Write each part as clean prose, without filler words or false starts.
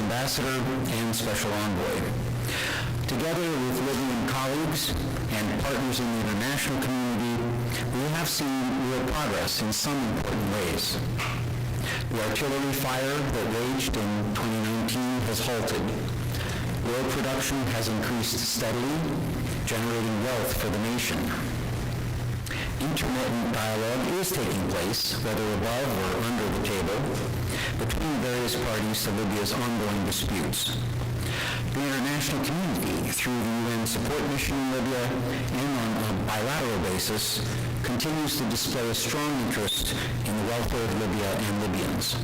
ambassador and special envoy. Together with Libyan colleagues and partners in the international community, we have seen real progress in some important ways. The artillery fire that raged in 2019 has halted. Oil production has increased steadily, generating wealth for the nation. Intermittent dialogue is taking place, whether above or under the table, between various parties to Libya's ongoing disputes. The international community, through the UN support mission in Libya and on a bilateral basis, continues to display a strong interest in the welfare of Libya and Libyans.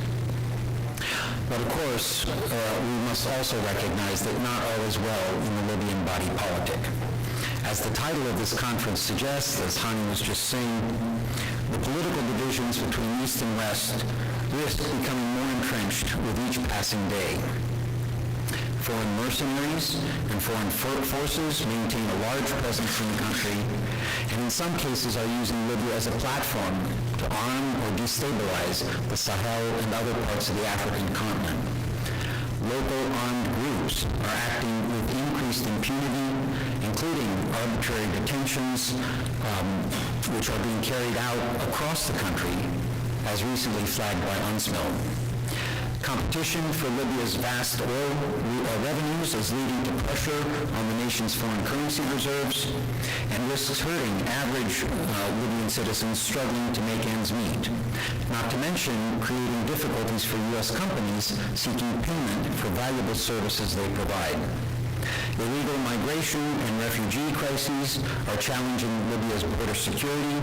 But of course, we must also recognize that not all is well in the Libyan body politic. As the title of this conference suggests, as Hani was just saying, the political divisions between East and West risk becoming more entrenched with each passing day. Foreign mercenaries and foreign forces maintain a large presence in the country, and in some cases are using Libya as a platform to arm or destabilize the Sahel and other parts of the African continent. Local armed groups are acting with increased impunity, including arbitrary detentions, which are being carried out across the country, as recently flagged by UNSMIL. Competition for Libya's vast oil revenues is leading to pressure on the nation's foreign currency reserves and risks hurting average Libyan citizens struggling to make ends meet, not to mention creating difficulties for U.S. companies seeking payment for valuable services they provide. Illegal migration and refugee crises are challenging Libya's border security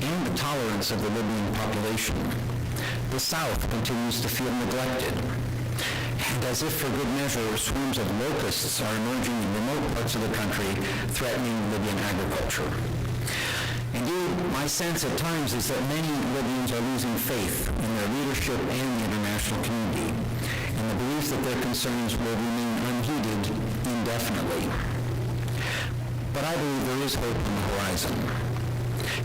and the tolerance of the Libyan population. The South continues to feel neglected. And as if for good measure, swarms of locusts are emerging in remote parts of the country, threatening Libyan agriculture. Indeed, my sense at times is that many Libyans are losing faith in their leadership and the international community, and the belief that their concerns will remain unheeded indefinitely. But I believe there is hope on the horizon,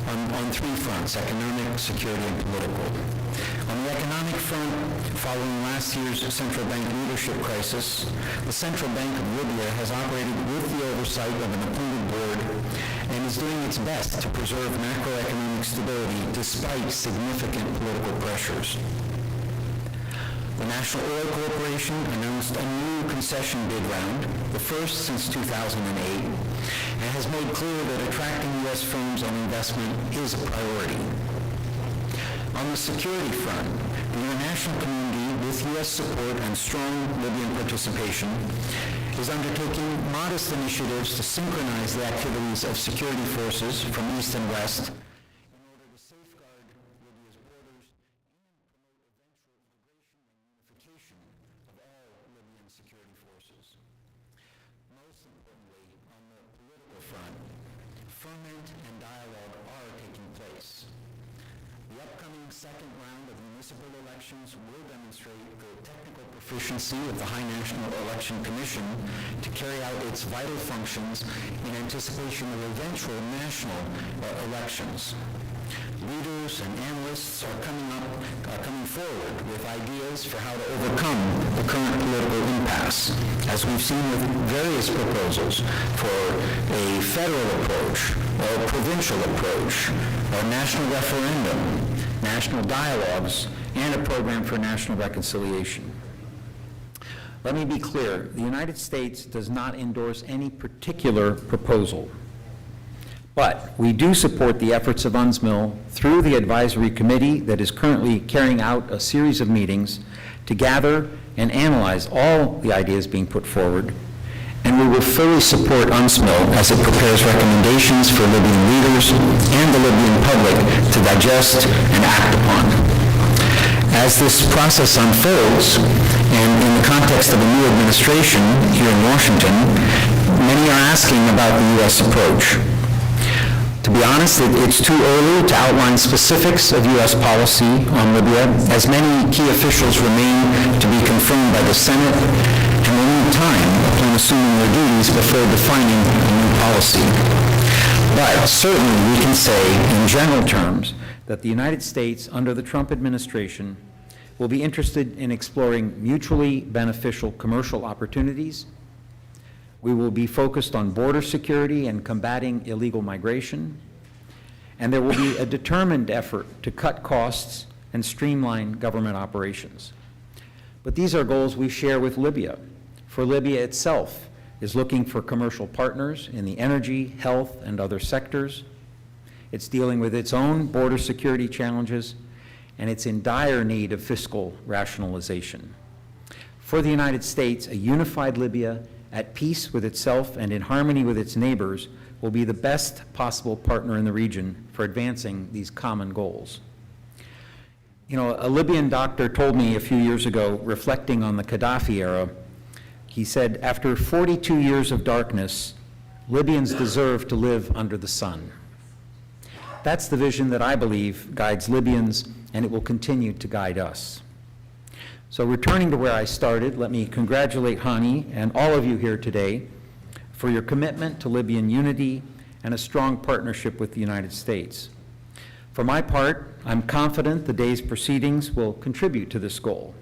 on three fronts: economic, security, and political. On the economic front, following last year's central bank leadership crisis, the Central Bank of Libya has operated with the oversight of an appointed board and is doing its best to preserve macroeconomic stability despite significant political pressures. The National Oil Corporation announced a new concession bid round, the first since 2008, and has made clear that attracting U.S. firms and investment is a priority. On the security front, the international community, with U.S. support and strong Libyan participation, is undertaking modest initiatives to synchronize the activities of security forces from East and West in order to safeguard Libya's borders and promote eventual integration and unification of all Libyan security forces. Most importantly, on the political front, ferment and dialogue are taking place. The upcoming second round of municipal elections will demonstrate the technical proficiency of the High National Election Commission to carry out its vital functions in anticipation of eventual national elections. Leaders and analysts are coming forward with ideas for how to overcome the current political impasse, as we've seen with various proposals for a federal approach, or a provincial approach, or national referendum, national dialogues, and a program for national reconciliation. Let me be clear, the United States does not endorse any particular proposal. But we do support the efforts of UNSMIL through the advisory committee that is currently carrying out a series of meetings to gather and analyze all the ideas being put forward, and we will fully support UNSMIL as it prepares recommendations for Libyan leaders and the Libyan public to digest and act upon. As this process unfolds, and in the context of a new administration here in Washington, many are asking about the U.S. approach. To be honest, it's too early to outline specifics of U.S. policy on Libya, as many key officials remain to be confirmed by the Senate, and will need time upon assuming their duties before defining a new policy. But certainly we can say, in general terms, that the United States, under the Trump administration, will be interested in exploring mutually beneficial commercial opportunities. We will be focused on border security and combating illegal migration. And there will be a determined effort to cut costs and streamline government operations. But these are goals we share with Libya, for Libya itself is looking for commercial partners in the energy, health, and other sectors. It's dealing with its own border security challenges, and it's in dire need of fiscal rationalization. For the United States, a unified Libya at peace with itself and in harmony with its neighbors will be the best possible partner in the region for advancing these common goals. You know, a Libyan doctor told me a few years ago, reflecting on the Gaddafi era, he said, after 42 years of darkness, Libyans deserve to live under the sun. That's the vision that I believe guides Libyans, and it will continue to guide us. So returning to where I started, let me congratulate Hani and all of you here today for your commitment to Libyan unity and a strong partnership with the United States. For my part, I'm confident the day's proceedings will contribute to this goal.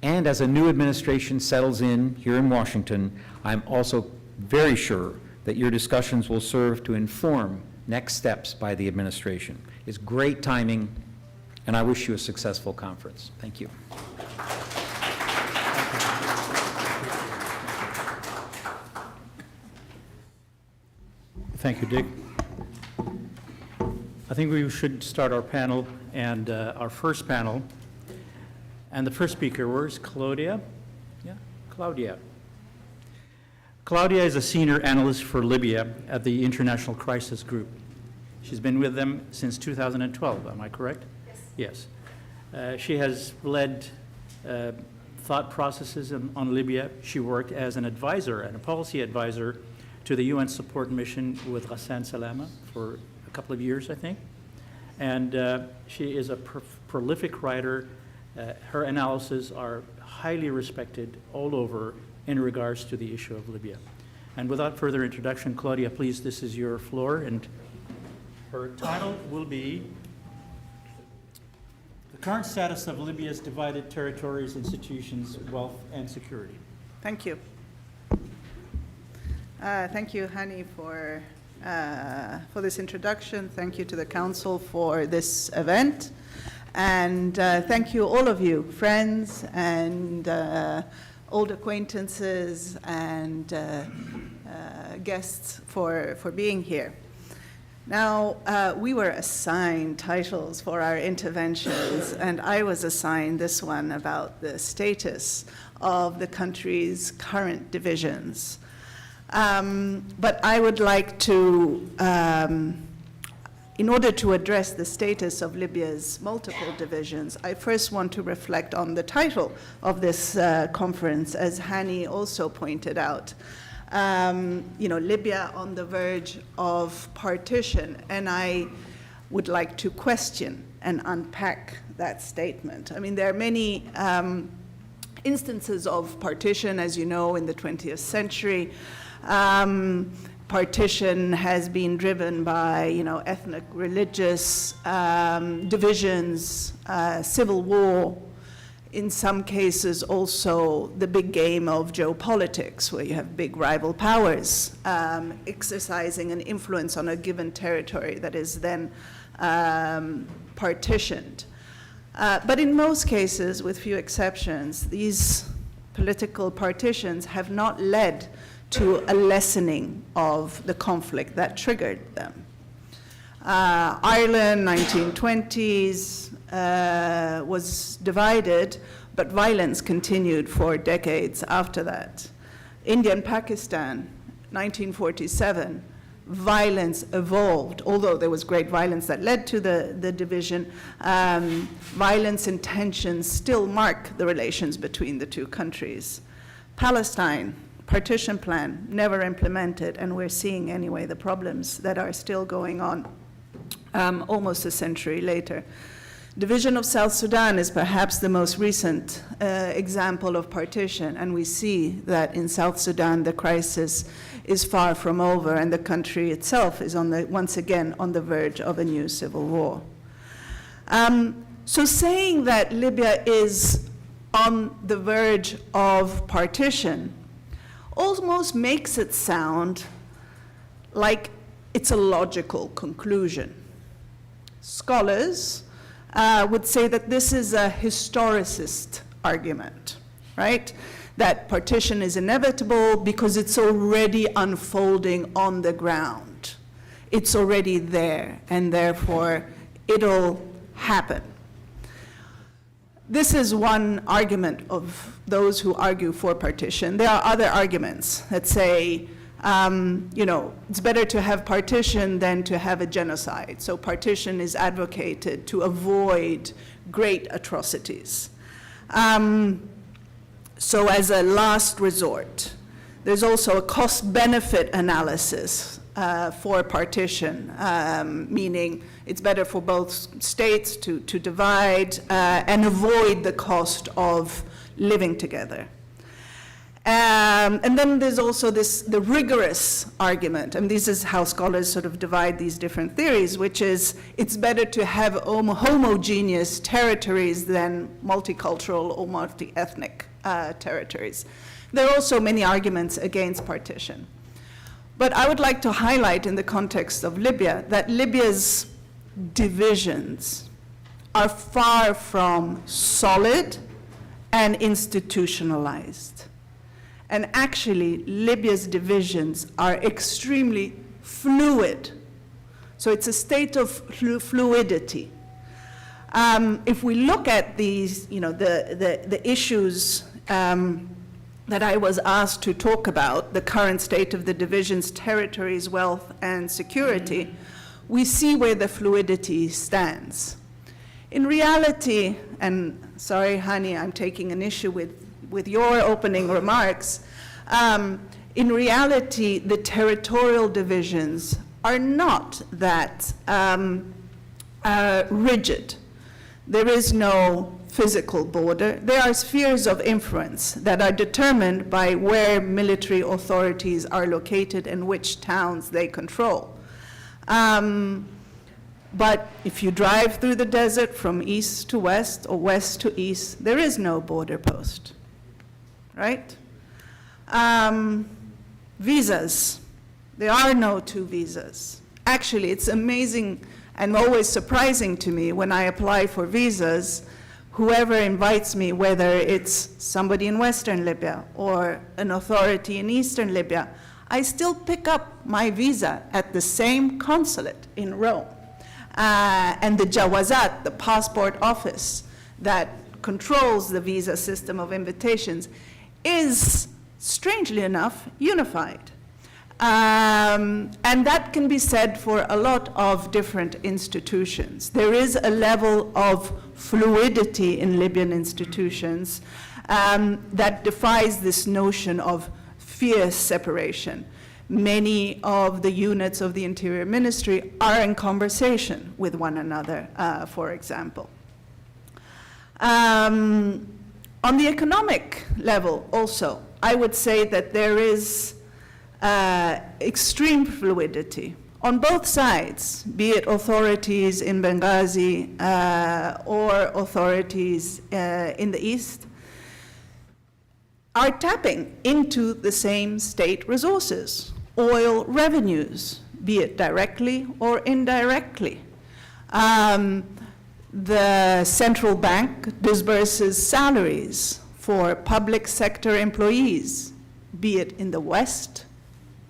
And as a new administration settles in here in Washington, I'm also very sure that your discussions will serve to inform next steps by the administration. It's great timing, and I wish you a successful conference. Thank you. Thank you, Dick. I think we should start our panel, and our first panel. And the first speaker, where's Claudia? Yeah, Claudia. Claudia is a senior analyst for Libya at the International Crisis Group. She's been with them since 2012, am I correct? Yes. Yes. She has led thought processes on Libya. She worked as an advisor and a policy advisor to the UN support mission with Ghassan Salama for a couple of years, I think. And she is a prolific writer. Her analyses are highly respected all over in regards to the issue of Libya. And without further introduction, Claudia, please, this is your floor. And her title will be The Current Status of Libya's Divided Territories, Institutions, Wealth, and Security. Thank you. Thank you, Hani, for this introduction. Thank you to the Council for this event. And thank you, all of you, friends and old acquaintances and guests for being here. Now, we were assigned titles for our interventions, and I was assigned this one about the status of the country's current divisions. But I would like to, in order to address the status of Libya's multiple divisions, I first want to reflect on the title of this conference, as Hani also pointed out. Libya on the verge of partition, and I would like to question and unpack that statement. I mean, there are many instances of partition, as you know, in the 20th century. Partition has been driven by, ethnic, religious divisions, civil war, in some cases also the big game of geopolitics, where you have big rival powers exercising an influence on a given territory that is then partitioned. But in most cases, with few exceptions, these political partitions have not led to a lessening of the conflict that triggered them. Ireland, 1920s, was divided, but violence continued for decades after that. India and Pakistan, 1947, violence evolved, although there was great violence that led to the division. Violence and tensions still mark the relations between the two countries. Palestine, partition plan, never implemented, and we're seeing anyway the problems that are still going on almost a century later. Division of South Sudan is perhaps the most recent example of partition, and we see that in South Sudan the crisis is far from over, and the country itself is once again on the verge of a new civil war. So saying that Libya is on the verge of partition almost makes it sound like it's a logical conclusion. Scholars would say that this is a historicist argument, right? That partition is inevitable because it's already unfolding on the ground. It's already there, and therefore it'll happen. This is one argument of those who argue for partition. There are other arguments that say, it's better to have partition than to have a genocide. So partition is advocated to avoid great atrocities. So as a last resort, there's also a cost-benefit analysis for partition, meaning it's better for both states to divide and avoid the cost of living together. And then there's also the rigorous argument, and this is how scholars sort of divide these different theories, which is it's better to have homogeneous territories than multicultural or multi-ethnic territories. There are also many arguments against partition. But I would like to highlight in the context of Libya that Libya's divisions are far from solid and institutionalized. And actually, Libya's divisions are extremely fluid. So it's a state of fluidity. If we look at these, the issues that I was asked to talk about, the current state of the divisions, territories, wealth, and security, we see where the fluidity stands. In reality, and sorry, Hani, I'm taking an issue with your opening remarks, in reality, the territorial divisions are not that rigid. There is no physical border. There are spheres of influence that are determined by where military authorities are located and which towns they control. But if you drive through the desert from east to west or west to east, there is no border post, right? Visas, there are no two visas. Actually, it's amazing and always surprising to me when I apply for visas, whoever invites me, whether it's somebody in Western Libya or an authority in Eastern Libya, I still pick up my visa at the same consulate in Rome. And the Jawazat, the passport office that controls the visa system of invitations, is, strangely enough, unified. And that can be said for a lot of different institutions. There is a level of fluidity in Libyan institutions that defies this notion of fierce separation. Many of the units of the Interior Ministry are in conversation with one another, for example. On the economic level also, I would say that there is extreme fluidity on both sides, be it authorities in Benghazi or authorities in the east, are tapping into the same state resources, oil revenues, be it directly or indirectly. The central bank disburses salaries for public sector employees, be it in the west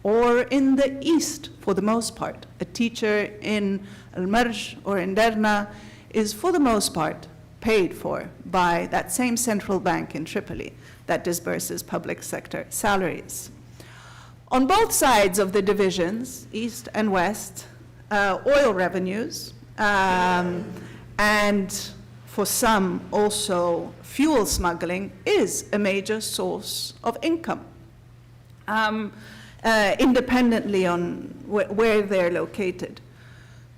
or in the east, for the most part. A teacher in Al-Marj or in Derna is, for the most part, paid for by that same central bank in Tripoli that disburses public sector salaries. On both sides of the divisions, east and west, oil revenues, and for some also fuel smuggling is a major source of income. Independently on where they're located.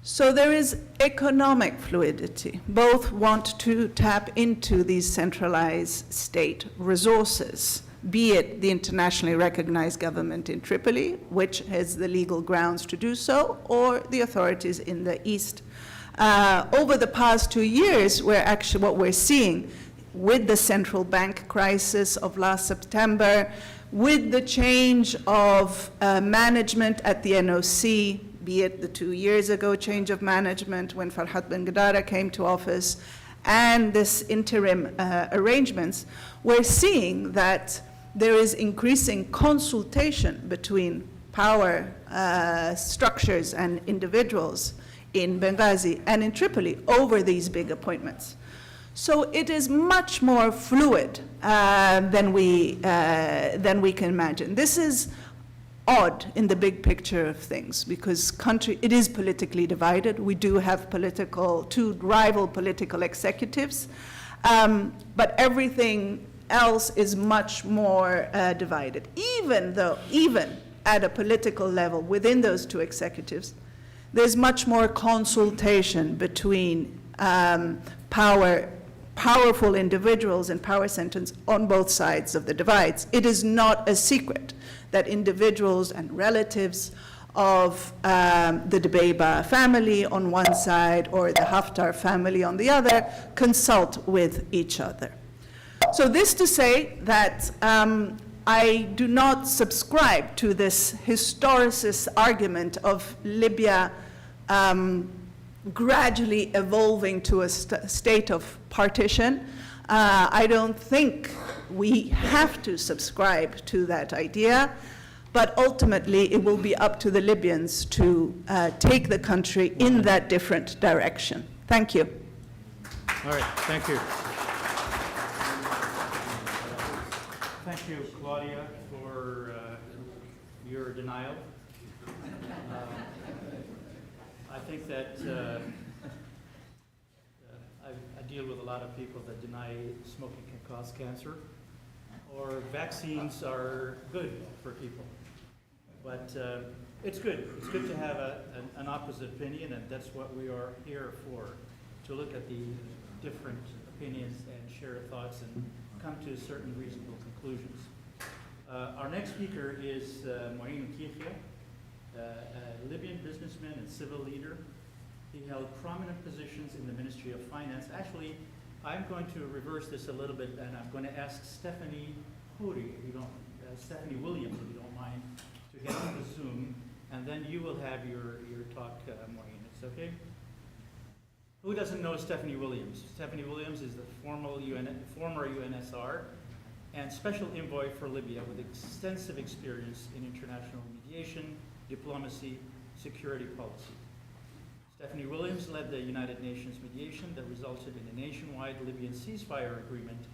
So there is economic fluidity. Both want to tap into these centralized state resources, be it the internationally recognized government in Tripoli, which has the legal grounds to do so, or the authorities in the east Over the past 2 years, what we're seeing with the central bank crisis of last September, with the change of management at the NOC, be it the 2 years ago change of management when Farhat Ben Gadara came to office, and this interim arrangements, we're seeing that there is increasing consultation between power structures and individuals in Benghazi and in Tripoli over these big appointments. So it is much more fluid than we can imagine. This is odd in the big picture of things because it is politically divided. We do have two rival political executives, but everything else is much more divided. Even at a political level within those two executives, there's much more consultation between powerful individuals and power centers on both sides of the divides. It is not a secret that individuals and relatives of the Dbeiba family on one side or the Haftar family on the other consult with each other. So this to say that I do not subscribe to this historicist argument of Libya gradually evolving to a state of partition. I don't think we have to subscribe to that idea, but ultimately it will be up to the Libyans to take the country in that different direction. Thank you. All right, thank you. Thank you, Claudia, for your denial. I think that I deal with a lot of people that deny smoking can cause cancer, or vaccines are good for people. But it's good. It's good to have an opposite opinion, and that's what we are here for, to look at the different opinions and share thoughts and come to certain reasonable conclusions. Our next speaker is Moin Kifia, a Libyan businessman and civil leader. He held prominent positions in the Ministry of Finance. Actually, I'm going to reverse this a little bit, and I'm going to ask Stephanie Houri, Stephanie Williams, if you don't mind, to get on the Zoom, and then you will have your talk, Maureen. It's okay? Who doesn't know Stephanie Williams? Stephanie Williams is the former UNSR and special envoy for Libya with extensive experience in international mediation, diplomacy, security policy. Stephanie Williams led the United Nations mediation that resulted in a nationwide Libyan ceasefire agreement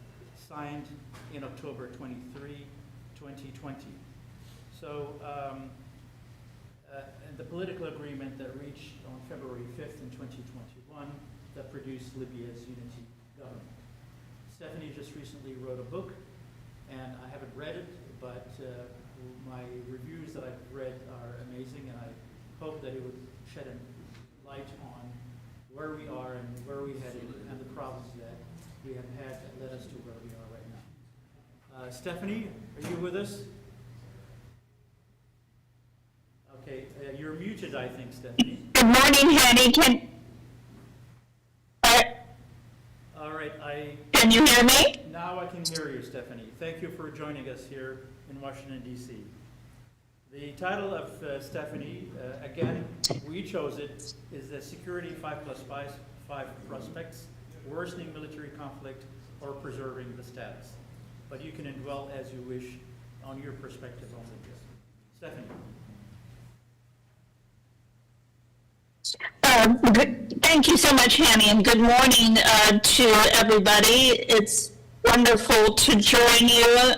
signed in October 23, 2020. So, and the political agreement that reached on February 5th in 2021 that produced Libya's unity government. Stephanie just recently wrote a book, and I haven't read it, but my reviews that I've read are amazing, and I hope that it would shed a light on where we are and where we're headed and the problems that we have had that led us to where we are right now. Stephanie, are you with us? Okay, you're muted, I think, Stephanie. Good morning, Henny. All right, Can you hear me? now I can hear you, Stephanie. Thank you for joining us here in Washington, D.C. The title of Stephanie, again, we chose it, is the Security 5+5 Prospects, Worsening Military Conflict, or Preserving the Status. But you can indwell as you wish on your perspective on this. Stephanie. Thank you so much, Hanny, and good morning to everybody. It's wonderful to join you.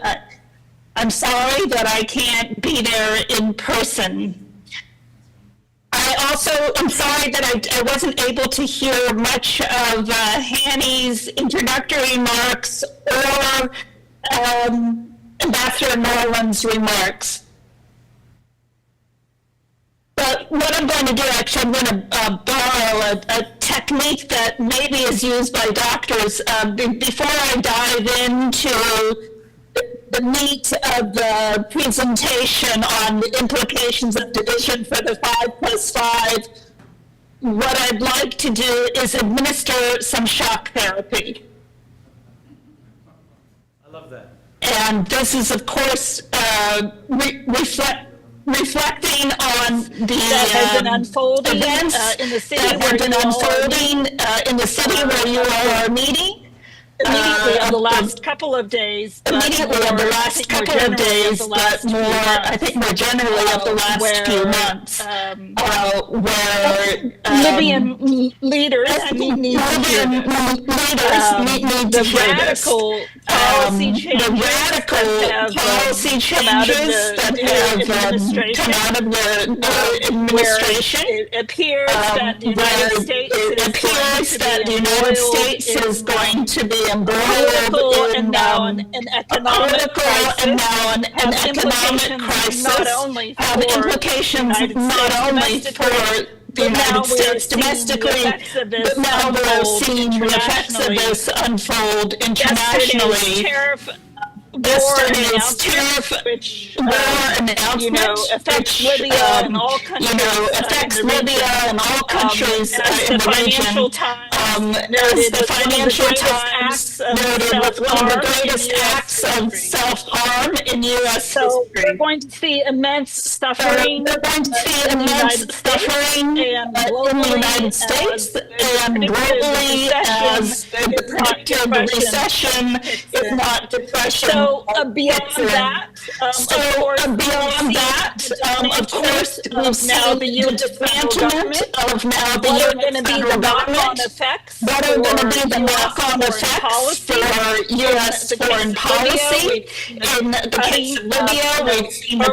I'm sorry that I can't be there in person. I'm sorry that I wasn't able to hear much of Hanny's introductory remarks or Ambassador Norland's remarks. But what I'm going to do, actually, I'm going to borrow a technique that maybe is used by doctors. Before I dive into the meat of the presentation on the implications of division for the 5+5, what I'd like to do is administer some shock therapy. I love that. And this is, of course, reflecting on the that has been unfolding events in the city that where have been you all are unfolding in the city where you all are meeting. immediately of the last couple of days. but Immediately of the more, I last think more couple of generally days, the but last few more, I months, think more generally of the last where, few months, where Libyan leaders need to hear Libyan this. leaders need The to hear this. radical policy The changes radical that have policy come out of changes the that new have administration, come out of the where administration. it appears that the United Where States it is appears going to that be the United embroiled States in is going to be political embroiled and in now an a economic political crisis, and now an have economic implications crisis, not only have for implications the United not States only domestically, for the United States domestically, but now we're seeing the effects of this unfold internationally. Yesterday's Yesterday's tariff tariff which war announcement, affects which, Libya and all countries, affects in the Libya region. and all countries As in the the region. Financial Times As noted, the was one of the Financial greatest Times acts of noted, was one of the self-harm in greatest US acts of history. self-harm in U.S. So we're history. going to see immense suffering We're going to see in the immense United States suffering and in the globally United States and globally as the predicted recession is not depression. So beyond it's in. that, So of course, beyond that, of course, we've now seen the the U.S. federal government. dismantlement of now the What are U.S. going to be the federal knock-on government. effects? What are going to be the US knock-on foreign effects policy? for U.S. foreign policy? In the case of Libya, we've seen the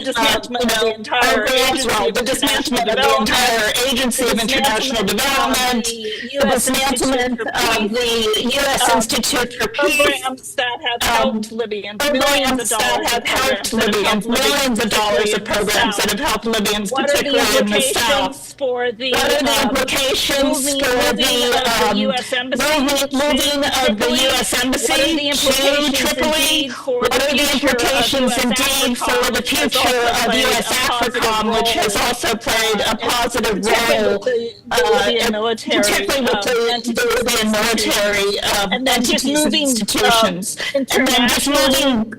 dismantlement of the entire agency the dismantlement of the entire agency of international development, the dismantlement of the U.S. Institute for Peace, programs that have helped Libyans, programs that have helped Libyans, millions of dollars of programs that have helped Libyans, particularly in the South. For the What are the implications for the U.S. Embassy moving of the U.S. Embassy to Tripoli? What are the implications indeed for the future of U.S. AFRICOM, which has also played a positive role, particularly with the Libyan military and then just moving institutions, and then just moving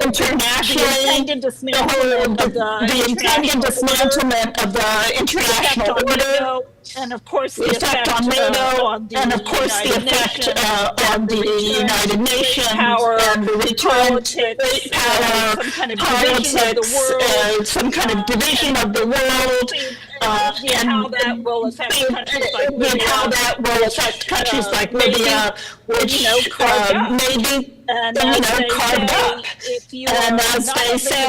internationally, the intended dismantlement of the international order, and of course the effect on NATO, and of course the effect on the United Nations, and the return to great power, politics, some kind of division of the world, and how that will affect countries like Libya, how that will affect countries like Libya, which may be carved up. And as they say,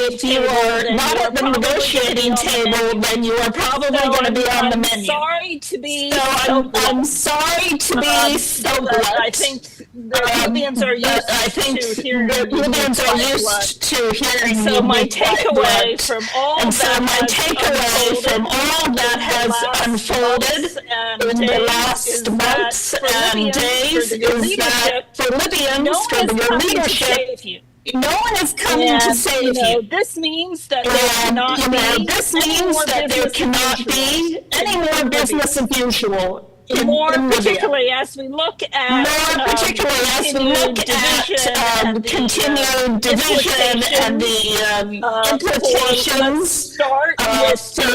if you are not at the negotiating table, then you are probably going to be on the menu. Sorry to be I'm sorry to be so blunt. I think the Libyans are used to hearing Libyans are used to hearing so my me quite takeaway blunt. from all And so that my takeaway from all that has unfolded in the last months and days is that for Libyans, for your leadership, no one is coming to save you. This means that there cannot be any more business as usual. Particularly as we look at continued division and the implications. Let's start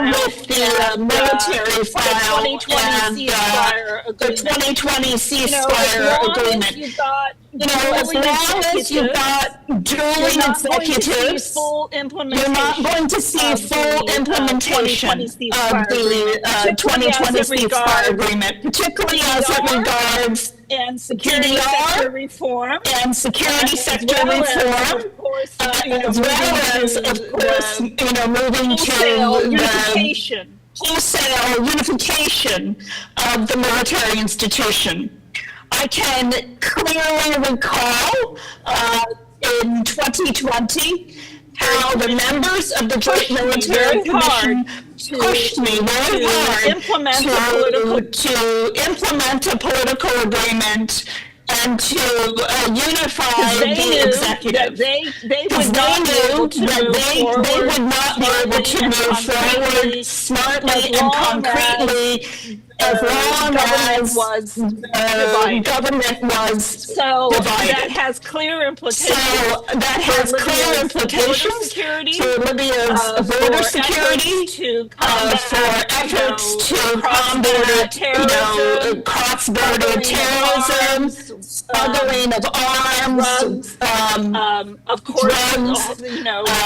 with the military file and the 2020 ceasefire agreement. As long as you've got dueling executives, you're not going to see full implementation of the 2020 ceasefire agreement, particularly as it regards and security sector reform, as well as, of course, moving to wholesale unification of the military institution. I can clearly recall in 2020 how the members of the Joint Military Commission pushed me very hard to implement a political agreement and to unify the executive. that they Because would they not be able knew to that move they forward would not be able to move forward smartly and concretely as long government as was the divided. government was So that divided. has clear So implications that for has clear Libya's border implications security, for Libya's border for security, efforts to for combat, efforts to cross-border combat, terrorism, cross-border smuggling of terrorism, arms, smuggling of arms, drugs, of course, drugs,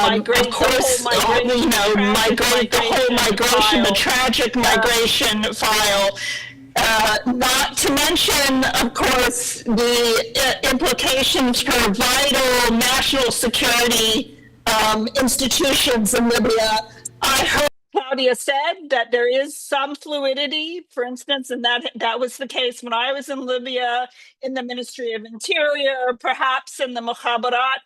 migrate, of course, the whole migration, the whole migration, the file. tragic migration file. Not to mention, of course, the implications for vital national security institutions in Libya. I hope Claudia said that there is some fluidity, for instance, and that was the case when I was in Libya, in the Ministry of Interior, perhaps in the Mukhabarat.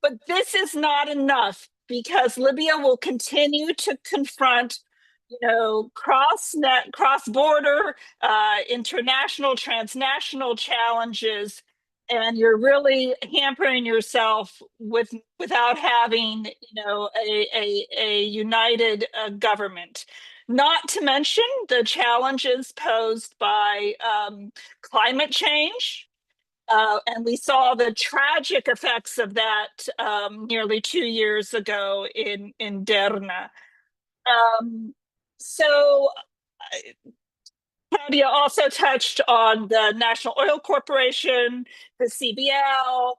But this is not enough, because Libya will continue to confront, cross-border, international, transnational challenges, and you're really hampering yourself without having, a united government. Not to mention the challenges posed by climate change. And we saw the tragic effects of that nearly 2 years ago in Derna. So Claudia also touched on the National Oil Corporation, the CBL.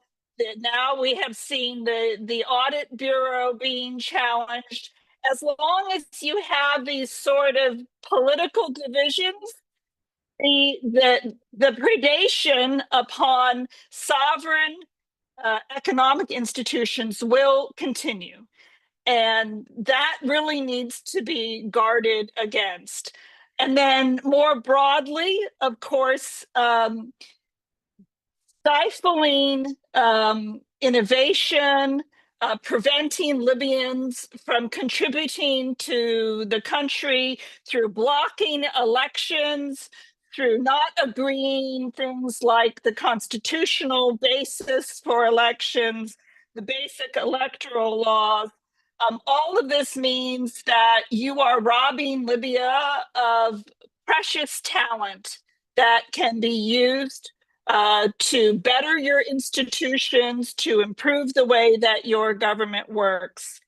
Now we have seen the Audit Bureau being challenged. As long as you have these sort of political divisions, the predation upon sovereign economic institutions will continue. And that really needs to be guarded against. And then more broadly, of course, stifling innovation, preventing Libyans from contributing to the country through blocking elections, through not agreeing things like the constitutional basis for elections, the basic electoral laws. All of this means that you are robbing Libya of precious talent that can be used to better your institutions, to improve the way that your government works.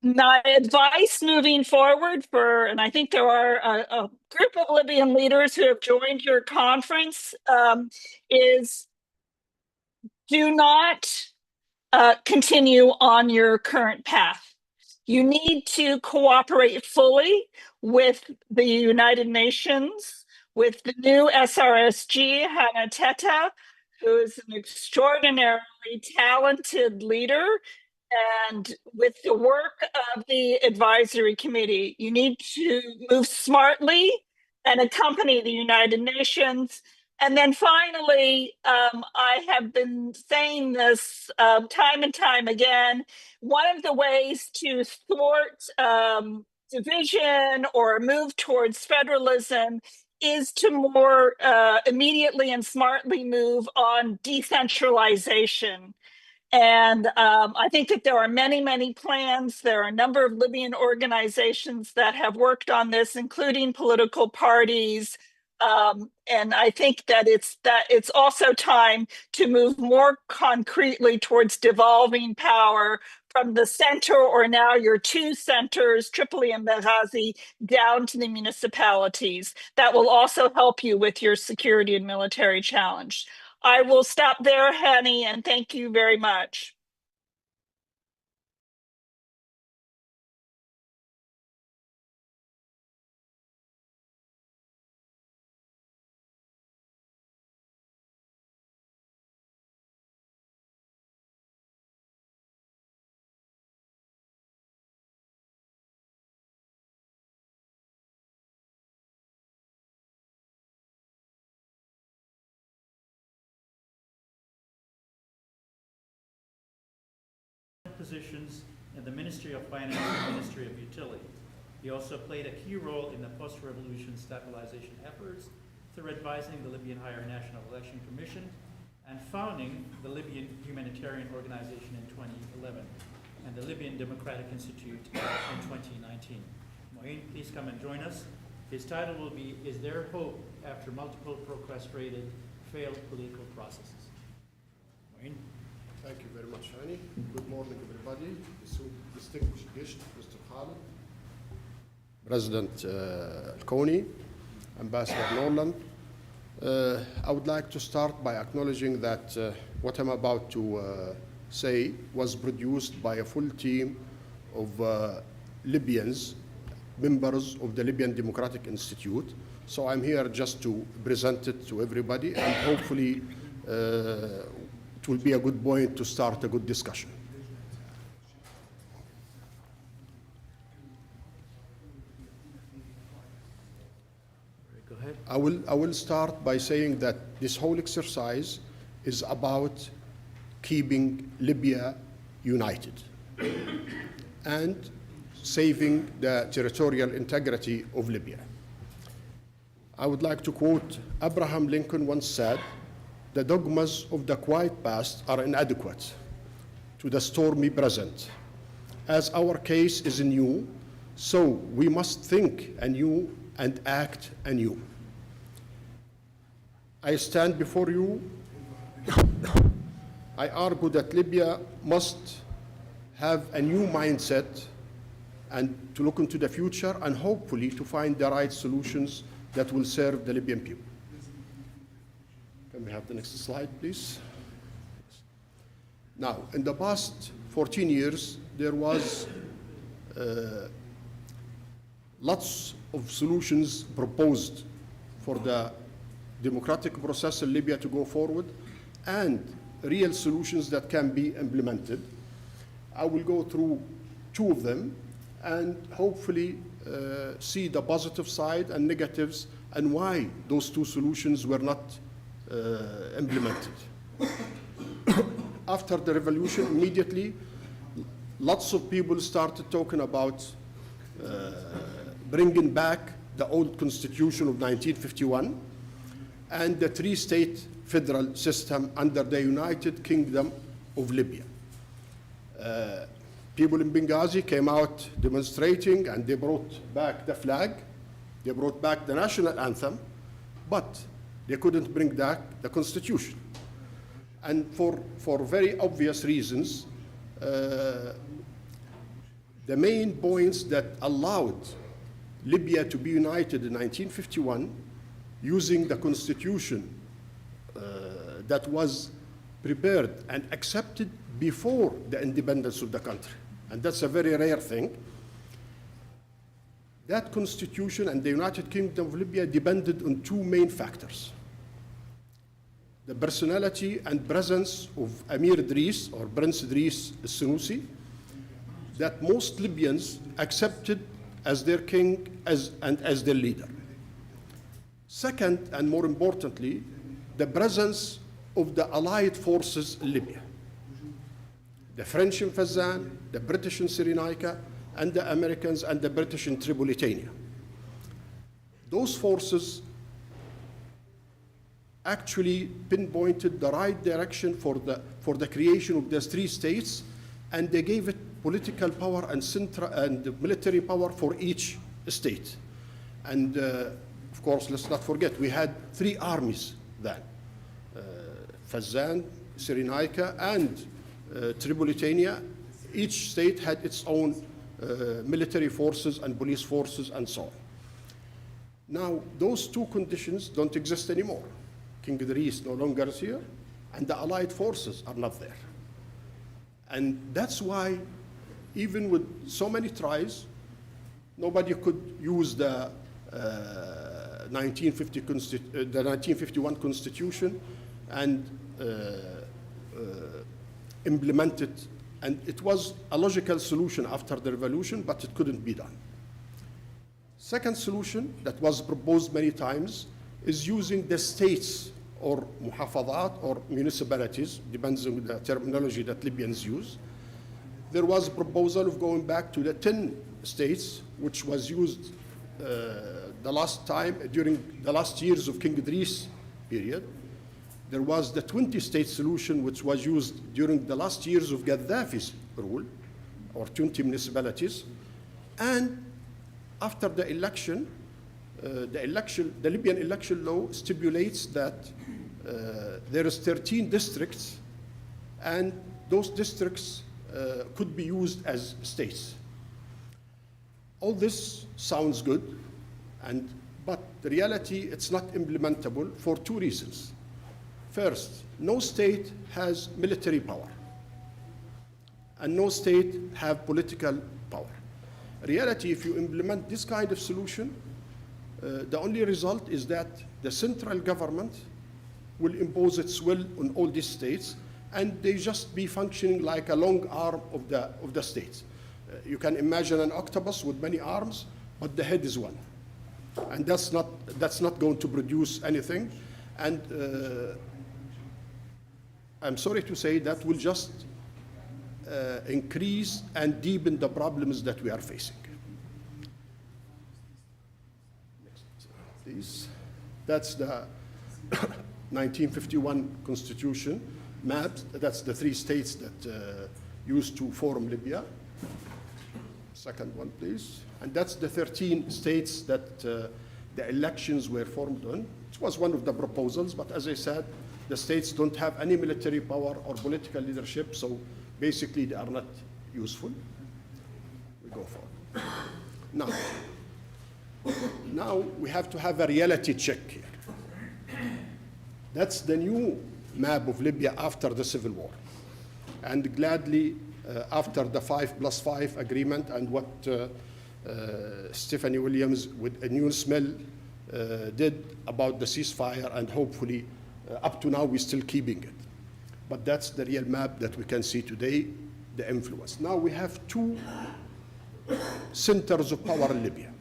My advice moving forward and I think there are a group of Libyan leaders who have joined your conference, is do not continue on your current path. You need to cooperate fully with the United Nations, with the new SRSG, Hannah Teta, who is an extraordinarily talented leader, and with the work of the advisory committee. You need to move smartly and accompany the United Nations. And then finally, I have been saying this time and time again, one of the ways to thwart division or move towards federalism is to more immediately and smartly move on decentralization. And I think that there are many, many plans. There are a number of Libyan organizations that have worked on this, including political parties. And I think that it's also time to move more concretely towards devolving power from the center, or now your two centers, Tripoli and Benghazi, down to the municipalities. That will also help you with your security and military challenge. I will stop there, Hani, and thank you very much. Positions in the Ministry of Finance and Ministry of Utility. He also played a key role in the post-revolution stabilization efforts through advising the Libyan Higher National Election Commission and founding the Libyan Humanitarian Humanitarian Organization in 2011 and the Libyan Democratic Institute in 2019. Moeen, please come and join us. His title will be, Is There Hope After Multiple Procrastinated Failed Political Processes? Moeen. Thank you very much, Hani. Good morning, everybody. Distinguished guest, Mr. Khalid, President Kony, Ambassador Norland. I would like to start by acknowledging that what I'm about to say was produced by a full team of Libyans, members of the Libyan Democratic Institute. So I'm here just to present it to everybody, and hopefully it will be a good point to start a good discussion. Go ahead. I will start by saying that this whole exercise is about keeping Libya united and saving the territorial integrity of Libya. I would like to quote Abraham Lincoln once said, "The dogmas of the quiet past are inadequate to the stormy present. As our case is new, so we must think anew and act anew." I stand before you. I argue that Libya must have a new mindset and to look into the future and hopefully to find the right solutions that will serve the Libyan people. Can we have the next slide, please? Now, in the past 14 years, there was lots of solutions proposed for the democratic process in Libya to go forward and real solutions that can be implemented. I will go through two of them and hopefully see the positive side and negatives and why those two solutions were not implemented. After the revolution, immediately, lots of people started talking about bringing back the old constitution of 1951 and the three-state federal system under the United Kingdom of Libya. People in Benghazi came out demonstrating and they brought back the flag, they brought back the national anthem, but they couldn't bring back the constitution. And for very obvious reasons, the main points that allowed Libya to be united in 1951 using the constitution that was prepared and accepted before the independence of the country. And that's a very rare thing. That constitution and the United Kingdom of Libya depended on two main factors: the personality and presence of Amir Idris, or Prince Idris al-Senussi, that most Libyans accepted as their king and as their leader. Second, and more importantly, the presence of the allied forces in Libya. The French in Fezzan, the British in Cyrenaica, and the Americans and the British in Tripolitania. Those forces actually pinpointed the right direction for the creation of these three states, and they gave it political power and military power for each state. And of course, let's not forget, we had three armies then. Fezzan, Cyrenaica, and Tripolitania. Each state had its own military forces and police forces and so on. Now, those two conditions don't exist anymore. King Idris no longer is here, and the allied forces are not there. And that's why, even with so many tries, nobody could use the 1951 constitution and implement it. And it was a logical solution after the revolution, but it couldn't be done. Second solution that was proposed many times is using the states or muhafadat or municipalities, depends on the terminology that Libyans use. There was a proposal of going back to the 10 states, which was used the last time during the last years of King Idris period. There was the 20-state solution, which was used during the last years of Gaddafi's rule, or 20 municipalities. And after the election, the Libyan election law stipulates that there is 13 districts, and those districts could be used as states. All this sounds good, but the reality, it's not implementable for two reasons. First, no state has military power, and no state have political power. Reality, if you implement this kind of solution, the only result is that the central government will impose its will on all these states, and they just be functioning like a long arm of the states. You can imagine an octopus with many arms, but the head is one. And that's not going to produce anything. And I'm sorry to say that will just increase and deepen the problems that we are facing. Next, that's the 1951 Constitution mapped. That's the three states that used to form Libya. Second one, please. And that's the 13 states that the elections were formed on. It was one of the proposals, but as I said, the states don't have any military power or political leadership, so basically they are not useful. We go forward. Now we have to have a reality check here. That's the new map of Libya after the civil war. And gladly, after the 5+5 agreement and what Stephanie Williams with a new smell did about the ceasefire, and hopefully up to now we're still keeping it. But that's the real map that we can see today, the influence. Now we have two centers of power in Libya.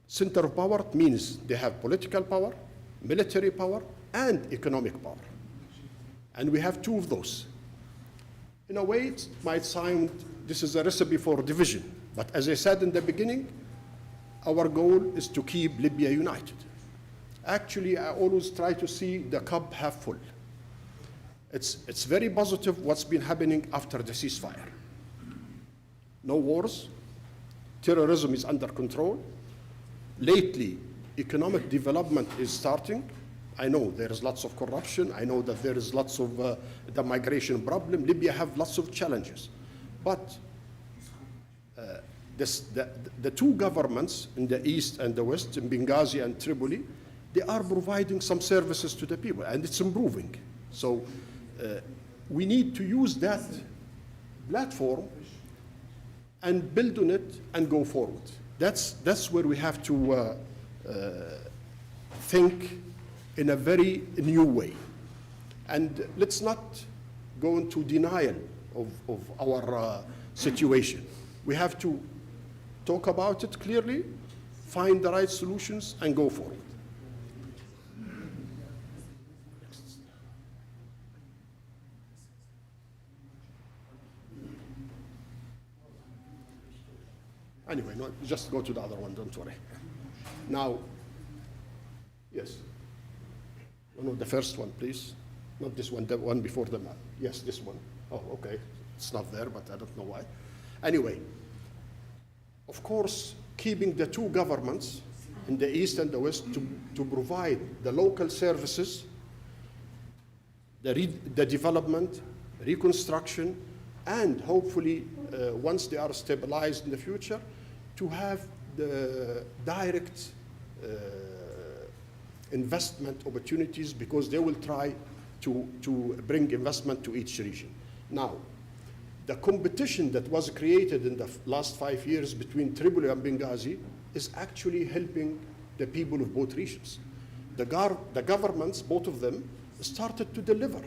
Center of power means they have political power, military power, and economic power. And we have two of those. In a way, it might sound this is a recipe for division, but as I said in the beginning, our goal is to keep Libya united. Actually, I always try to see the cup half full. It's very positive what's been happening after the ceasefire. No wars, terrorism is under control. Lately, economic development is starting. I know there is lots of corruption. I know that there is lots of the migration problem. Libya have lots of challenges. But the two governments in the east and the west, in Benghazi and Tripoli, they are providing some services to the people, and it's improving. So we need to use that platform and build on it and go forward. That's where we have to think in a very new way. And let's not go into denial of our situation. We have to talk about it clearly, find the right solutions, and go forward. Anyway, no, just go to the other one, don't worry. Now, yes. No, the first one, please. Not this one, the one before the map. Yes, this one. Oh, okay. It's not there, but I don't know why. Anyway, of course, keeping the two governments in the east and the west to provide the local services, the development, reconstruction, and hopefully, once they are stabilized in the future, to have the direct investment opportunities, because they will try to bring investment to each region. Now, the competition that was created in the last 5 years between Tripoli and Benghazi is actually helping the people of both regions. The governments, both of them, started to deliver.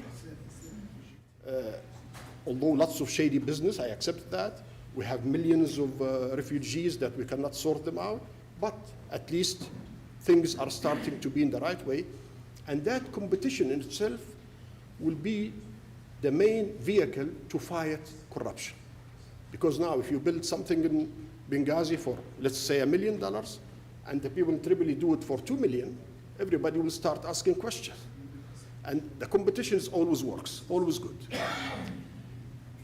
Although lots of shady business, I accept that. We have millions of refugees that we cannot sort them out, but at least things are starting to be in the right way. And that competition in itself will be the main vehicle to fight corruption. Because now if you build something in Benghazi for, let's say, $1 million, and the people in Tripoli do it for $2 million, everybody will start asking questions. And the competition always works, always good.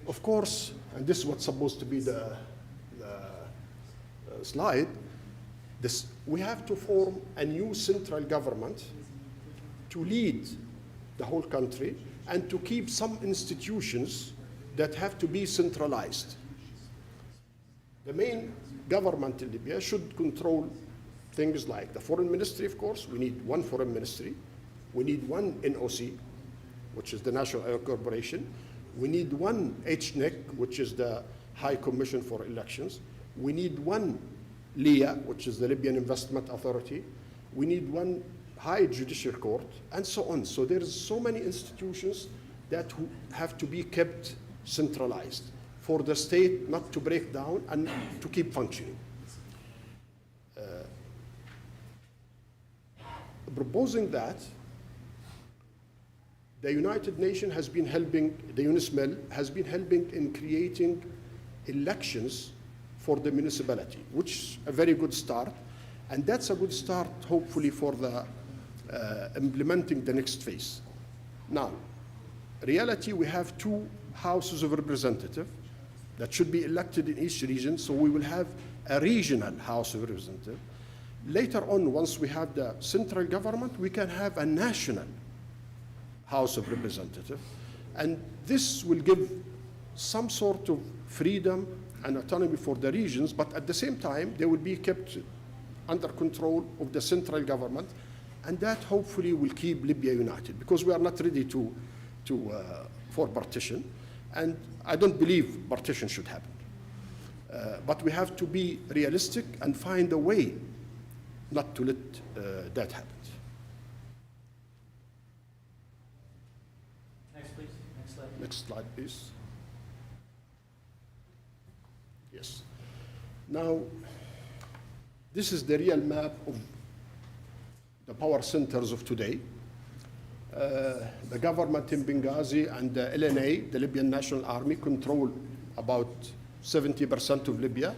Of course, and this is what's supposed to be the slide, we have to form a new central government to lead the whole country and to keep some institutions that have to be centralized. The main government in Libya should control things like the foreign ministry, of course. We need one foreign ministry. We need one NOC, which is the National Oil Corporation. We need one HNEC, which is the High Commission for Elections. We need one LIA, which is the Libyan Investment Authority. We need one High Judicial Court, and so on. So there's so many institutions that have to be kept centralized for the state not to break down and to keep functioning. Proposing that, the United Nations has been helping, the UNISMEL has been helping in creating elections for the municipality, which is a very good start. And that's a good start, hopefully, for the implementing the next phase. Now, reality, we have 2 houses of representatives that should be elected in each region, so we will have a regional house of representatives. Later on, once we have the central government, we can have a national House of Representatives, and this will give some sort of freedom and autonomy for the regions, but at the same time, they will be kept under control of the central government, and that hopefully will keep Libya united, because we are not ready for partition, and I don't believe partition should happen. But we have to be realistic and find a way not to let that happen. Next, please. Next slide. Next slide, please. Yes. Now, this is the real map of the power centers of today. The government in Benghazi and the LNA, the Libyan National Army, control about 70% of Libya.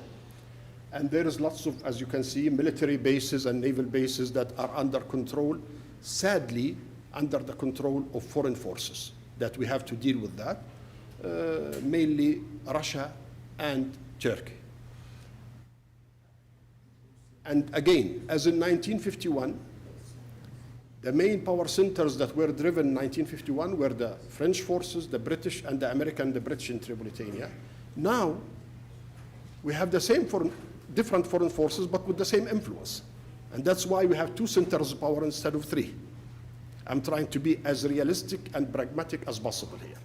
And there is lots of, as you can see, military bases and naval bases that are under control, sadly, under the control of foreign forces, that we have to deal with that, mainly Russia and Turkey. And again, as in 1951, the main power centers that were driven in 1951 were the French forces, the British, and the American, the British in Tripolitania. Now, we have the same different foreign forces, but with the same influence. And that's why we have 2 centers of power instead of 3. I'm trying to be as realistic and pragmatic as possible here.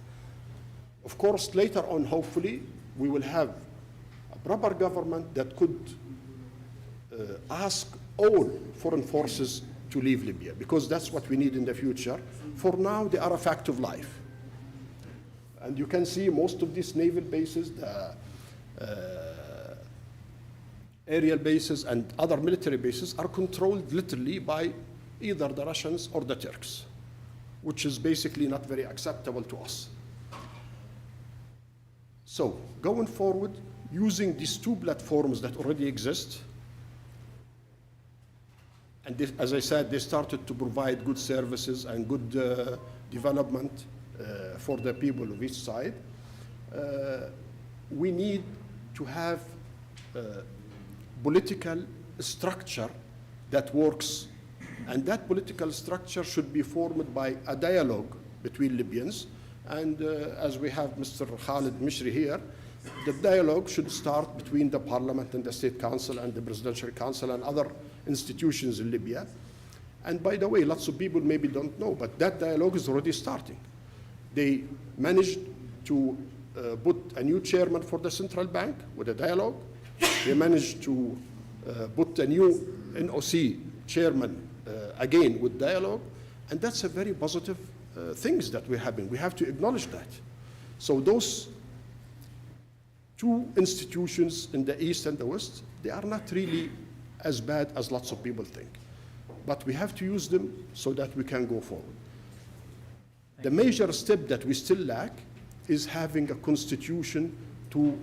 Of course, later on, hopefully, we will have a proper government that could ask all foreign forces to leave Libya, because that's what we need in the future. For now, they are a fact of life. And you can see most of these naval bases, the aerial bases and other military bases are controlled literally by either the Russians or the Turks, which is basically not very acceptable to us. So going forward, using these 2 platforms that already exist, and this, as I said, they started to provide good services and good development for the people of each side. We need to have political structure that works, and that political structure should be formed by a dialogue between Libyans. And as we have Mr. Khalid Mishri here, the dialogue should start between the parliament and the state council and the presidential council and other institutions in Libya. And by the way, lots of people maybe don't know, but that dialogue is already starting. They managed to put a new chairman for the central bank with a dialogue. They managed to put a new NOC chairman again with dialogue. And that's a very positive things that we're having. We have to acknowledge that. So those 2 institutions in the East and the West, they are not really as bad as lots of people think. But we have to use them so that we can go forward. The major step that we still lack is having a constitution to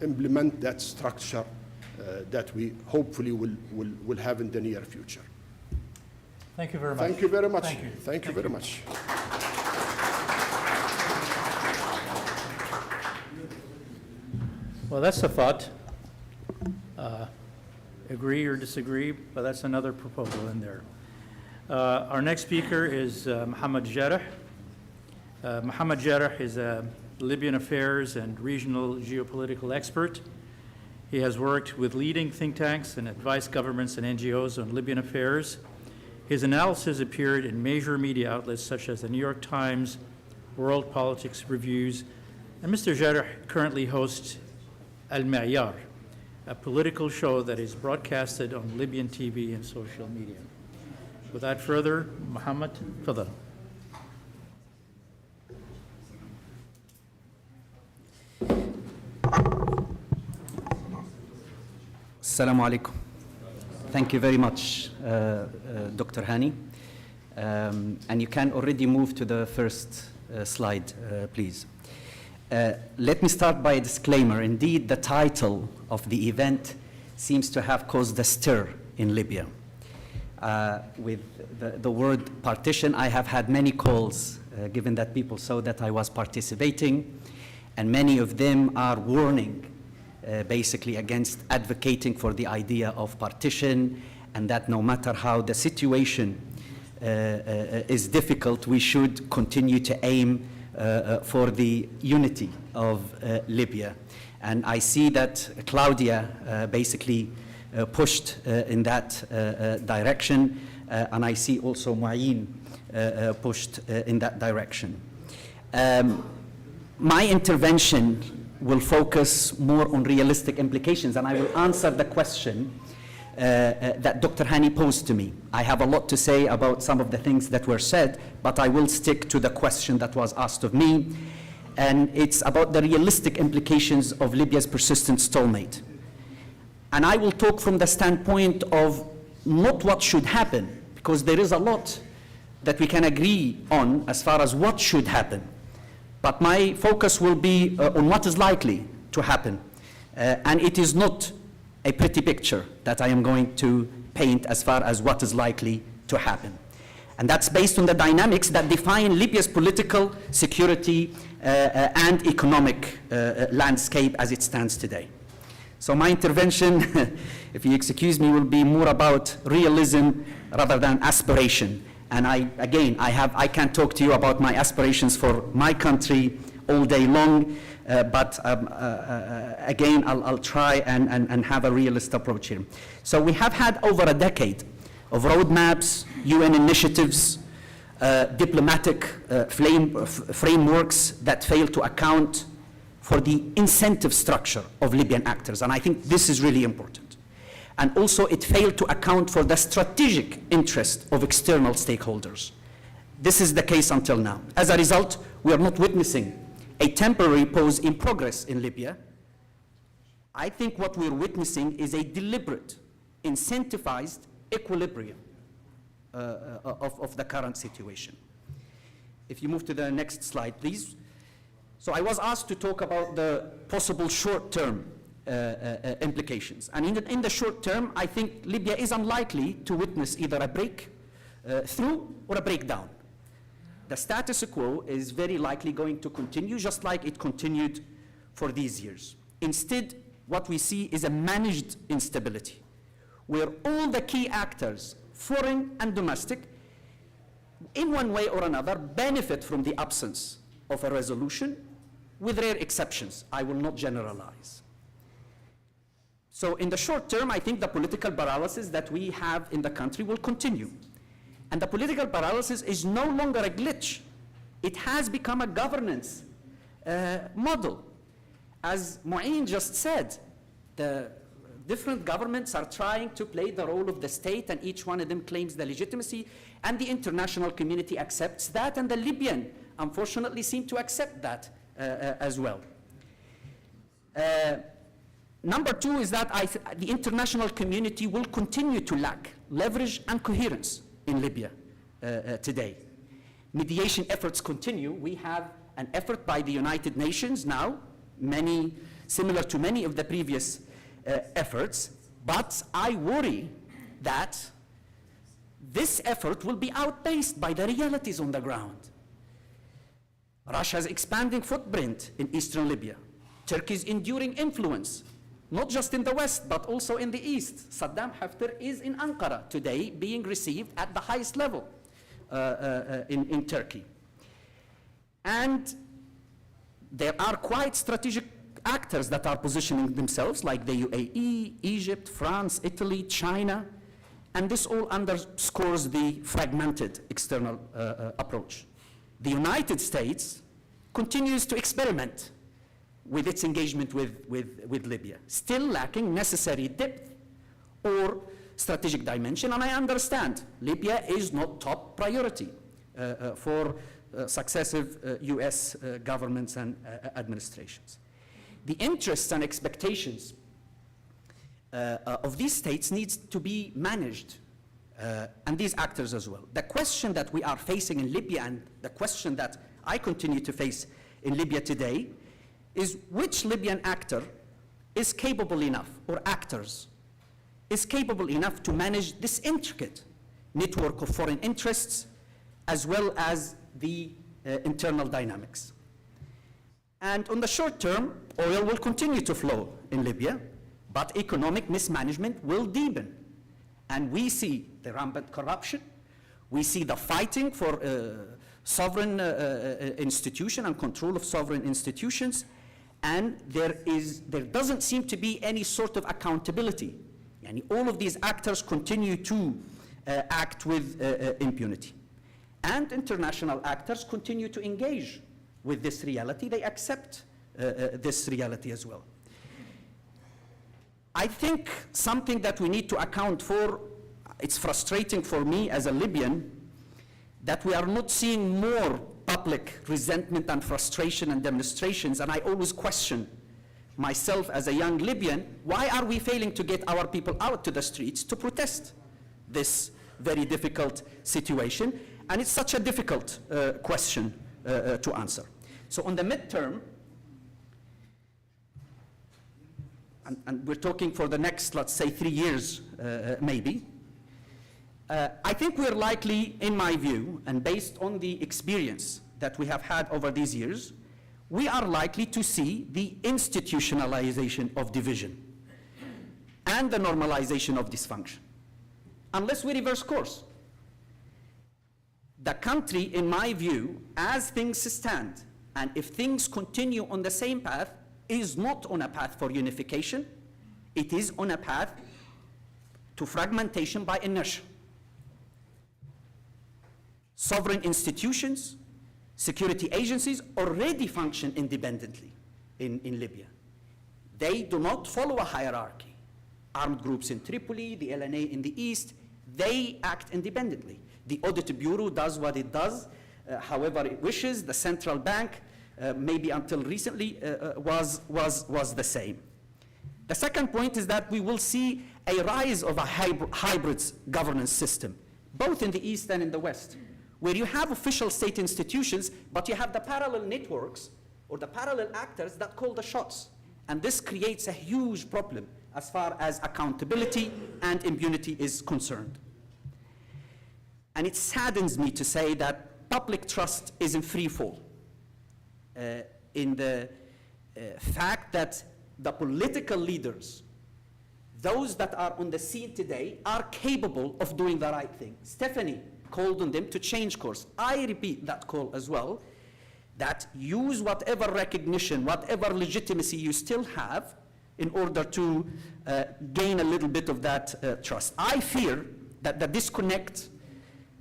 implement that structure that we hopefully will have in the near future. Thank you very much. Thank you very much. Thank you. Thank you very much. Well, that's a thought. Agree or disagree, but that's another proposal in there. Our next speaker is Mohammed Jarrah. Mohammed Jarrah is a Libyan affairs and regional geopolitical expert. He has worked with leading think tanks and advised governments and NGOs on Libyan affairs. His analysis appeared in major media outlets such as the New York Times, World Politics Reviews, and Mr. Jarrah currently hosts Al-Ma'yar, a political show that is broadcasted on Libyan TV and social media. Without further, Mohammed, tafadhal. Assalamu alaikum. Thank you very much, Dr. Hani. And you can already move to the first slide, please. Let me start by a disclaimer. Indeed, the title of the event seems to have caused a stir in Libya. With the word partition, I have had many calls, given that people saw that I was participating, and many of them are warning basically against advocating for the idea of partition, and that no matter how the situation is difficult, we should continue to aim for the unity of Libya. And I see that Claudia basically pushed in that direction, and I see also Mu'in pushed in that direction. My intervention will focus more on realistic implications, and I will answer the question that Dr. Hani posed to me. I have a lot to say about some of the things that were said, but I will stick to the question that was asked of me, and it's about the realistic implications of Libya's persistent stalemate. And I will talk from the standpoint of not what should happen, because there is a lot that we can agree on as far as what should happen. But my focus will be on what is likely to happen. And it is not a pretty picture that I am going to paint as far as what is likely to happen. And that's based on the dynamics that define Libya's political, security, and economic landscape as it stands today. So my intervention, if you excuse me, will be more about realism rather than aspiration. And I can't talk to you about my aspirations for my country all day long, but again, I'll try and have a realist approach here. So we have had over a decade of roadmaps, UN initiatives, diplomatic frameworks that fail to account for the incentive structure of Libyan actors. And I think this is really important. And also it failed to account for the strategic interest of external stakeholders. This is the case until now. As a result, we are not witnessing a temporary pause in progress in Libya. I think what we're witnessing is a deliberate, incentivized equilibrium of the current situation. If you move to the next slide, please. So I was asked to talk about the possible short-term implications. And in the short term, I think Libya is unlikely to witness either a breakthrough or a breakdown. The status quo is very likely going to continue just like it continued for these years. Instead, what we see is a managed instability, where all the key actors, foreign and domestic, in one way or another, benefit from the absence of a resolution, with rare exceptions. I will not generalize. So in the short term, I think the political paralysis that we have in the country will continue. And the political paralysis is no longer a glitch. It has become a governance model. As Mu'in just said, the different governments are trying to play the role of the state, and each one of them claims the legitimacy, and the international community accepts that, and the Libyan, unfortunately, seem to accept that as well. Number two is that the international community will continue to lack leverage and coherence in Libya today. Mediation efforts continue. We have an effort by the United Nations now, similar to many of the previous efforts, but I worry that this effort will be outpaced by the realities on the ground. Russia's expanding footprint in eastern Libya, Turkey's enduring influence, not just in the West, but also in the East. Saddam Haftar is in Ankara today, being received at the highest level in Turkey. And there are quite strategic actors that are positioning themselves, like the UAE, Egypt, France, Italy, China, and this all underscores the fragmented external approach. The United States continues to experiment with its engagement with Libya, still lacking necessary depth or strategic dimension, and I understand Libya is not top priority for successive US governments and administrations. The interests and expectations of these states needs to be managed, and these actors as well. The question that we are facing in Libya, and the question that I continue to face in Libya today, is which Libyan actor is capable enough, or actors, is capable enough to manage this intricate network of foreign interests, as well as the internal dynamics. And on the short term, oil will continue to flow in Libya, but economic mismanagement will deepen. And we see the rampant corruption, we see the fighting for sovereign institution and control of sovereign institutions, and there doesn't seem to be any sort of accountability. And all of these actors continue to act with impunity. And international actors continue to engage with this reality. They accept this reality as well. I think something that we need to account for, it's frustrating for me as a Libyan, that we are not seeing more public resentment and frustration and demonstrations, and I always question myself as a young Libyan, why are we failing to get our people out to the streets to protest this very difficult situation? And it's such a difficult question to answer. So on the midterm, and we're talking for the next, let's say, 3 years, maybe, I think we're likely, in my view, and based on the experience that we have had over these years, we are likely to see the institutionalization of division and the normalization of dysfunction, unless we reverse course. The country, in my view, as things stand, and if things continue on the same path, is not on a path for unification. It is on a path to fragmentation by inertia. Sovereign institutions, security agencies already function independently in Libya. They do not follow a hierarchy. Armed groups in Tripoli, the LNA in the east, they act independently. The Audit Bureau does what it does, however it wishes. The central bank, maybe until recently, was the same. The second point is that we will see a rise of a hybrid governance system, both in the East and in the West, where you have official state institutions, but you have the parallel networks or the parallel actors that call the shots. And this creates a huge problem as far as accountability and impunity is concerned. And it saddens me to say that public trust is in free fall in the fact that the political leaders, those that are on the scene today, are capable of doing the right thing. Stephanie called on them to change course. I repeat that call as well, that use whatever recognition, whatever legitimacy you still have in order to gain a little bit of that trust. I fear that the disconnect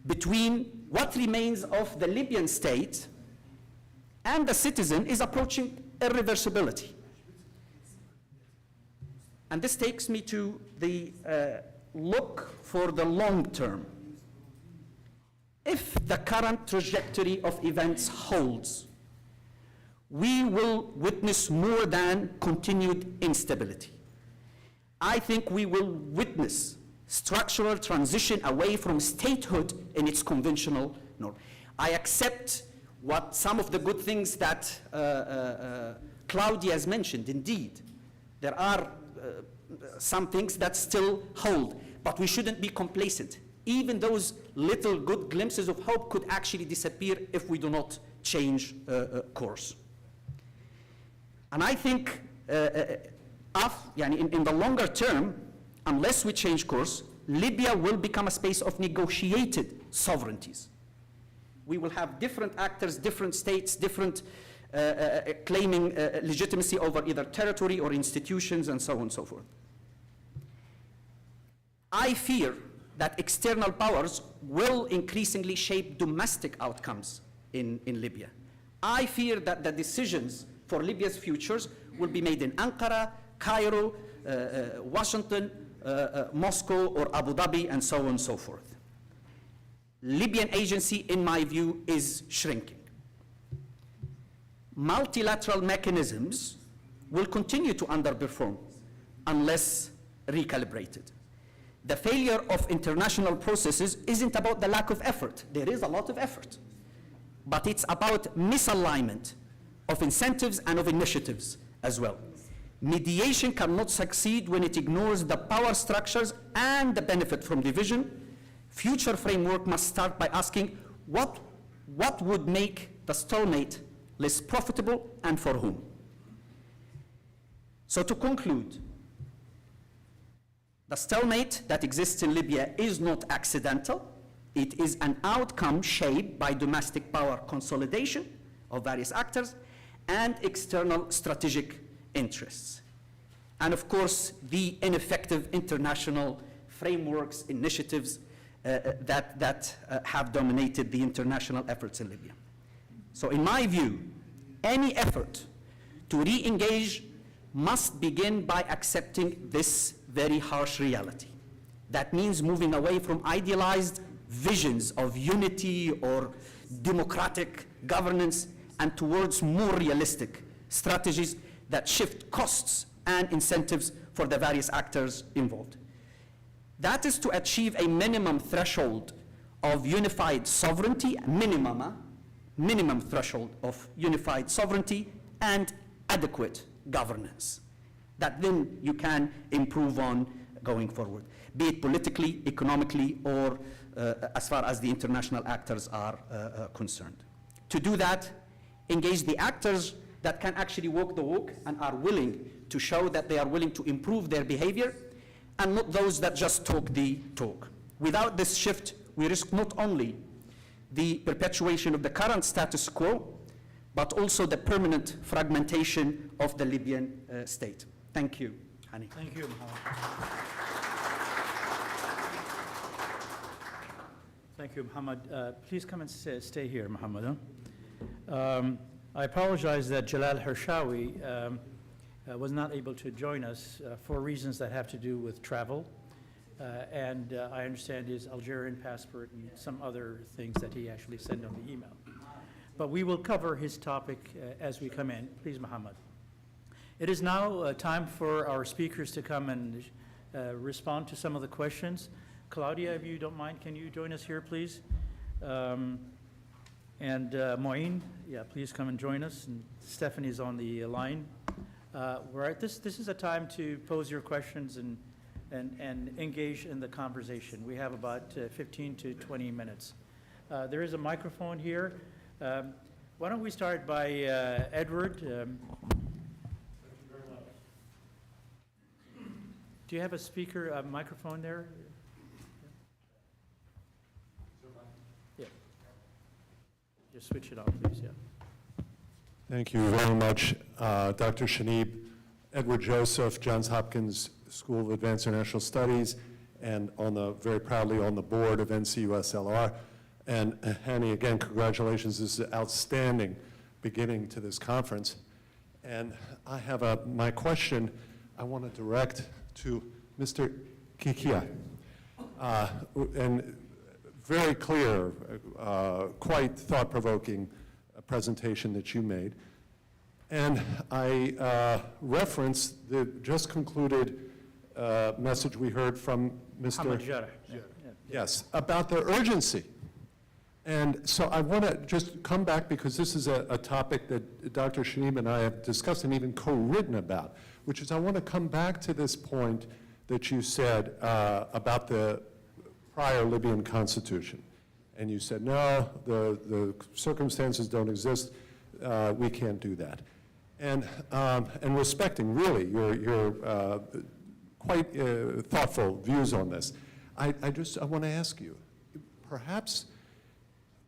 between what remains of the Libyan state and the citizen is approaching irreversibility. And this takes me to the look for the long term. If the current trajectory of events holds, we will witness more than continued instability. I think we will witness structural transition away from statehood in its conventional norm. I accept what some of the good things that Claudia has mentioned. Indeed, there are some things that still hold, but we shouldn't be complacent. even those little good glimpses of hope could actually disappear if we do not change course. And I think in the longer term, unless we change course, Libya will become a space of negotiated sovereignties. We will have different actors, different states, different claiming legitimacy over either territory or institutions and so on and so forth. I fear that external powers will increasingly shape domestic outcomes in Libya. I fear that the decisions for Libya's futures will be made in Ankara, Cairo, Washington, Moscow, or Abu Dhabi, and so on and so forth. Libyan agency, in my view, is shrinking. Multilateral mechanisms will continue to underperform unless recalibrated. The failure of international processes isn't about the lack of effort. There is a lot of effort. But it's about misalignment of incentives and of initiatives as well. Mediation cannot succeed when it ignores the power structures and the benefit from division. Future framework must start by asking what would make the stalemate less profitable and for whom. So to conclude, the stalemate that exists in Libya is not accidental. It is an outcome shaped by domestic power consolidation of various actors and external strategic interests. And of course, the ineffective international frameworks, initiatives that have dominated the international efforts in Libya. So in my view, any effort to re-engage must begin by accepting this very harsh reality. That means moving away from idealized visions of unity or democratic governance and towards more realistic strategies that shift costs and incentives for the various actors involved. That is to achieve a minimum threshold of unified sovereignty, minimum threshold of unified sovereignty and adequate governance that then you can improve on going forward, be it politically, economically, or as far as the international actors are concerned. To do that, engage the actors that can actually walk the walk and are willing to show that they are willing to improve their behavior, and not those that just talk the talk. Without this shift, we risk not only the perpetuation of the current status quo, but also the permanent fragmentation of the Libyan state. Thank you, Hani. Thank you, Mohammed. Thank you, Mohammed. Please come and stay here, Mohammed. I apologize that Jalal Hirshawi was not able to join us for reasons that have to do with travel. And I understand his Algerian passport and some other things that he actually sent on the email. But we will cover his topic as we come in. Please, Mohammed. It is now time for our speakers to come and respond to some of the questions. Claudia, if you don't mind, can you join us here, please? And Moeen, yeah, please come and join us. And Stephanie is on the line. Right, this is a time to pose your questions and engage in the conversation. We have about 15 to 20 minutes. There is a microphone here. Why don't we start by Edward? Do you have a speaker microphone there? Yeah. Just switch it on, please. Yeah. Thank you very much, Dr. Shanib. Edward Joseph, Johns Hopkins School of Advanced International Studies, and very proudly on the board of NCUSLR. And Hani, again, congratulations. This is an outstanding beginning to this conference. And I have my question I want to direct to Mr. Kikia. And very clear, quite thought-provoking presentation that you made. And I referenced the just concluded message we heard from Mr. Yes, about the urgency. And so I want to just come back because this is a topic that Dr. Shanib and I have discussed and even co-written about, which is I want to come back to this point that you said about the prior Libyan constitution. And you said, no, the circumstances don't exist, we can't do that. And respecting really your quite thoughtful views on this, I want to ask you, perhaps,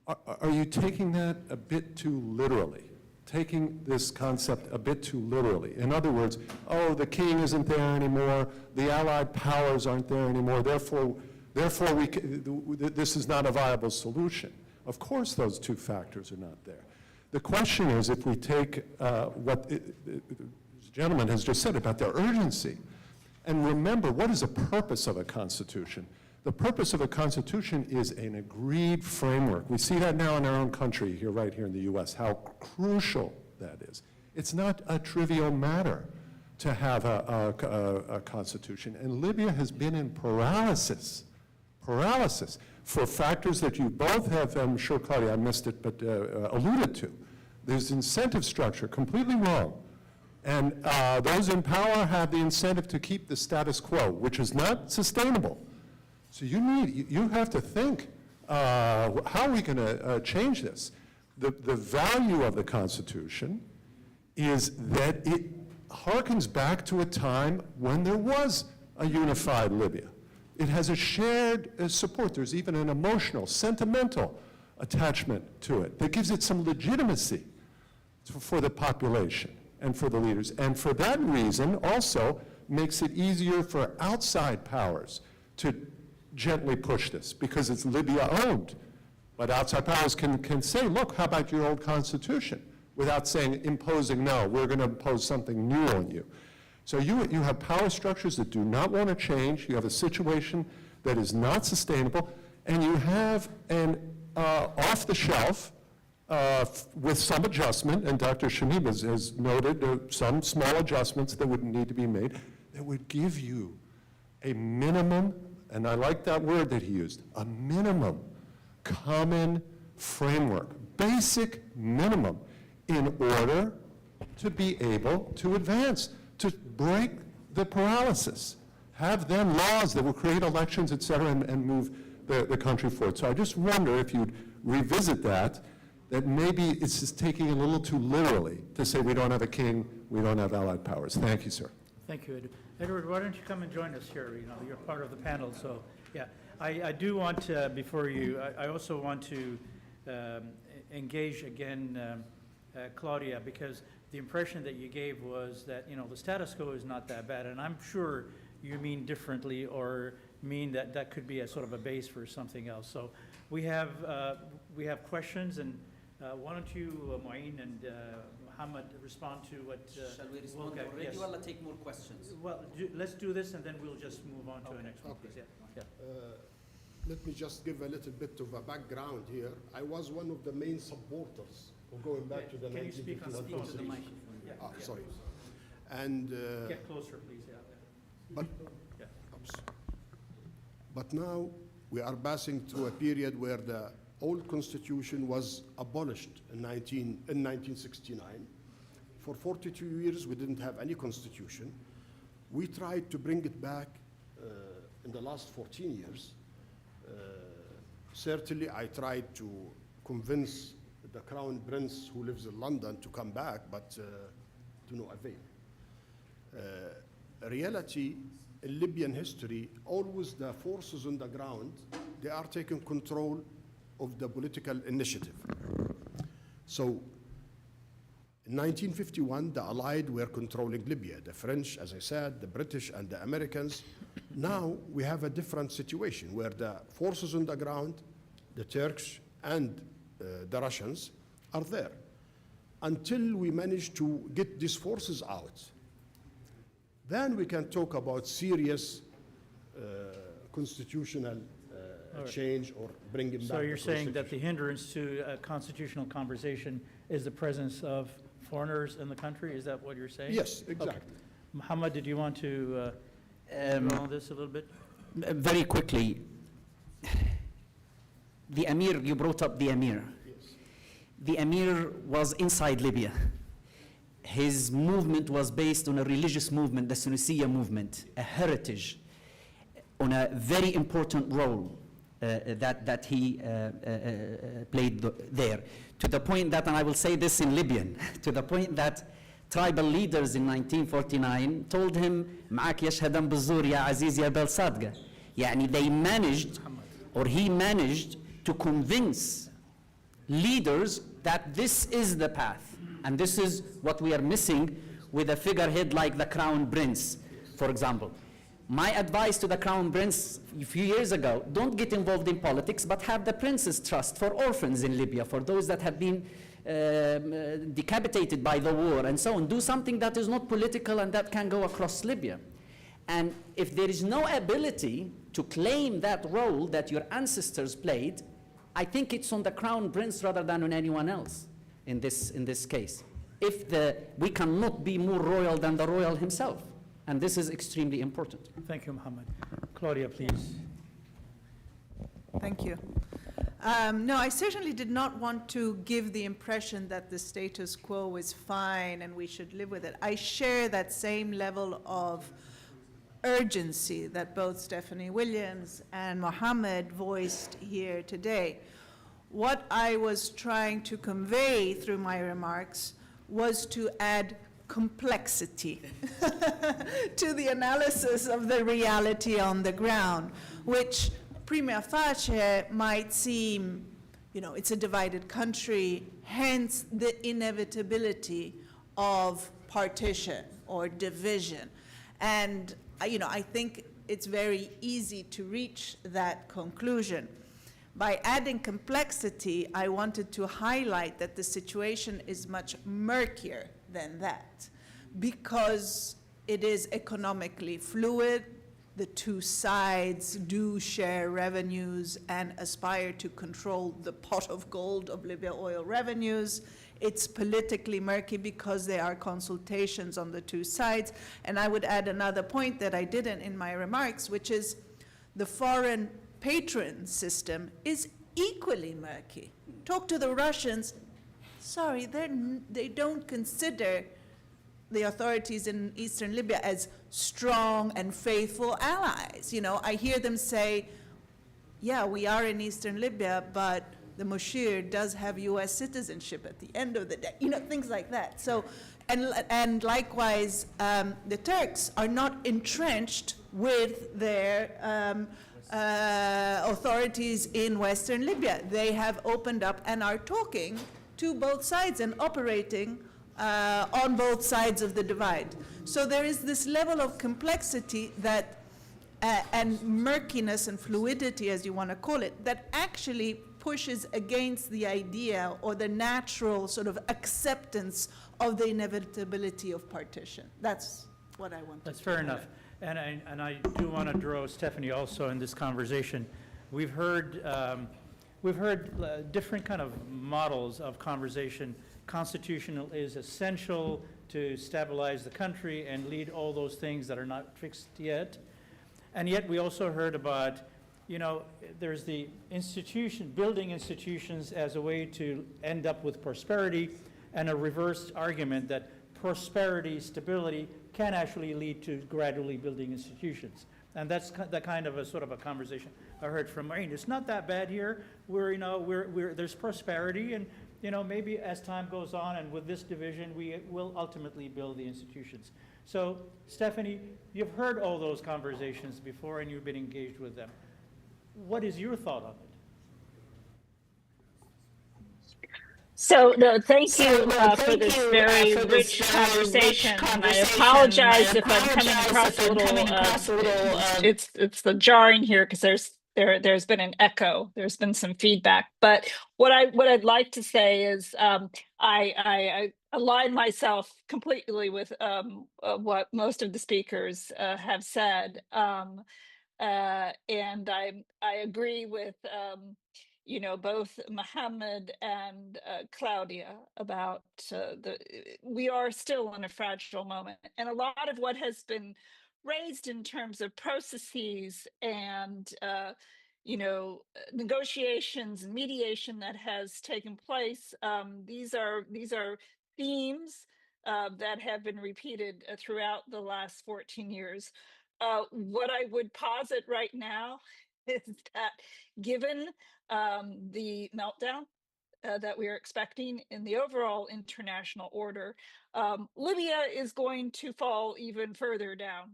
are you taking that a bit too literally? Taking this concept a bit too literally. In other words, oh, the king isn't there anymore, the allied powers aren't there anymore, therefore this is not a viable solution. Of course those two factors are not there. The question is, if we take what this gentleman has just said about their urgency, and remember, what is the purpose of a constitution? The purpose of a constitution is an agreed framework. We see that now in our own country, right here in the US, how crucial that is. It's not a trivial matter to have a constitution. And Libya has been in paralysis for factors that you both have, I'm sure, Claudia, I missed it, but alluded to. There's incentive structure, completely wrong. And those in power have the incentive to keep the status quo, which is not sustainable. So you have to think, how are we going to change this? The value of the Constitution is that it harkens back to a time when there was a unified Libya. It has a shared support. There's even an emotional, sentimental attachment to it that gives it some legitimacy for the population and for the leaders. And for that reason, also makes it easier for outside powers to gently push this, because it's Libya-owned. But outside powers can say, look, how about your old constitution? Without saying, imposing, no, we're going to impose something new on you. So you have power structures that do not want to change. You have a situation that is not sustainable. And you have an off-the-shelf, with some adjustment, and Dr. Shamim has noted some small adjustments that would need to be made, that would give you a minimum, and I like that word that he used, a minimum common framework, basic minimum, in order to be able to advance, to break the paralysis, have then laws that will create elections, et cetera, and move the country forward. So I just wonder if you'd revisit that maybe it's just taking it a little too literally to say we don't have a king, we don't have allied powers. Thank you, sir. Thank you, Edward. Edward, why don't you come and join us here? You know, you're part of the panel, so yeah. I do want to, before you, I also want to engage again Claudia, because the impression that you gave was that, you know, the status quo is not that bad, and I'm sure you mean differently or mean that that could be a sort of a base for something else. So we have questions, and why don't you, Mu'in and Muhammad, respond to what... Shall we respond already, yes. or take more questions? Well, let's do this, and then we'll just move on to the next one, Okay. please. Yeah. Let me just give a little bit of a background here. I was one of the main supporters of going back to the Can you speak on the 1950s. phone to the mic? Sorry. And Get closer, please, yeah. but Yeah. oops. But now we are passing through a period where the old constitution was abolished in 1969. For 42 years, we didn't have any constitution. We tried to bring it back in the last 14 years. Certainly, I tried to convince the Crown Prince who lives in London to come back, but to no avail. Reality, in Libyan history, always the forces on the ground, they are taking control of the political initiative. So, in 1951, the Allied were controlling Libya. The French, as I said, the British and the Americans. Now we have a different situation where the forces on the ground, the Turks and the Russians, are there. Until we manage to get these forces out, then we can talk about serious constitutional change or bringing back. So you're the saying that the Constitution. hindrance to a constitutional conversation is the presence of foreigners in the country? Is that what you're saying? Yes, exactly. Okay. Muhammad, did you want to go on this a little bit? Very quickly, the Emir, you brought up the Emir. Yes. The Emir was inside Libya. His movement was based on a religious movement, the Sunnisiya movement, a heritage, on a very important role that he played there. To the point that, and I will say this in Libyan, to the point that tribal leaders in 1949 told him معك يشهدن بالزور يا عزيز يا بل صادقة. يعني they managed, or he managed to convince leaders that this is the path, and this is what we are missing with a figurehead like the Crown Prince, for example. My advice to the Crown Prince a few years ago, don't get involved in politics, but have the Prince's Trust for orphans in Libya, for those that have been decapitated by the war and so on. Do something that is not political and that can go across Libya. And if there is no ability to claim that role that your ancestors played, I think it's on the Crown Prince rather than on anyone else in this case. We cannot be more royal than the royal himself. And this is extremely important. Thank you, Mohammed. Claudia, please. Thank you. No, I certainly did not want to give the impression that the status quo is fine and we should live with it. I share that same level of urgency that both Stephanie Williams and Mohammed voiced here today. What I was trying to convey through my remarks was to add complexity to the analysis of the reality on the ground, which prima facie might seem, it's a divided country, hence the inevitability of partition or division. And, I think it's very easy to reach that conclusion. By adding complexity, I wanted to highlight that the situation is much murkier than that, because it is economically fluid. The two sides do share revenues and aspire to control the pot of gold of Libya oil revenues. It's politically murky because there are consultations on the two sides. And I would add another point that I didn't in my remarks, which is the foreign patron system is equally murky. Talk to the Russians. Sorry, they don't consider the authorities in eastern Libya as strong and faithful allies. I hear them say, yeah, we are in eastern Libya, but the Mushir does have US citizenship at the end of the day. Things like that. So, and likewise, the Turks are not entrenched with their authorities in western Libya. They have opened up and are talking to both sides and operating on both sides of the divide. So there is this level of complexity that, and murkiness and fluidity, as you want to call it, that actually pushes against the idea or the natural sort of acceptance of the inevitability of partition. That's what I want to say. That's fair enough. And I do want to draw Stephanie also in this conversation. We've heard different kind of models of conversation. Constitutional is essential to stabilize the country and lead all those things that are not fixed yet. And yet we also heard about, there's the building institutions as a way to end up with prosperity, and a reversed argument that prosperity, stability can actually lead to gradually building institutions. And that's the kind of a sort of a conversation I heard from Marine. It's not that bad here. There's prosperity, and maybe as time goes on and with this division, we will ultimately build the institutions. So, Stephanie, you've heard all those conversations before and you've been engaged with them. What is your thought on it? So, no, thank you for this very rich conversation. And I apologize if I'm coming across a little. It's the jarring here because there's been an echo. There's been some feedback. But what I'd like to say is I align myself completely with what most of the speakers have said, and I agree with both Mohammed and Claudia about we are still in a fragile moment, and a lot of what has been raised in terms of processes and negotiations and mediation that has taken place. These are themes that have been repeated throughout the last 14 years. What I would posit right now is that given the meltdown that we are expecting in the overall international order, Libya is going to fall even further down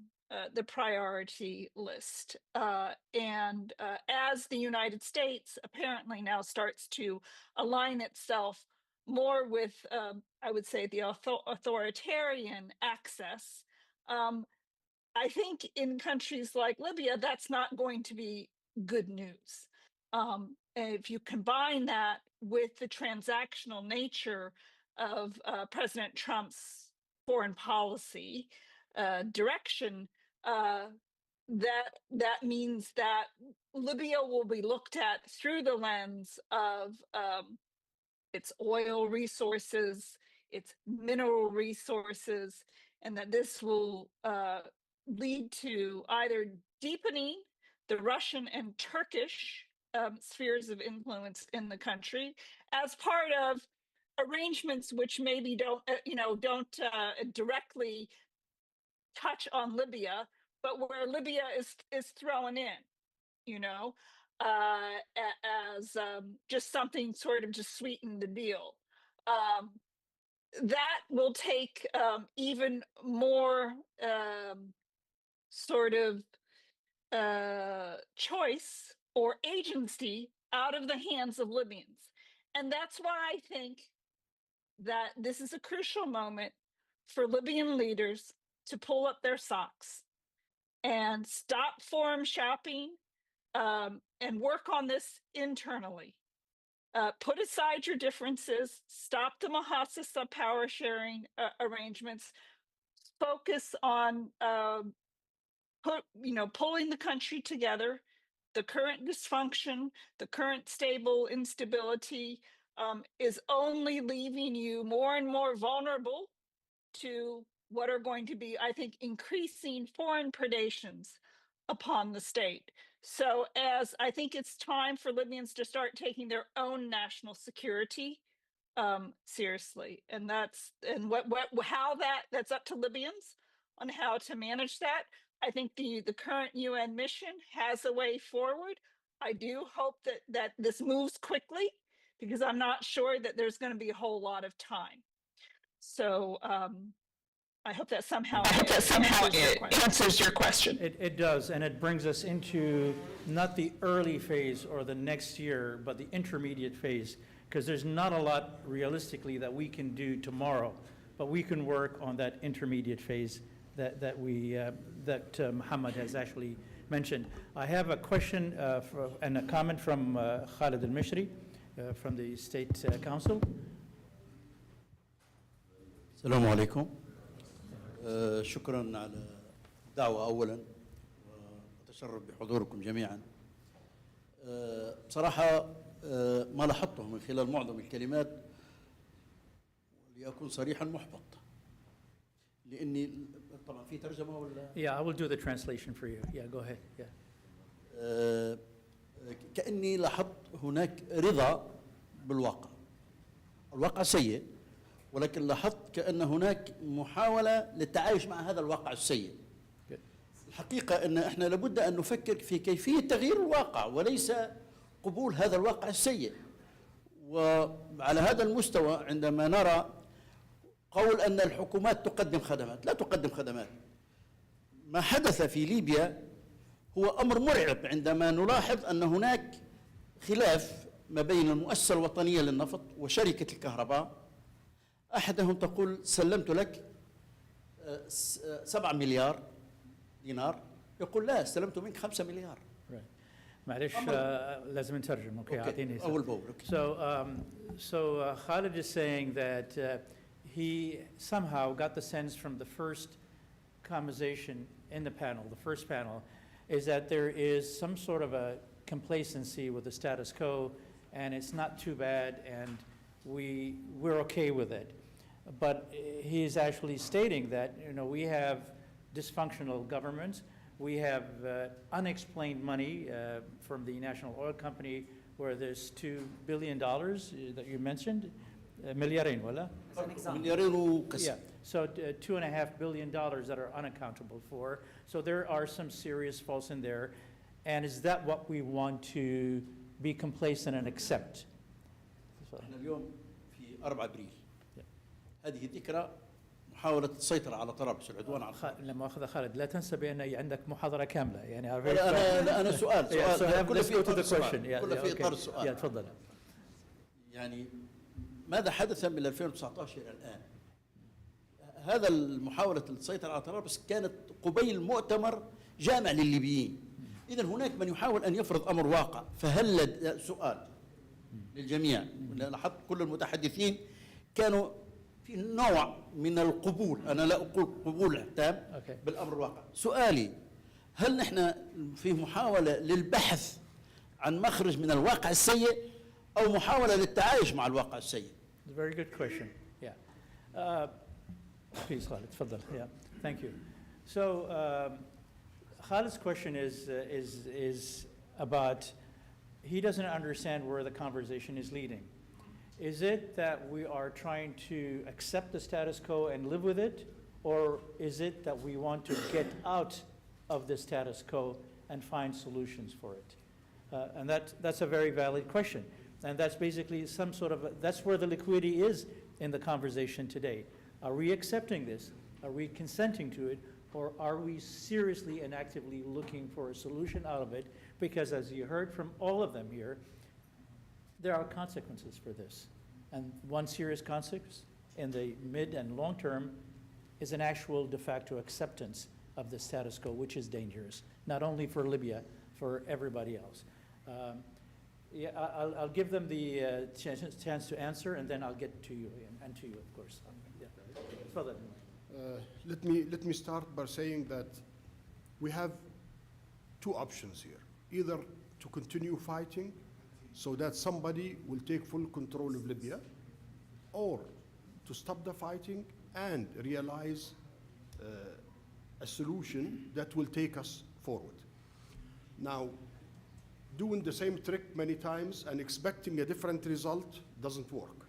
the priority list. And as the United States apparently now starts to align itself more with, I would say, the authoritarian access, I think in countries like Libya, that's not going to be good news. And if you combine that with the transactional nature of President Trump's foreign policy direction, that means that Libya will be looked at through the lens of its oil resources, its mineral resources, and that this will lead to either deepening the Russian and Turkish spheres of influence in the country as part of arrangements which maybe don't directly touch on Libya, but where Libya is thrown in, you know, as just something sort of to sweeten the deal. That will take even more sort of choice or agency out of the hands of Libyans. And that's why I think that this is a crucial moment for Libyan leaders to pull up their socks and stop forum shopping and work on this internally. Put aside your differences, stop the Mahassa power sharing arrangements, focus on pulling the country together. The current dysfunction, the current stable instability is only leaving you more and more vulnerable to what are going to be, I think, increasing foreign predations upon the state. So as I think it's time for Libyans to start taking their own national security seriously. And that's that's up to Libyans on how to manage that. I think the current UN mission has a way forward. I do hope that this moves quickly, because I'm not sure that there's going to be a whole lot of time. So I hope that somehow answers your question. It does, and it brings us into not the early phase or the next year, but the intermediate phase, because there's not a lot realistically that we can do tomorrow, but we can work on that intermediate phase that Mohammed has actually mentioned. I have a question and a comment from Khalid al-Mishri from the State Council. السلام عليكم. شكرا على الدعوة أولا، وأتشرف بحضوركم جميعا. بصراحة ما لاحظته من خلال معظم الكلمات، لأكون صريحا، محبط، لأني طبعا في ترجمة ولا؟ Yeah, I will do the translation for you. Yeah, go ahead. Yeah. كأني لاحظت هناك رضا بالواقع. الواقع سيء، ولكن لاحظت كأن هناك محاولة للتعايش مع هذا الواقع السيء. الحقيقة أن إحنا لابد أن نفكر في كيفية تغيير الواقع وليس قبول هذا الواقع السيء. وعلى هذا المستوى عندما نرى قول أن الحكومات تقدم خدمات، لا تقدم خدمات. ما حدث في ليبيا هو أمر مرعب عندما نلاحظ أن هناك خلاف ما بين المؤسسة الوطنية للنفط وشركة الكهرباء. أحدهم تقول سلمت لك 7 مليار دينار، يقول لا استلمت منك 5 مليار. معلش لازم نترجم. اوكي اعطيني. أول بأول. So Khalid is saying that he somehow got the sense from the first conversation in the panel, the first panel, is that there is some sort of a complacency with the status quo, and it's not too bad, and we're okay with it. But he's actually stating that, we have dysfunctional governments, we have unexplained money from the National Oil Company, where there's $2 billion that you mentioned, مليارين ولا? مليارين وكسر. Yeah, so $2.5 billion that are unaccountable for. So there are some serious faults in there. And is that what we want to be complacent and accept? احنا اليوم في 4 ابريل. هذه ذكرى محاولة السيطرة على طرابلس والعدوان على طرابلس. لما أخذ خالد لا تنسى بأن عندك محاضرة كاملة يعني أنا سؤال كله في إطار السؤال. كله في إطار السؤال. تفضل. يعني ماذا حدث من 2019 إلى الآن؟ هذا المحاولة السيطرة على طرابلس كانت قبيل مؤتمر جامع للليبيين. إذا هناك من يحاول أن يفرض أمر واقع، فهل سؤال للجميع، لاحظت كل المتحدثين كانوا في نوع من القبول، أنا لا أقول قبول تام بالأمر الواقع. سؤالي، هل نحن في محاولة للبحث عن مخرج من الواقع السيء أو محاولة للتعايش مع الواقع السيء؟ It's a very good question. Yeah. Please, Khalid, تفضل. Yeah. Thank you. So, Khalid's question is about, he doesn't understand where the conversation is leading. Is it that we are trying to accept the status quo and live with it? Or is it that we want to get out of the status quo and find solutions for it? And that's a very valid question. And that's basically some sort of, that's where the liquidity is in the conversation today. Are we accepting this? Are we consenting to it? Or are we seriously and actively looking for a solution out of it? Because as you heard from all of them here, there are consequences for this. And one serious consequence in the mid and long term is an actual de facto acceptance of the status quo, which is dangerous, not only for Libya, for everybody else. I'll give them the chance to answer, and then I'll get to you, and to you, of course. Yeah. Further. Let me start by saying that we have two options here. Either to continue fighting so that somebody will take full control of Libya, or to stop the fighting and realize a solution that will take us forward. Now, doing the same trick many times and expecting a different result doesn't work.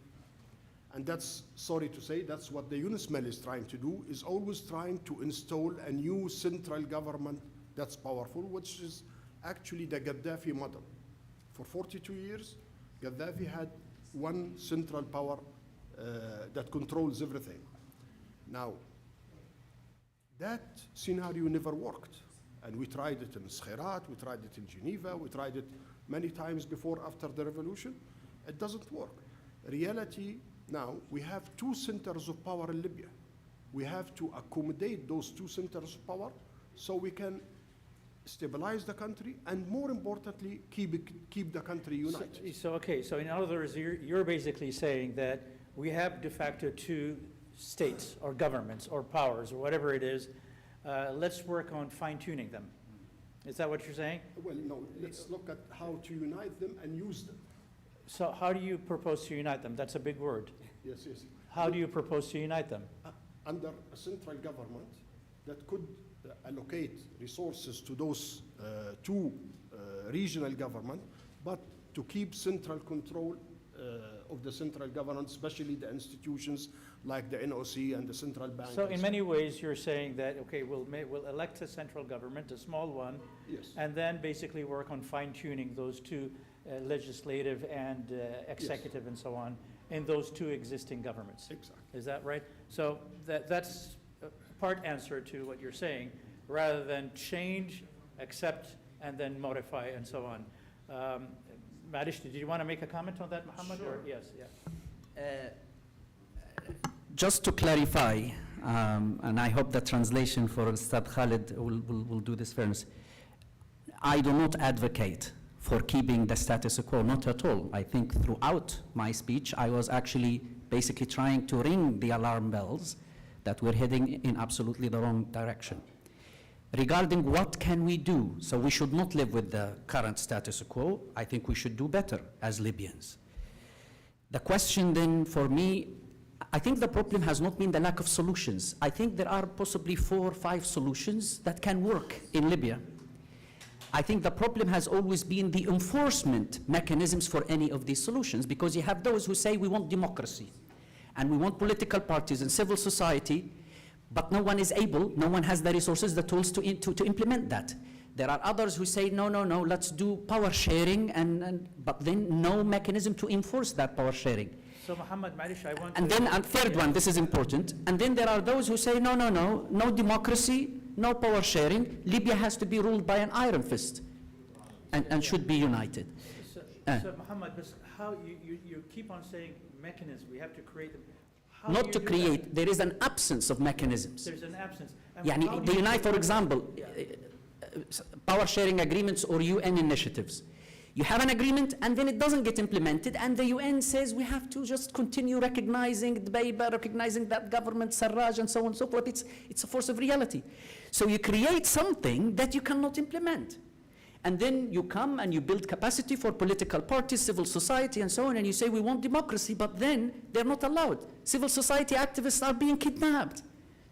And that's, sorry to say, that's what the UNISMEL is trying to do, is always trying to install a new central government that's powerful, which is actually the Gaddafi model. For 42 years, Gaddafi had one central power that controls everything. Now, that scenario never worked. And we tried it in Skhirat, we tried it in Geneva, we tried it many times before, after the revolution. It doesn't work. Reality now, we have two centers of power in Libya. We have to accommodate those two centers of power so we can stabilize the country and, more importantly, keep the country united. So in other words, you're basically saying that we have de facto two states or governments or powers or whatever it is. Let's work on fine-tuning them. Is that what you're saying? Well, no, let's look at how to unite them and use them. So how do you propose to unite them? That's a big word. Yes, yes. How do you propose to unite them? Under a central government that could allocate resources to those two regional governments, but to keep central control of the central government, especially the institutions like the NOC and the central bank. So in many ways, you're saying that, okay, we'll elect a central government, a small one, yes, and then basically work on fine-tuning those two legislative and executive, yes, and so on, in those two existing governments. Exactly. Is that right? So that's part answer to what you're saying, rather than change, accept, and then modify, and so on. Marish, did you want to make a comment on that, Mohammed? Sure. Or, yes, yeah. Just to clarify, and I hope the translation for Ustad Khalid will do this fairness. I do not advocate for keeping the status quo, not at all. I think throughout my speech, I was actually basically trying to ring the alarm bells that we're heading in absolutely the wrong direction. Regarding what can we do, so we should not live with the current status quo. I think we should do better as Libyans. The question then for me, I think the problem has not been the lack of solutions. I think there are possibly 4 or 5 solutions that can work in Libya. I think the problem has always been the enforcement mechanisms for any of these solutions, because you have those who say we want democracy and we want political parties and civil society, but no one is able, no one has the resources, the tools to implement that. There are others who say, no, no, no, let's do power sharing, but then no mechanism to enforce that power sharing. So Muhammad, معلش, I want And to... then, and third one, this is important, and then there are those who say, no, no, no, no democracy, no power sharing, Libya has to be ruled by an iron fist, and should be united. So Muhammad, but how, you keep on saying mechanisms, we have to create them. How do Not you to do create, that? there is an absence of mechanisms. There's an absence. And how Yani, do the you- unite, for example, power sharing agreements or UN initiatives. You have an agreement and then it doesn't get implemented, and the UN says we have to just continue recognizing Dbeiba, recognizing that government, Sarraj, and so on and so forth. It's a force of reality. So you create something that you cannot implement. And then you come and you build capacity for political parties, civil society, and so on, and you say we want democracy, but then they're not allowed. Civil society activists are being kidnapped.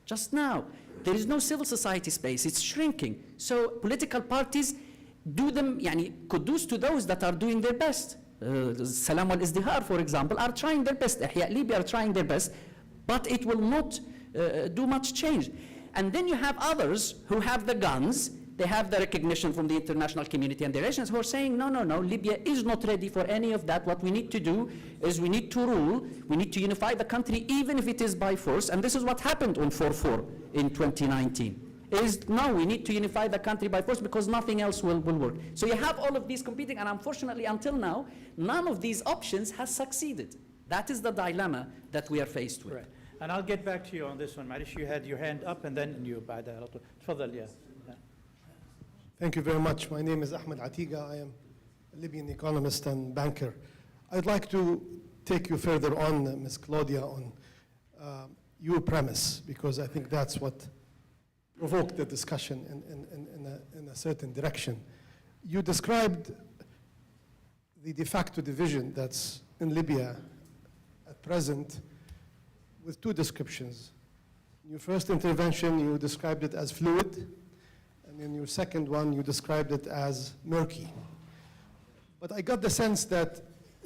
Just now, there is no civil society space, it's shrinking. So political parties do them, yani, kudos to those that are doing their best. Salam al-Izdihar, for example, are trying their best. Ihya Libya are trying their best, but it will not do much change. And then you have others who have the guns, they have the recognition from the international community and the nations who are saying, no, no, no, Libya is not ready for any of that. What we need to do is we need to rule, we need to unify the country, even if it is by force. And this is what happened on 4/4 in 2019. Is no, we need to unify the country by force because nothing else will work. So you have all of these competing, and unfortunately, until now, none of these options has succeeded. That is the dilemma that we are faced with. Right. And I'll get back to you on this one. Marish, you had your hand up, and then you بعد على طول. تفضل, yeah. Thank you very much. My name is Ahmed Atiga. I am a Libyan economist and banker. I'd like to take you further on, Ms. Claudia, on your premise, because I think that's what provoked the discussion in a certain direction. You described the de facto division that's in Libya at present with two descriptions. In your first intervention, you described it as fluid, and in your second one, you described it as murky. But I got the sense that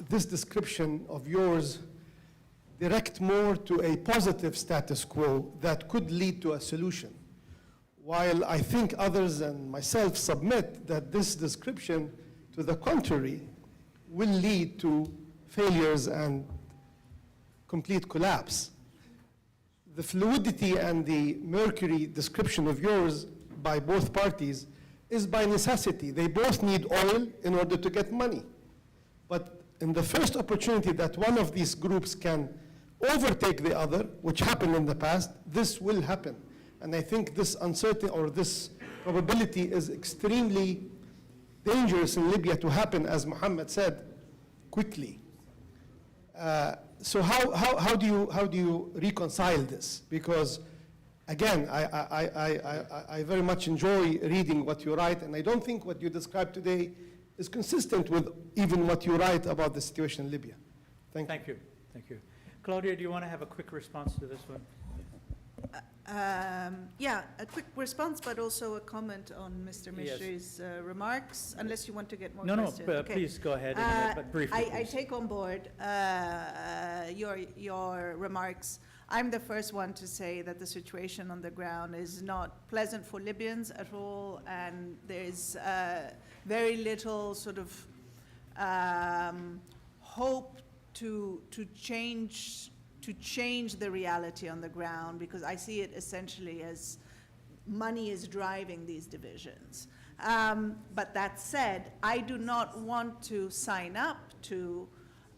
this description of yours direct more to a positive status quo that could lead to a solution. While I think others and myself submit that this description, to the contrary, will lead to failures and complete collapse. The fluidity and the mercury description of yours by both parties is by necessity. They both need oil in order to get money. But in the first opportunity that one of these groups can overtake the other, which happened in the past, this will happen. And I think this uncertainty or this probability is extremely dangerous in Libya to happen, as Muhammad said, quickly. So how do you reconcile this? Because again, I very much enjoy reading what you write, and I don't think what you described today is consistent with even what you write about the situation in Libya. Thank you. Thank you. Claudia, do you want to have a quick response to this one? Yeah, a quick response, but also a comment on Mr. Yes. Mishri's remarks, unless you want to get more No, questions. Okay. please go ahead, but briefly, I please. take on board your remarks. I'm the first one to say that the situation on the ground is not pleasant for Libyans at all, and there's very little sort of hope to change the reality on the ground, because I see it essentially as money is driving these divisions. But that said, I do not want to sign up to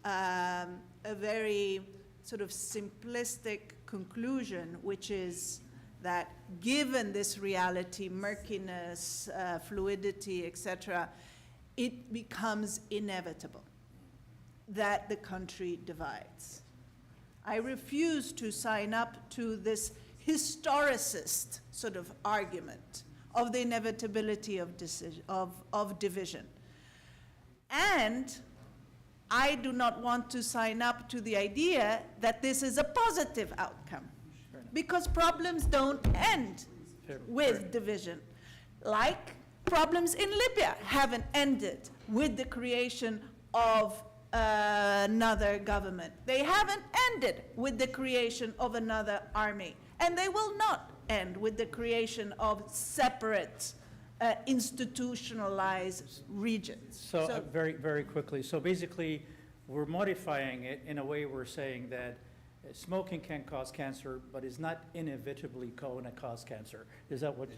a very sort of simplistic conclusion, which is that given this reality, murkiness, fluidity, etc., it becomes inevitable that the country divides. I refuse to sign up to this historicist sort of argument of the inevitability of division. And I do not want to sign up to the idea that this is a positive outcome, because problems don't end with division. Like problems in Libya haven't ended with the creation of another government. They haven't ended with the creation of another army. And they will not end with the creation of separate institutionalized regions. So very, very quickly, so basically, we're modifying it in a way we're saying that smoking can cause cancer, but is not inevitably going to cause cancer. Is that what?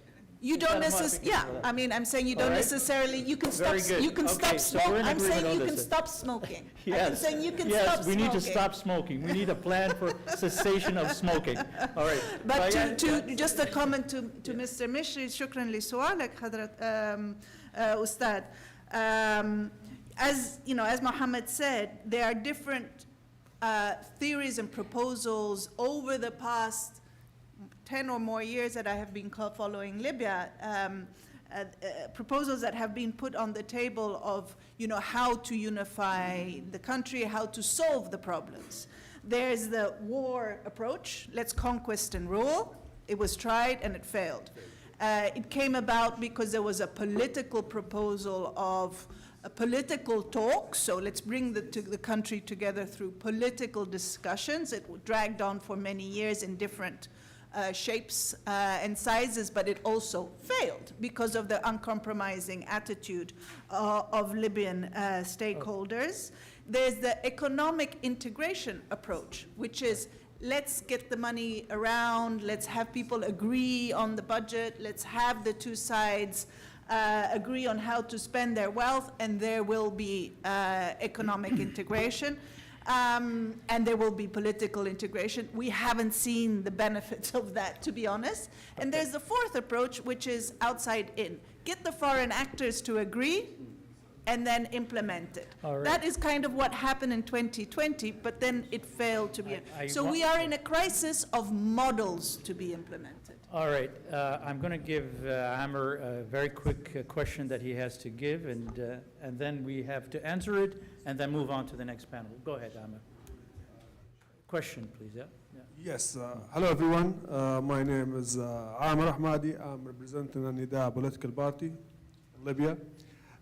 You don't necessarily, yeah, I mean, I'm saying you don't necessarily, you can stop, you can stop smoking. I'm saying you can stop smoking. I'm saying you can stop Yes, smoking. we need to stop smoking. We need a plan for cessation of smoking. All right. But just a comment to Mr. Mishri, شكرا لسؤالك حضرة أستاذ. As you know, as Mohammed said, there are different theories and proposals over the past 10 or more years that I have been following Libya, proposals that have been put on the table of, you know, how to unify the country, how to solve the problems. There's the war approach, let's conquest and rule. It was tried and it failed. It came about because there was a political proposal of a political talk, so let's bring the country together through political discussions. It dragged on for many years in different shapes and sizes, but it also failed because of the uncompromising attitude of Libyan stakeholders. There's the economic integration approach, which is let's get the money around, let's have people agree on the budget, let's have the two sides agree on how to spend their wealth, and there will be economic integration. And there will be political integration. We haven't seen the benefits of that, to be honest. And there's the fourth approach, which is outside in. Get the foreign actors to agree and then implement it. Right. That is kind of what happened in 2020, but then it failed to be. So we are in a crisis of models to be implemented. All right, I'm going to give Amr a very quick question that he has to give, and then we have to answer it, and then move on to the next panel. Go ahead, Amr. Question, please. Yeah. Yes. Hello, everyone. My name is Amr Ahmadi. I'm representing the Nida political party in Libya.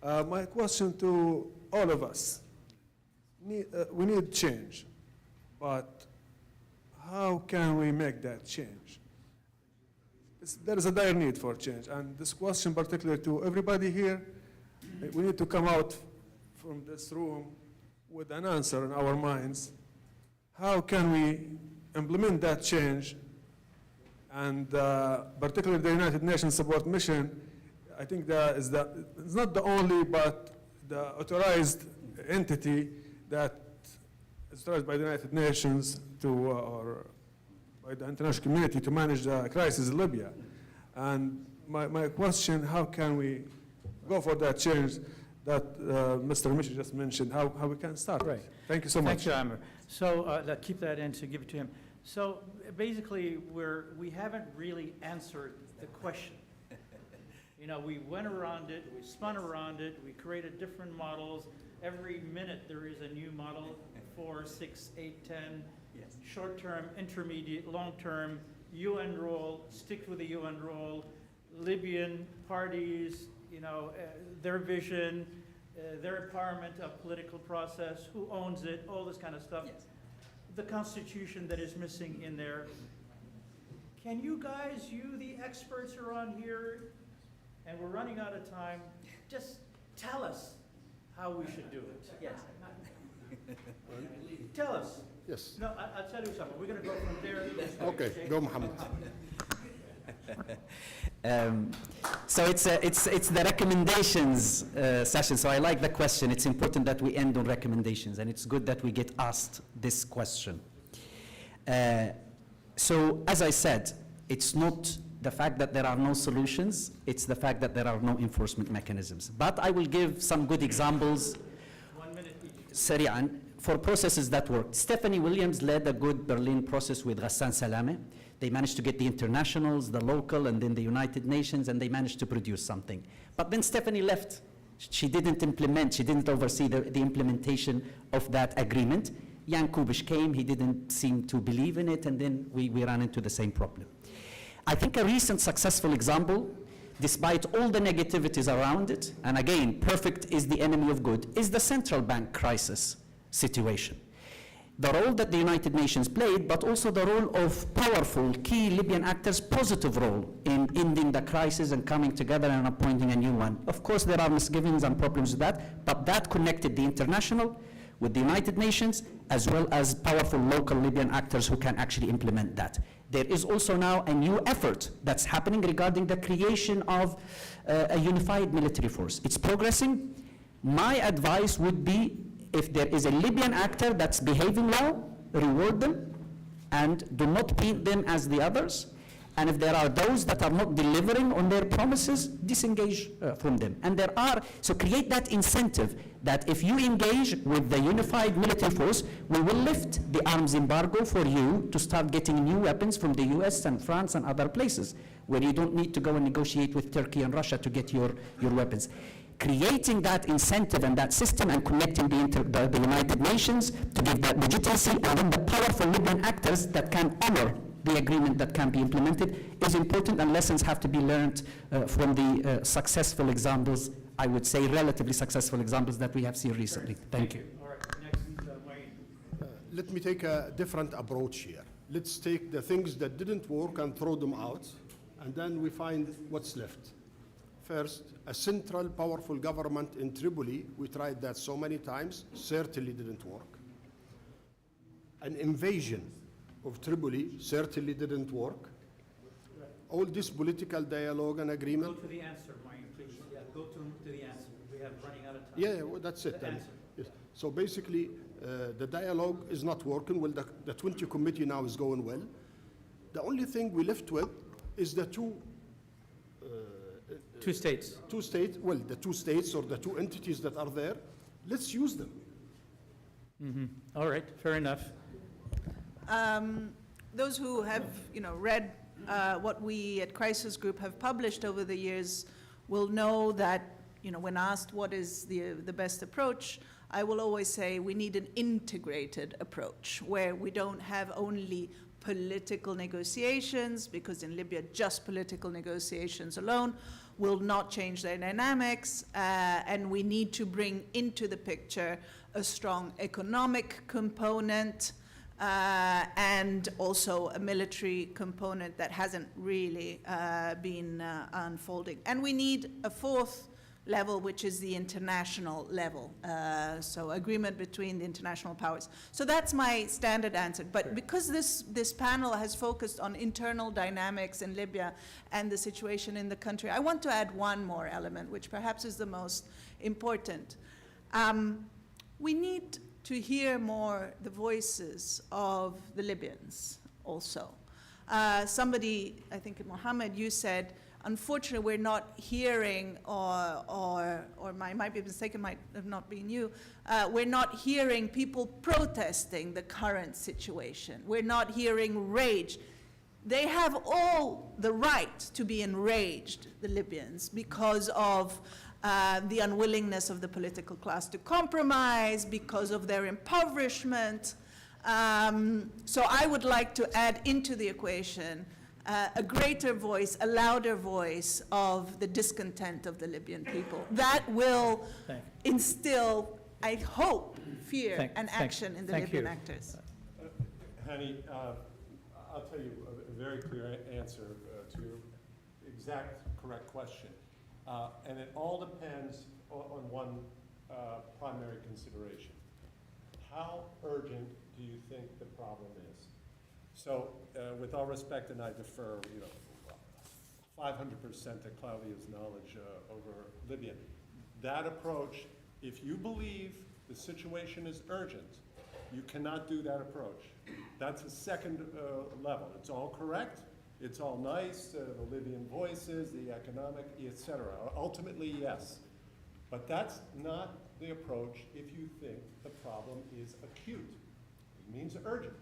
My question to all of us: we need change, but how can we make that change? There is a dire need for change, and this question particularly to everybody here, we need to come out from this room with an answer in our minds. How can we implement that change? And particularly the United Nations Support Mission, I think that is it's not the only, but the authorized entity that is authorized by the United Nations to, or by the international community to manage the crisis in Libya. And my question, how can we go for that change that Mr. Mishri just mentioned, how we can start? Right. Thank you so much. Thank you, Amr. So keep that in to give it to him. So basically, we haven't really answered the question. You know, we went around it, we spun around it, we created different models. Every minute there is a new model, 4, 6, 8, 10, yes. Short-term, intermediate, long-term, UN role, stick with the UN role, Libyan parties, you know, their vision, their empowerment of political process, who owns it, all this kind of stuff. Yes. The Constitution that is missing in there. Can you guys, you the experts are on here, and we're running out of time, just tell us how we should do it. Yes. Tell us. Yes. No, I'll tell you something. We're going to go from there. Okay, go Mohammed. So it's the recommendations session. So I like the question. It's important that we end on recommendations, and it's good that we get asked this question. So as I said, it's not the fact that there are no solutions, it's the fact that there are no enforcement mechanisms. But I will give some good examples. 1 minute each. سريعا, for processes that worked. Stephanie Williams led a good Berlin process with Ghassan Salameh. They managed to get the internationals, the local, and then the United Nations, and they managed to produce something. But then Stephanie left. She didn't implement, she didn't oversee the implementation of that agreement. Jan Kubish came, he didn't seem to believe in it, and then we ran into the same problem. I think a recent successful example, despite all the negativities around it, and again, perfect is the enemy of good, is the central bank crisis situation. the role that the United Nations played, but also the role of powerful key Libyan actors' positive role in ending the crisis and coming together and appointing a new one. Of course, there are misgivings and problems with that, but that connected the international with the United Nations, as well as powerful local Libyan actors who can actually implement that. There is also now a new effort that's happening regarding the creation of a unified military force. It's progressing. My advice would be, if there is a Libyan actor that's behaving well, reward them and do not paint them as the others. And if there are those that are not delivering on their promises, disengage from them. And so create that incentive that if you engage with the unified military force, we will lift the arms embargo for you to start getting new weapons from the US and France and other places, where you don't need to go and negotiate with Turkey and Russia to get your weapons. Creating that incentive and that system and connecting the United Nations to give that legitimacy, and then the powerful Libyan actors that can honor the agreement that can be implemented is important, and lessons have to be learned from the successful examples, I would say relatively successful examples that we have seen recently. Thank you. All right, next, Wayne. Let me take a different approach here. Let's take the things that didn't work and throw them out, and then we find what's left. First, a central, powerful government in Tripoli. We tried that so many times, certainly didn't work. An invasion of Tripoli certainly didn't work. All this political dialogue and agreement. Go to the answer, Wayne, please. Yeah, go to the answer. We have running out of time. Yeah, well, that's it. The answer. Yes. So basically, the dialogue is not working. Well, the 20 committee now is going well. The only thing we left with is the two states, well, the two states or the two entities that are there. Let's use them. Mm-hmm. All right, fair enough. Those who have, read what we at Crisis Group have published over the years will know that, when asked what is the best approach, I will always say we need an integrated approach where we don't have only political negotiations, because in Libya just political negotiations alone will not change their dynamics, and we need to bring into the picture a strong economic component, and also a military component that hasn't really been unfolding. And we need a fourth level, which is the international level, so agreement between the international powers. So that's my standard answer. But because this panel has focused on internal dynamics in Libya and the situation in the country, I want to add one more element, which perhaps is the most important. We need to hear more the voices of the Libyans also. Somebody, I think Mohammed, you said, unfortunately, we're not hearing, or I might be mistaken, might have not been you, we're not hearing people protesting the current situation. We're not hearing rage. They have all the right to be enraged, the Libyans, because of the unwillingness of the political class to compromise, because of their impoverishment. So I would like to add into the equation a greater voice, a louder voice of the discontent of the Libyan people. That will instill, I hope, fear and action in the Libyan actors. Hani, I'll tell you a very clear answer to your exact correct question. And it all depends on one primary consideration. How urgent do you think the problem is? So, with all respect, and I defer, 500% to Claudia's knowledge over Libya. That approach, if you believe the situation is urgent, you cannot do that approach. That's a second level. It's all correct. It's all nice, the Libyan voices, the economic, etc. Ultimately, yes. But that's not the approach if you think the problem is acute. It means urgent.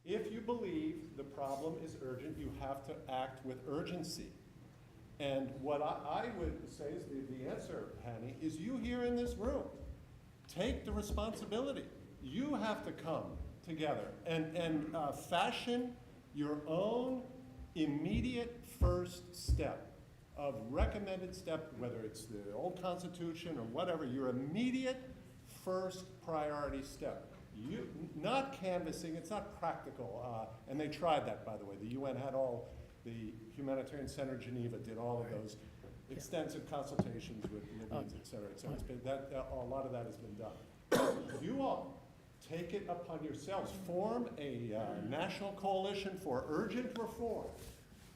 If you believe the problem is urgent, you have to act with urgency. And what I would say is the answer, Hani, is you here in this room. Take the responsibility. You have to come together and fashion your own immediate first step of recommended step, whether it's the old constitution or whatever, your immediate first priority step. not canvassing, it's not practical. And they tried that, by the way. The UN had the Humanitarian Center Geneva did all of those extensive consultations with Libyans, et cetera, et cetera. It's been a lot of that has been done. You all take it upon yourselves, form a national coalition for urgent reform,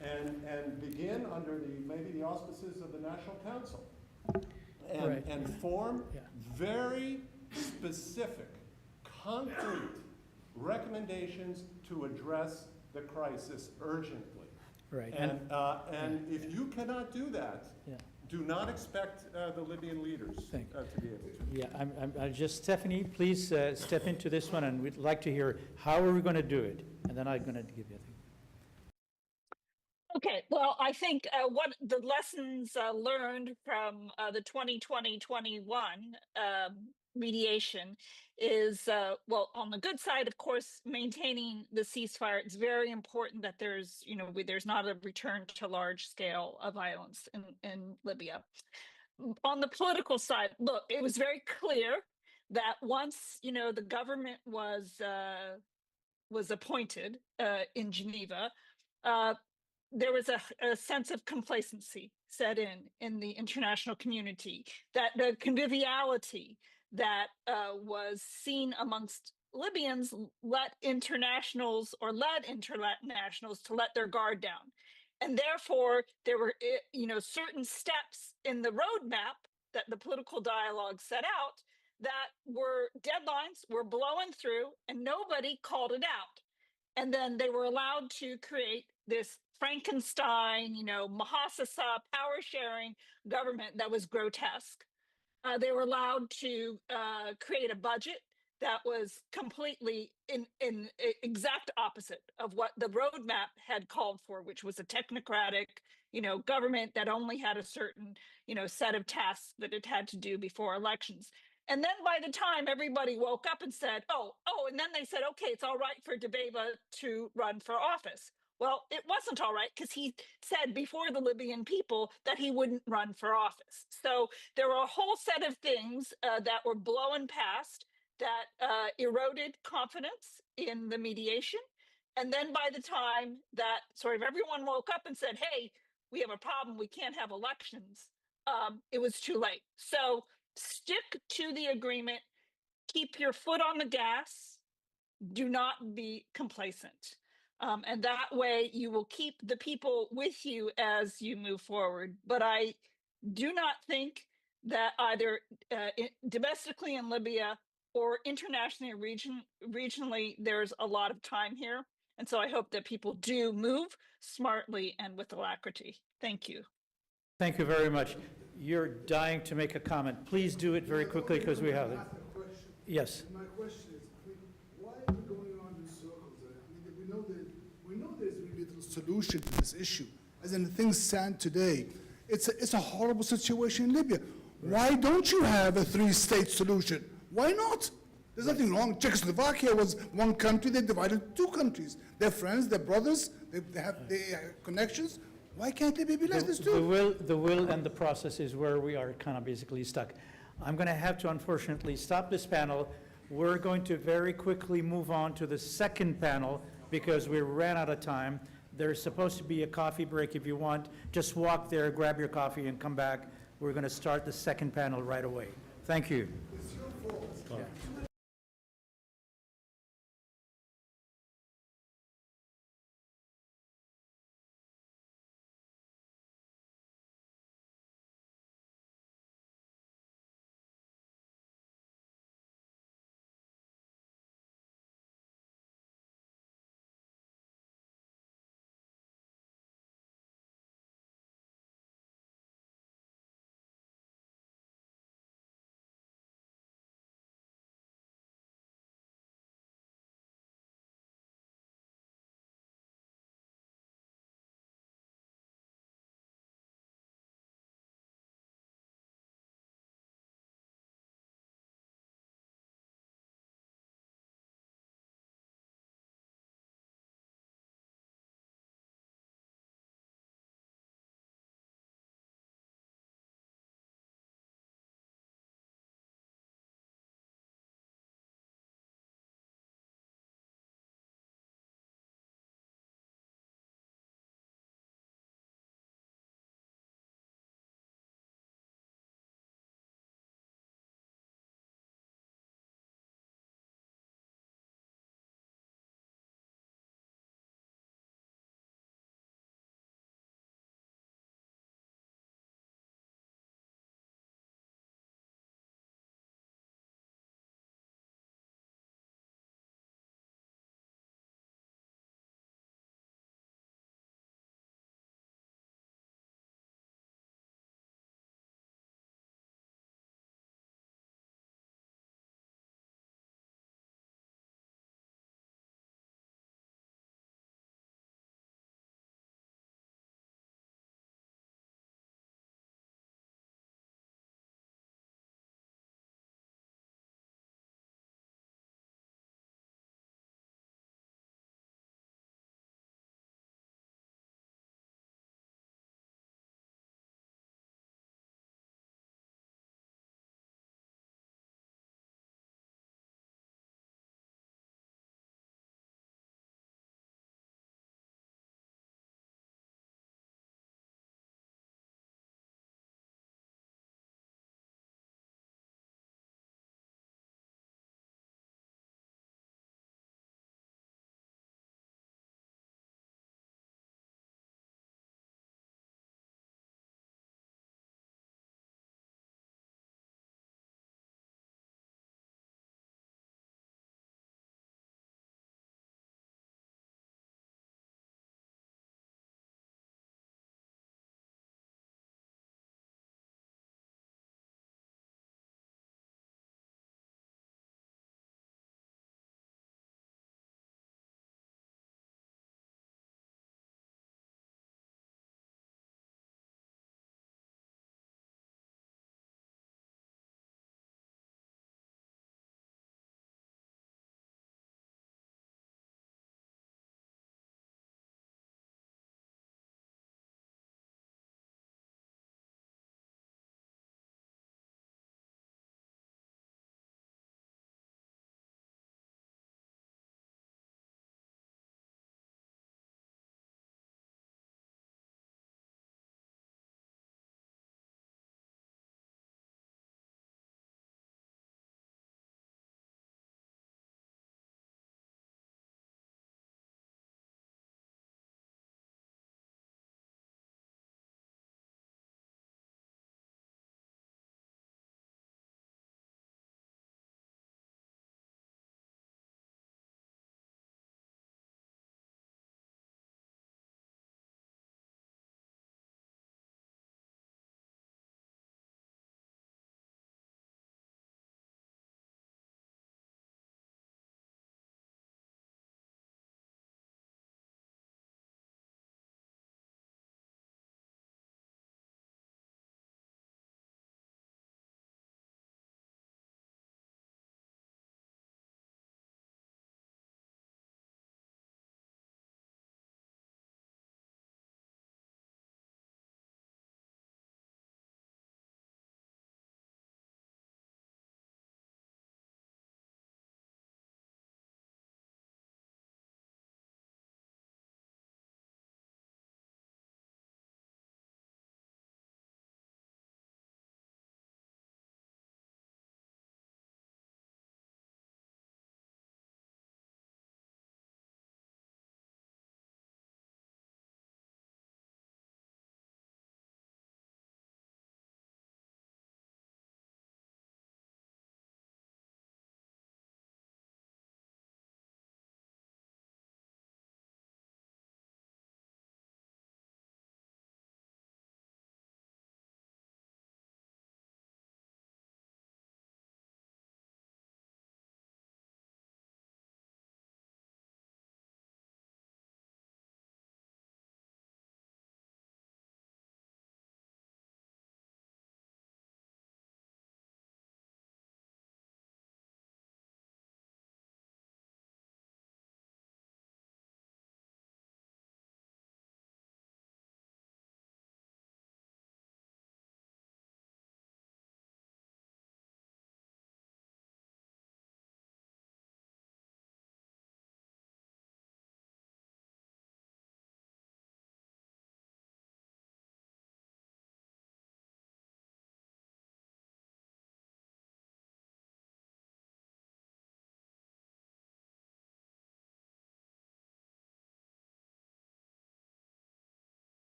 and begin under maybe the auspices of the National Council, and form very specific, concrete recommendations to address the crisis urgently. Right. And if you cannot do that, do not expect the Libyan leaders to be able to. Yeah, I'm just, Stephanie, please step into this one, and we'd like to hear how are we going to do it, and then I'm going to give you a thing. Okay, well, I think what the lessons learned from the 2020-21 mediation is, well, on the good side, of course, maintaining the ceasefire. It's very important that there's, there's not a return to large scale of violence in Libya. On the political side, look, it was very clear that once, the government was appointed in Geneva, there was a sense of complacency set in the international community, that the conviviality that was seen amongst Libyans led internationals to let their guard down. And therefore, there were certain steps in the roadmap that the political dialogue set out that were deadlines, were blowing through, and nobody called it out. And then they were allowed to create this Frankenstein, Mahasasa power sharing government that was grotesque. They were allowed to create a budget that was completely in exact opposite of what the roadmap had called for, which was a technocratic, government that only had a certain, set of tasks that it had to do before elections. And then by the time everybody woke up and said, oh, and then they said, okay, it's all right for Dbeibeh to run for office. Well, it wasn't all right, because he said before the Libyan people that he wouldn't run for office. So there were a whole set of things that were blowing past that eroded confidence in the mediation. And then by the time that sort of everyone woke up and said, hey, we have a problem, we can't have elections, it was too late. So stick to the agreement, keep your foot on the gas, do not be complacent. And that way you will keep the people with you as you move forward. But I do not think that either domestically in Libya or internationally or regionally, there's a lot of time here. And so I hope that people do move smartly and with alacrity. Thank you. Thank you very much. You're dying to make a comment. Please do it very quickly, because we have it. Yes. My question is, why are we going on in circles? We know there's really little solution to this issue. As in, things stand today, it's a horrible situation in Libya. Why don't you have a three-state solution? Why not? There's nothing wrong. Czechoslovakia was one country, they divided two countries. They're friends, they're brothers, they have connections. Why can't Libya be like this too? The will and the process is where we are kind of basically stuck. I'm going to have to unfortunately stop this panel. We're going to very quickly move on to the second panel because we ran out of time. There's supposed to be a coffee break if you want. Just walk there, grab your coffee, and come back. We're going to start the second panel right away. Thank you. It's your fault.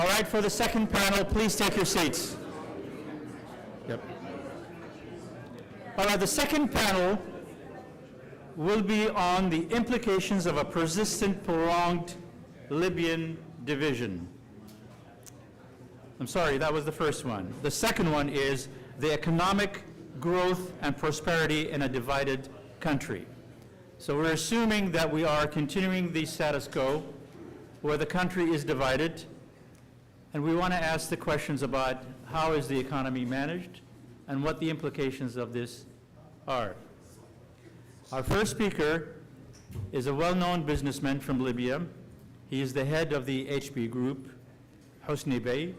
All right, for the second panel, please take your seats. Yep. All right, the second panel will be on the implications of a persistent, prolonged Libyan division. I'm sorry, that was the first one. The second one is the economic growth and prosperity in a divided country. So we're assuming that we are continuing the status quo where the country is divided, and we want to ask the questions about how is the economy managed and what the implications of this are. Our first speaker is a well-known businessman from Libya. He is the head of the HB Group, Hosni Bey.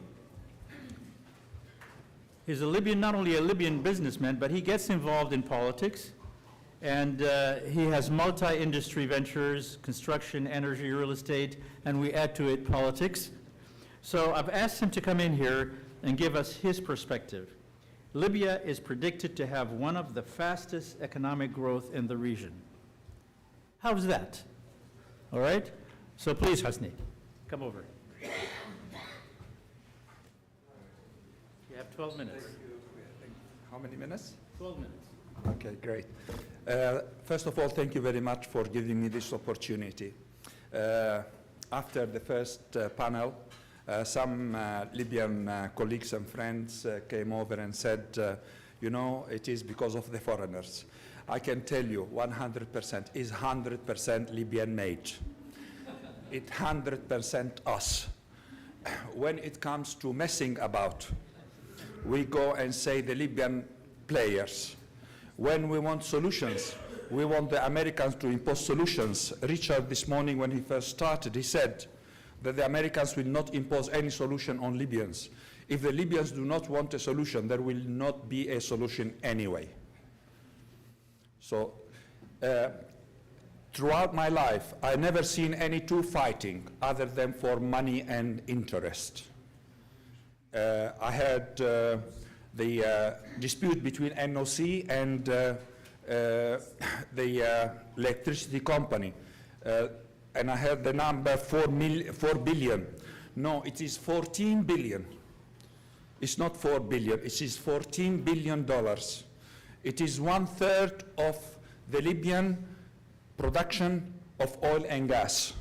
He's a Libyan, not only a Libyan businessman, but he gets involved in politics, and he has multi-industry ventures, construction, energy, real estate, and we add to it politics. So I've asked him to come in here and give us his perspective. Libya is predicted to have one of the fastest economic growth in the region. How's that? All right? So please, Hosni, come over. You have 12 minutes. How many minutes? 12 minutes. Okay, great. First of all, thank you very much for giving me this opportunity. After the first panel, some Libyan colleagues and friends came over and said, you know, it is because of the foreigners. I can tell you 100% is 100% Libyan made. It's 100% us. When it comes to messing about, we go and say the Libyan players. When we want solutions, we want the Americans to impose solutions. Richard, this morning when he first started, he said that the Americans will not impose any solution on Libyans. If the Libyans do not want a solution, there will not be a solution anyway. So, throughout my life, I never seen any two fighting other than for money and interest. I had the dispute between NOC and the electricity company. And I had the number 4 billion. No, it is 14 billion. It's not 4 billion, it is $14 billion. It is 1/3 of the Libyan production of oil and gas.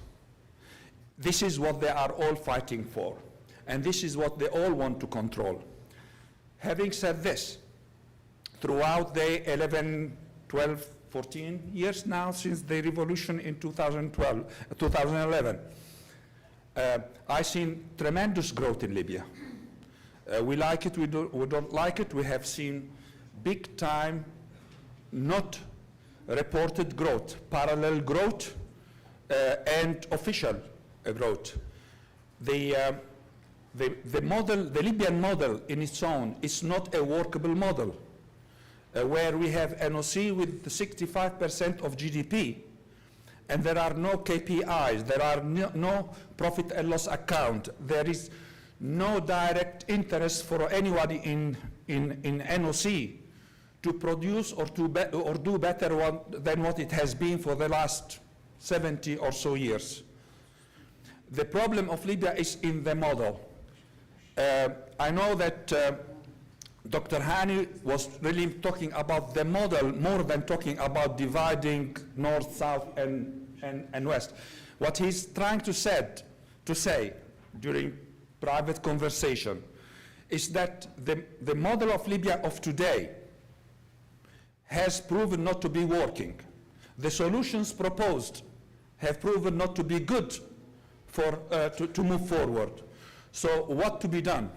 This is what they are all fighting for. And this is what they all want to control. Having said this, throughout the 11, 12, 14 years now since the revolution in 2011, I've seen tremendous growth in Libya. We like it, we don't like it. We have seen big time, not reported growth, parallel growth, and official growth. The model, the Libyan model in its own is not a workable model, where we have NOC with 65% of GDP, and there are no KPIs, there are no profit and loss account, there is no direct interest for anybody in NOC to produce or do better than what it has been for the last 70 or so years. The problem of Libya is in the model. I know that Dr. Hani was really talking about the model more than talking about dividing north, south, and west. What he's trying to say during private conversation is that the model of Libya of today has proven not to be working. The solutions proposed have proven not to be good to move forward. So what to be done?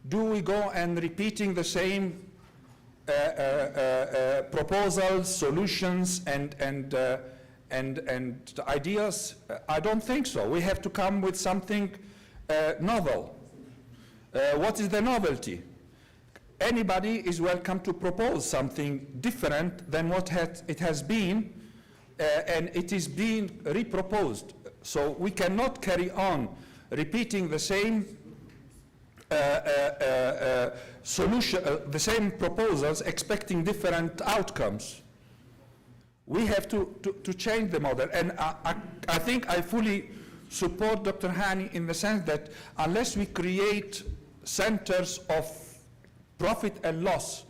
Do we go and repeating the same proposals, solutions, and ideas? I don't think so. We have to come with something novel. What is the novelty? Anybody is welcome to propose something different than what it has been, and it is being reproposed. So we cannot carry on repeating the same solution, the same proposals, expecting different outcomes. We have to change the model, and I think I fully support Dr. Hani in the sense that unless we create centers of profit and loss,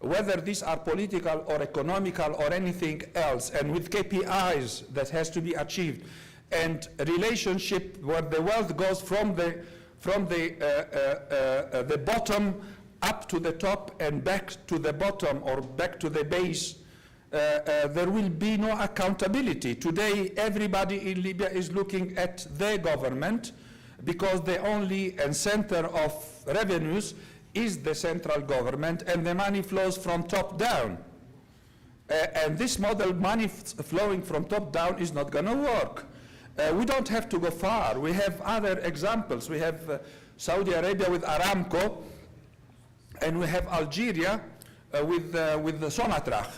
whether these are political or economical or anything else, and with KPIs that has to be achieved, and a relationship where the wealth goes from the bottom up to the top and back to the bottom or back to the base, there will be no accountability. Today, everybody in Libya is looking at their government because the only center of revenues is the central government, and the money flows from top down. And this model, money flowing from top down, is not going to work. We don't have to go far. We have other examples. We have Saudi Arabia with Aramco, and we have Algeria with the Sonatrach,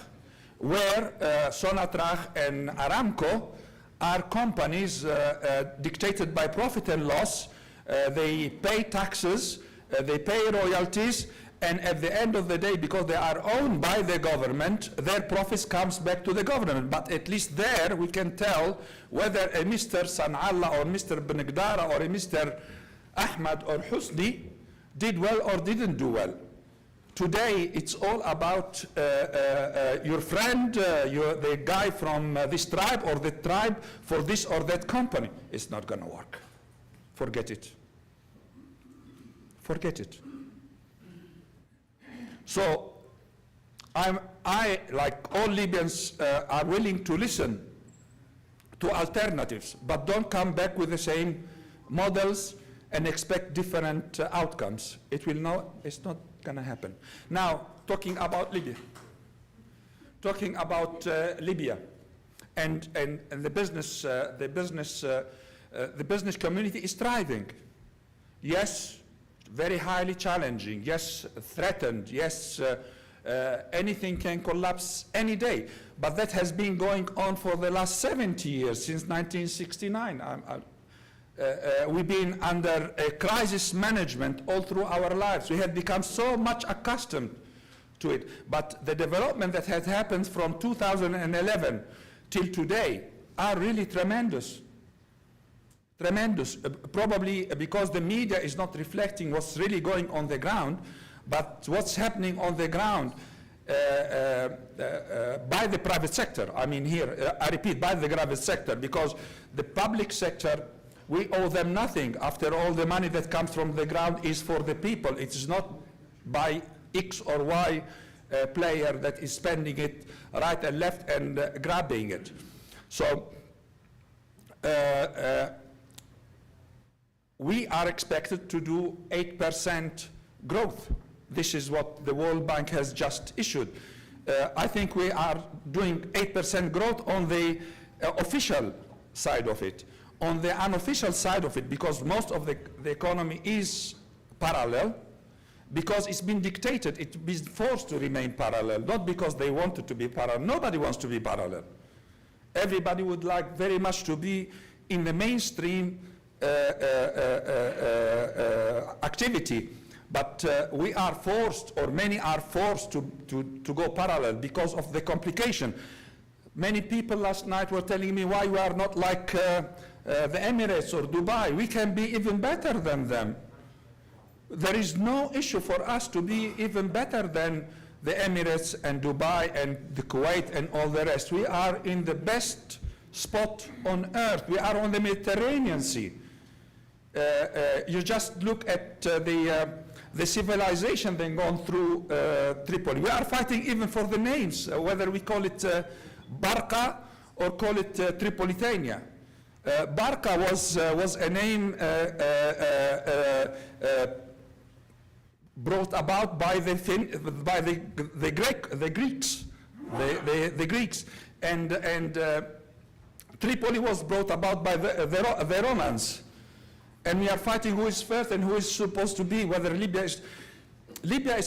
where Sonatrach and Aramco are companies dictated by profit and loss. They pay taxes, they pay royalties, and at the end of the day, because they are owned by the government, their profits comes back to the government. But at least there we can tell whether a Mr. San'Allah or Mr. Benegdara or a Mr. Ahmad or Husni did well or didn't do well. Today it's all about your friend, the guy from this tribe or the tribe for this or that company. It's not going to work. Forget it. Forget it. So I, like all Libyans, are willing to listen to alternatives, but don't come back with the same models and expect different outcomes. It's not going to happen. Now, talking about Libya. Talking about Libya and the business community is thriving. Yes, very highly challenging. Yes, threatened. Yes, anything can collapse any day. But that has been going on for the last 70 years, since 1969. We've been under a crisis management all through our lives. We have become so much accustomed to it. But the development that has happened from 2011 till today are really tremendous. Tremendous, probably because the media is not reflecting what's really going on the ground, but what's happening on the ground by the private sector. I mean here, I repeat, by the private sector, because the public sector, we owe them nothing. After all, the money that comes from the ground is for the people. It is not by X or Y player that is spending it right and left and grabbing it. So, we are expected to do 8% growth. This is what the World Bank has just issued. I think we are doing 8% growth on the official side of it. On the unofficial side of it, because most of the economy is parallel, because it's been dictated, it's been forced to remain parallel, not because they wanted to be parallel. Nobody wants to be parallel. Everybody would like very much to be in the mainstream activity, but we are forced, or many are forced to go parallel because of the complication. Many people last night were telling me why we are not like the Emirates or Dubai. We can be even better than them. There is no issue for us to be even better than the Emirates and Dubai and the Kuwait and all the rest. We are in the best spot on earth. We are on the Mediterranean Sea. You just look at the civilization that gone through Tripoli. We are fighting even for the names, whether we call it Barqa or call it Tripolitania. Barqa was a name brought about by the Greeks, and Tripoli was brought about by the Romans. And we are fighting who is first and who is supposed to be, whether Libya is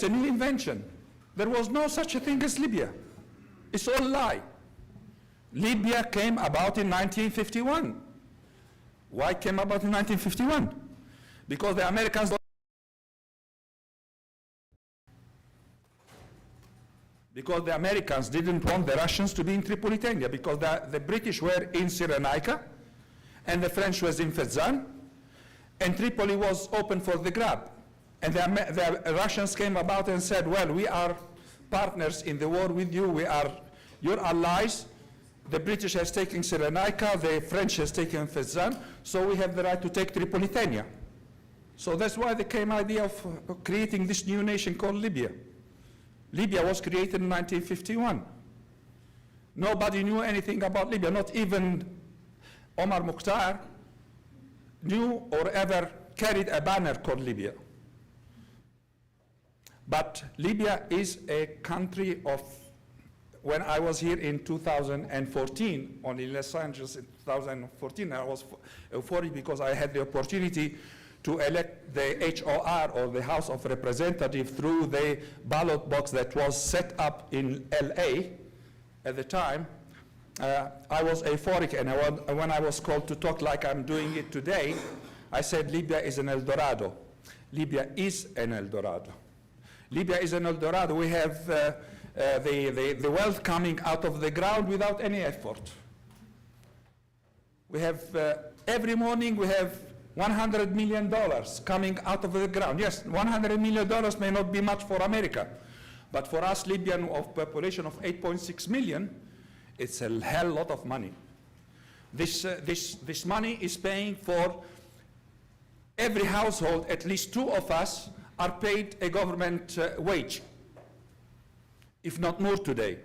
a new invention. There was no such a thing as Libya. It's all a lie. Libya came about in 1951. Why came about in 1951? Because the Americans didn't want the Russians to be in Tripolitania, because the British were in Cyrenaica, and the French was in Fezzan, and Tripoli was open for the grab. And the Russians came about and said, well, we are partners in the war with you, we are your allies. The British has taken Cyrenaica, the French has taken Fezzan, so we have the right to take Tripolitania. So that's why there came idea of creating this new nation called Libya. Libya was created in 1951. Nobody knew anything about Libya, not even Omar Mukhtar knew or ever carried a banner called Libya. But Libya is a country of, when I was here in 2014, only in Los Angeles in 2014, I was euphoric because I had the opportunity to elect the HOR, or the House of Representatives, through the ballot box that was set up in LA at the time. I was euphoric, and when I was called to talk like I'm doing it today, I said Libya is an El Dorado. Libya is an El Dorado. Libya is an El Dorado. We have the wealth coming out of the ground without any effort. We have, every morning we have $100 million coming out of the ground. Yes, $100 million may not be much for America, but for us, Libyan of population of 8.6 million, it's a hell lot of money. This money is paying for every household. At least 2 of us are paid a government wage, if not more today.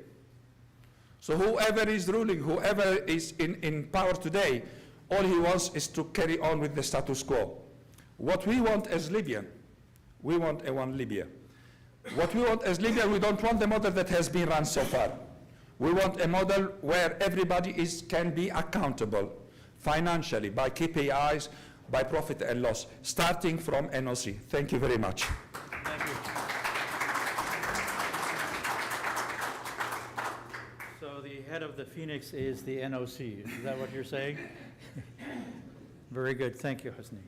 So whoever is ruling, whoever is in power today, all he wants is to carry on with the status quo. What we want as Libyan, we want a one Libya. What we want as Libya, we don't want the model that has been run so far. We want a model where everybody can be accountable financially by KPIs, by profit and loss, starting from NOC. Thank you very much. Thank you. So the head of the Phoenix is the NOC. Is that what you're saying? Very good. Thank you, Hosni.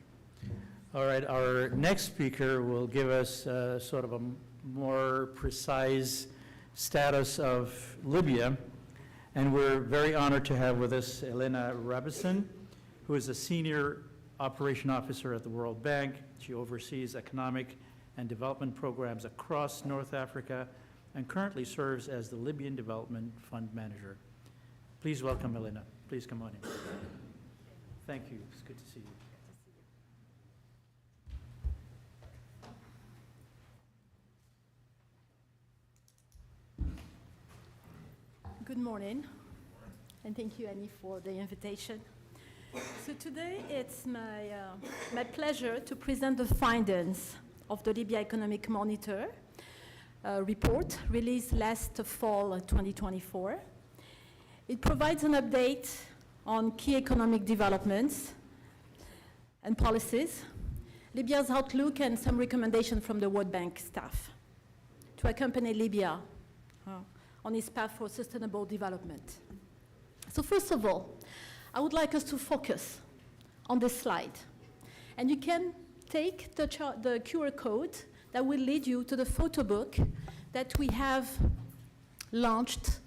All right, our next speaker will give us sort of a more precise status of Libya, and we're very honored to have with us Elena Rabison, who is a senior operation officer at the World Bank. She oversees economic and development programs across North Africa and currently serves as the Libyan Development Fund Manager. Please welcome Elena. Please come on in. Thank you. It's good to see you. Good morning, and thank you, Annie, for the invitation. So today it's my pleasure to present the findings of the Libya Economic Monitor report released last fall 2024. It provides an update on key economic developments and policies, Libya's outlook, and some recommendations from the World Bank staff to accompany Libya on its path for sustainable development. So first of all, I would like us to focus on this slide. And you can take the QR code that will lead you to the photo book that we have launched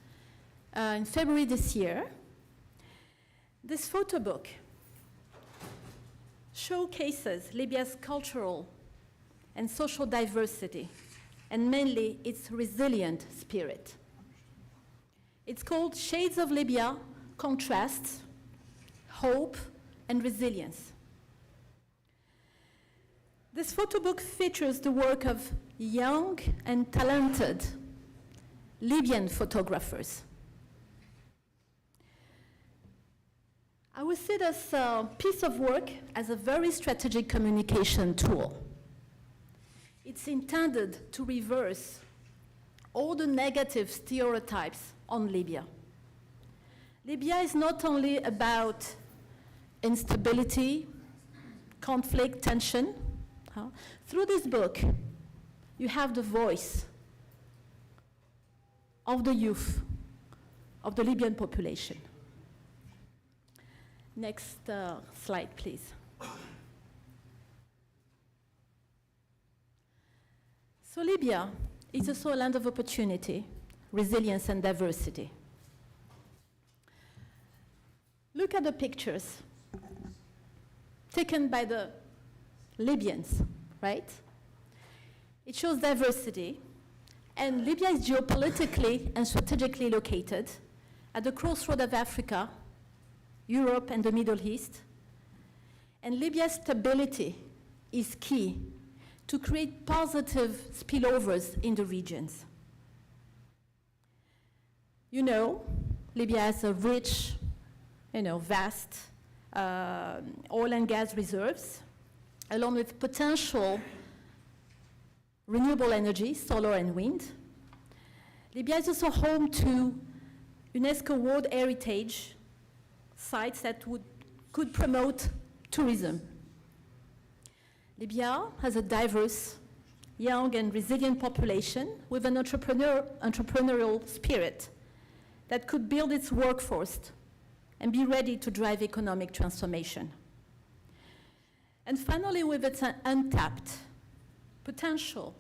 in February this year. This photo book showcases Libya's cultural and social diversity, and mainly its resilient spirit. It's called Shades of Libya: Contrasts, Hope, and Resilience. This photo book features the work of young and talented Libyan photographers. I would see this piece of work as a very strategic communication tool. It's intended to reverse all the negative stereotypes on Libya. Libya is not only about instability, conflict, tension. Through this book, you have the voice of the youth, of the Libyan population. Next slide, please. So Libya is also a land of opportunity, resilience, and diversity. Look at the pictures. taken by the Libyans, right? It shows diversity, and Libya is geopolitically and strategically located at the crossroad of Africa, Europe, and the Middle East. And Libya's stability is key to create positive spillovers in the regions. You know, Libya has a rich, vast oil and gas reserves, along with potential renewable energy, solar and wind. Libya is also home to UNESCO World Heritage sites that could promote tourism. Libya has a diverse, young and resilient population with an entrepreneurial spirit that could build its workforce and be ready to drive economic transformation. And finally, with its untapped potential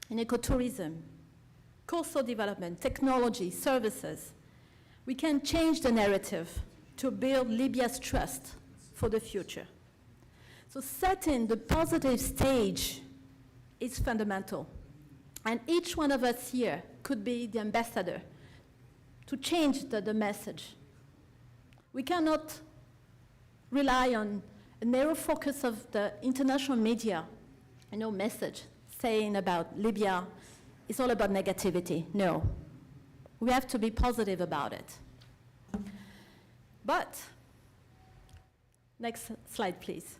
in ecotourism, coastal development, technology, services, we can change the narrative to build Libya's trust for the future. So setting the positive stage is fundamental. And each one of us here could be the ambassador to change the message. We cannot rely on a narrow focus of the international media, message saying about Libya is all about negativity. No, we have to be positive about it. But, next slide, please.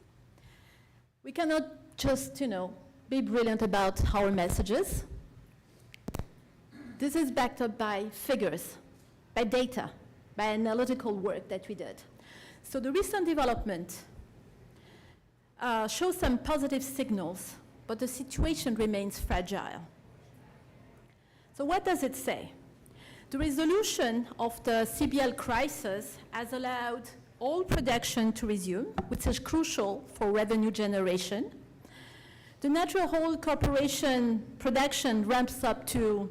We cannot just, be brilliant about our messages. This is backed up by figures, by data, by analytical work that we did. So the recent development shows some positive signals, but the situation remains fragile. So what does it say? The resolution of the CBL crisis has allowed oil production to resume, which is crucial for revenue generation. The Natural Oil Corporation production ramps up to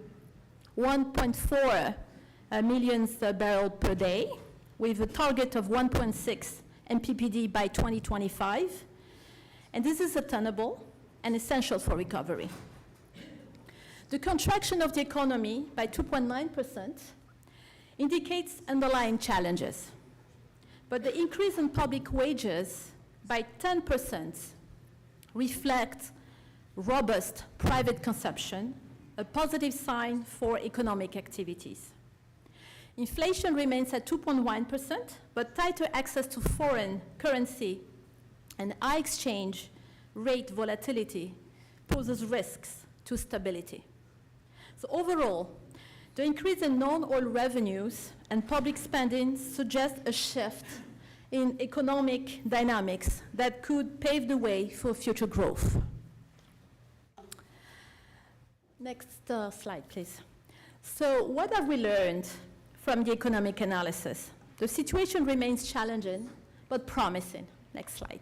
1.4 million barrels per day, with a target of 1.6 MPPD by 2025. And this is attainable and essential for recovery. The contraction of the economy by 2.9% indicates underlying challenges. But the increase in public wages by 10% reflects robust private consumption, a positive sign for economic activities. Inflation remains at 2.1%, but tighter access to foreign currency and high exchange rate volatility poses risks to stability. So overall, the increase in non-oil revenues and public spending suggests a shift in economic dynamics that could pave the way for future growth. Next slide, please. So what have we learned from the economic analysis? The situation remains challenging, but promising. Next slide.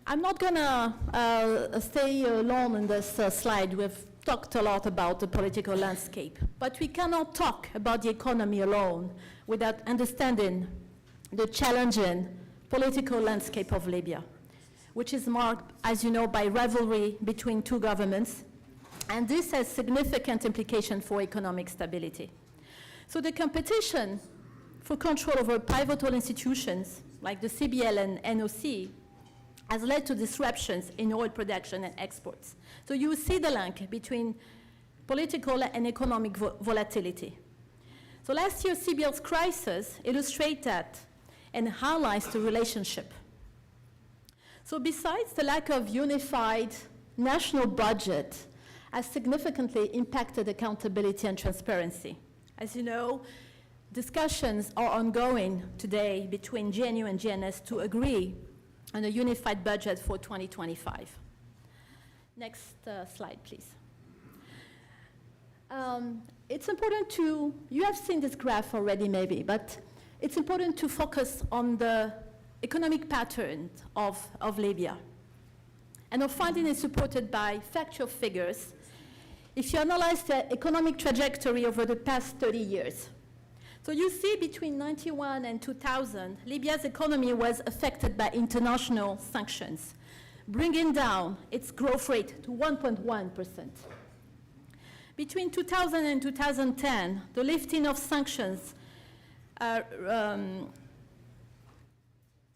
I'm not going to stay long in this slide. We've talked a lot about the political landscape, but we cannot talk about the economy alone without understanding the challenging political landscape of Libya, which is marked, as you know, by rivalry between two governments, and this has significant implications for economic stability. So the competition for control over pivotal institutions like the CBL and NOC has led to disruptions in oil production and exports. So you see the link between political and economic volatility. So last year's CBL's crisis illustrates that and highlights the relationship. So besides the lack of unified national budget has significantly impacted accountability and transparency. As you know, discussions are ongoing today between GNU and GNS to agree on a unified budget for 2025. Next slide, please. It's important to, you have seen this graph already maybe, but it's important to focus on the economic pattern of Libya. And our finding is supported by factual figures if you analyze the economic trajectory over the past 30 years. So you see, between 91 and 2000, Libya's economy was affected by international sanctions, bringing down its growth rate to 1.1%. Between 2000 and 2010, the lifting of sanctions and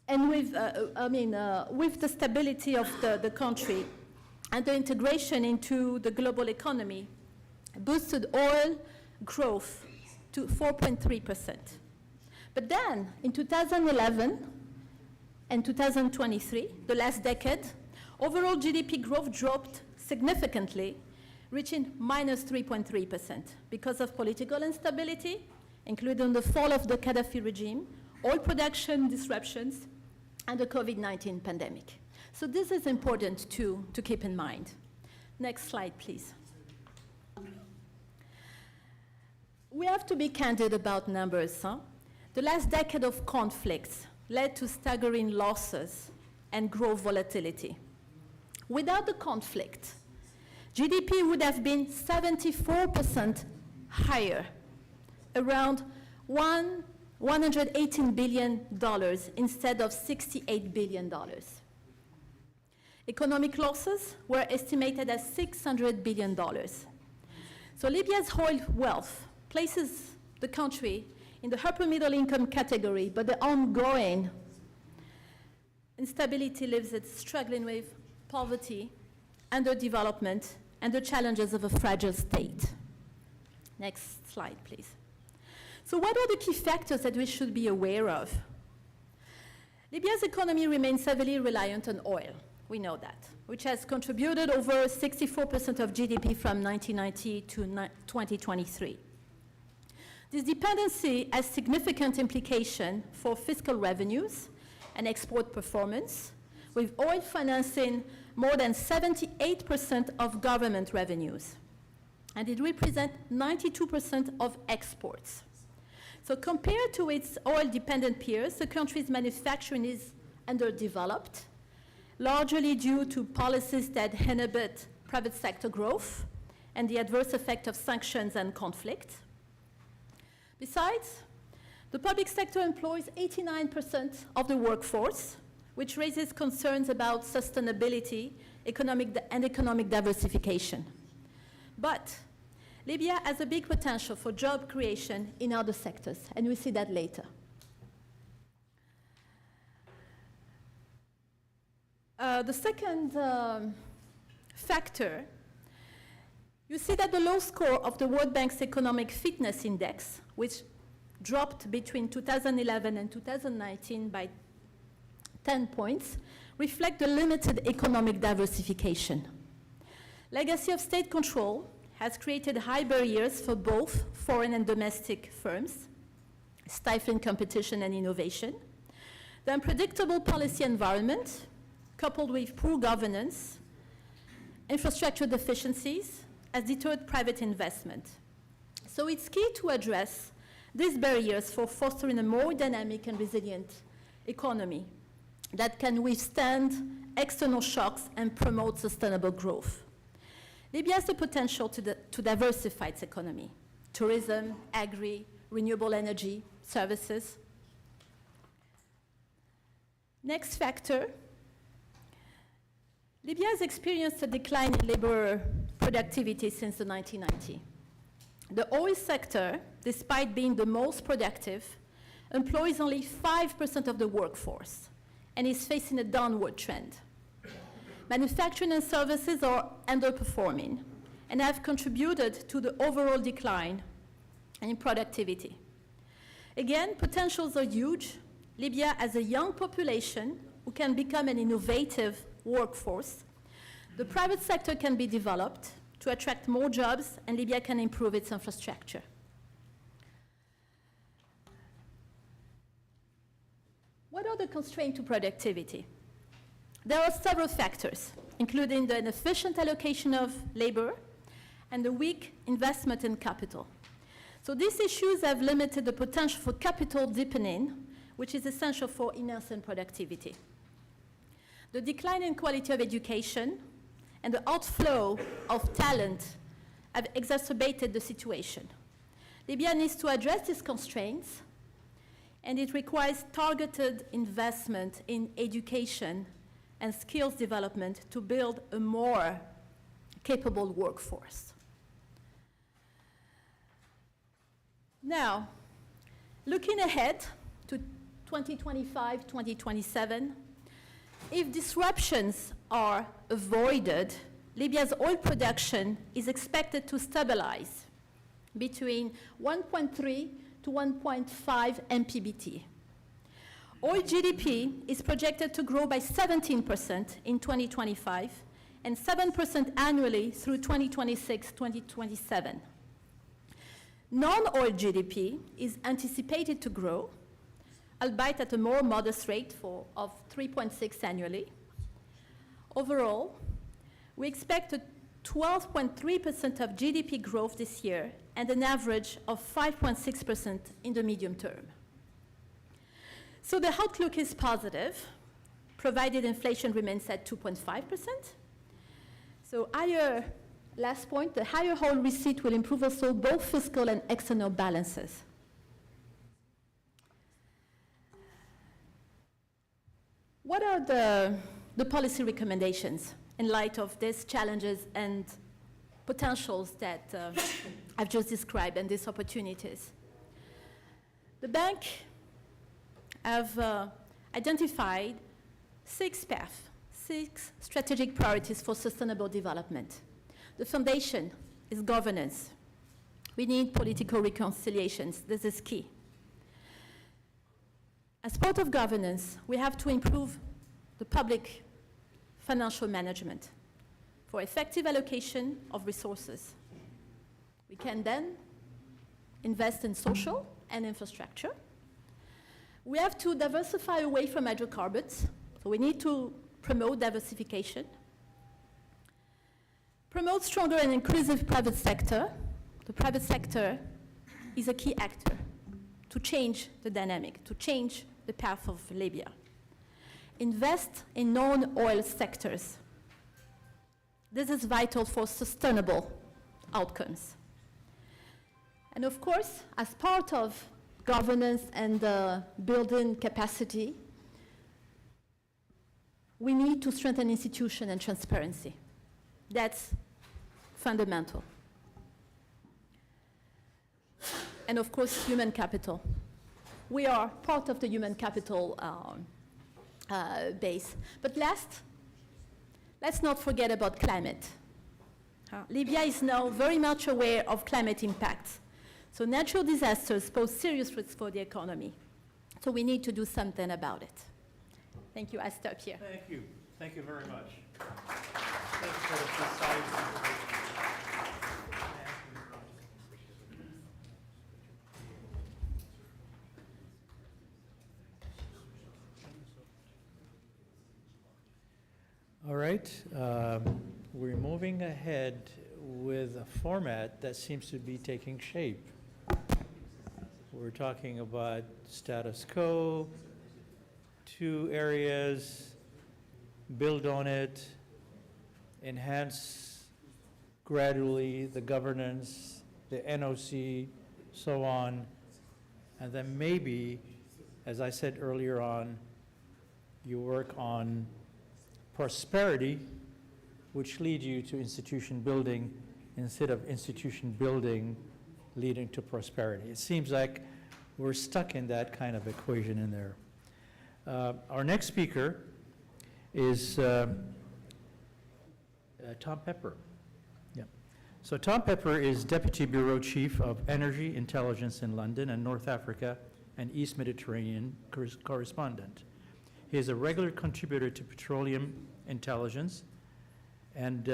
with the stability of the country and the integration into the global economy, boosted oil growth to 4.3%. But then, in 2011 and 2023, the last decade, overall GDP growth dropped significantly, reaching minus 3.3% because of political instability, including the fall of the Gaddafi regime, oil production disruptions, and the COVID-19 pandemic. So this is important to keep in mind. Next slide, please. We have to be candid about numbers. The last decade of conflicts led to staggering losses and growth volatility. Without the conflict, GDP would have been 74% higher, around $118 billion instead of $68 billion. Economic losses were estimated at $600 billion. So Libya's oil wealth places the country in the upper middle income category, but the ongoing instability leaves it struggling with poverty, underdevelopment, and the challenges of a fragile state. Next slide, please. So what are the key factors that we should be aware of? Libya's economy remains heavily reliant on oil. We know that, which has contributed over 64% of GDP from 1990 to 2023. This dependency has significant implications for fiscal revenues and export performance, with oil financing more than 78% of government revenues. And it represents 92% of exports. So compared to its oil-dependent peers, the country's manufacturing is underdeveloped, largely due to policies that inhibit private sector growth and the adverse effect of sanctions and conflict. Besides, the public sector employs 89% of the workforce, which raises concerns about sustainability and economic diversification. But Libya has a big potential for job creation in other sectors, and we'll see that later. The second factor, you see that the low score of the World Bank's Economic Fitness Index, which dropped between 2011 and 2019 by 10 points, reflect the limited economic diversification. Legacy of state control has created high barriers for both foreign and domestic firms, stifling competition and innovation. The unpredictable policy environment, coupled with poor governance, infrastructure deficiencies, has deterred private investment. So it's key to address these barriers for fostering a more dynamic and resilient economy that can withstand external shocks and promote sustainable growth. Libya has the potential to diversify its economy: tourism, agri, renewable energy, services. Next factor, Libya has experienced a decline in labor productivity since the 1990s. The oil sector, despite being the most productive, employs only 5% of the workforce and is facing a downward trend. Manufacturing and services are underperforming and have contributed to the overall decline in productivity. Again, potentials are huge. Libya has a young population who can become an innovative workforce. The private sector can be developed to attract more jobs, and Libya can improve its infrastructure. What are the constraints to productivity? There are several factors, including the inefficient allocation of labor and the weak investment in capital. So these issues have limited the potential for capital deepening, which is essential for enhancing productivity. The decline in quality of education and the outflow of talent have exacerbated the situation. Libya needs to address these constraints, and it requires targeted investment in education and skills development to build a more capable workforce. Now, looking ahead to 2025, 2027, if disruptions are avoided, Libya's oil production is expected to stabilize between 1.3 to 1.5 MPBT. Oil GDP is projected to grow by 17% in 2025 and 7% annually through 2026-2027. Non-oil GDP is anticipated to grow, albeit at a more modest rate of 3.6 annually. Overall, we expect a 12.3% of GDP growth this year and an average of 5.6% in the medium term. So the outlook is positive, provided inflation remains at 2.5%. So last point, the higher oil receipt will improve also both fiscal and external balances. What are the policy recommendations in light of these challenges and potentials that I've just described and these opportunities? The bank have identified 6 paths, 6 strategic priorities for sustainable development. The foundation is governance. We need political reconciliations. This is key. As part of governance, we have to improve the public financial management for effective allocation of resources. We can then invest in social and infrastructure. We have to diversify away from hydrocarbons, so we need to promote diversification. Promote stronger and inclusive private sector. The private sector is a key actor to change the dynamic, to change the path of Libya. Invest in non-oil sectors. This is vital for sustainable outcomes. And of course, as part of governance and building capacity, we need to strengthen institution and transparency. That's fundamental. And of course, human capital. We are part of the human capital base. But last, let's not forget about climate. Libya is now very much aware of climate impacts. So natural disasters pose serious risks for the economy. So we need to do something about it. Thank you. I stop here. Thank you. Thank you very much. Thank you for the precise All right, we're moving ahead with a format that seems to be taking shape. We're talking about status quo, 2 areas, build on it, enhance gradually the governance, the NOC, so on, and then maybe, as I said earlier on, you work on prosperity, which lead you to institution building instead of institution building leading to prosperity. It seems like we're stuck in that kind of equation in there. Our next speaker is Tom Pepper. Yeah. So Tom Pepper is Deputy Bureau Chief of Energy Intelligence in London and North Africa and East Mediterranean correspondent. He is a regular contributor to Petroleum Intelligence and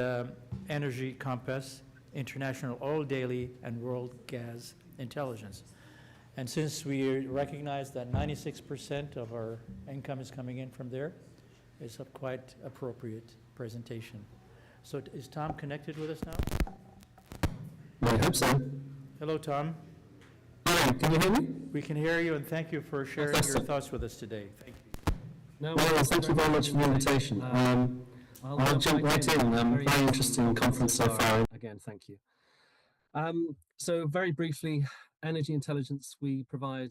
Energy Compass, International Oil Daily, and World Gas Intelligence. And since we recognize that 96% of our income is coming in from there, it's a quite appropriate presentation. So is Tom connected with us now? I hope so. Hello, Tom. Hi, can you hear me? We can hear you, and thank you for sharing your thoughts with us today. Thank you. No, well, thank you very much for the invitation. I'll jump right in. Very interesting conference so far. Again, thank you. So very briefly, energy intelligence, we provide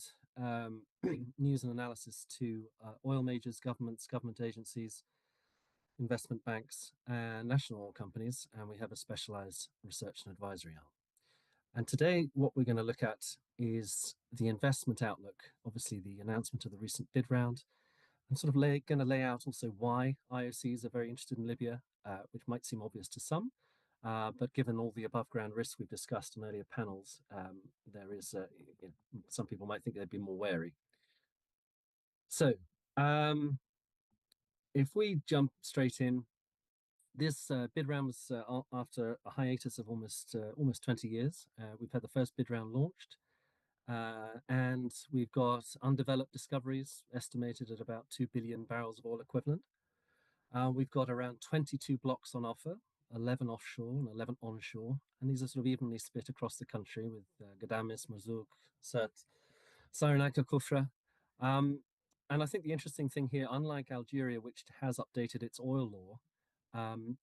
news and analysis to oil majors, governments, government agencies, investment banks, and national oil companies, and we have a specialized research and advisory arm. And today, what we're going to look at is the investment outlook, obviously the announcement of the recent bid round, and sort of going to lay out also why IOCs are very interested in Libya, which might seem obvious to some, but given all the above ground risks we've discussed in earlier panels, there is, some people might think they'd be more wary. So if we jump straight in, this bid round was after a hiatus of almost 20 years. We've had the first bid round launched, and we've got undeveloped discoveries estimated at about 2 billion barrels of oil equivalent. We've got around 22 blocks on offer, 11 offshore and 11 onshore, and these are sort of evenly split across the country with Gadames, Marzouk, Sirte, Cyrenaica, Kufra. And I think the interesting thing here, unlike Algeria, which has updated its oil law,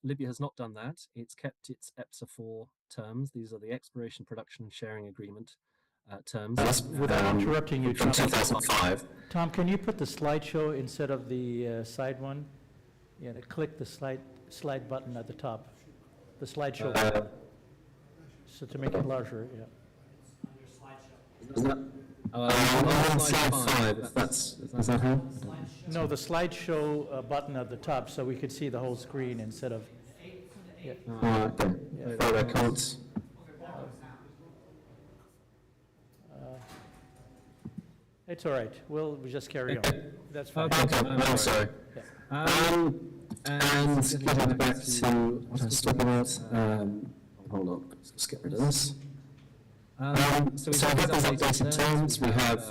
Libya has not done that. It's kept its EPSA 4 terms. These are the Exploration, Production and Sharing Agreement terms. Without interrupting you, Tom, 2005. Tom, can you put the slideshow instead of the side one? Yeah, click the slide button at the top, the slideshow button. So to make it larger, yeah. Is that? On slide 5, if that's, is that how? No, the slideshow button at the top, so we could see the whole screen instead of. Yeah. Okay. Yeah. Oh, I can't. It's all right. We'll just carry on. That's fine. Okay, I'm sorry. Yeah. And getting back to what I was talking about, hold on, let's get rid of this. So we have these updated terms. We have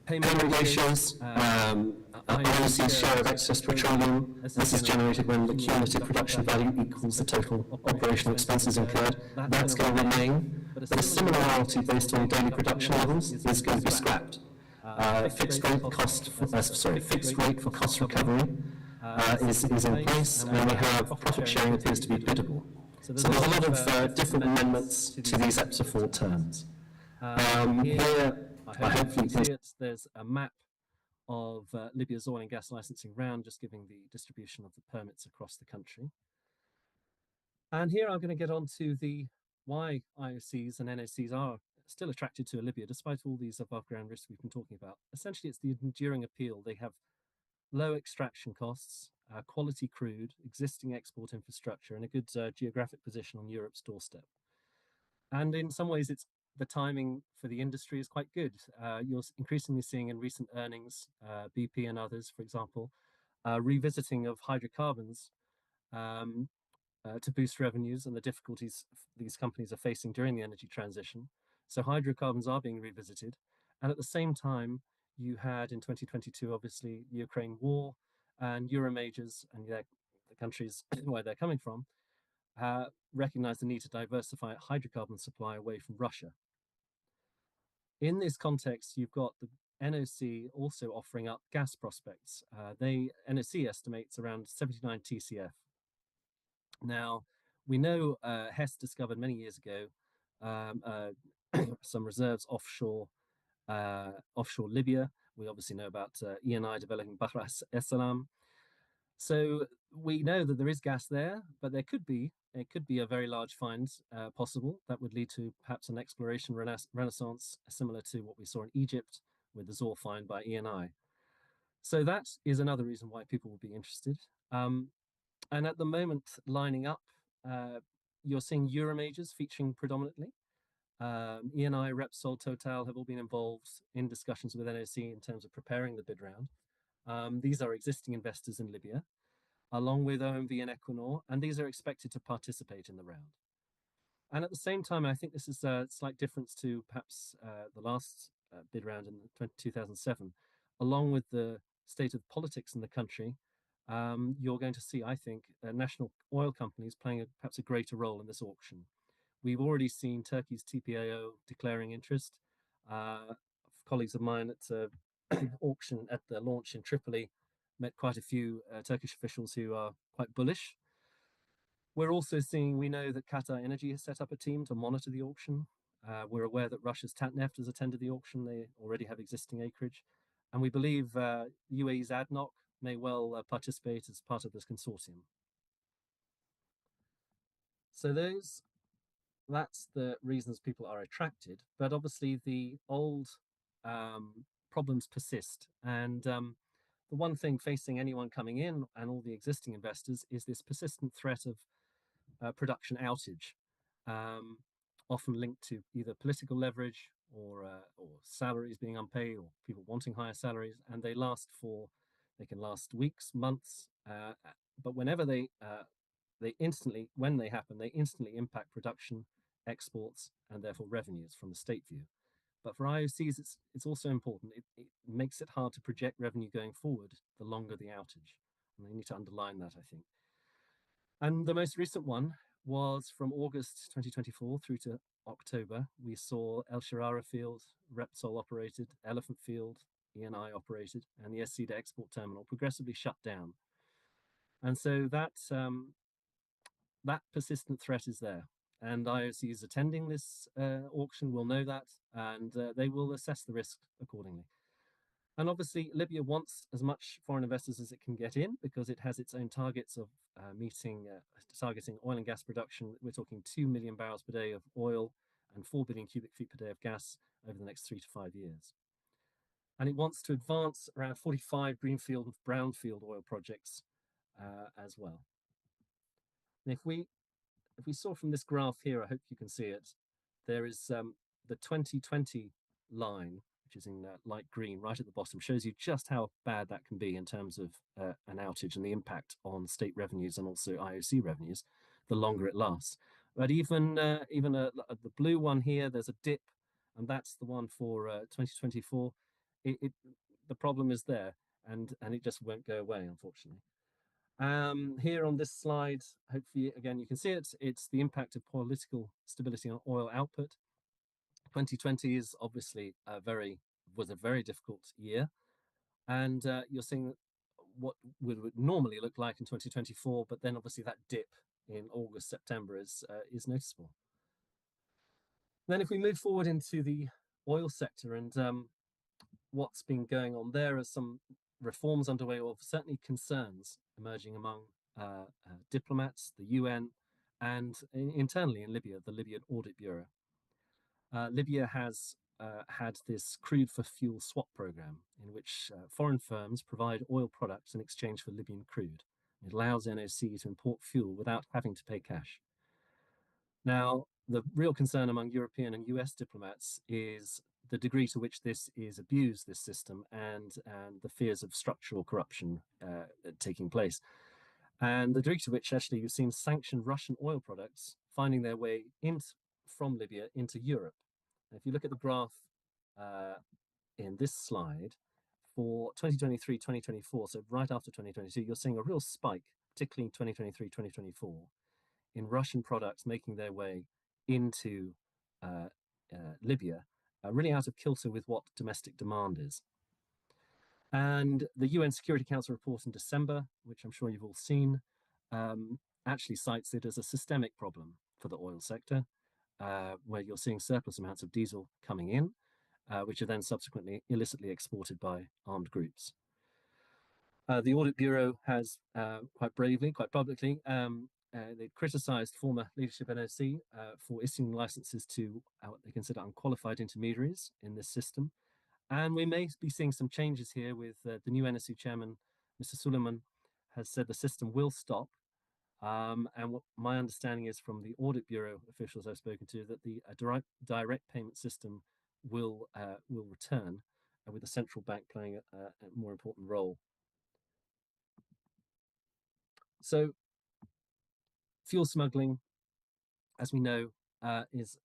payment ratios, IOC's share of excess petroleum. This is generated when the cumulative production value equals the total operational expenses incurred. That's going to remain, but a similar royalty based on daily production levels is going to be scrapped. Fixed rate for cost recovery is in place, and we have profit sharing appears to be biddable. So there's a lot of different amendments to these EPSA 4 terms. Here, I hope you can see it. There's a map of Libya's oil and gas licensing round, just giving the distribution of the permits across the country. And here I'm going to get on to the why IOCs and NOCs are still attracted to Libya, despite all these above ground risks we've been talking about. Essentially, it's the enduring appeal. They have low extraction costs, quality crude, existing export infrastructure, and a good geographic position on Europe's doorstep. And in some ways, it's the timing for the industry is quite good. You're increasingly seeing in recent earnings, BP and others, for example, revisiting of hydrocarbons to boost revenues and the difficulties these companies are facing during the energy transition. So hydrocarbons are being revisited. And at the same time, you had in 2022, obviously, the Ukraine war and Euro majors and the countries where they're coming from recognize the need to diversify hydrocarbon supply away from Russia. In this context, you've got the NOC also offering up gas prospects. NOC estimates around 79 TCF. Now, we know Hess discovered many years ago some reserves offshore Libya. We obviously know about Eni developing Bahr es-Salam. So we know that there is gas there, but it could be a very large find possible that would lead to perhaps an exploration renaissance similar to what we saw in Egypt with the Zohr find by Eni. So that is another reason why people would be interested. And at the moment, lining up, you're seeing Euro majors featuring predominantly. Eni, Repsol, Total have all been involved in discussions with NOC in terms of preparing the bid round. These are existing investors in Libya, along with OMV and Equinor, and these are expected to participate in the round. And at the same time, I think this is a slight difference to perhaps the last bid round in 2007. Along with the state of politics in the country, you're going to see, I think, national oil companies playing perhaps a greater role in this auction. We've already seen Turkey's TPAO declaring interest. Colleagues of mine at the auction at the launch in Tripoli met quite a few Turkish officials who are quite bullish. We're also seeing, we know that Qatar Energy has set up a team to monitor the auction. We're aware that Russia's Tatneft has attended the auction. They already have existing acreage. And we believe UAE's ADNOC may well participate as part of this consortium. So that's the reasons people are attracted. But obviously the old problems persist. And the one thing facing anyone coming in and all the existing investors is this persistent threat of production outage, often linked to either political leverage or salaries being unpaid or people wanting higher salaries, and they can last weeks, months, but whenever when they happen, they instantly impact production, exports, and therefore revenues from the state view. But for IOCs, it's also important. It makes it hard to project revenue going forward the longer the outage. And they need to underline that, I think. And the most recent one was from August 2024 through to October. We saw El Sharara Field, Repsol operated, Elephant Field, ENI operated, and the Esida export terminal progressively shut down. And so that persistent threat is there. And IOCs attending this auction will know that, and they will assess the risk accordingly. And obviously, Libya wants as much foreign investors as it can get in because it has its own targets of targeting oil and gas production. We're talking 2 million barrels per day of oil and 4 billion cubic feet per day of gas over the next 3 to 5 years. And it wants to advance around 45 greenfield and brownfield oil projects as well. And if we saw from this graph here, I hope you can see it, there is the 2020 line, which is in light green right at the bottom, shows you just how bad that can be in terms of an outage and the impact on state revenues and also IOC revenues, the longer it lasts. But even the blue one here, there's a dip, and that's the one for 2024. The problem is there, and it just won't go away, unfortunately. Here on this slide, hopefully, again, you can see it. It's the impact of political stability on oil output. 2020 is obviously was a very difficult year. And you're seeing what would normally look like in 2024, but then obviously that dip in August, September is noticeable. Then if we move forward into the oil sector and what's been going on there are some reforms underway, or certainly concerns emerging among diplomats, the UN, and internally in Libya, the Libyan Audit Bureau. Libya has had this crude for fuel swap program in which foreign firms provide oil products in exchange for Libyan crude. It allows NOC to import fuel without having to pay cash. Now, the real concern among European and US diplomats is the degree to which this is abused, this system, and the fears of structural corruption taking place. And the degree to which actually you've seen sanctioned Russian oil products finding their way from Libya into Europe. And if you look at the graph in this slide, for 2023, 2024, so right after 2022, you're seeing a real spike, particularly in 2023, 2024, in Russian products making their way into Libya, really out of kilter with what domestic demand is. And the UN Security Council report in December, which I'm sure you've all seen, actually cites it as a systemic problem for the oil sector, where you're seeing surplus amounts of diesel coming in, which are then subsequently illicitly exported by armed groups. The Audit Bureau has quite bravely, quite publicly, they criticised former leadership NOC for issuing licenses to what they consider unqualified intermediaries in this system. And we may be seeing some changes here with the new NOC chairman, Mr. Suleiman, has said the system will stop. And what my understanding is from the Audit Bureau officials I've spoken to, that the direct payment system will return, with the central bank playing a more important role. So fuel smuggling, as we know, is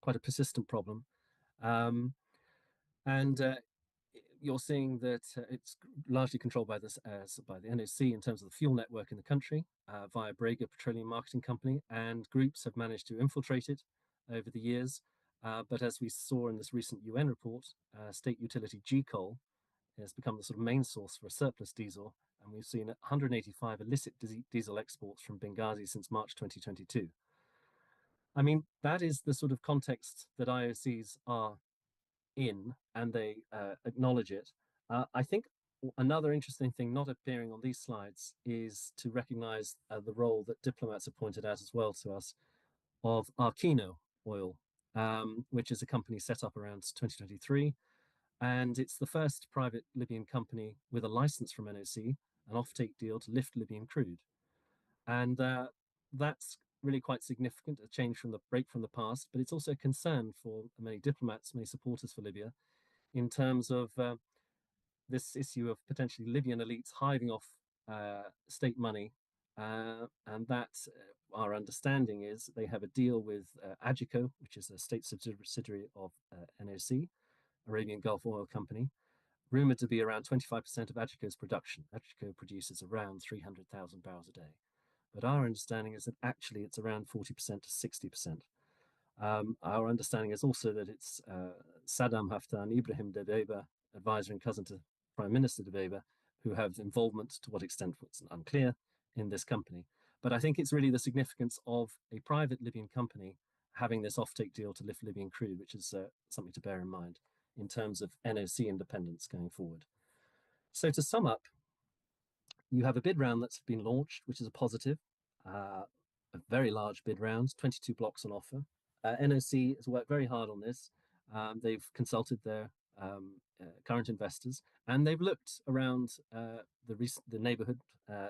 quite a persistent problem. You're seeing that it's largely controlled by the NOC in terms of the fuel network in the country via Brega Petroleum Marketing Company, and groups have managed to infiltrate it over the years. But as we saw in this recent UN report, state utility GCOL has become the sort of main source for surplus diesel, and we've seen 185 illicit diesel exports from Benghazi since March 2022. I mean, that is the sort of context that IOCs are in, and they acknowledge it. I think another interesting thing not appearing on these slides is to recognize the role that diplomats have pointed out as well to us of Arkino Oil, which is a company set up around 2023. And it's the first private Libyan company with a license from NOC, an offtake deal to lift Libyan crude. And that's really quite significant, a change from the break from the past, but it's also a concern for many diplomats, many supporters for Libya, in terms of this issue of potentially Libyan elites hiving off state money. And that, our understanding is, they have a deal with Agico, which is a state subsidiary of NOC, Arabian Gulf Oil Company, rumored to be around 25% of Agico's production. Agico produces around 300,000 barrels a day. But our understanding is that actually it's around 40% to 60%. Our understanding is also that it's Saddam Haftar, Ibrahim Dbeibeh, advisor and cousin to Prime Minister Dbeibeh, who have involvement, to what extent it's unclear, in this company. But I think it's really the significance of a private Libyan company having this offtake deal to lift Libyan crude, which is something to bear in mind in terms of NOC independence going forward. So to sum up, you have a bid round that's been launched, which is a positive, a very large bid round, 22 blocks on offer. NOC has worked very hard on this. They've consulted their current investors, and they've looked around the neighborhood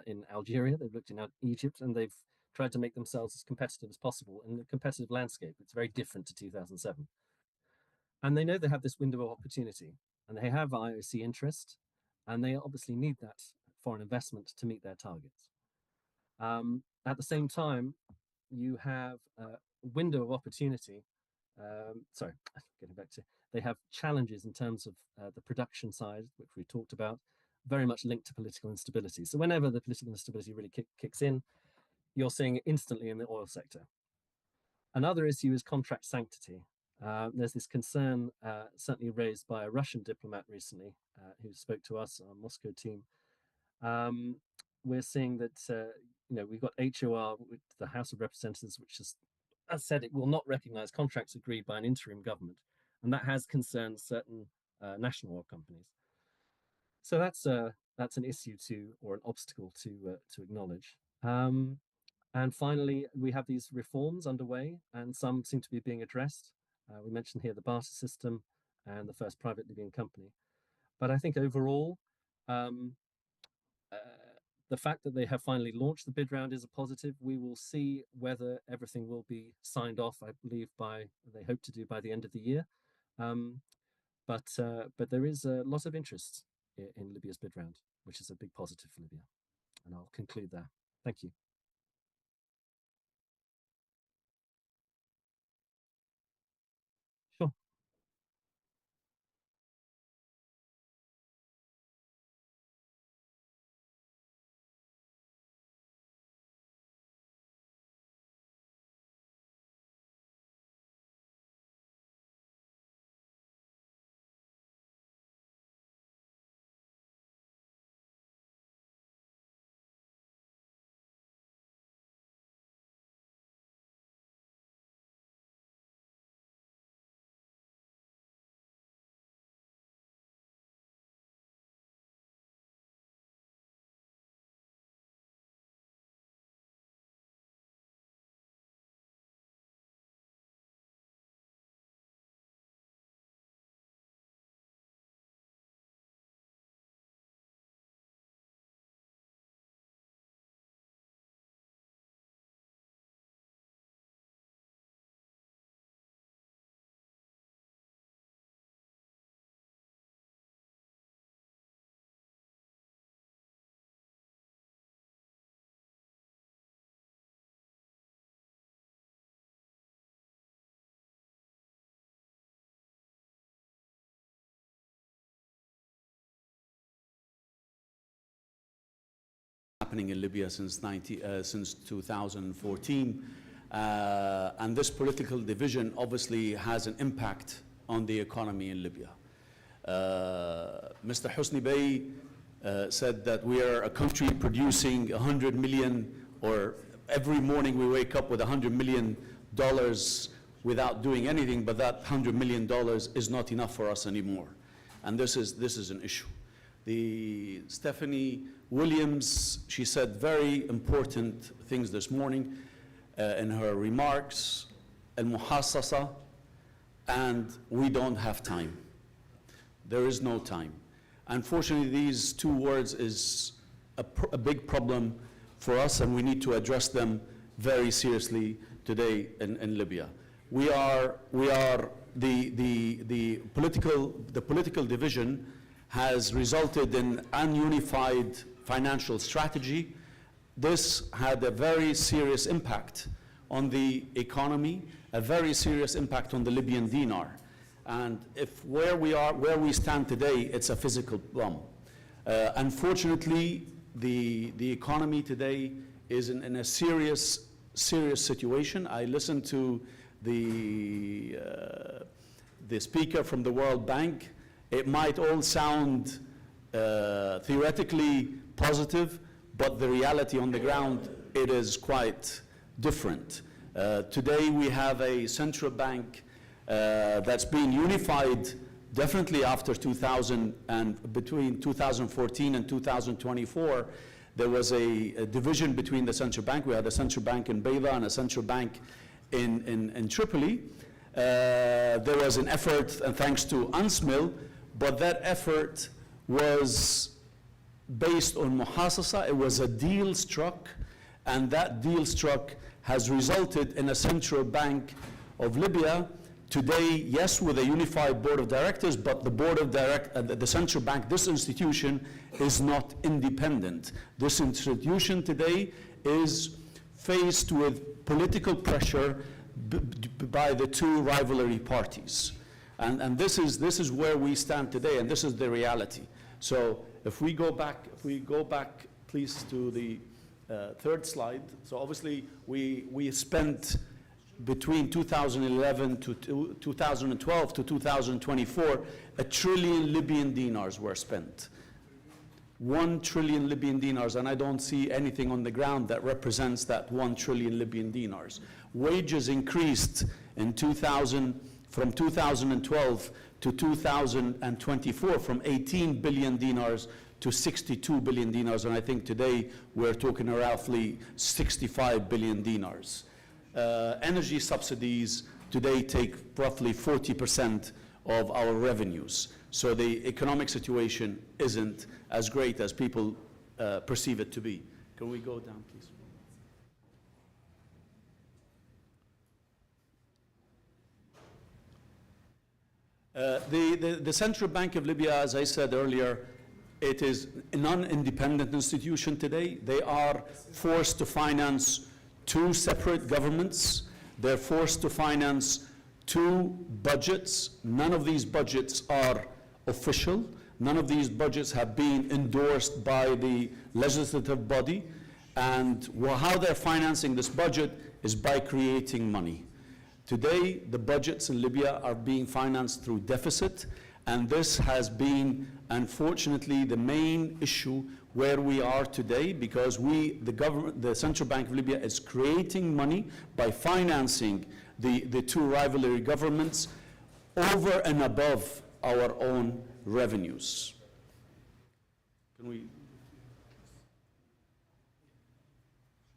in Algeria, they've looked in Egypt, and they've tried to make themselves as competitive as possible in the competitive landscape. It's very different to 2007. And they know they have this window of opportunity, and they have IOC interest, and they obviously need that foreign investment to meet their targets. At the same time, you have a window of opportunity. Sorry, getting back to, they have challenges in terms of the production side, which we talked about, very much linked to political instability. So whenever the political instability really kicks in, you're seeing it instantly in the oil sector. Another issue is contract sanctity. There's this concern certainly raised by a Russian diplomat recently who spoke to us, our Moscow team. We're seeing that we've got HOR, the House of Representatives, which has said it will not recognize contracts agreed by an interim government, and that has concerned certain national oil companies. So that's an issue or an obstacle to acknowledge. And finally, we have these reforms underway, and some seem to be being addressed. We mentioned here the barter system and the first private Libyan company. But I think overall, the fact that they have finally launched the bid round is a positive. We will see whether everything will be signed off, I believe, they hope to do by the end of the year. But there is a lot of interest in Libya's bid round, which is a big positive for Libya. And I'll conclude there. Thank you. Sure. Happening in Libya since 2014, and this political division obviously has an impact on the economy in Libya. Mr. Hosni Bey said that we are a country producing 100 million, or every morning we wake up with 100 million without doing anything, but that $100 million is not enough for us anymore. And this is an issue. Stephanie Williams, she said very important things this morning in her remarks, al-muhassasa, and we don't have time. There is no time. Unfortunately, these two words is a big problem for us, and we need to address them very seriously today in Libya. The political division has resulted in ununified financial strategy. This had a very serious impact on the economy, a very serious impact on the Libyan dinar. And if where we stand today, it's a physical bomb. Unfortunately, the economy today is in a serious situation. I listened to the speaker from the World Bank. It might all sound theoretically positive, but the reality on the ground, it is quite different. Today we have a central bank that's been unified definitely after 2000 and between 2014 and 2024. There was a division between the central bank. We had a central bank in Bayda and a central bank in Tripoli. There was an effort, and thanks to UNSMIL, but that effort was based on muhassasa. It was a deal struck, and that deal struck has resulted in a central bank of Libya today, yes, with a unified board of directors, but the central bank, this institution, is not independent. This institution today is faced with political pressure by the two rivalry parties. And this is where we stand today, and this is the reality. So if we go back, please, to the third slide. So obviously we spent between 2011 to 2012 to 2024, 1 trillion Libyan dinars were spent. 1 trillion Libyan dinars, and I don't see anything on the ground that represents that 1 trillion Libyan dinars. Wages increased in from 2012 to 2024 from 18 billion dinars to 62 billion dinars, and I think today we're talking roughly 65 billion dinars. Energy subsidies today take roughly 40% of our revenues. So the economic situation isn't as great as people perceive it to be. Can we go down, please? The Central Bank of Libya, as I said earlier, it is a non-independent institution today. They are forced to finance two separate governments. They're forced to finance two budgets. None of these budgets are official. None of these budgets have been endorsed by the legislative body. And how they're financing this budget is by creating money. Today, the budgets in Libya are being financed through deficit, and this has been, unfortunately, the main issue where we are today, because the Central Bank of Libya is creating money by financing the two rivalry governments over and above our own revenues. Can we?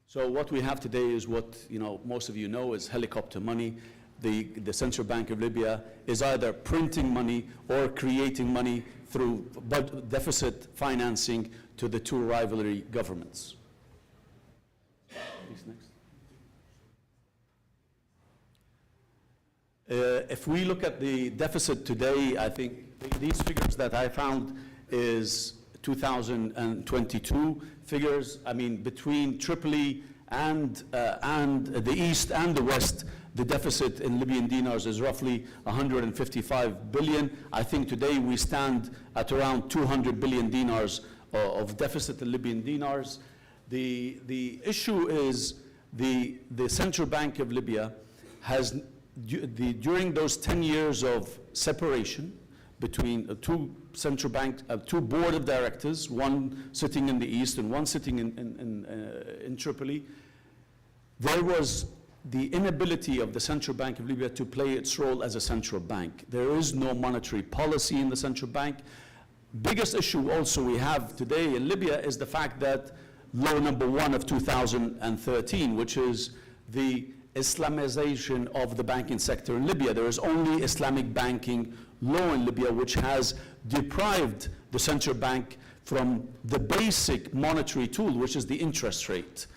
So what we have today is what most of you know is helicopter money. The Central Bank of Libya is either printing money or creating money through deficit financing to the two rivalry governments. Please, next. If we look at the deficit today, I think these figures that I found is 2022 figures. I mean, between Tripoli and the east and the west, the deficit in Libyan dinars is roughly 155 billion. I think today we stand at around 200 billion dinars of deficit in Libyan dinars. The issue is the Central Bank of Libya has, during those 10 years of separation between two board of directors, one sitting in the east and one sitting in Tripoli, there was the inability of the Central Bank of Libya to play its role as a central bank. There is no monetary policy in the central bank. Biggest issue also we have today in Libya is the fact that law number 1 of 2013, which is the Islamization of the banking sector in Libya. There is only Islamic banking law in Libya, which has deprived the central bank from the basic monetary tool, which is the interest rate.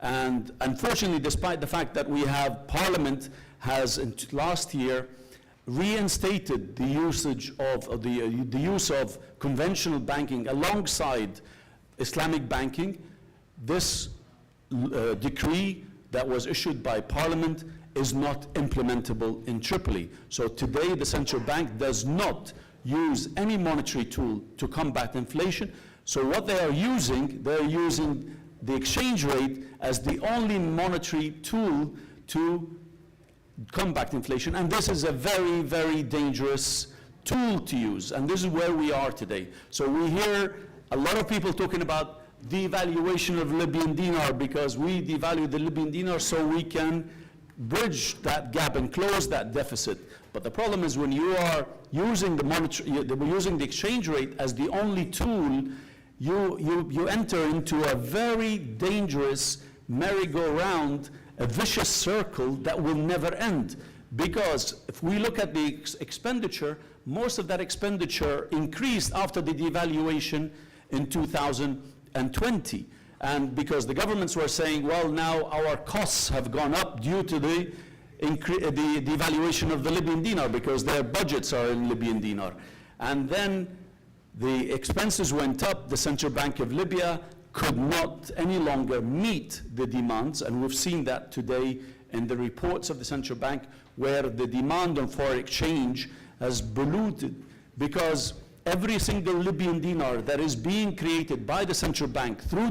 And unfortunately, despite the fact that we have Parliament has last year reinstated the usage of the use of conventional banking alongside Islamic banking, this decree that was issued by Parliament is not implementable in Tripoli. So today the central bank does not use any monetary tool to combat inflation. So what they're using the exchange rate as the only monetary tool to combat inflation. And this is a very, very dangerous tool to use. And this is where we are today. So we hear a lot of people talking about devaluation of Libyan dinar, because we devalue the Libyan dinar so we can bridge that gap and close that deficit. But the problem is when you are using the exchange rate as the only tool, you enter into a very dangerous merry-go-round, a vicious circle that will never end. Because if we look at the expenditure, most of that expenditure increased after the devaluation in 2020. And because the governments were saying, well, now our costs have gone up due to the devaluation of the Libyan dinar, because their budgets are in Libyan dinar. And then the expenses went up. The Central Bank of Libya could not any longer meet the demands, and we've seen that today in the reports of the Central Bank, where the demand on foreign exchange has ballooned, because every single Libyan dinar that is being created by the Central Bank through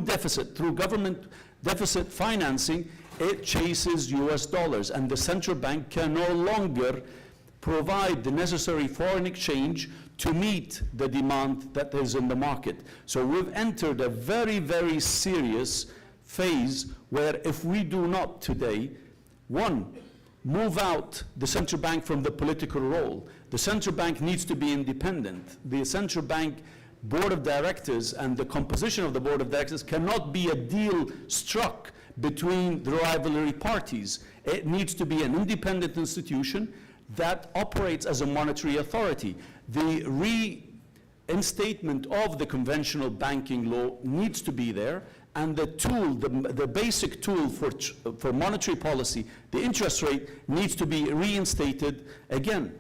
government deficit financing, it chases US dollars, and the Central Bank can no longer provide the necessary foreign exchange to meet the demand that is in the market. So we've entered a very, very serious phase where if we do not today, one, move out the central bank from the political role. The central bank needs to be independent. The central bank board of directors and the composition of the board of directors cannot be a deal struck between the rivalry parties. It needs to be an independent institution that operates as a monetary authority. The reinstatement of the conventional banking law needs to be there, and the tool, the basic tool for monetary policy, the interest rate, needs to be reinstated again.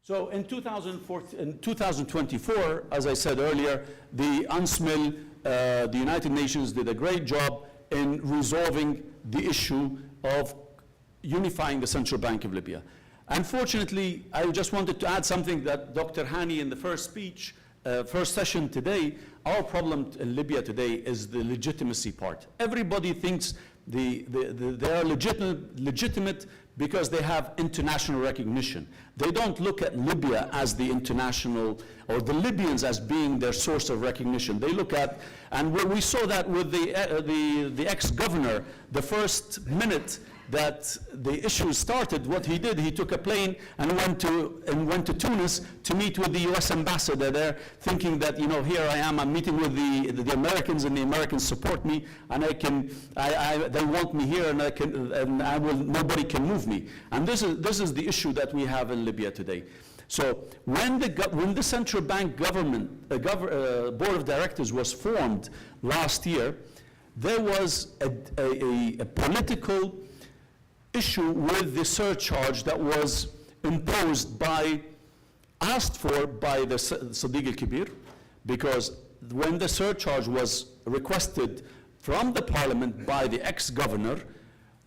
So in 2024, as I said earlier, the UNSMIL, the United Nations did a great job in resolving the issue of unifying the Central Bank of Libya. Unfortunately, I just wanted to add something that Dr. Hani in the first speech, first session today, our problem in Libya today is the legitimacy part. Everybody thinks they are legitimate because they have international recognition. They don't look at Libya as the international, or the Libyans as being their source of recognition. They look at, and we saw that with the ex-governor, the first minute that the issue started, what he did, he took a plane and went to Tunis to meet with the U.S. ambassador there, thinking that, you know, here I am, I'm meeting with the Americans, and the Americans support me, and they want me here, and nobody can move me. And this is the issue that we have in Libya today. So when the central bank government board of directors was formed last year, there was a political issue with the surcharge that was asked for by the Sadiq al-Kibir, because when the surcharge was requested from the parliament by the ex-governor,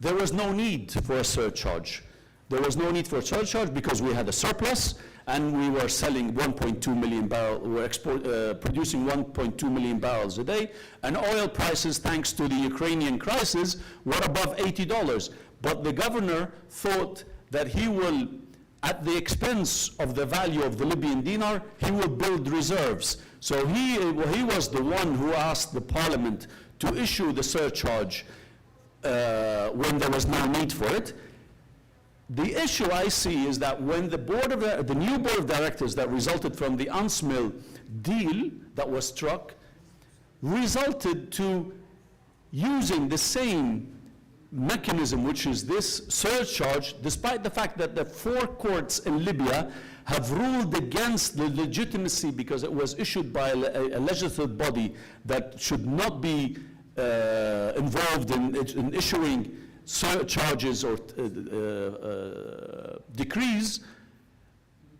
there was no need for a surcharge. There was no need for a surcharge because we had a surplus, and we were selling 1.2 million barrels, we were producing 1.2 million barrels a day, and oil prices, thanks to the Ukrainian crisis, were above $80. But the governor thought that he will, at the expense of the value of the Libyan dinar, he will build reserves. So he was the one who asked the parliament to issue the surcharge when there was no need for it. The issue I see is that when the new board of directors that resulted from the UNSMIL deal that was struck resulted to using the same mechanism, which is this surcharge, despite the fact that the 4 courts in Libya have ruled against the legitimacy because it was issued by a legislative body that should not be involved in issuing surcharges or decrees,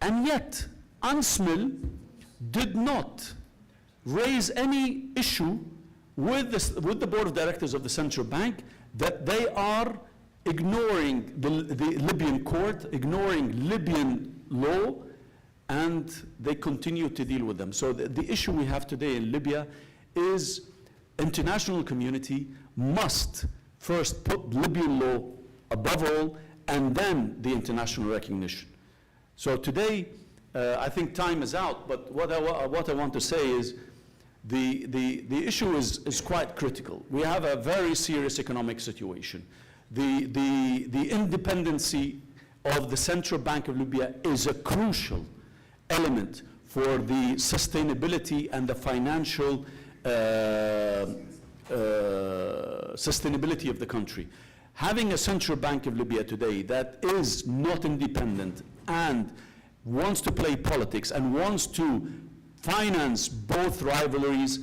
and yet UNSMIL did not raise any issue with the board of directors of the central bank that they are ignoring the Libyan court, ignoring Libyan law, and they continue to deal with them. So the issue we have today in Libya is international community must first put Libyan law above all, and then the international recognition. So today, I think time is out, but what I want to say is the issue is quite critical. We have a very serious economic situation. The independency of the Central Bank of Libya is a crucial element for the sustainability and the financial sustainability of the country. Having a Central Bank of Libya today that is not independent and wants to play politics and wants to finance both rivalries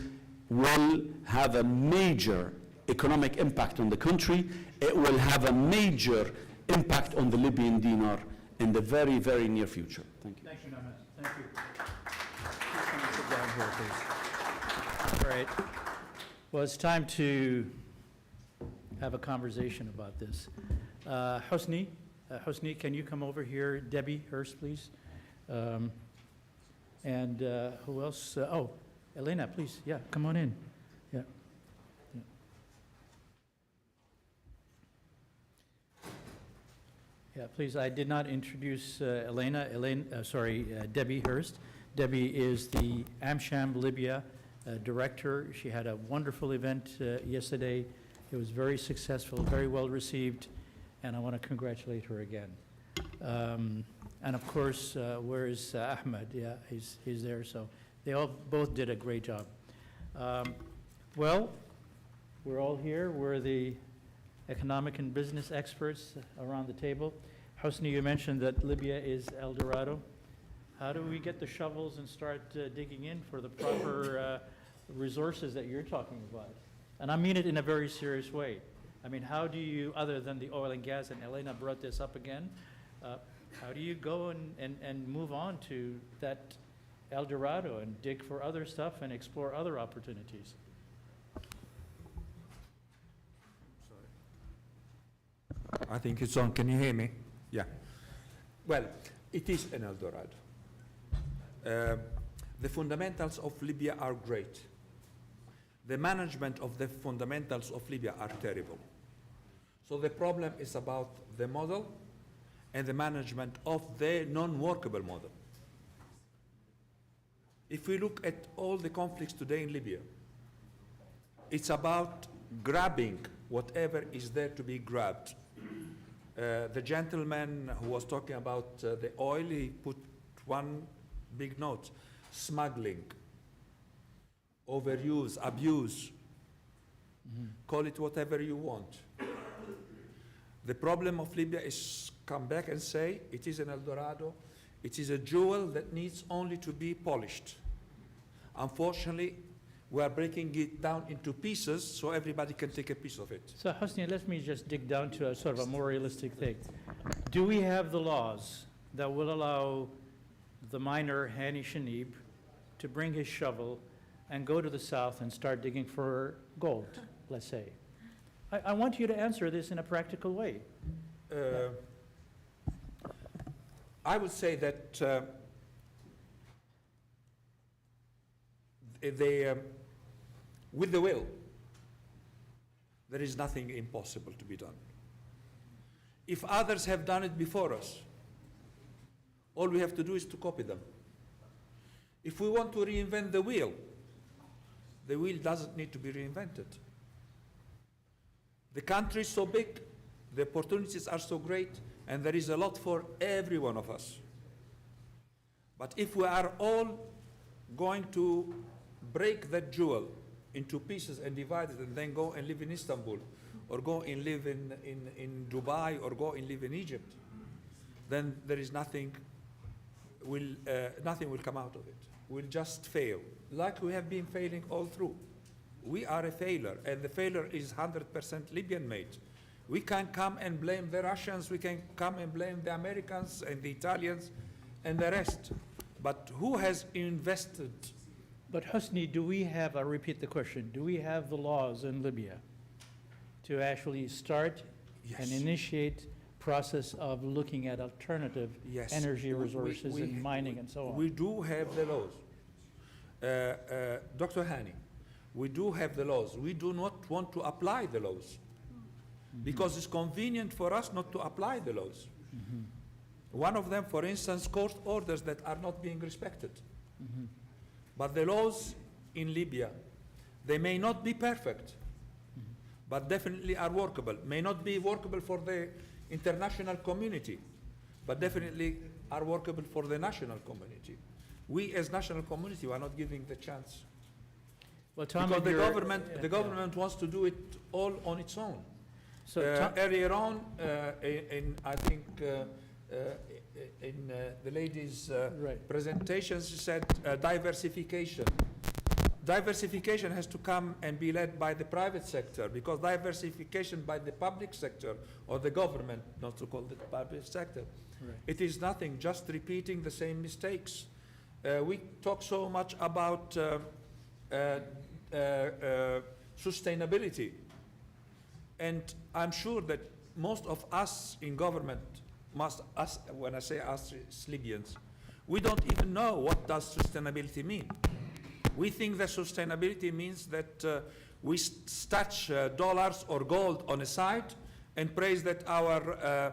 will have a major economic impact on the country. It will have a major impact on the Libyan dinar in the very, very near future. Thank you. Thank you, Nahman. Thank you. Please come and sit down here, please. All right. Well, it's time to have a conversation about this. Hosni, can you come over here? Debbie Hurst, please. And who else? Oh, Elena, please. Yeah, come on in. Yeah. Yeah, please. I did not introduce Debbie Hurst. Debbie is the AmSham Libya director. She had a wonderful event yesterday. It was very successful, very well received, and I want to congratulate her again. And of course, where is Ahmed? Yeah, he's there. So they both did a great job. Well, we're all here. We're the economic and business experts around the table. Hosni, you mentioned that Libya is El Dorado. How do we get the shovels and start digging in for the proper resources that you're talking about? And I mean it in a very serious way. I mean, how do you, other than the oil and gas, and Elena brought this up again, how do you go and move on to that El Dorado and dig for other stuff and explore other opportunities? I think it's on. Can you hear me? Yeah. Well, it is an El Dorado. The fundamentals of Libya are great. The management of the fundamentals of Libya are terrible. So the problem is about the model and the management of the non-workable model. If we look at all the conflicts today in Libya, it's about grabbing whatever is there to be grabbed. The gentleman who was talking about the oil, he put one big note: smuggling, overuse, abuse. Call it whatever you want. The problem of Libya is come back and say it is an El Dorado. It is a jewel that needs only to be polished. Unfortunately, we are breaking it down into pieces so everybody can take a piece of it. So Hosni, let me just dig down to a sort of a more realistic thing. Do we have the laws that will allow the miner Hani Shanib to bring his shovel and go to the south and start digging for gold, let's say? I want you to answer this in a practical way. I would say that with the will, there is nothing impossible to be done. If others have done it before us, all we have to do is to copy them. If we want to reinvent the wheel doesn't need to be reinvented. The country is so big, the opportunities are so great, and there is a lot for every one of us. But if we are all going to break that jewel into pieces and divide it and then go and live in Istanbul, or go and live in Dubai, or go and live in Egypt, then there is nothing will come out of it. We'll just fail, like we have been failing all through. We are a failure, and the failure is 100% Libyan-made. We can come and blame the Russians, we can come and blame the Americans and the Italians and the rest. But who has invested? But Husni, do we have, I'll repeat the question, do we have the laws in Libya to actually start and initiate process of looking at alternative energy resources and mining and so on? We do have the laws. Dr. Hani, we do have the laws. We do not want to apply the laws because it's convenient for us not to apply the laws. One of them, for instance, court orders that are not being respected. But the laws in Libya, they may not be perfect, but definitely are workable. May not be workable for the international community, but definitely are workable for the national community. We as national community are not giving the chance. Well, Tom, because the government wants to do it all on its own. So earlier on, I think in the lady's presentation, she said diversification. Diversification has to come and be led by the private sector, because diversification by the public sector or the government, not to call it the public sector, it is nothing, just repeating the same mistakes. We talk so much about sustainability, and I'm sure that most of us in government, when I say us Libyans, we don't even know what does sustainability mean. We think that sustainability means that we stash dollars or gold on a side and praise that our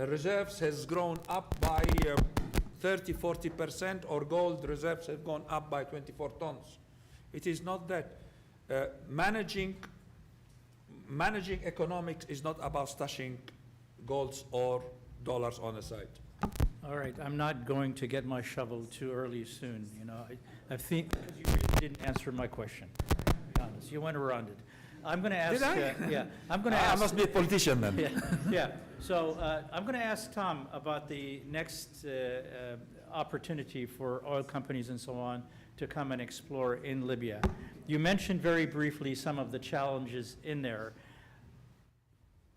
reserves has grown up by 30–40%, or gold reserves have gone up by 24 tons. It is not that. Managing economics is not about stashing golds or dollars on a side. All right, I'm not going to get my shovel too early soon. You know, I think because you really didn't answer my question. To be honest, you went around it. I'm going to ask. Did I? Yeah, I'm going to ask. I must be a politician then. Yeah. So I'm going to ask Tom about the next opportunity for oil companies and so on to come and explore in Libya. You mentioned very briefly some of the challenges in there.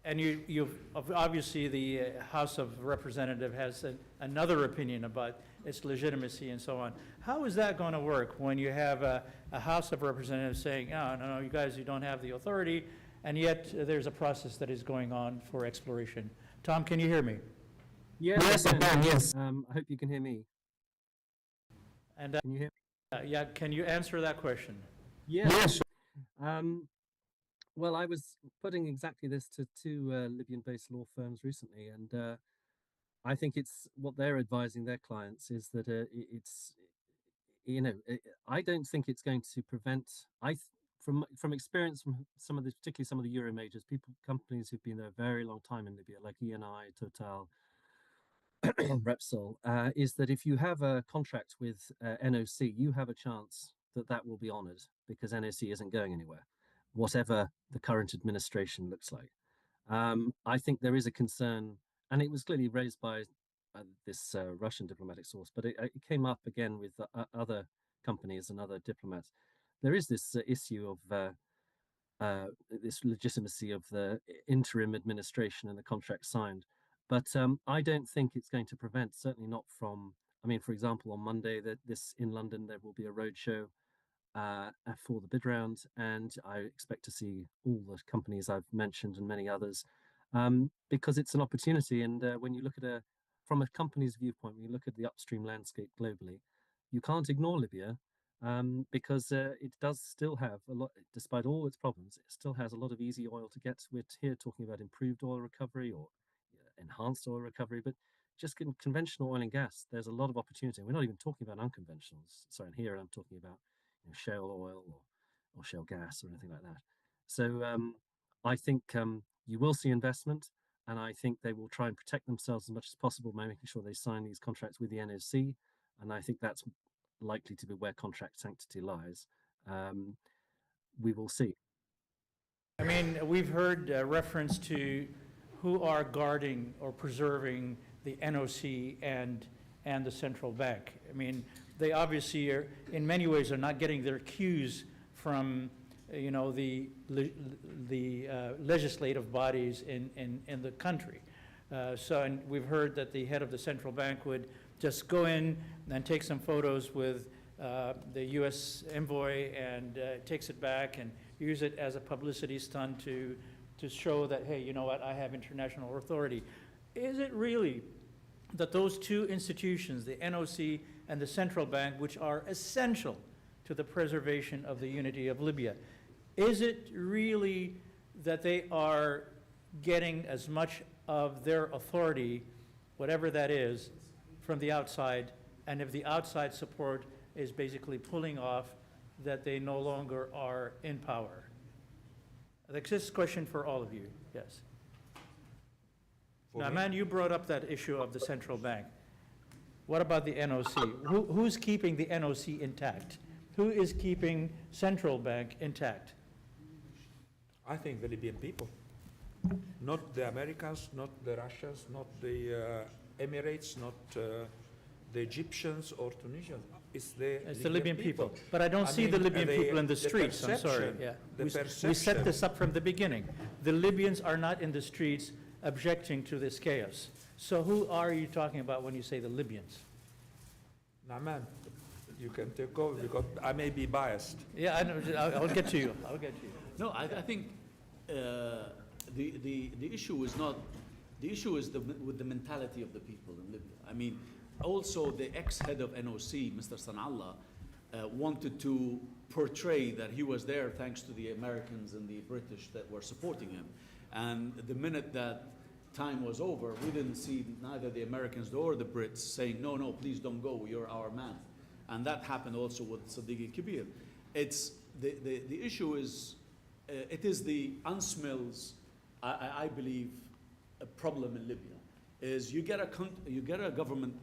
And you've obviously the House of Representatives has another opinion about its legitimacy and so on. How is that going to work when you have a House of Representatives saying, oh, no, you guys, you don't have the authority, and yet there's a process that is going on for exploration? Tom, can you hear me? Yes, I can, yes. I hope you can hear me. And can you hear me? Yeah, can you answer that question? Yes. Well, I was putting exactly this to two Libyan-based law firms recently, and I think it's what they're advising their clients is that it's, you know, I don't think it's going to prevent. From experience from some of the, particularly some of the Euro majors, companies who've been there a very long time in Libya, like Eni, Total, Repsol, is that if you have a contract with NOC, you have a chance that that will be honoured because NOC isn't going anywhere, whatever the current administration looks like. I think there is a concern, and it was clearly raised by this Russian diplomatic source, but it came up again with other companies and other diplomats. There is this issue of this legitimacy of the interim administration and the contract signed. But I don't think it's going to prevent, certainly not from, I mean, for example, on Monday, in London, there will be a roadshow for the bid round, and I expect to see all the companies I've mentioned and many others, because it's an opportunity. And when you look at from a company's viewpoint, when you look at the upstream landscape globally, you can't ignore Libya, because it does still have a lot, despite all its problems, it still has a lot of easy oil to get. We're here talking about improved oil recovery or enhanced oil recovery, but just in conventional oil and gas, there's a lot of opportunity. We're not even talking about unconventionals. Sorry, and here I'm talking about shale oil or shale gas or anything like that. So I think you will see investment, and I think they will try and protect themselves as much as possible by making sure they sign these contracts with the NOC, and I think that's likely to be where contract sanctity lies. We will see. I mean, we've heard reference to who are guarding or preserving the NOC and the central bank. I mean, they obviously are, in many ways, are not getting their cues from, the legislative bodies in the country. And we've heard that the head of the central bank would just go in and take some photos with the U.S. envoy and takes it back and use it as a publicity stunt to show that, hey, you know what, I have international authority. Is it really that those two institutions, the NOC and the central bank, which are essential to the preservation of the unity of Libya, is it really that they are getting as much of their authority, whatever that is, from the outside, and if the outside support is basically pulling off, that they no longer are in power? I think this is a question for all of you, yes. Now, man, you brought up that issue of the central bank. What about the NOC? Who's keeping the NOC intact? Who is keeping central bank intact? I think the Libyan people. Not the Americans, not the Russians, not the Emirates, not the Egyptians or Tunisians. It's the Libyan people. But I don't see the Libyan people in the streets, I'm sorry. Yeah. We set this up from the beginning. The Libyans are not in the streets objecting to this chaos. So who are you talking about when you say the Libyans? Naaman, you can take over because I may be biased. Yeah, I know. I'll get to you. I'll get to you. No, I think the issue is not, the issue is with the mentality of the people in Libya. I mean, also the ex-head of NOC, Mr. Sanallah, wanted to portray that he was there thanks to the Americans and the British that were supporting him. And the minute that time was over, we didn't see neither the Americans nor the Brits saying, no, no, please don't go, you're our man. And that happened also with Sadiq al-Kabir. It's, the issue is, it is the UNSMIL's, I believe, a problem in Libya, is you get a government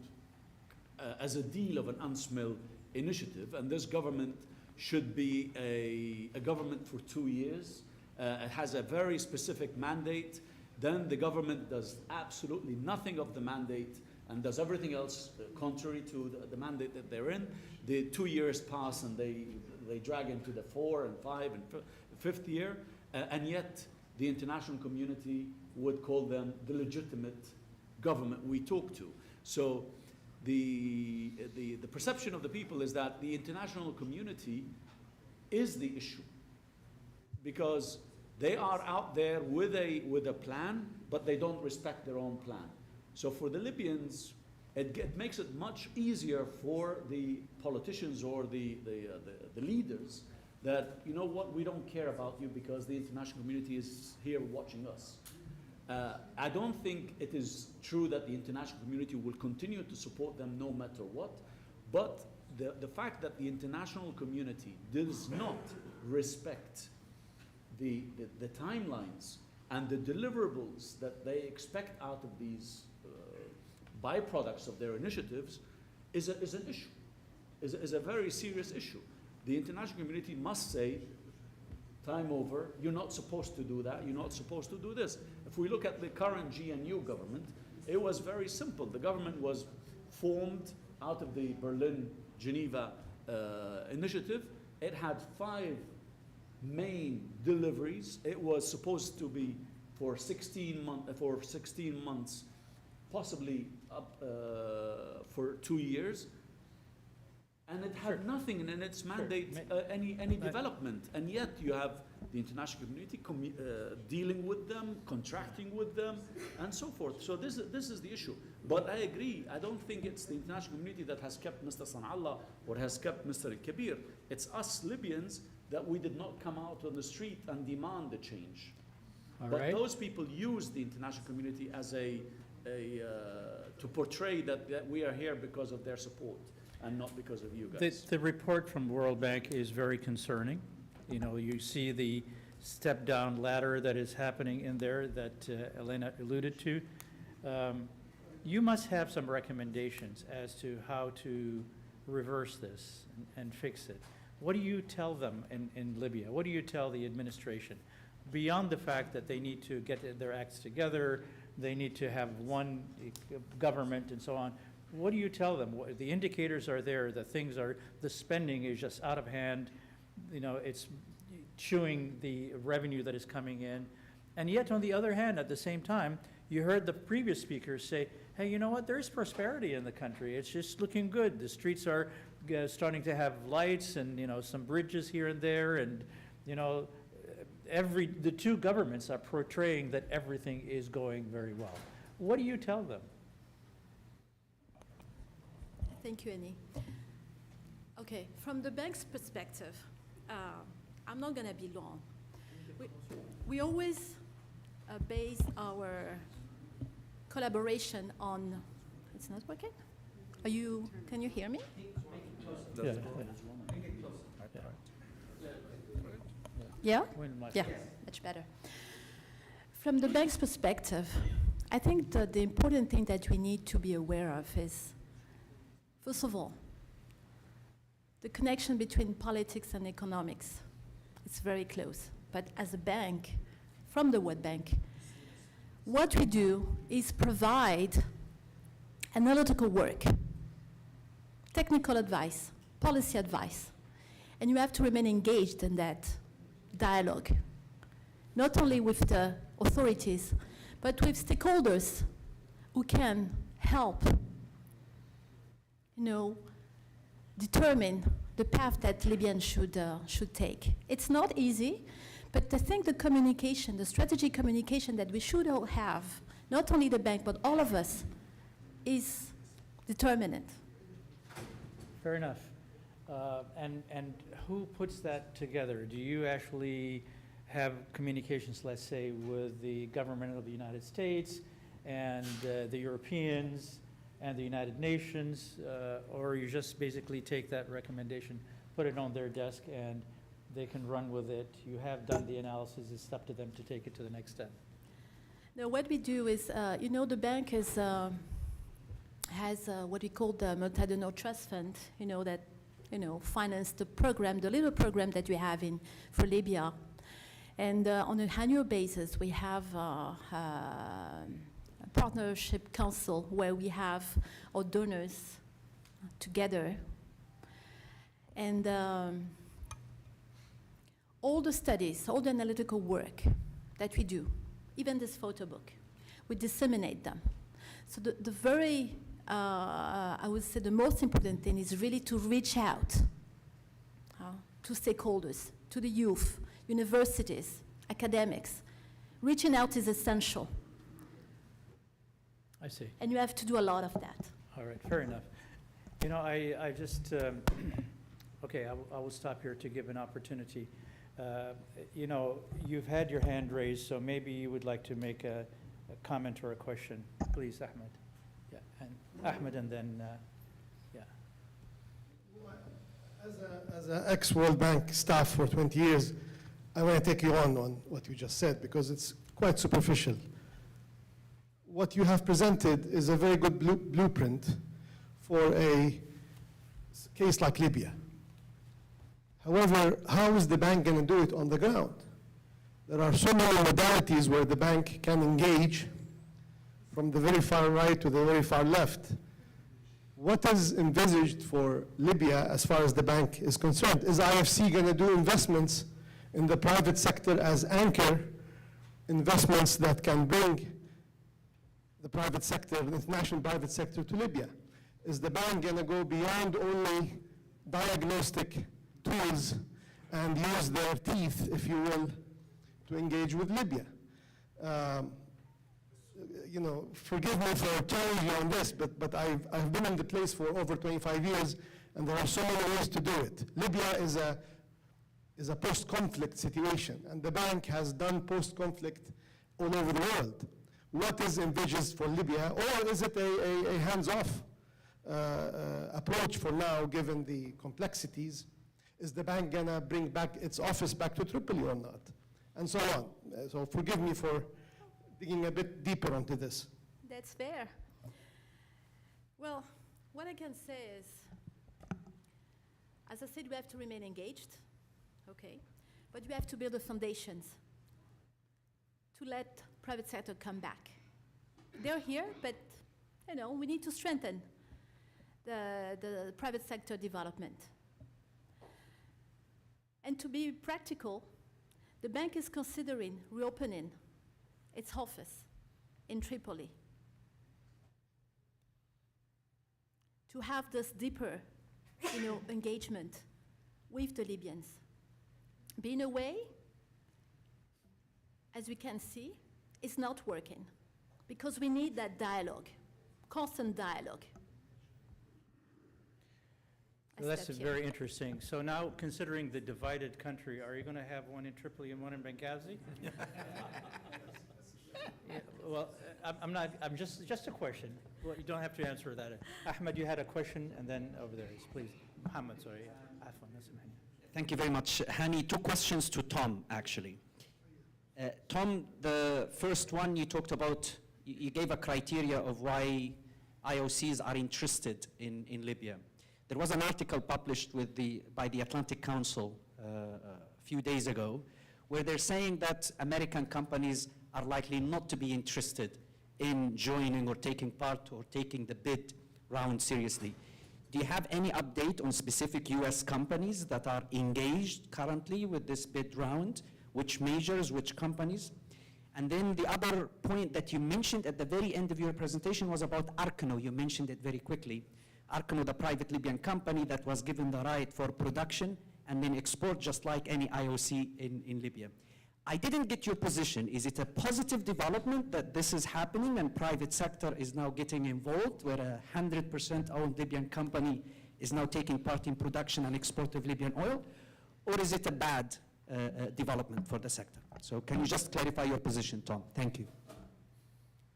as a deal of an UNSMIL initiative, and this government should be a government for 2 years. It has a very specific mandate. Then the government does absolutely nothing of the mandate and does everything else contrary to the mandate that they're in. The 2 years pass and they drag into the 4 and 5 and 5th year, and yet the international community would call them the legitimate government we talk to. So the perception of the people is that the international community is the issue, because they are out there with a plan, but they don't respect their own plan. So for the Libyans, it makes it much easier for the politicians or the leaders that, you know what, we don't care about you because the international community is here watching us. I don't think it is true that the international community will continue to support them no matter what, but the fact that the international community does not respect the timelines and the deliverables that they expect out of these byproducts of their initiatives is an issue, is a very serious issue. The international community must say, time over, you're not supposed to do that, you're not supposed to do this. If we look at the current GNU government, it was very simple. The government was formed out of the Berlin-Geneva initiative. It had 5 main deliveries. It was supposed to be for 16 months, possibly up for 2 years. And it had nothing in its mandate, any development. And yet you have the international community dealing with them, contracting with them, and so forth. So this is the issue. But I agree, I don't think it's the international community that has kept Mr. Sanallah or has kept Mr. al-Kabir. It's us Libyans that we did not come out on the street and demand a change. But those people use the international community as a to portray that we are here because of their support and not because of you guys. The report from World Bank is very concerning. You know, you see the step-down ladder that is happening in there that Elena alluded to. You must have some recommendations as to how to reverse this and fix it. What do you tell them in Libya? What do you tell the administration? Beyond the fact that they need to get their acts together, they need to have one government and so on, what do you tell them? The indicators are there, the spending is just out of hand, you know, it's chewing the revenue that is coming in. And yet, on the other hand, at the same time, you heard the previous speakers say, hey, you know what, there's prosperity in the country. It's just looking good. The streets are starting to have lights and, you know, some bridges here and there. And, you know, the two governments are portraying that everything is going very well. What do you tell them? Thank you, Annie. Okay, from the bank's perspective, I'm not going to be long. We always base our collaboration on, it's not working? Can you hear me? Yeah. Yeah? Yeah, much better. From the bank's perspective, I think that the important thing that we need to be aware of is, first of all, the connection between politics and economics. It's very close. But as a bank, from the World Bank, what we do is provide analytical work, technical advice, policy advice. And you have to remain engaged in that dialogue, not only with the authorities, but with stakeholders who can help, you know, determine the path that Libyans should take. It's not easy, but I think the communication, the strategic communication that we should all have, not only the bank, but all of us, is determinant. Fair enough. And who puts that together? Do you actually have communications, let's say, with the government of the United States and the Europeans and the United Nations, or you just basically take that recommendation, put it on their desk, and they can run with it? You have done the analysis, it's up to them to take it to the next step. No, what we do is, you know, the bank has what we call the Multi-Donor Trust Fund, you know, that, you know, finance the program, the little program that we have for Libya. And on an annual basis, we have a partnership council where we have our donors together. And all the studies, all the analytical work that we do, even this photo book, we disseminate them. So the very, I would say the most important thing is really to reach out to stakeholders, to the youth, universities, academics. Reaching out is essential. I see. And you have to do a lot of that. All right, fair enough. You know, I just, okay, I will stop here to give an opportunity. You know, you've had your hand raised, so maybe you would like to make a comment or a question. Please, Ahmed. Yeah, and Ahmed, and then, yeah. As an ex-World Bank staff for 20 years, I want to take you on what you just said, because it's quite superficial. What you have presented is a very good blueprint for a case like Libya. However, how is the bank going to do it on the ground? There are so many modalities where the bank can engage, from the very far right to the very far left. What is envisaged for Libya as far as the bank is concerned? Is IFC going to do investments in the private sector as anchor investments that can bring the private sector, the international private sector, to Libya? Is the bank going to go beyond only diagnostic tools and use their teeth, if you will, to engage with Libya? You know, forgive me for telling you on this, but I've been in the place for over 25 years, and there are so many ways to do it. Libya is a post-conflict situation, and the bank has done post-conflict all over the world. what is envisaged for Libya, or is it a hands-off approach for now, given the complexities? Is the bank gonna bring back its office back to Tripoli or not? And so on. So forgive me for digging a bit deeper onto this. That's fair. Well, what I can say is, as I said, we have to remain engaged, okay? But we have to build the foundations to let private sector come back. They're here, but we need to strengthen the private sector development. And to be practical, the bank is considering reopening its office in Tripoli to have this deeper engagement with the Libyans. But in a way, as we can see, it's not working because we need that dialogue, constant dialogue. Well, that's very interesting. So now, considering the divided country, are you going to have one in Tripoli and one in Benghazi? Yeah, well, I'm just a question. Well, you don't have to answer that. Ahmed, you had a question, and then over there, please. Mohammed, sorry. Thank you very much. Hani, two questions to Tom, actually. Tom, the first one you talked about, you gave a criteria of why IOCs are interested in Libya. There was an article published by the Atlantic Council a few days ago where they're saying that American companies are likely not to be interested in joining or taking part or taking the bid round seriously. Do you have any update on specific US companies that are engaged currently with this bid round? Which majors, which companies? And then the other point that you mentioned at the very end of your presentation was about Arkano. You mentioned it very quickly. Arkano, the private Libyan company that was given the right for production and then export just like any IOC in Libya. I didn't get your position. Is it a positive development that this is happening and private sector is now getting involved where a 100% owned Libyan company is now taking part in production and export of Libyan oil? Or is it a bad development for the sector? So can you just clarify your position, Tom? Thank you.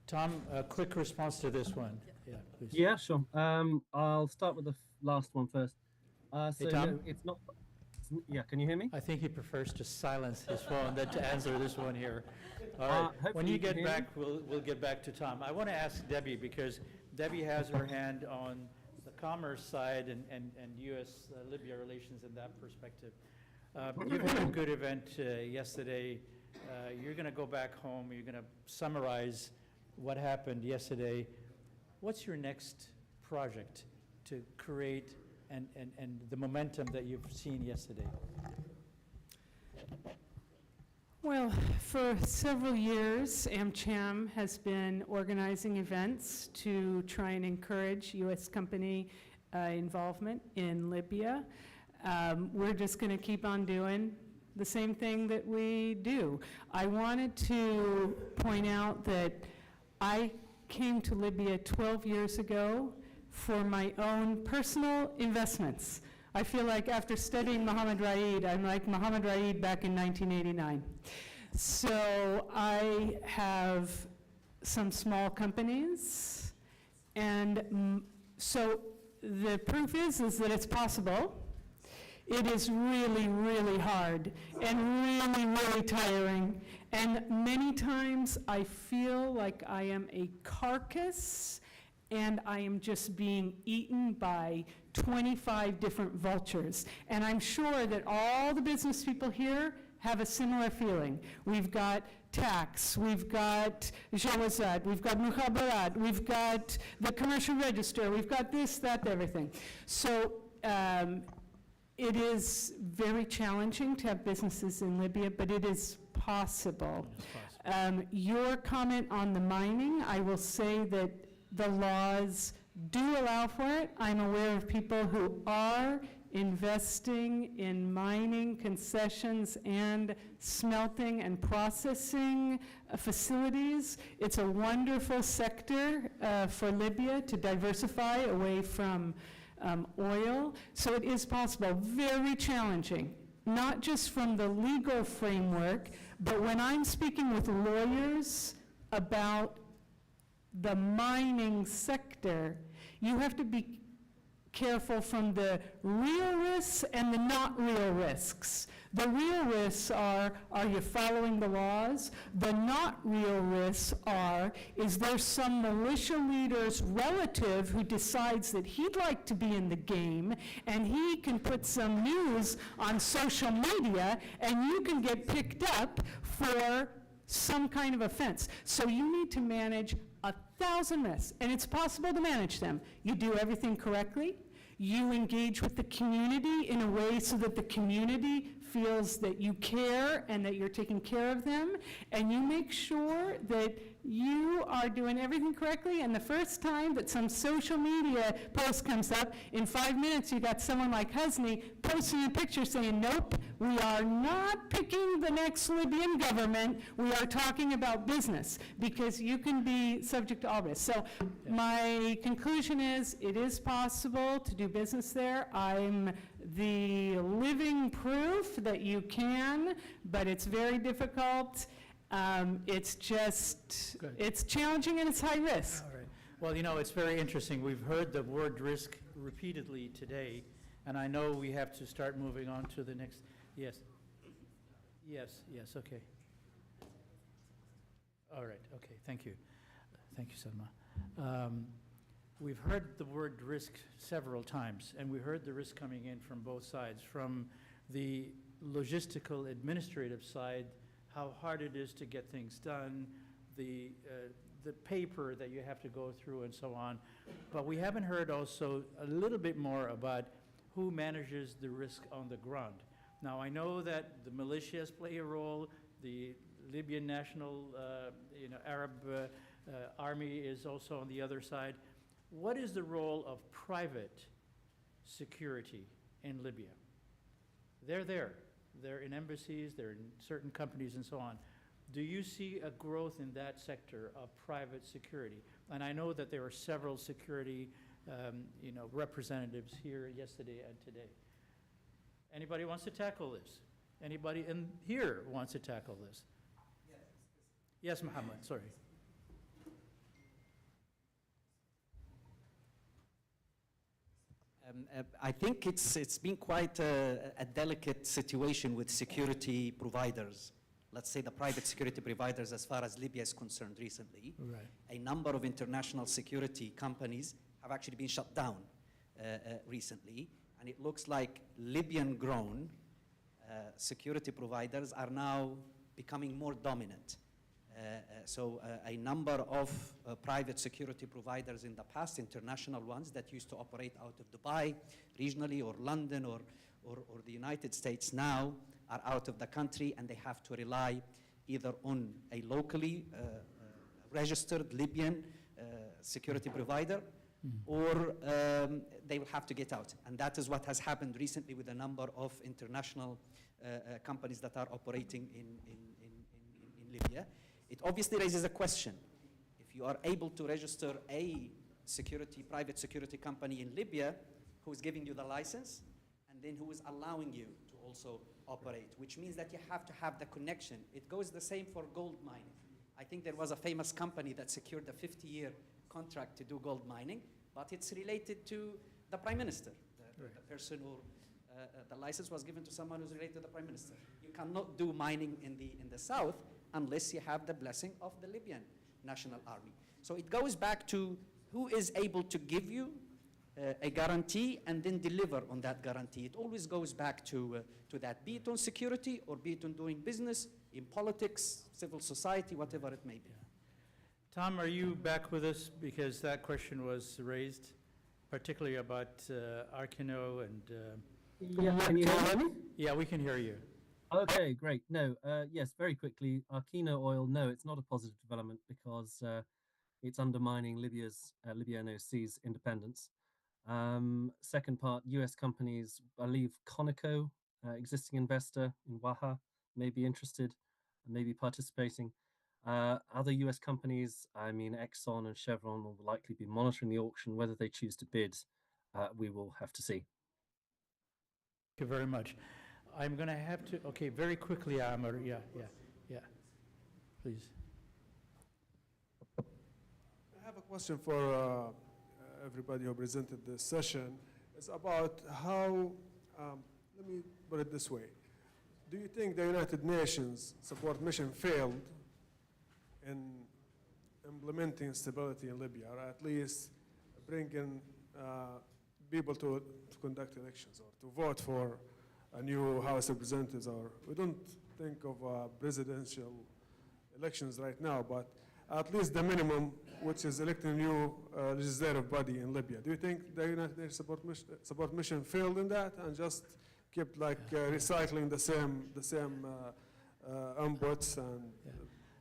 Tom, a quick response to this one. Yeah, please. Yeah, sure. I'll start with the last one first. Hey, Tom? No, it's not. Yeah, can you hear me? I think he prefers to silence his phone than to answer this one here. All right. When you get back, we'll get back to Tom. I want to ask Debbie, because Debbie has her hand on the commerce side and U.S.-Libya relations in that perspective. You had a good event yesterday. You're going to go back home. You're going to summarize what happened yesterday. What's your next project to create and the momentum that you've seen yesterday? Well, for several years, AmCham has been organizing events to try and encourage U.S. company involvement in Libya. We're just going to keep on doing the same thing that we do. I wanted to point out that I came to Libya 12 years ago for my own personal investments. I feel like after studying Mohammed Raid, I'm like Mohammed Raid back in 1989. So I have some small companies, and so the proof is that it's possible. It is really, really hard and really, really tiring. And many times I feel like I am a carcass and I am just being eaten by 25 different vultures. And I'm sure that all the business people here have a similar feeling. We've got tax, we've got Jawazat, we've got Mukhabarat, we've got the commercial register, we've got this, that, everything. So it is very challenging to have businesses in Libya, but it is possible. Your comment on the mining, I will say that the laws do allow for it. I'm aware of people who are investing in mining concessions and smelting and processing facilities. It's a wonderful sector for Libya to diversify away from oil. So it is possible, very challenging, not just from the legal framework, but when I'm speaking with lawyers about the mining sector, you have to be careful from the real risks and the not real risks. The real risks are you following the laws? The not real risks are, is there some militia leader's relative who decides that he'd like to be in the game and he can put some news on social media and you can get picked up for some kind of offense. So you need to manage 1,000 risks, and it's possible to manage them. You do everything correctly. You engage with the community in a way so that the community feels that you care and that you're taking care of them, and you make sure that you are doing everything correctly, and the first time that some social media post comes up, in 5 minutes you got someone like Husney posting a picture saying, nope, we are not picking the next Libyan government, we are talking about business, because you can be subject to all this. So my conclusion is, it is possible to do business there. I'm the living proof that you can, but it's very difficult. It's just, it's challenging and it's high risk. All right. Well, you know, it's very interesting. We've heard the word risk repeatedly today, and I know we have to start moving on to the next. Yes. Yes, yes, okay. All right, okay, thank you. Thank you, Salma. We've heard the word risk several times, and we heard the risk coming in from both sides, from the logistical administrative side, how hard it is to get things done, the paper that you have to go through and so on. But we haven't heard also a little bit more about who manages the risk on the ground. Now, I know that the militias play a role, the Libyan National Arab Army is also on the other side. What is the role of private security in Libya? They're there. They're in embassies, they're in certain companies and so on. Do you see a growth in that sector of private security? And I know that there are several security representatives here yesterday and today. Anybody wants to tackle this? Anybody in here wants to tackle this? Yes, Muhammad, sorry. I think it's been quite a delicate situation with security providers. Let's say the private security providers as far as Libya is concerned recently. Right. A number of international security companies have actually been shut down recently. And it looks like Libyan-grown security providers are now becoming more dominant. So a number of private security providers in the past, international ones that used to operate out of Dubai, regionally, or London, or the United States now are out of the country, and they have to rely either on a locally registered Libyan security provider, or they will have to get out. And that is what has happened recently with a number of international companies that are operating in Libya. It obviously raises a question. If you are able to register a private security company in Libya, who is giving you the license, and then who is allowing you to also operate, which means that you have to have the connection. It goes the same for gold mining. I think there was a famous company that secured a 50-year contract to do gold mining, but it's related to the Prime Minister, the person who, the license was given to someone who's related to the Prime Minister. You cannot do mining in the south unless you have the blessing of the Libyan National Army. So it goes back to who is able to give you a guarantee and then deliver on that guarantee. It always goes back to that, be it on security or be it on doing business, in politics, civil society, whatever it may be. Tom, are you back with us? Because that question was raised, particularly about Arkino and... Yeah, can you hear me? Yeah, we can hear you. Okay, great. No, yes, very quickly, Arkino oil, no, it's not a positive development because it's undermining Libya NOC's independence. Second part, US companies, I believe Conoco, existing investor in Waha, may be interested and may be participating. Other US companies, I mean, Exxon and Chevron will likely be monitoring the auction. Whether they choose to bid, we will have to see. Thank you very much. I'm going to have to, okay, very quickly, Amr, yeah, please. I have question for everybody who presented this session is about how, let me put it this way. Do you think the United Nations support mission failed in implementing stability in Libya, or at least bringing people to conduct elections or to vote for a new House of Representatives? Or we don't think of presidential elections right now, but at least the minimum, which is electing a new legislative body in Libya. Do you think the United Nations support mission failed in that and just kept like recycling the same inputs and?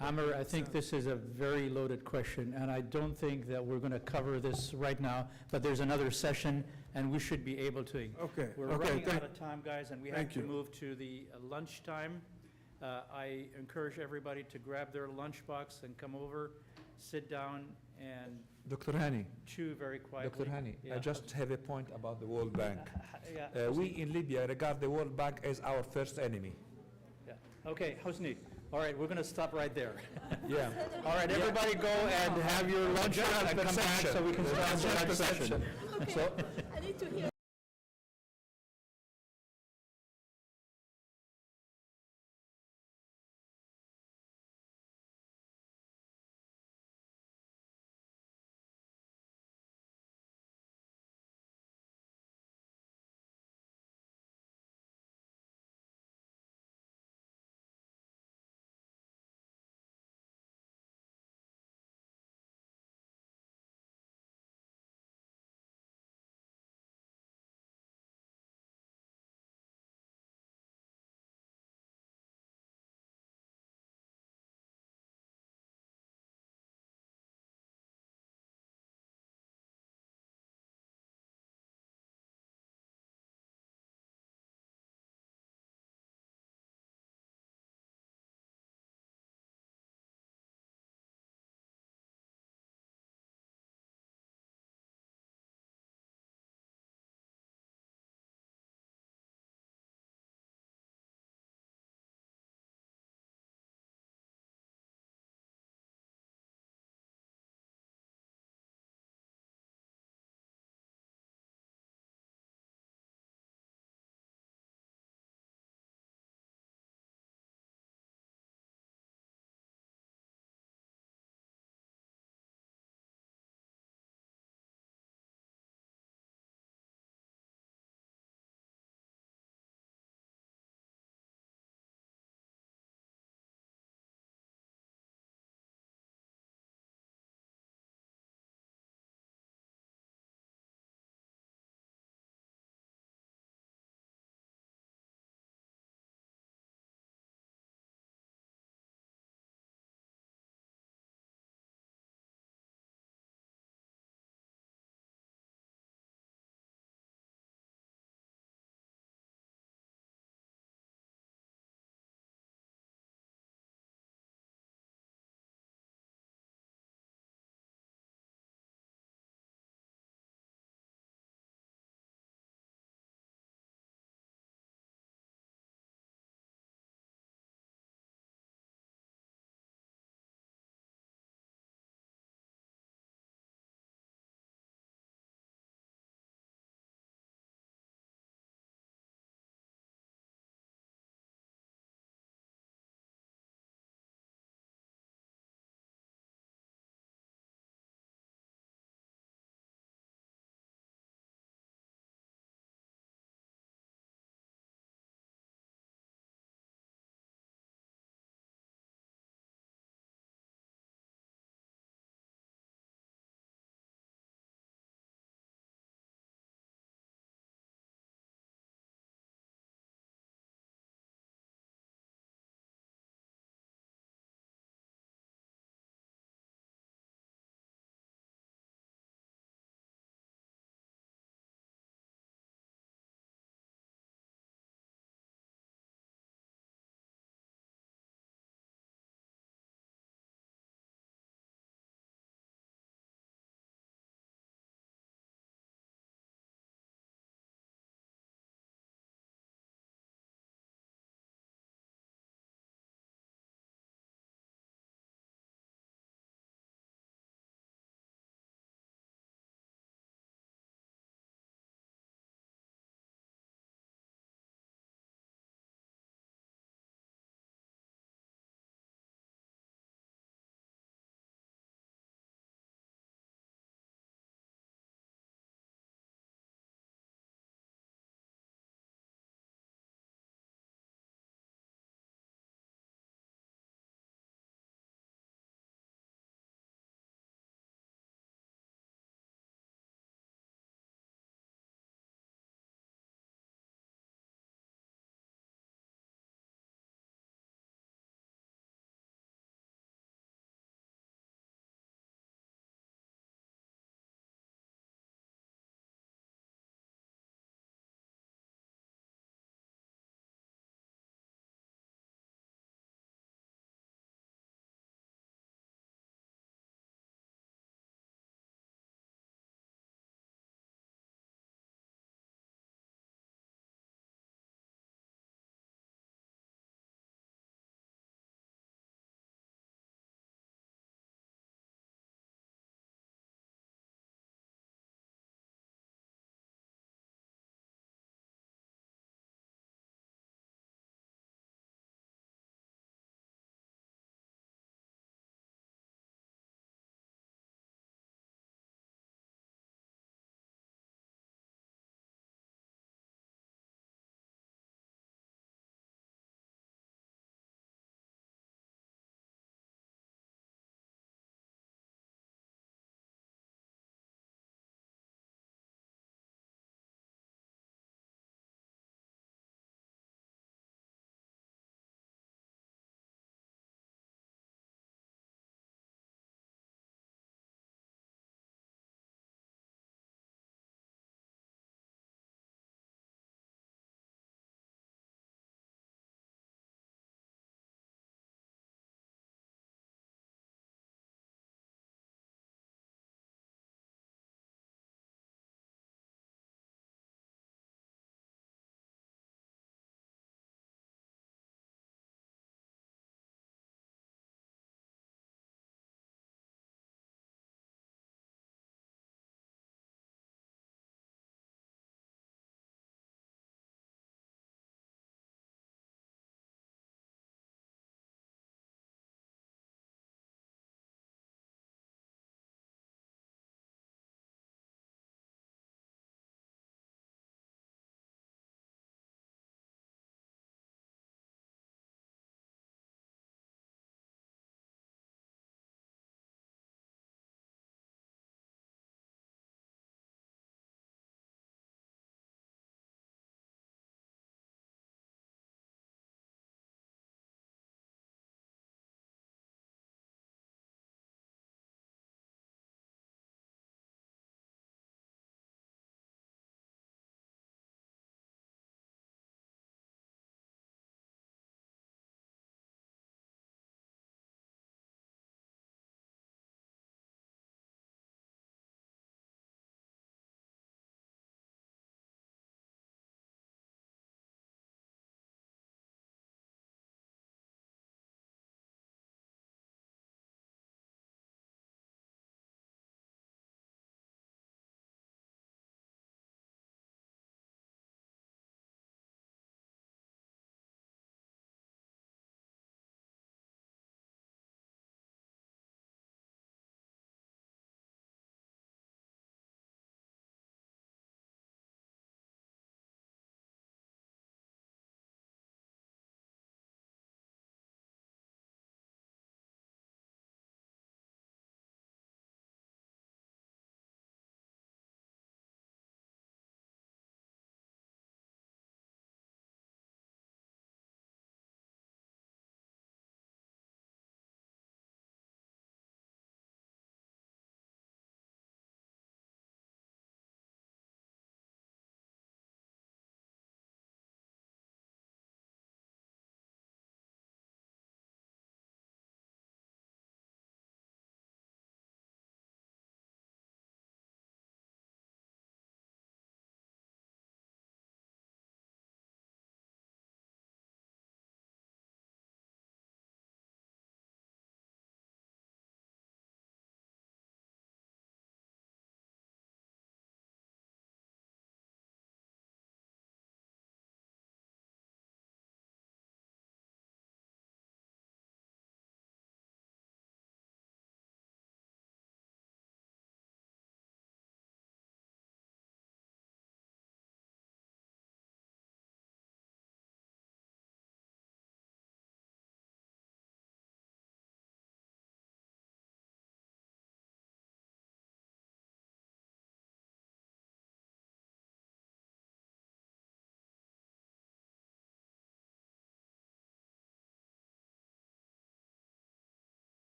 Amr, I think this is a very loaded question, and I don't think that we're going to cover this right now, but there's another session, and we should be able to. Okay. We're running out of time, guys, and we have to move to the lunchtime. I encourage everybody to grab their lunchbox and come over, sit down, and Dr. Hani. chew very quietly. Dr. Hani, Yeah. I just have a point about the World Bank. Yeah. We in Libya regard the World Bank as our first enemy. Yeah. Okay, Hosni. All right, we're going to stop right there. Yeah. All right, everybody go and have your lunch and come back so we can start the next session. So, I need to hear.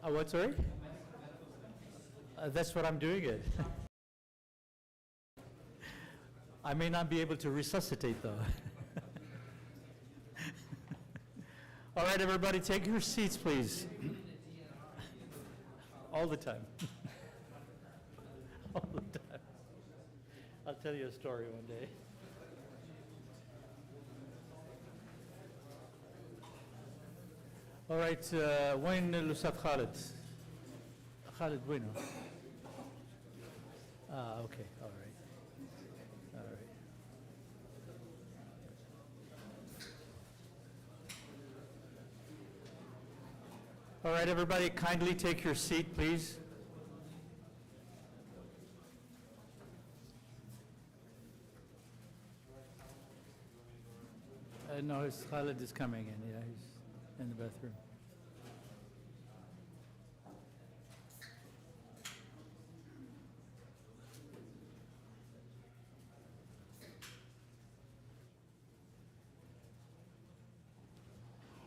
What, sorry? That's what I'm doing it. I may not be able to resuscitate, though. All right, everybody, take your seats, please. All the time. All the time. I'll tell you a story one day. All right, وين الأستاذ خالد؟ خالد وينه؟ Okay, all right. All right. All right, everybody, kindly take your seat, please. No, Khalid is coming in. Yeah, he's in the bathroom.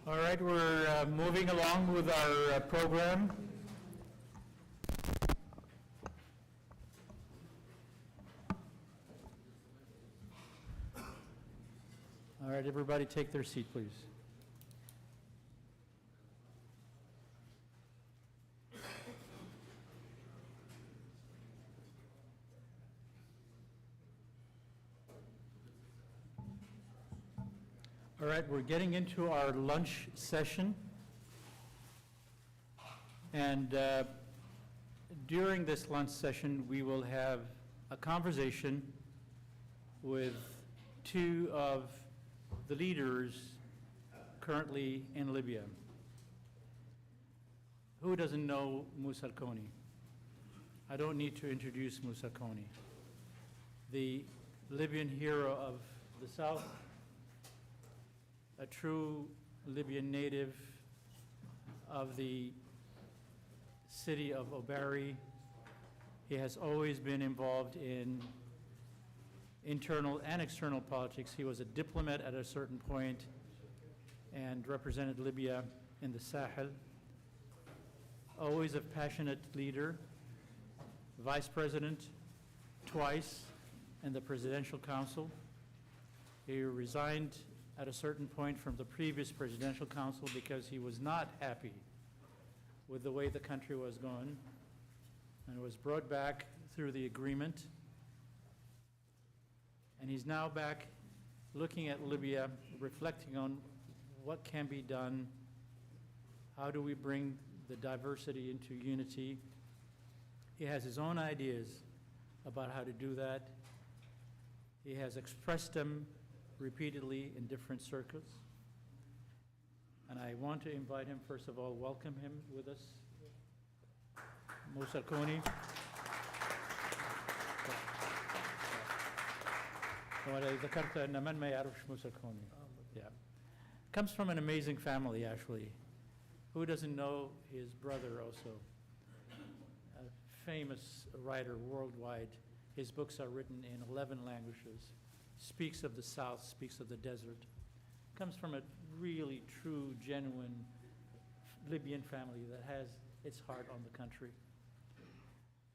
All right, we're moving along with our program. All right, everybody take their seat, please. All right, we're getting into our lunch session. And during this lunch session, we will have a conversation with two of the leaders currently in Libya. Who doesn't know Musa al-Koni? I don't need to introduce Musa al-Koni, the Libyan hero of the South, a true Libyan native of the city of Obari. He has always been involved in internal and external politics. He was a diplomat at a certain point and represented Libya in the Sahel. Always a passionate leader, vice president twice in the Presidential Council. He resigned at a certain point from the previous Presidential Council because he was not happy with the way the country was going, and was brought back through the agreement. And he's now back looking at Libya, reflecting on what can be done, how do we bring the diversity into unity. He has his own ideas about how to do that. He has expressed them repeatedly in different circles. And I want to invite him, first of all, welcome him with us, Musa al-Koni. ذكرت أن من ما يعرفش موسى الكوني. Yeah. Comes from an amazing family, actually. Who doesn't know his brother also? A famous writer worldwide. His books are written in 11 languages. Speaks of the South, speaks of the desert. Comes from a really true, genuine Libyan family that has its heart on the country.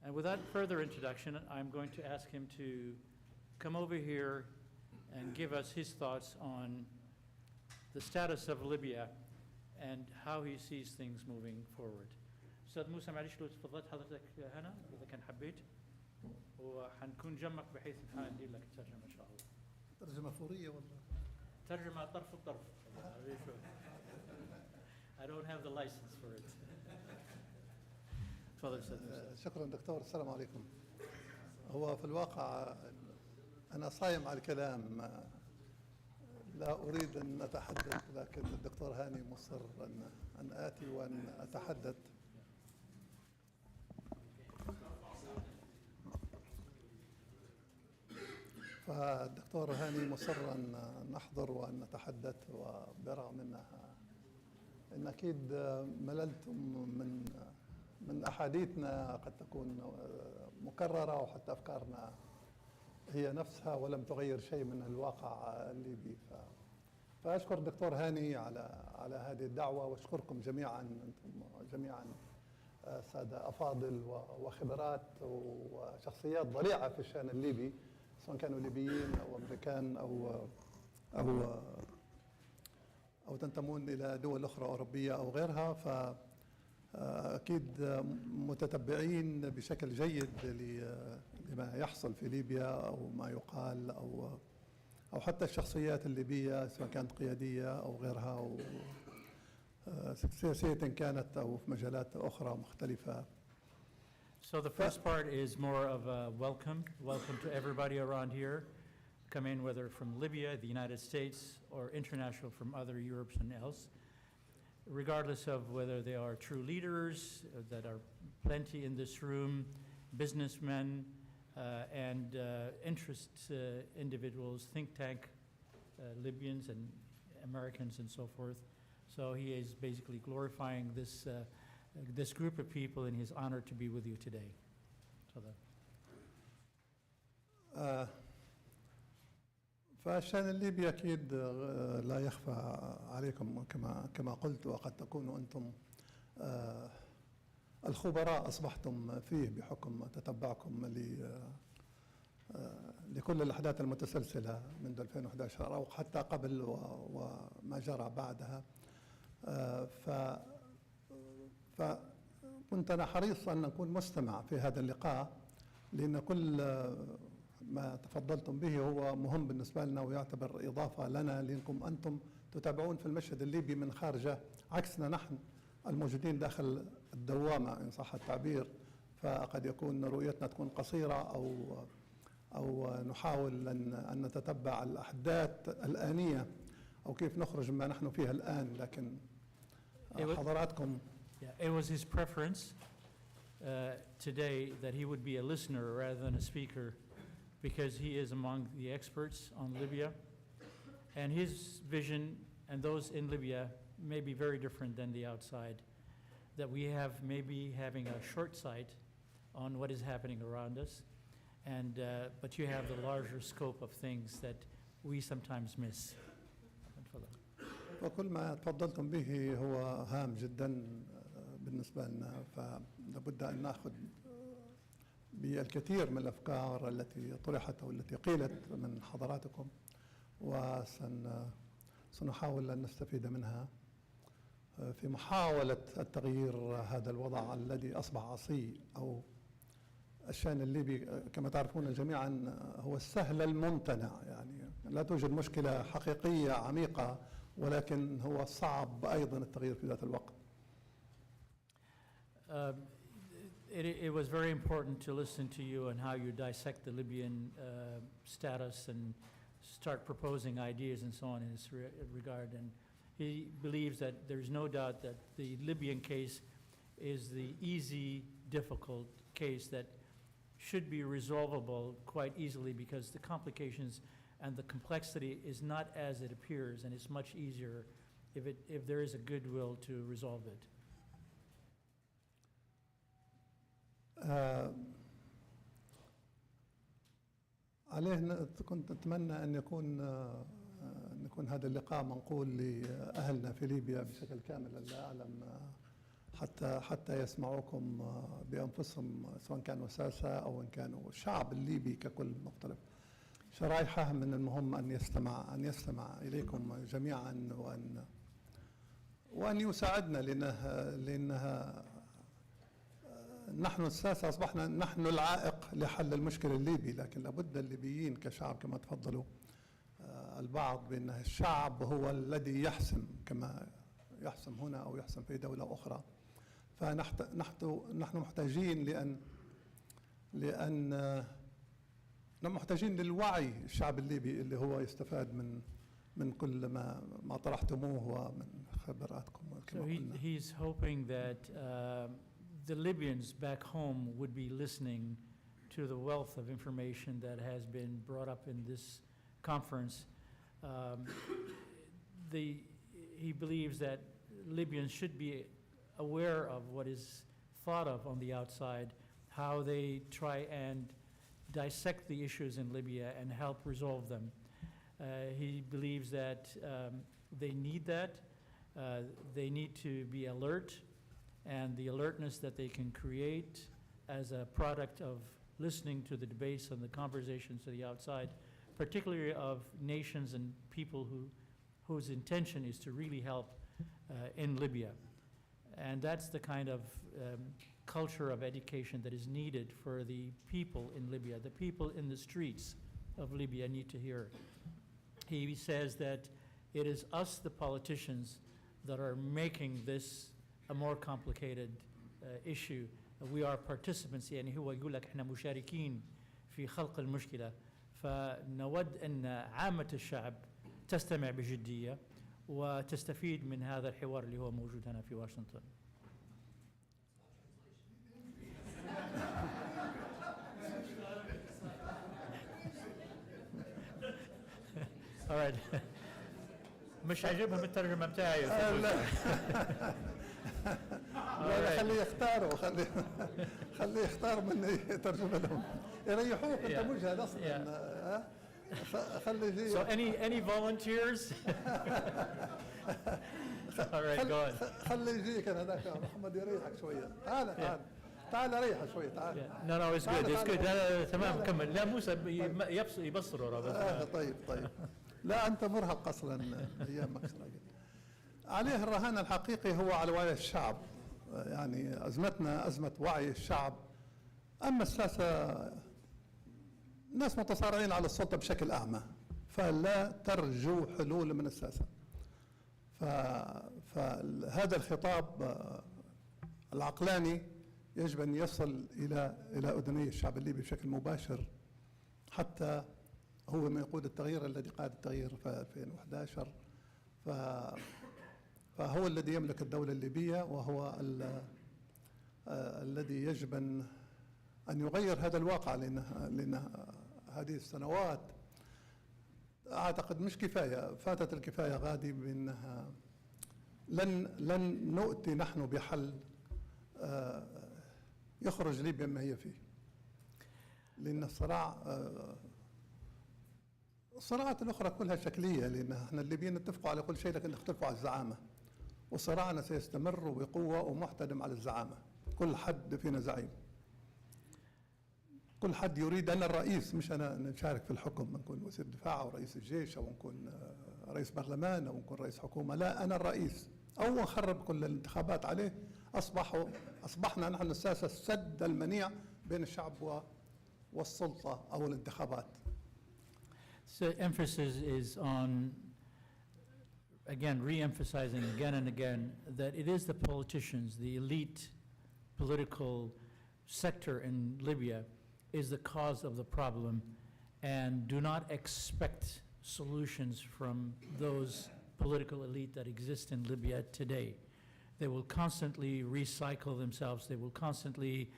And without further introduction, I'm going to ask him to come over here and give us his thoughts on the status of Libya and how he sees things moving forward. أستاذ موسى معلش لو تفضلت حضرتك هنا إذا كان حبيت وحنكون جنبك بحيث ندير لك الترجمة إن شاء الله. ترجمة فورية ولا؟ ترجمة طرف بطرف. I don't have the license for it. تفضل أستاذ موسى. شكرا دكتور، السلام عليكم. هو في الواقع أنا صايم على الكلام، لا أريد أن أتحدث، لكن الدكتور هاني مصر أن آتي وأن أتحدث. فالدكتور هاني مصر أن نحضر وأن نتحدث، وبرغم أن أكيد مللتم من أحاديثنا، قد تكون مكررة وحتى أفكارنا هي نفسها ولم تغير شيء من الواقع الليبي. فأشكر الدكتور هاني على هذه الدعوة، وأشكركم جميعا، أنتم جميعا سادة أفاضل وخبرات وشخصيات ضليعة في الشأن الليبي، سواء كانوا ليبيين أو أمريكان أو تنتمون إلى دول أخرى أوروبية أو غيرها. فأكيد متتبعين بشكل جيد لما يحصل في ليبيا أو ما يقال أو حتى الشخصيات الليبية سواء كانت قيادية أو غيرها أو سياسية كانت أو في مجالات أخرى مختلفة. So the first part is more of a welcome to everybody around here. Come in whether from Libya, the United States, or international from other Europes and else. Regardless of whether they are true leaders, that are plenty in this room, businessmen, and interest individuals, think tank Libyans and Americans and so forth. So he is basically glorifying this group of people, and he's honored to be with you today. So فالشأن الليبي أكيد لا يخفى عليكم كما قلت، وقد تكونوا أنتم الخبراء أصبحتم فيه بحكم تتبعكم لكل الأحداث المتسلسلة منذ 2011 أو حتى قبل وما جرى بعدها. فكنت أنا حريص أن أكون مستمع في هذا اللقاء، لأن كل ما تفضلتم به هو مهم بالنسبة لنا ويعتبر إضافة لنا، لأنكم أنتم تتابعون في المشهد الليبي من خارجه عكسنا نحن الموجودين داخل الدوامة إن صح التعبير. فقد يكون رؤيتنا تكون قصيرة أو نحاول أن نتتبع الأحداث الآنية أو كيف نخرج مما نحن فيها الآن. لكن حضراتكم it was his preference today that he would be a listener rather than a speaker, because he is among the experts on Libya, and his vision and those in Libya may be very different than the outside, that we have maybe having a short sight on what is happening around us, and but you have the larger scope of things that we sometimes miss. وكل ما تفضلتم به هو هام جدا بالنسبة لنا، فلابد أن نأخذ بالكثير من الأفكار التي طرحت أو التي قيلت من حضراتكم، وسنحاول أن نستفيد منها في محاولة التغيير هذا الوضع الذي أصبح عصي. أو الشأن الليبي كما تعرفون جميعا هو السهل الممتنع، يعني لا توجد مشكلة حقيقية عميقة، ولكن هو صعب أيضا التغيير في ذات الوقت. It was very important to listen to you and how you dissect the Libyan status and start proposing ideas and so on in this regard. And he believes that there's no doubt that the Libyan case is the easy, difficult case that should be resolvable quite easily, because the complications and the complexity is not as it appears, and it's much easier if there is a goodwill to resolve it. عليه كنت أتمنى أن يكون هذا اللقاء منقول لأهلنا في ليبيا بشكل كامل. لا أعلم حتى يسمعوكم بأنفسهم، سواء كانوا ساسة أو إن كانوا الشعب الليبي ككل مختلف شرائحه. من المهم أن يستمع إليكم جميعا وأن يساعدنا، لأنها نحن الساسة أصبحنا نحن العائق لحل المشكلة الليبي، لكن لابد الليبيين كشعب كما تفضلوا البعض بأن الشعب هو الذي يحسم كما يحسم هنا أو يحسم في دولة أخرى. فنحن محتاجين لأن محتاجين للوعي الشعب الليبي اللي هو يستفاد من كل ما طرحتموه ومن خبراتكم كما قلنا. So he's hoping that the Libyans back home would be listening to the wealth of information that has been brought up in this conference. He believes that Libyans should be aware of what is thought of on the outside, how they try and dissect the issues in Libya and help resolve them. He believes that they need that. They need to be alert and the alertness that they can create as a product of listening to the debates and the conversations to the outside, particularly of nations and people whose intention is to really help in Libya. And that's the kind of culture of education that is needed for the people in Libya. The people in the streets of Libya need to hear. He says that it is us, the politicians, that are making this a more complicated issue. We are participants. يعني هو يقول لك احنا مشاركين في خلق المشكلة، فنود أن عامة الشعب تستمع بجدية وتستفيد من هذا الحوار اللي هو موجود هنا في واشنطن. All right. مش عاجبهم الترجمة بتاعي. لا خليه يختاروا، خليه يختار من يترجم لهم، يريحوك انت مجهد اصلا. خلي يجي. So any volunteers? All right, go on. خلي يجيك هذاك محمد يريحك شويه. تعال ريح شويه تعال. No, it's good. It's good. لا تمام كمل. لا موسى يبصروا بس. طيب. لا أنت مرهق أصلا أيامك. عليه الرهان الحقيقي هو على وعي الشعب، يعني أزمتنا أزمة وعي الشعب. أما الساسة ناس متصارعين على السلطة بشكل أعمى، فلا ترجو حلول من الساسة. فهذا الخطاب العقلاني يجب أن يصل إلى أذني الشعب الليبي بشكل مباشر، حتى هو من يقود التغيير الذي قاد التغيير في 2011. فهو الذي يملك الدولة الليبية، وهو الذي يجب أن يغير هذا الواقع، لأن هذه السنوات أعتقد مش كفاية، فاتت الكفاية غادي، بأنها لن نؤتي نحن بحل يخرج ليبيا مما هي فيه، لأن الصراعات الأخرى كلها شكلية، لأن احنا الليبيين نتفقوا على كل شيء لكن نختلفوا على الزعامة، وصراعنا سيستمر وبقوة ومحتدم على الزعامة. كل حد فينا زعيم، كل حد يريد. أنا الرئيس، مش أنا نشارك في الحكم، نكون وزير دفاع أو رئيس الجيش أو نكون رئيس برلمان أو نكون رئيس حكومة، لا، أنا الرئيس. أو نخرب كل الانتخابات عليه. أصبحنا نحن الساسة السد المنيع بين الشعب والسلطة أو الانتخابات. So emphasis is on, again, re-emphasizing again and again that it is the politicians, the elite political sector in Libya is the cause of the problem, and do not expect solutions from those political elite that exist in Libya today. They will constantly recycle themselves. They will constantly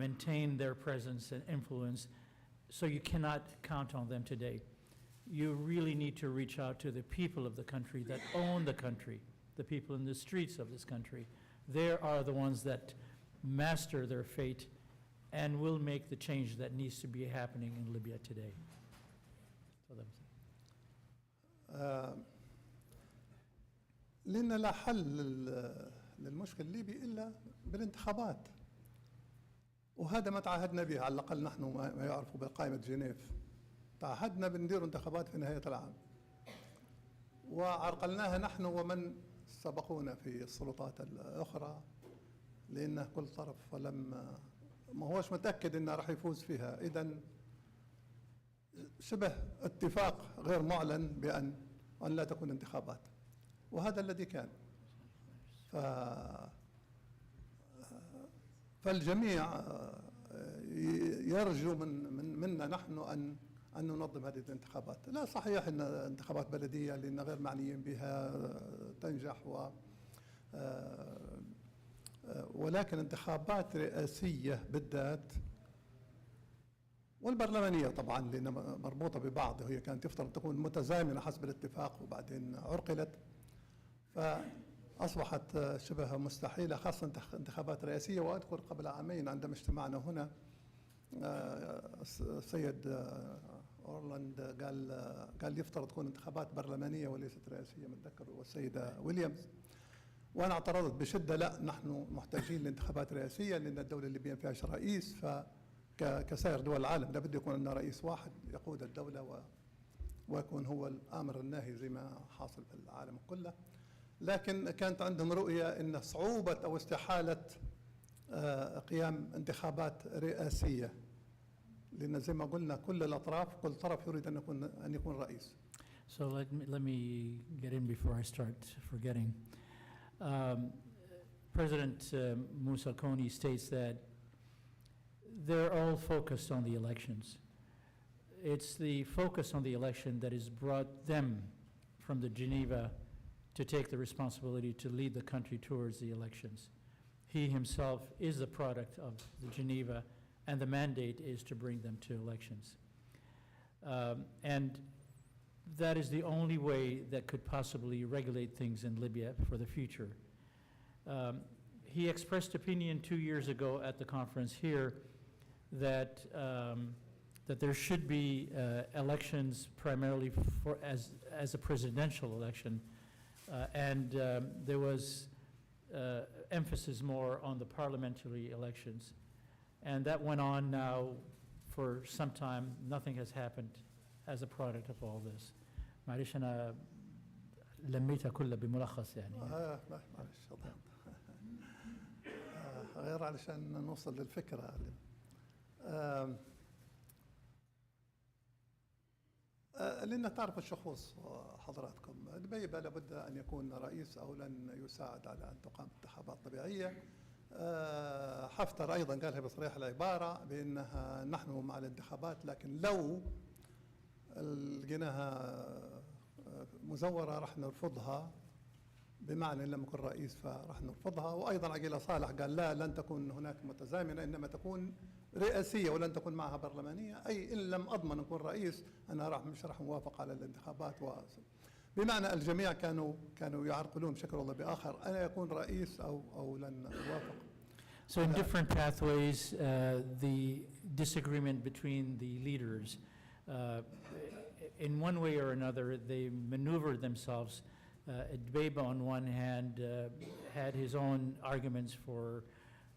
maintain their presence and influence, so you cannot count on them today. You really need to reach out to the people of the country that own the country, the people in the streets of this country. They are the ones that master their fate and will make the change that needs to be happening in Libya today. لأن لا حل للمشكل الليبي إلا بالانتخابات، وهذا ما تعهدنا به، على الأقل نحن ما يعرفوا بقائمة جنيف. تعهدنا بندير انتخابات في نهاية العام، وعرقلناها نحن ومن سبقونا في السلطات الأخرى، لأن كل طرف ما هوش متأكد أنه راح يفوز فيها. إذن شبه اتفاق غير معلن بأن لا تكون انتخابات، وهذا الذي كان. فالجميع يرجو منا نحن أن ننظم هذه الانتخابات. لا، صحيح أن انتخابات بلدية لأن غير معنيين بها تنجح، ولكن انتخابات رئاسية بالذات، والبرلمانية طبعا لأنها مربوطة ببعض، وهي كانت يفترض تكون متزامنة حسب الاتفاق وبعدين عرقلت، فأصبحت شبه مستحيلة، خاصة انتخابات رئاسية. وأذكر قبل عامين عندما اجتمعنا هنا السيد أورلاند قال يفترض تكون انتخابات برلمانية وليست رئاسية، متذكر، والسيدة ويليامز. وأنا اعترضت بشدة، لا نحن محتاجين لانتخابات رئاسية لأن الدولة الليبية ما فيهاش رئيس، فكسائر دول العالم لابد يكون لنا رئيس واحد يقود الدولة ويكون هو الآمر الناهي زي ما حاصل في العالم كله. لكن كانت عندهم رؤية أن صعوبة أو استحالة قيام انتخابات رئاسية، لأن زي ما قلنا كل الأطراف، كل طرف يريد أن يكون رئيس. So let me get in before I start forgetting. President Mussolini states that they're all focused on the elections. It's the focus on the election that has brought them from the Geneva to take the responsibility to lead the country towards the elections. He himself is the product of the Geneva, and the mandate is to bring them to elections. And that is the only way that could possibly regulate things in Libya for the future. He expressed opinion 2 years ago at the conference here that that there should be elections primarily for as a presidential election, and there was emphasis more on the parliamentary elections. And that went on now for some time. Nothing has happened as a product of all this. معلش أنا لميتها كلها بملخص يعني. معلش غير علشان نوصل للفكرة. لأن تعرف الشخوص حضراتكم، ليبيا لابد أن يكون رئيس أو لن يساعد على أن تقام انتخابات طبيعية. حفتر أيضا قالها بصريح العبارة بأنها نحن مع الانتخابات، لكن لو لقيناها مزورة راح نرفضها، بمعنى إن لم يكن رئيس فراح نرفضها. وأيضا عقيلة صالح قال لا، لن تكون هناك متزامنة، إنما تكون رئاسية ولن تكون معها برلمانية، أي إن لم أضمن أكون رئيس أنا مش راح موافق على الانتخابات. بمعنى الجميع كانوا يعرقلون بشكل ولا بآخر أنا يكون رئيس أو لن أوافق. So in different pathways, the disagreement between the leaders, in one way or another, they maneuvered themselves. Dbeiba on one hand had his own arguments for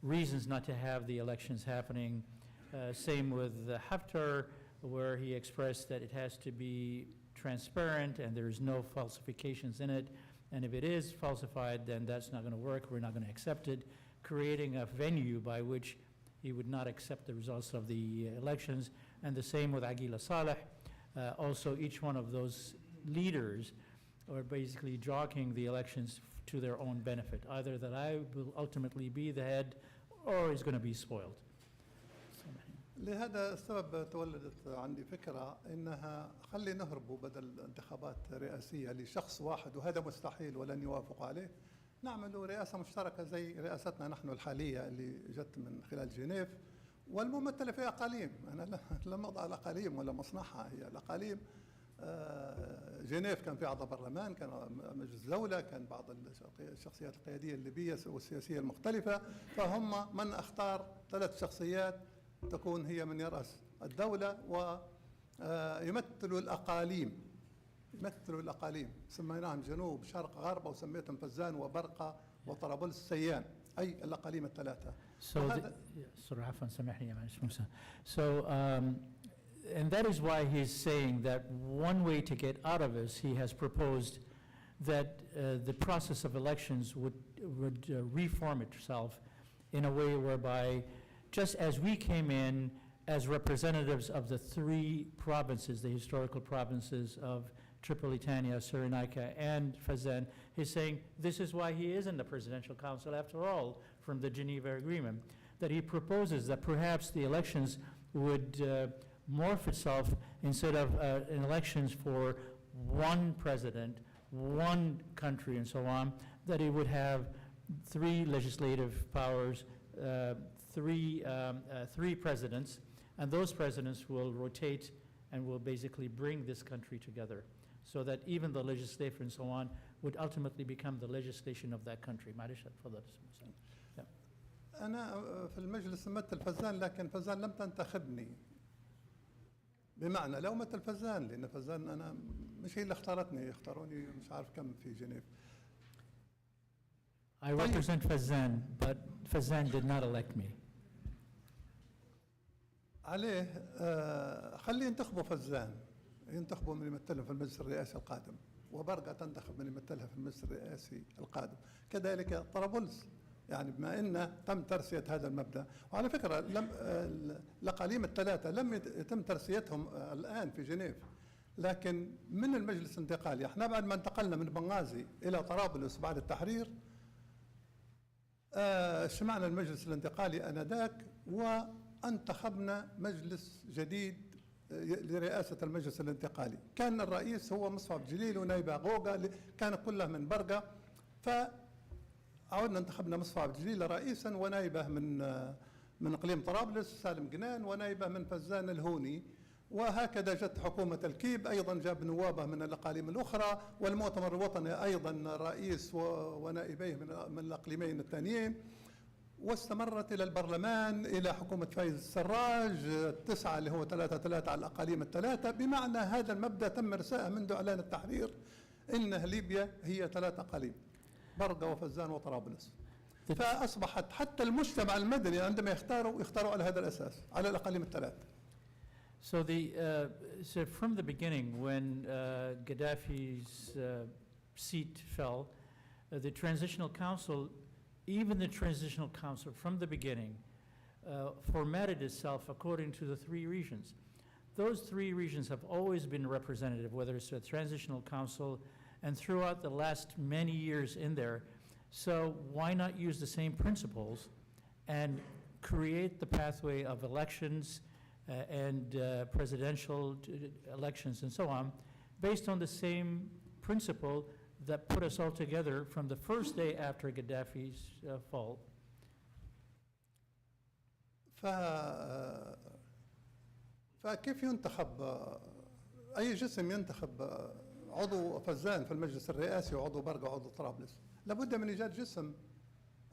reasons not to have the elections happening. Same with Haftar, where he expressed that it has to be transparent and there's no falsifications in it. And if it is falsified, then that's not going to work. We're not going to accept it, creating a venue by which he would not accept the results of the elections. And the same with Aguila Saleh. Also, each one of those leaders are basically jockeying the elections to their own benefit, either that I will ultimately be the head or is going to be spoiled. لهذا السبب تولدت عندي فكرة إنها خلي نهربوا بدل انتخابات رئاسية لشخص واحد، وهذا مستحيل ولن يوافق عليه. نعمل رئاسة مشتركة زي رئاستنا نحن الحالية اللي جت من خلال جنيف، والممثلة في أقاليم. أنا لم أضع الأقاليم ولا مصنعها، هي الأقاليم. جنيف كان في أعضاء برلمان، كان مجلس دولة، كان بعض الشخصيات القيادية الليبية والسياسية المختلفة، فهم من اختار 3 شخصيات تكون هي من يرأس الدولة ويمثلوا الأقاليم. سميناهم جنوب شرق غرب، وسميتهم فزان وبرقة وطرابلس سيان، أي الأقاليم الثلاثة. And that is why he's saying that one way to get out of this, he has proposed that the process of elections would reform itself in a way whereby, just as we came in as representatives of the 3 provinces, the historical provinces of Tripolitania, Cyrenaica, and Fezzan, he's saying this is why he is in the Presidential Council after all, from the Geneva Agreement, that he proposes that perhaps the elections would morph itself, instead of elections for one president, one country, and so on, that it would have 3 legislative powers, 3 presidents, and those presidents will rotate and will basically bring this country together, so that even the legislature and so on would ultimately become the legislation of that country. أنا في المجلس مثل فزان، لكن فزان لم تنتخبني. بمعنى لو مثل فزان، لأن فزان أنا مش هي اللي اختارتني، اختاروني مش عارف كم في جنيف. I represent Fazan, but Fazan did not elect me. عليه خليه ينتخبوا فزان، ينتخبوا من يمثلهم في المجلس الرئاسي القادم، وبرقة تنتخب من يمثلها في المجلس الرئاسي القادم، كذلك طرابلس. يعني بما أن تم ترسية هذا المبدأ، وعلى فكرة الأقاليم الثلاثة لم يتم ترسيتهم الآن في جنيف، لكن من المجلس الانتقالي. احنا بعد ما انتقلنا من بنغازي إلى طرابلس بعد التحرير اجتمعنا المجلس الانتقالي آنذاك وانتخبنا مجلس جديد لرئاسة المجلس الانتقالي. كان الرئيس هو مصطفى جليل ونايبه غوغا، كان كلها من برقة. فعودنا انتخبنا مصطفى جليل رئيسا ونايبه من اقليم طرابلس سالم جنان ونايبه من فزان الهوني. وهكذا جت حكومة الكيب أيضا جاب نوابه من الأقاليم الأخرى، والمؤتمر الوطني أيضا رئيس ونائبيه من الأقليمين الثانيين، واستمرت إلى البرلمان إلى حكومة فايز السراج 9 اللي هو 3 على الأقاليم الثلاثة. بمعنى هذا المبدأ تم إرساءه منذ إعلان التحرير إن ليبيا هي 3 أقاليم، برقة وفزان وطرابلس. فأصبحت حتى المجتمع المدني عندما يختاروا على هذا الأساس على الأقاليم الثلاث. So from the beginning, when Gaddafi's seat fell, the Transitional Council, even the Transitional Council from the beginning, formatted itself according to the 3 regions. Those 3 regions have always been representative, whether it's the Transitional Council and throughout the last many years in there. So why not use the same principles and create the pathway of elections and presidential elections and so on, based on the same principle that put us all together from the first day after Gaddafi's fall. فكيف ينتخب أي جسم ينتخب عضو فزان في المجلس الرئاسي وعضو برقة وعضو طرابلس؟ لابد من إيجاد جسم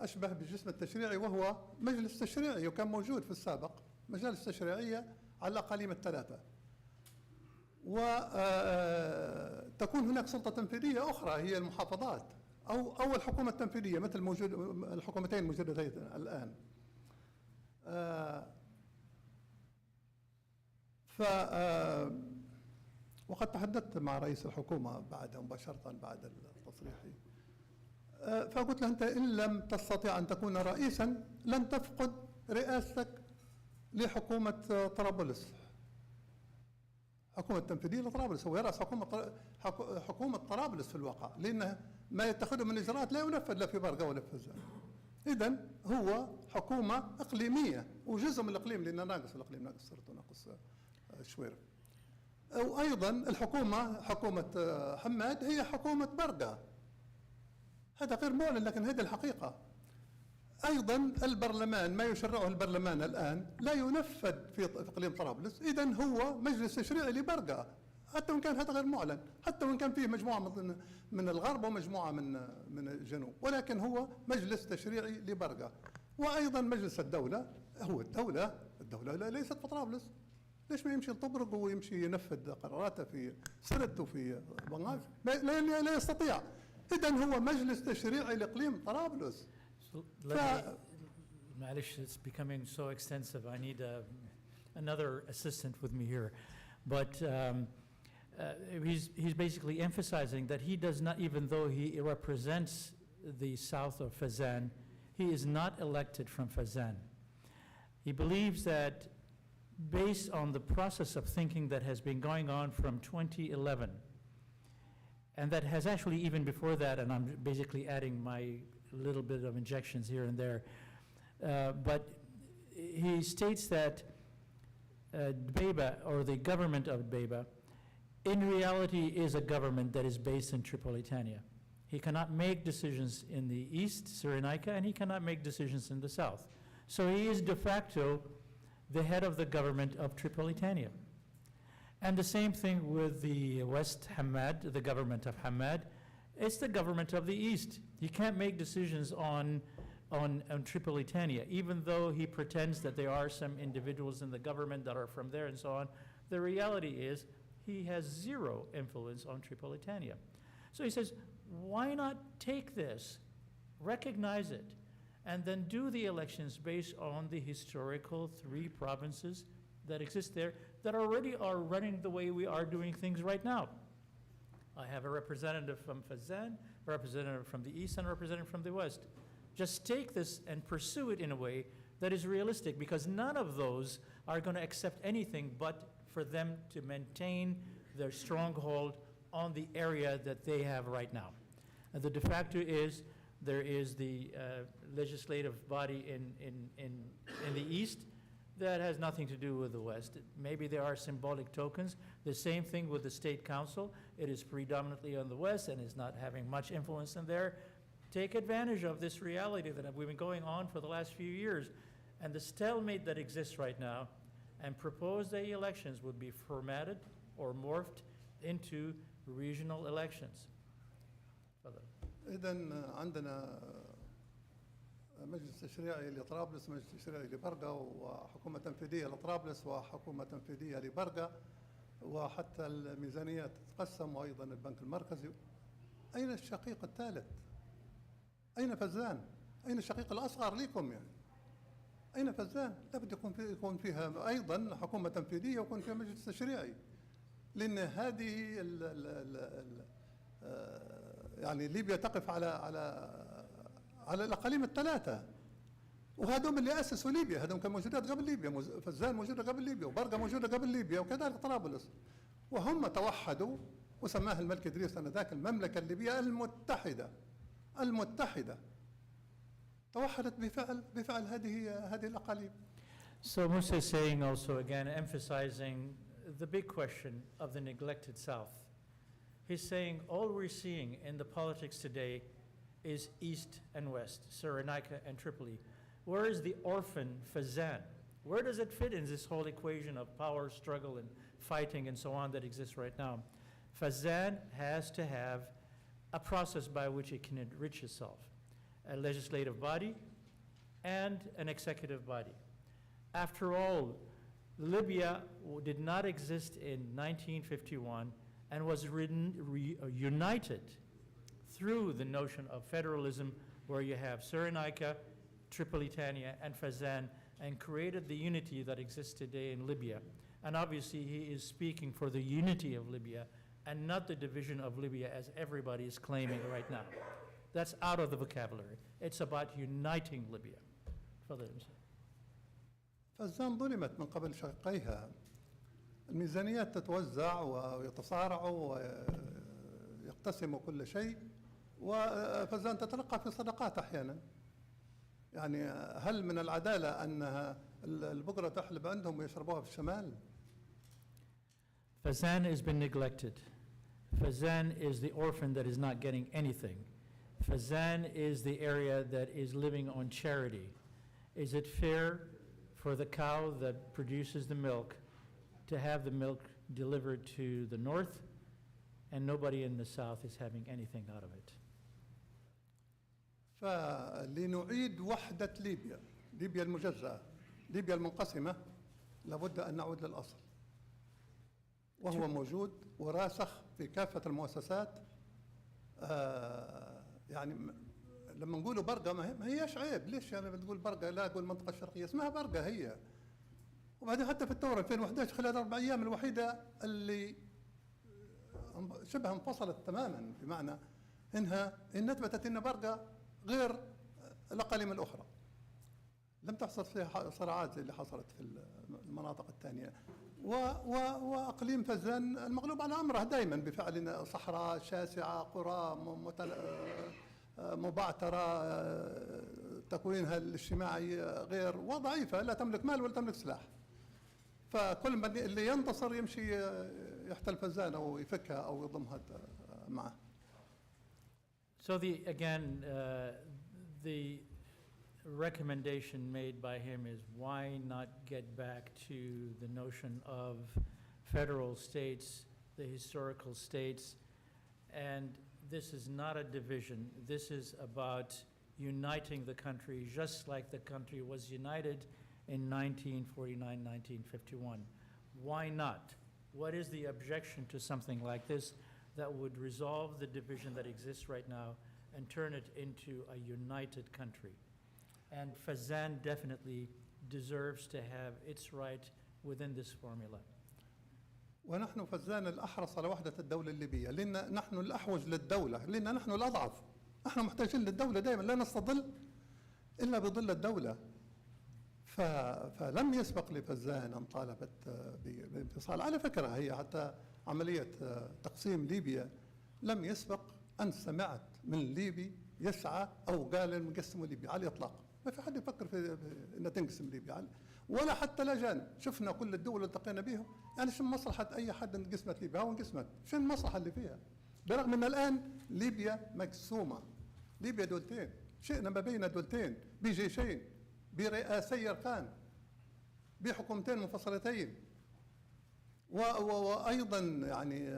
أشبه بالجسم التشريعي، وهو مجلس تشريعي، وكان موجود في السابق مجالس تشريعية على الأقاليم الثلاثة. وتكون هناك سلطة تنفيذية أخرى هي المحافظات أو الحكومة التنفيذية مثل الحكومتين الموجودتين الآن. وقد تحدثت مع رئيس الحكومة بعدها مباشرة بعد التصريح، فقلت له أنت إن لم تستطيع أن تكون رئيسا لن تفقد رئاستك لحكومة طرابلس، حكومة تنفيذية لطرابلس. هو يرأس حكومة طرابلس في الواقع، لأن ما يتخذه من إجراءات لا ينفذ لا في برقة ولا في فزان. إذن هو حكومة إقليمية وجزء من الإقليم، لأن ناقص الإقليم، ناقص سرت وناقص شوير. وأيضا الحكومة حكومة حماد هي حكومة برقة، هذا غير معلن لكن هذه الحقيقة. أيضا البرلمان ما يشرعه البرلمان الآن لا ينفذ في إقليم طرابلس، إذن هو مجلس تشريعي لبرقة، حتى وإن كان هذا غير معلن، حتى وإن كان فيه مجموعة من الغرب ومجموعة من الجنوب، ولكن هو مجلس تشريعي لبرقة. وأيضا مجلس الدولة هو الدولة ليست في طرابلس، ليش ما يمشي لطبرق ويمشي ينفذ قراراته في سرت وفي بنغاز؟ لا يستطيع. إذن هو مجلس تشريعي لإقليم طرابلس. معلش, it's becoming so extensive. I need another assistant with me here. But he's basically emphasizing that he does not, even though he represents the south of Fazan, he is not elected from Fazan. He believes that based on the process of thinking that has been going on from 2011, and that has actually even before that, and I'm basically adding my little bit of injections here and there, but he states that Dbeiba, or the government of Dbeiba, in reality is a government that is based in Tripolitania. He cannot make decisions in the east, Cyrenaica, and he cannot make decisions in the south. So he is de facto the head of the government of Tripolitania. And the same thing with the West Hamad, the government of Hamad. It's the government of the East. He can't make decisions on Tripolitania, even though he pretends that there are some individuals in the government that are from there and so on. The reality is he has zero influence on Tripolitania. So he says, why not take this recognize it, and then do the elections based on the historical 3 provinces that exist there that already are running the way we are doing things right now. I have a representative from Fazan, a representative from the east, and a representative from the west. Just take this and pursue it in a way that is realistic, because none of those are going to accept anything but for them to maintain their stronghold on the area that they have right now. And the de facto is there is the legislative body in the east that has nothing to do with the west. Maybe there are symbolic tokens. The same thing with the state council. It is predominantly on the west and is not having much influence in there. Take advantage of this reality that we've been going on for the last few years, and the stalemate that exists right now, and propose the elections would be formatted or morphed into regional elections. إذن عندنا مجلس تشريعي لطرابلس، مجلس تشريعي لبرقة، وحكومة تنفيذية لطرابلس، وحكومة تنفيذية لبرقة، وحتى الميزانية تتقسم، وأيضا البنك المركزي. أين الشقيق الثالث؟ أين فزان؟ أين الشقيق الأصغر لكم يعني؟ أين فزان؟ لابد يكون فيها أيضا حكومة تنفيذية ويكون فيها مجلس تشريعي، لأن هذه يعني ليبيا تقف على الأقاليم الثلاثة، وهذول اللي أسسوا ليبيا، هذول كانوا موجودات قبل ليبيا، فزان موجودة قبل ليبيا، وبرقة موجودة قبل ليبيا، وكذلك طرابلس، وهم توحدوا وسماها الملك إدريس آنذاك المملكة الليبية المتحدة توحدت بفعل هذه الأقاليم. So Musa is saying also, again, emphasizing the big question of the neglected South. He's saying all we're seeing in the politics today is East and West, Cyrenaica and Tripoli. Where is the orphan Fazan? Where does it fit in this whole equation of power, struggle, and fighting and so on that exists right now? Fazan has to have a process by which it can enrich itself, a legislative body and an executive body. After all, Libya did not exist in 1951 and was united through the notion of federalism, where you have Cyrenaica, Tripolitania, and Fazan, and created the unity that exists today in Libya. And obviously he is speaking for the unity of Libya and not the division of Libya as everybody is claiming right now. That's out of the vocabulary. It's about uniting Libya. فزان ظلمت من قبل شقيقيها. الميزانيات تتوزع ويتصارعوا ويقتسموا كل شيء، وفزان تتلقى في صدقات أحيانا. يعني هل من العدالة أن البقرة تحلب عندهم ويشربوها في الشمال؟ Fazan has been neglected. Fazan is the orphan that is not getting anything. Fazan is the area that is living on charity. Is it fair for the cow that produces the milk to have the milk delivered to the north, and nobody in the south is having anything out of it? فلنعيد وحدة ليبيا المجزأة، ليبيا المنقسمة، لابد أن نعود للأصل، وهو موجود وراسخ في كافة المؤسسات. يعني لما نقولوا برقة ما هيش عيب، ليش يعني بتقول برقة؟ لا أقول المنطقة الشرقية، اسمها برقة هي. وبعدين حتى في الثورة 2011 خلال 4 أيام الوحيدة اللي شبه انفصلت تماما، بمعنى إنها أثبتت إن برقة غير الأقاليم الأخرى. لم تحصل فيها صراعات زي اللي حصلت في المناطق الثانية. وأقليم فزان المغلوب على أمره دائما بفعل صحراء شاسعة، قرى مبعترة، تكوينها الاجتماعي غير وضعيفة، لا تملك مال ولا تملك سلاح. فكل من اللي ينتصر يمشي يحتل فزان أو يفكها أو يضمها معه. So the recommendation made by him is, why not get back to the notion of federal states, the historical states, and this is not a division. This is about uniting the country just like the country was united in 1949, 1951. Why not? What is the objection to something like this that would resolve the division that exists right now and turn it into a united country. And Fazan definitely deserves to have its right within this formula. ونحن فزان الأحرص على وحدة الدولة الليبية لأن نحن الأحوج للدولة لأن نحن الأضعف. نحن محتاجين للدولة دائما، لا نستظل إلا بظل الدولة. فلم يسبق لفزان أن طالبت بانفصال. على فكرة هي حتى عملية تقسيم ليبيا لم يسبق أن سمعت من ليبي يسعى أو قال إن نقسموا ليبيا على الإطلاق. ما في حد يفكر في إن تنقسم ليبيا، ولا حتى لا جانب. شفنا كل الدول اللي التقينا بهم، يعني شو مصلحة أي حد إن انقسمت ليبيا؟ هو انقسمت، شو المصلحة اللي فيها؟ برغم أن الآن ليبيا مقسومة. ليبيا دولتين، شئنا ما بين دولتين بجيشين برئاسي أركان بحكومتين منفصلتين، وأيضا يعني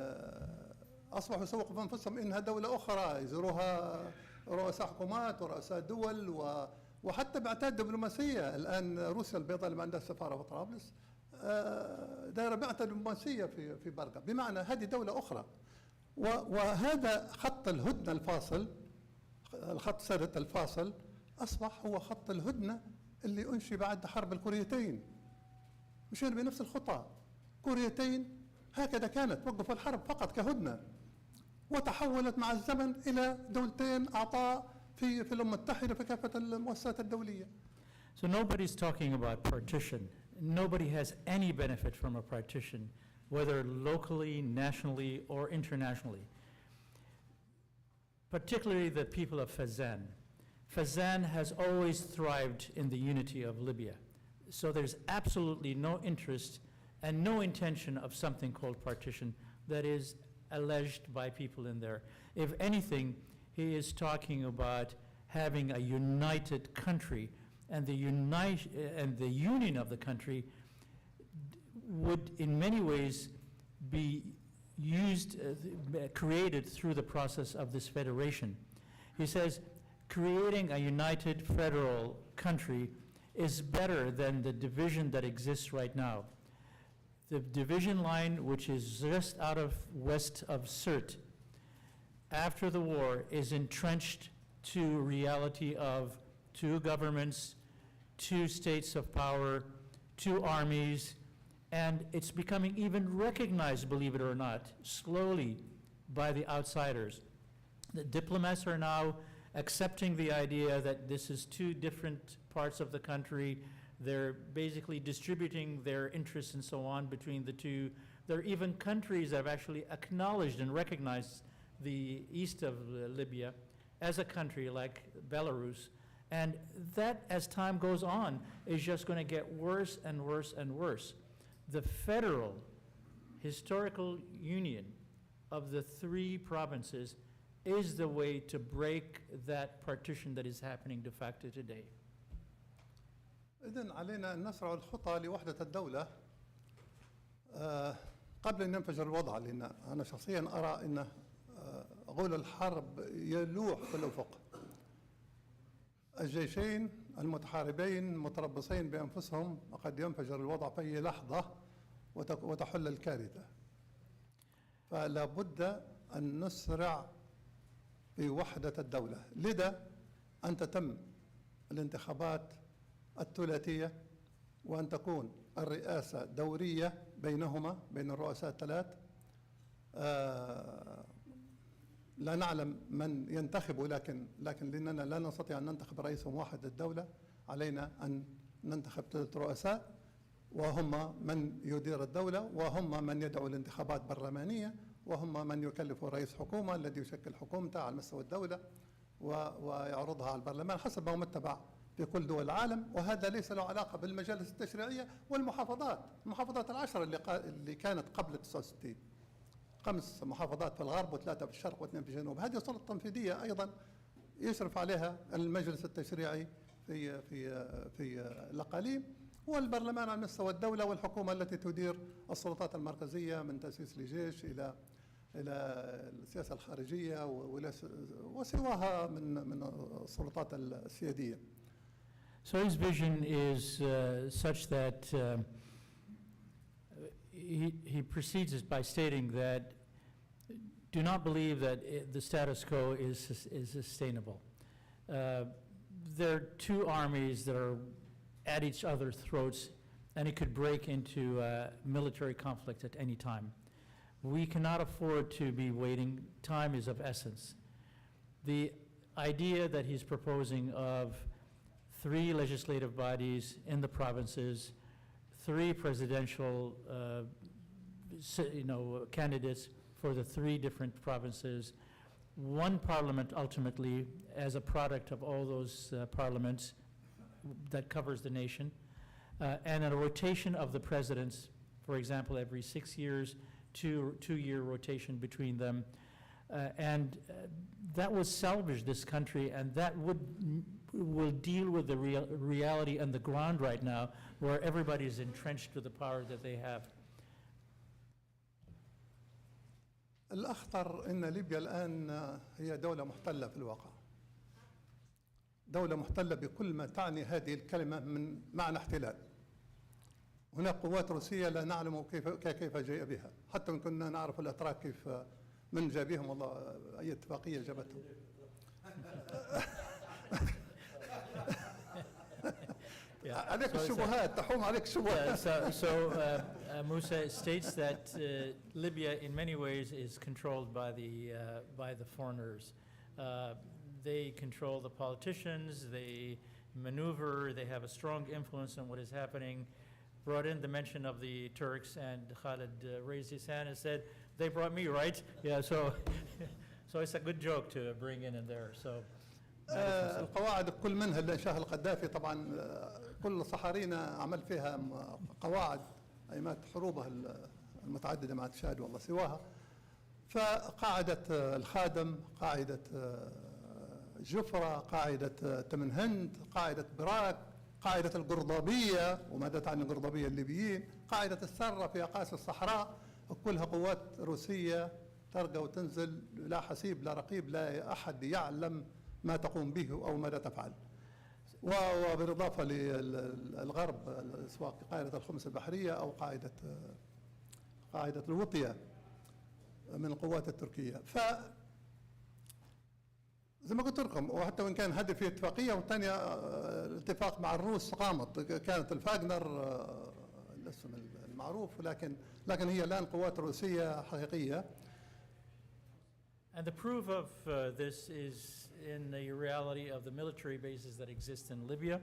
أصبحوا يسوقوا في أنفسهم إنها دولة أخرى يزوروها رؤساء حكومات ورؤساء دول وحتى بعتاد دبلوماسية. الآن روسيا البيضاء اللي ما عندها سفارة في طرابلس دايرة بعثة دبلوماسية في برقة، بمعنى هذه دولة أخرى. وهذا خط الهدنة الفاصل، الخط سادة الفاصل، أصبح هو خط الهدنة اللي أنشئ بعد حرب الكوريتين. مشينا بنفس الخطى، كوريتين هكذا كانت، وقفوا الحرب فقط كهدنة، وتحولت مع الزمن إلى دولتين أعطاء في الأمم المتحدة في كافة المؤسسات الدولية. So nobody's talking about partition. Nobody has any benefit from a partition, whether locally, nationally, or internationally. Particularly the people of Fazan. Fazan has always thrived in the unity of Libya. So there's absolutely no interest and no intention of something called partition that is alleged by people in there. If anything, he is talking about having a united country, and the union of the country would in many ways be used, created through the process of this federation. He says creating a united federal country is better than the division that exists right now. The division line, which is just out of west of Sirte, after the war, is entrenched to reality of two governments, two states of power, two armies, and it's becoming even recognized, believe it or not, slowly by the outsiders. The diplomats are now accepting the idea that this is two different parts of the country. They're basically distributing their interests and so on between the two. There are even countries that have actually acknowledged and recognized the east of Libya as a country like Belarus. And that, as time goes on, is just going to get worse and worse and worse. The federal historical union of the three provinces is the way to break that partition that is happening de facto today. إذن علينا أن نسرع الخطى لوحدة الدولة قبل أن ينفجر الوضع، لأن أنا شخصيا أرى أن غول الحرب يلوح في الأفق. الجيشين المتحاربين متربصين بأنفسهم، وقد ينفجر الوضع في أي لحظة وتحل الكارثة. فلا بد أن نسرع في وحدة الدولة، لذا أن تتم الانتخابات الثلاثية، وأن تكون الرئاسة دورية بينهما، بين الرؤساء الثلاث. لا نعلم من ينتخب، لكن لأننا لا نستطيع أن ننتخب رئيس واحد للدولة، علينا أن ننتخب 3 رؤساء، وهم من يدير الدولة، وهم من يدعو الانتخابات برلمانية، وهم من يكلف رئيس حكومة الذي يشكل حكومته على مستوى الدولة ويعرضها على البرلمان حسب ما هو متبع في كل دول العالم. وهذا ليس له علاقة بالمجالس التشريعية والمحافظات، المحافظات ال10 اللي كانت قبل 69، 5 محافظات في الغرب و3 في الشرق و2 في الجنوب. هذه السلطة التنفيذية أيضا يشرف عليها المجلس التشريعي في الأقاليم، والبرلمان على مستوى الدولة، والحكومة التي تدير السلطات المركزية من تأسيس الجيش إلى السياسة الخارجية وسواها من السلطات السيادية. So his vision is such that he proceeds by stating that do not believe that the status quo is sustainable. There are two armies that are at each other's throats, and it could break into military conflict at any time. We cannot afford to be waiting. Time is of essence. The idea that he's proposing of 3 legislative bodies in the provinces, 3 presidential candidates for the 3 different provinces, 1 parliament ultimately as a product of all those parliaments that covers the nation, and a rotation of the presidents, for example, every 6 years, 2-year rotation between them. That would salvage this country, and that will deal with the reality on the ground right now, where everybody is entrenched with the power that they have. الأخطر أن ليبيا الآن هي دولة محتلة في الواقع. دولة محتلة بكل ما تعني هذه الكلمة من معنى احتلال. هناك قوات روسية لا نعلم كيف جاء بها، حتى إن كنا نعرف الأتراك كيف من جاء بهم، والله أي اتفاقية جابتهم. عليك الشبهات، تحوم عليك الشبهات. So Musa states that Libya in many ways is controlled by the foreigners. They control the politicians, they maneuver, they have a strong influence on what is happening. Brought in the mention of the Turks, and Khalid raised his hand and said, they brought me, right? Yeah, so it's a good joke to bring in there. So القواعد كل منها اللي انشاها القذافي طبعا كل صحارينا عمل فيها قواعد ايمات حروبها المتعدده مع تشاد والله سواها. فقاعده الخادم، قاعده جفرة، قاعده تمنهند، قاعده براك، قاعده القرضابيه وماذا تعني القرضابيه الليبيين، قاعده السره في اقاصي الصحراء، كلها قوات روسيه ترقى وتنزل، لا حسيب لا رقيب، لا احد يعلم ما تقوم به أو ماذا تفعل. وبالإضافة للغرب سواء قاعدة الخمس البحرية أو قاعدة الوطية من القوات التركية. ف زي ما قلت لكم، وحتى وإن كان هدف في اتفاقية، والثانية الاتفاق مع الروس قامت، كانت الفاغنر الاسم المعروف، لكن هي الآن قوات روسية حقيقية. And the proof of this is in the reality of the military bases that exist in Libya,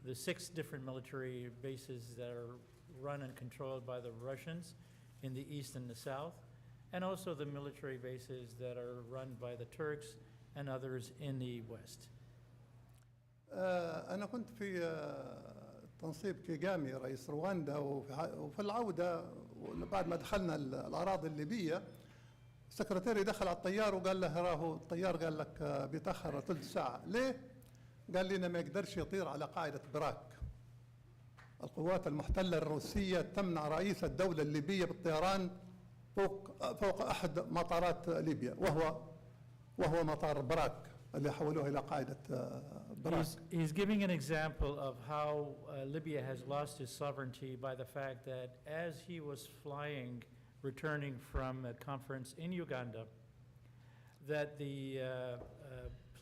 the 6 different military bases that are run and controlled by the Russians in the east and the south, and also the military bases that are run by the Turks and others in the west. أنا كنت في تنصيب كيغامي رئيس رواندا، وفي العودة بعد ما دخلنا الأراضي الليبية، السكرتيري دخل على الطيار وقال له راهو الطيار قال لك بيتأخر 3 ساعة. ليه؟ قال لنا ما يقدرش يطير على قاعدة براك. القوات المحتلة الروسية تمنع رئيس الدولة الليبية بالطيران فوق أحد مطارات ليبيا، وهو مطار براك اللي حولوه إلى قاعدة براك. He's giving an example of how Libya has lost its sovereignty by the fact that as he was returning from a conference in Uganda, that the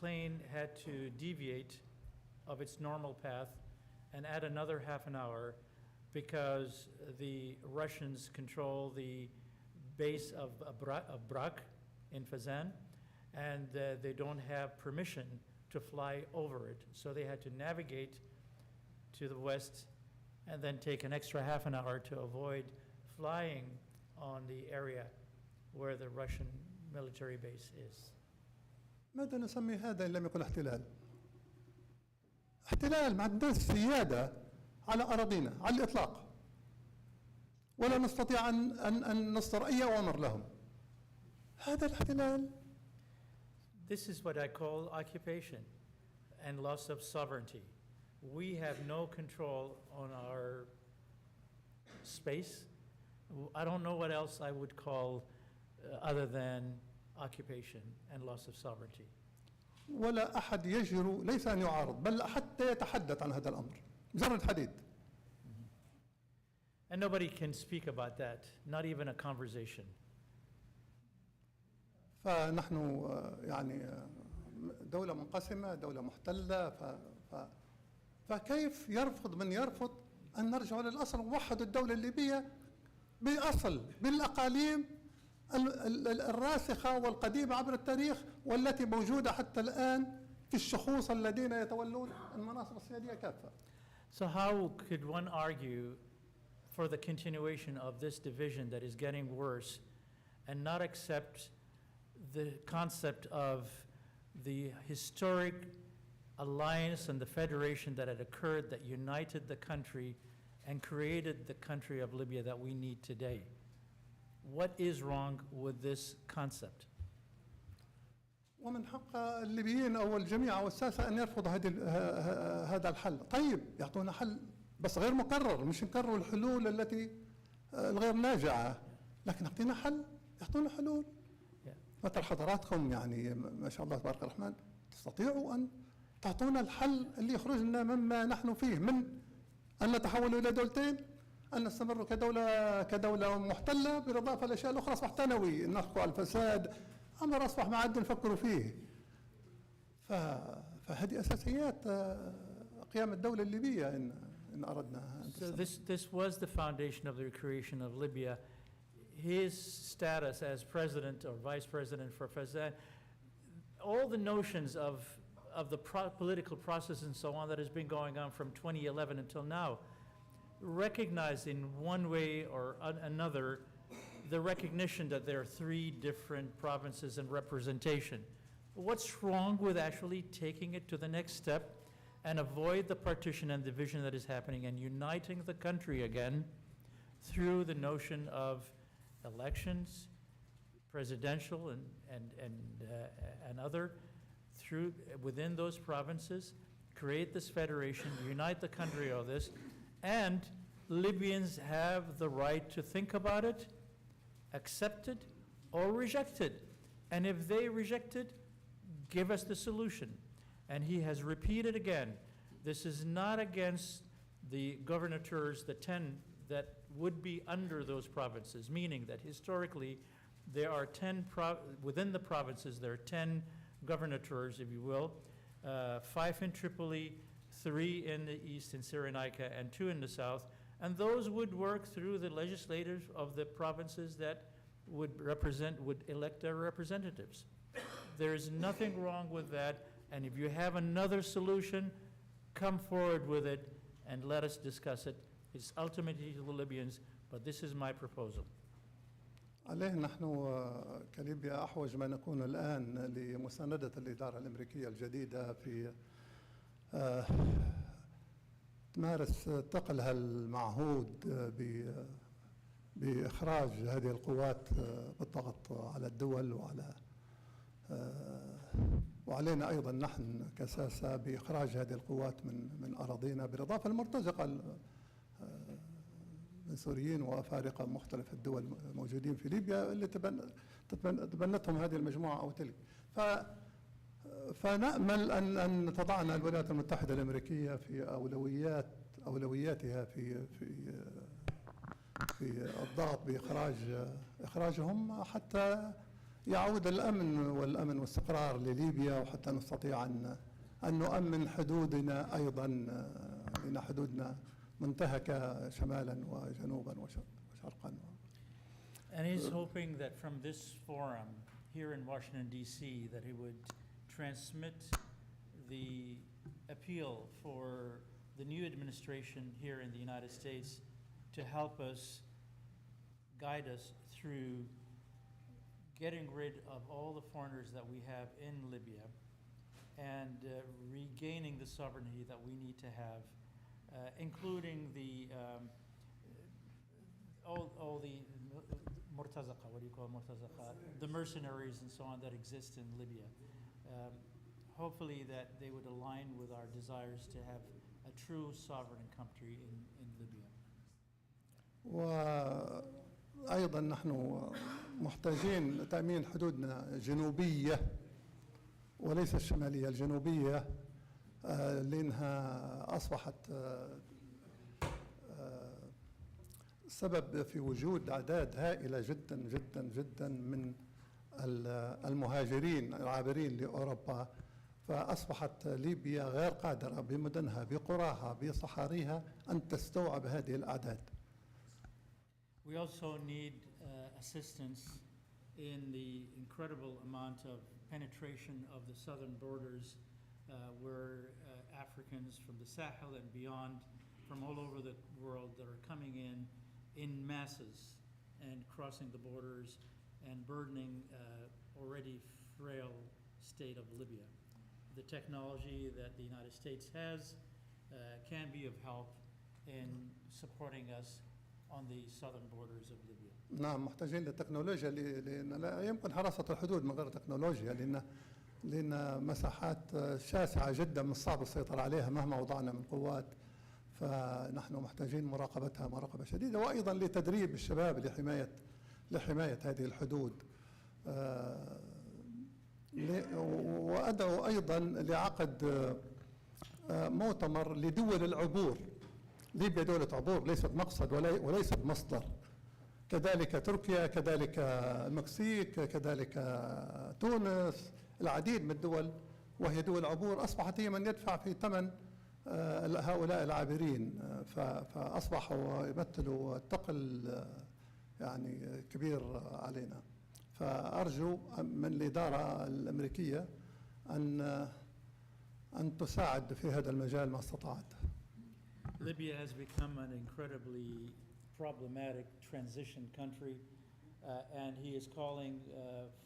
plane had to deviate of its normal path and add another half an hour because the Russians control the base of Brak in Fezzan, and they don't have permission to fly over it. So they had to navigate to the west and then take an extra half an hour to avoid flying on the area where the Russian military base is. ماذا نسمي هذا إن لم يكن احتلال؟ احتلال ما عندناش سيادة على أراضينا على الإطلاق، ولا نستطيع أن نصدر أي أوامر لهم. هذا الاحتلال. This is what I call occupation and loss of sovereignty. We have no control on our space. I don't know what else I would call other than occupation and loss of sovereignty. ولا أحد يجرؤ ليس أن يعارض بل حتى يتحدث عن هذا الأمر، مجرد حديث. And nobody can speak about that, not even a conversation. فنحن يعني دولة منقسمة، دولة محتلة، فكيف يرفض من يرفض أن نرجع للأصل ونوحد الدولة الليبية بأصل بالأقاليم الراسخة والقديمة عبر التاريخ والتي موجودة حتى الآن في الشخوص الذين يتولون المناصب السيادية كافة. So how could one argue for the continuation of this division that is getting worse and not accept the concept of the historic alliance and the federation that had occurred that united the country and created the country of Libya that we need today? What is wrong with this concept? ومن حق الليبيين أو الجميع أو الساسة أن يرفض هذا الحل. طيب يعطونا حل بس غير مكرر، مش نكرروا الحلول التي الغير ناجعة، لكن أعطينا حل، يعطونا حلول. مثل حضراتكم يعني ما شاء الله تبارك الرحمن تستطيعوا أن تعطونا الحل اللي يخرجنا مما نحن فيه، من أن نتحول إلى دولتين، أن نستمر كدولة محتلة، بالإضافة للأشياء الأخرى أصبح ثانوي، نحكوا على الفساد، أمر أصبح معد نفكروا فيه. فهذه أساسيات قيام الدولة الليبية إن أردنا. So this was the foundation of the creation of Libya. His status as president or vice president for Fazan, all the notions of the political process and so on that has been going on from 2011 until now, recognize in one way or another the recognition that there are three different provinces and representation. What's wrong with actually taking it to the next step and avoid the partition and division that is happening and uniting the country again through the notion of elections, presidential and other, through within those provinces, create this federation, unite the country of this, and Libyans have the right to think about it, accept it, or reject it. And if they reject it, give us the solution. And he has repeated again, this is not against the governators, the 10 that would be under those provinces, meaning that historically there are 10, within the provinces there are 10 governators, if you will, 5 in Tripoli, 3 in the east in Cyrenaica, and 2 in the south, and those would work through the legislators of the provinces that would elect their representatives. There is nothing wrong with that, and if you have another solution, come forward with it and let us discuss it. It's ultimately to the Libyans, but this is my proposal. عليه نحن كليبيا أحوج ما نكون الآن لمساندة الإدارة الأمريكية الجديدة في تمارس ثقلها المعهود بإخراج هذه القوات بالضغط على الدول وعلينا أيضا نحن كساسة بإخراج هذه القوات من أراضينا، بالإضافة للمرتزقة من سوريين وأفارقة مختلف الدول موجودين في ليبيا اللي تبنتهم هذه المجموعة أو تلك. فنأمل أن تضعنا الولايات المتحدة الأمريكية في أولوياتها في الضغط بإخراجهم حتى يعود الأمن والاستقرار لليبيا، وحتى نستطيع أن نؤمن حدودنا أيضا، لأن حدودنا منتهكة شمالا وجنوبا وشرقا. And he's hoping that from this forum here in Washington, D.C., that he would transmit the appeal for the new administration here in the United States to help us, guide us through getting rid of all the foreigners that we have in Libya and regaining the sovereignty that we need to have, including the all the murtazaqa, what do you call murtazaqa? The mercenaries and so on that exist in Libya. Hopefully that they would align with our desires to have a true sovereign country in Libya. وأيضا نحن محتاجين لتأمين حدودنا جنوبية وليس الشمالية، الجنوبية، لأنها أصبحت سبب في وجود أعداد هائلة جدا جدا جدا من المهاجرين العابرين لأوروبا، فأصبحت ليبيا غير قادرة بمدنها بقراها بصحاريها أن تستوعب هذه الأعداد. We also need assistance in the incredible amount of penetration of the southern borders where Africans from the Sahel and beyond, from all over the world, that are coming in masses and crossing the borders and burdening already frail state of Libya. The technology that the United States has can be of help in supporting us on the southern borders of Libya. نعم محتاجين للتكنولوجيا لأن لا يمكن حراسة الحدود من غير تكنولوجيا، لأن مساحات شاسعة جدا من الصعب السيطرة عليها مهما وضعنا من قوات، فنحن محتاجين مراقبتها مراقبة شديدة، وأيضا لتدريب الشباب لحماية هذه الحدود. وأدعو أيضا لعقد مؤتمر لدول العبور. ليبيا دولة عبور، ليست مقصد وليست مصدر. كذلك تركيا، كذلك المكسيك، كذلك تونس، العديد من الدول وهي دول عبور أصبحت هي من يدفع في ثمن هؤلاء العابرين، فأصبحوا يمثلوا ثقل يعني كبير علينا. فأرجو من الإدارة الأمريكية أن تساعد في هذا المجال ما استطاعت. Libya has become an incredibly problematic transition country, and he is calling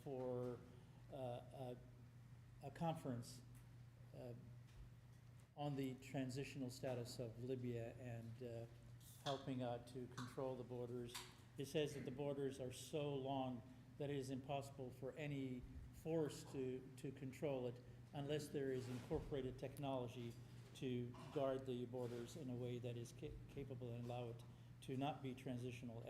for a conference on the transitional status of Libya and helping out to control the borders. He says that the borders are so long that it is impossible for any force to control it unless there is incorporated technology to guard the borders in a way that is capable and allow it to not be transitional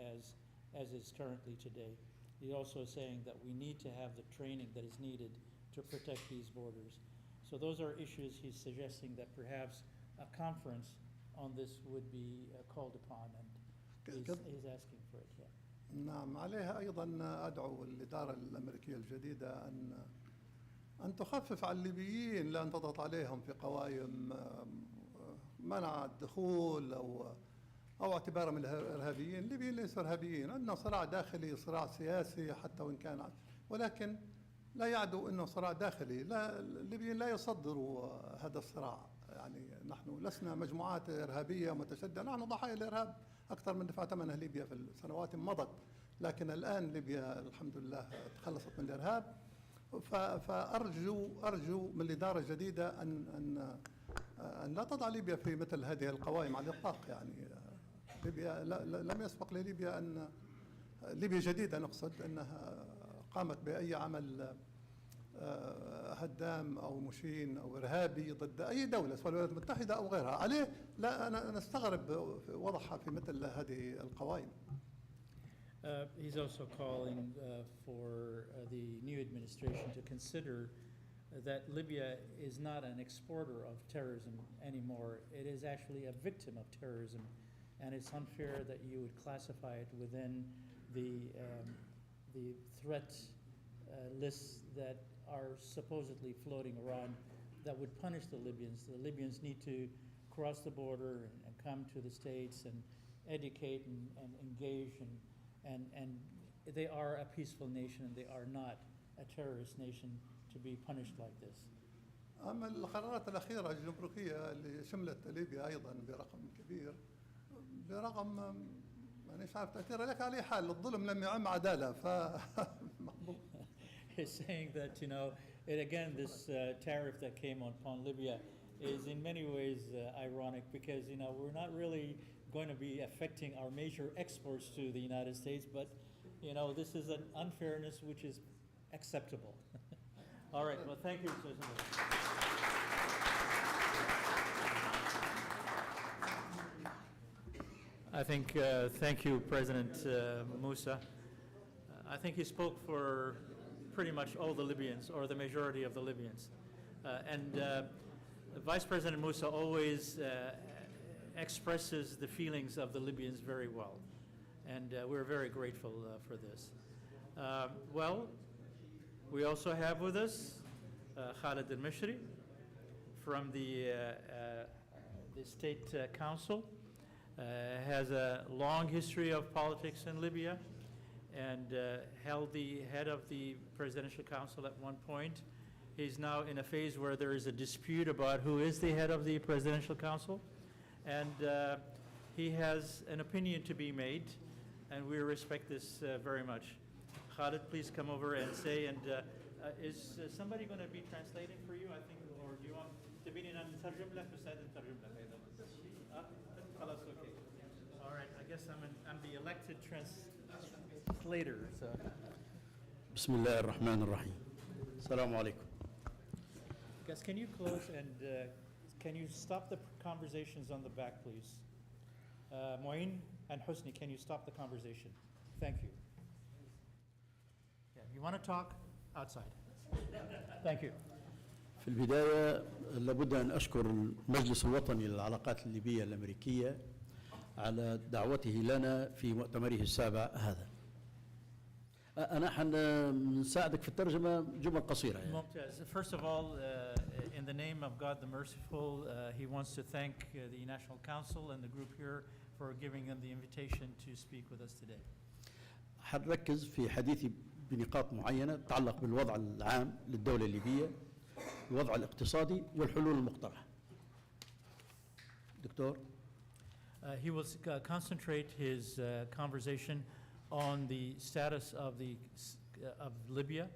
as is currently today. He's also saying that we need to have the training that is needed to protect these borders. So those are issues he's suggesting that perhaps a conference on this would be called upon, and he's asking for it. Yeah. نعم عليها أيضا أدعو الإدارة الأمريكية الجديدة أن تخفف على الليبيين، لا أن تضغط عليهم في قوائم منع الدخول أو اعتبارهم الإرهابيين. الليبيين ليسوا إرهابيين، عندنا صراع داخلي، صراع سياسي حتى وإن كان، ولكن لا يعدو أنه صراع داخلي. لا، الليبيين لا يصدروا هذا الصراع، يعني نحن لسنا مجموعات إرهابية متشددة، نحن ضحايا الإرهاب أكثر من دفع ثمنها ليبيا في السنوات مضت، لكن الآن ليبيا الحمد لله تخلصت من الإرهاب. فأرجو من الإدارة الجديدة أن لا تضع ليبيا في مثل هذه القوائم على الإطلاق. يعني ليبيا لم يسبق لليبيا أن ليبيا جديدة نقصد أنها قامت بأي عمل هدام أو مشين أو إرهابي ضد أي دولة سواء الولايات المتحدة أو غيرها. عليه لا أنا نستغرب وضعها في مثل هذه القوائم. He's also calling for the new administration to consider that Libya is not an exporter of terrorism anymore. It is actually a victim of terrorism, and it's unfair that you would classify it within the threat lists that are supposedly floating around that would punish the Libyans. The Libyans need to cross the border and come to the States and educate and engage, and they are a peaceful nation, and they are not a terrorist nation to be punished like this. أما القرارات الأخيرة الجمركية اللي شملت ليبيا أيضا برقم كبير، برقم مانيش عارف تأثيرها، لك على حال الظلم لم يعم عدالة فمقبول. He's saying that, again, this tariff that came upon Libya is in many ways ironic because, we're not really going to be affecting our major exports to the United States, but, this is an unfairness which is acceptable. All right, well, thank you, President. I think, thank you, President Musa. I think he spoke for pretty much all the Libyans, or the majority of the Libyans. Vice President Musa always expresses the feelings of the Libyans very well, and we're very grateful for this. We also have with us Khalid al-Mishri from the State Council. Has a long history of politics in Libya and held the head of the Presidential Council at one point. He's now in a phase where there is a dispute about who is the head of the Presidential Council. And he has an opinion to be made, and we respect this very much. Khalid, please come over and say, and is somebody going to be translating for you, I think, or do you want تبيني نترجم لك بس هذا نترجم لك أيضا. خلاص okay. All right, I guess I'm the elected translator. So. بسم الله الرحمن الرحيم. السلام عليكم. Guys, can you close and can you stop the conversations on the back, please? Moin and Husni, can you stop the conversation? Thank you. Yeah, you want to talk? Outside. Thank you. في البداية لابد أن أشكر المجلس الوطني للعلاقات الليبية الأمريكية على دعوته لنا في مؤتمره السابع هذا. أنا حنساعدك في الترجمة جمل قصيرة. ممتاز. First of all, in the name of God the Merciful, he wants to thank the National Council and the group here for giving him the invitation to speak with us today. حنركز في حديثي بنقاط معينة تتعلق بالوضع العام للدولة الليبية، الوضع الاقتصادي والحلول المقترحة. دكتور. He will concentrate his conversation on the status of Libya,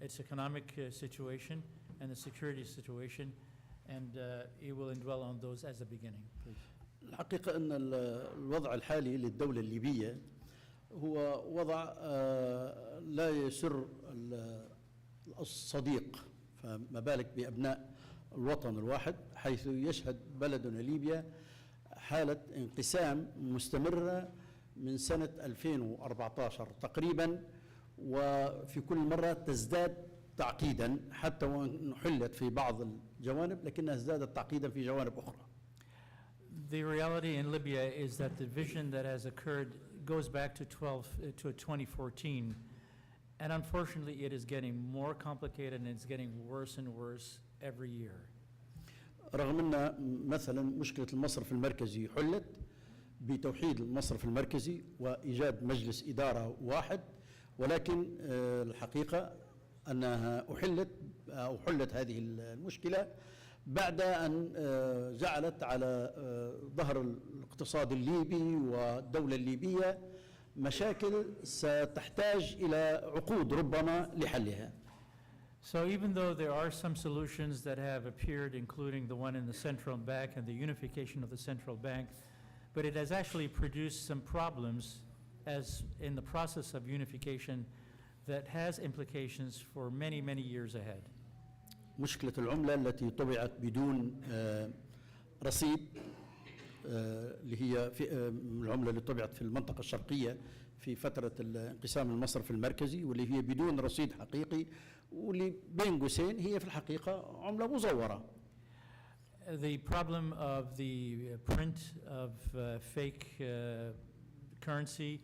its economic situation, and the security situation, and he will dwell on those as a beginning. Please. الحقيقة أن الوضع الحالي للدولة الليبية هو وضع لا يسر الصديق، فما بالك بأبناء الوطن الواحد، حيث يشهد بلدنا ليبيا حالة انقسام مستمرة من سنة 2014 تقريبا، وفي كل مرة تزداد تعقيدا، حتى وإن حلت في بعض الجوانب لكنها ازدادت تعقيدا في جوانب أخرى. The reality in Libya is that the division that has occurred goes back to 2014, and unfortunately it is getting more complicated and it's getting worse and worse every year. رغم أن مثلا مشكلة المصرف المركزي حلت بتوحيد المصرف المركزي وإيجاد مجلس إدارة واحد، ولكن الحقيقة أنها حلت هذه المشكلة بعد أن جعلت على ظهر الاقتصاد الليبي والدولة الليبية مشاكل ستحتاج إلى عقود ربما لحلها. So even though there are some solutions that have appeared, including the one in the central bank and the unification of the central bank, but it has actually produced some problems as in the process of unification that has implications for many, many years ahead. مشكلة العملة التي طبعت بدون رصيد، اللي هي العملة اللي طبعت في المنطقة الشرقية في فترة انقسام المصرف المركزي، واللي هي بدون رصيد حقيقي، واللي بين قوسين هي في الحقيقة عملة مزورة. The problem of the print of fake currency,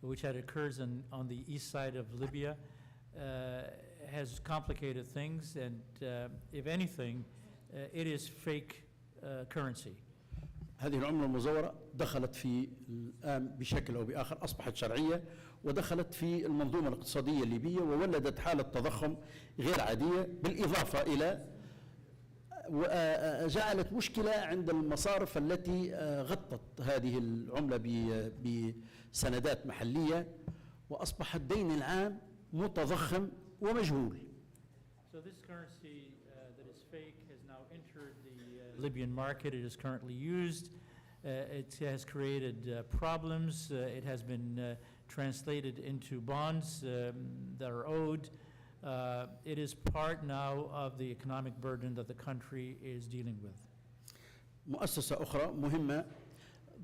which had occurred on the east side of Libya, has complicated things, and if anything, it is fake currency. هذه العملة المزورة دخلت في الآن بشكل أو بآخر، أصبحت شرعية ودخلت في المنظومة الاقتصادية الليبية وولدت حالة تضخم غير عادية، بالإضافة إلى جعلت مشكلة عند المصارف التي غطت هذه العملة بسندات محلية، وأصبح الدين العام متضخم ومجهول. So this currency that is fake has now entered the Libyan market. It is currently used. It has created problems. It has been translated into bonds that are owed. It is part now of the economic burden that the country is dealing with. مؤسسة أخرى مهمة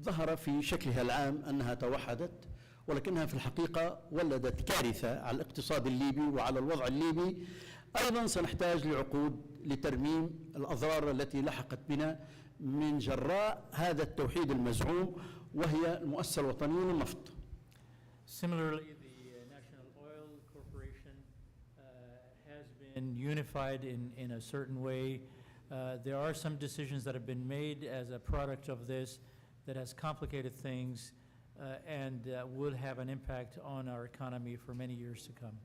ظهر في شكلها العام أنها توحدت، ولكنها في الحقيقة ولدت كارثة على الاقتصاد الليبي وعلى الوضع الليبي. أيضا سنحتاج لعقود لترميم الأضرار التي لحقت بنا من جراء هذا التوحيد المزعوم، وهي المؤسسة الوطنية للنفط. Similarly, the National Oil Corporation been unified in a certain way. There are some decisions that have been made as a product of this that has complicated things and will have an impact on our economy for many years to come.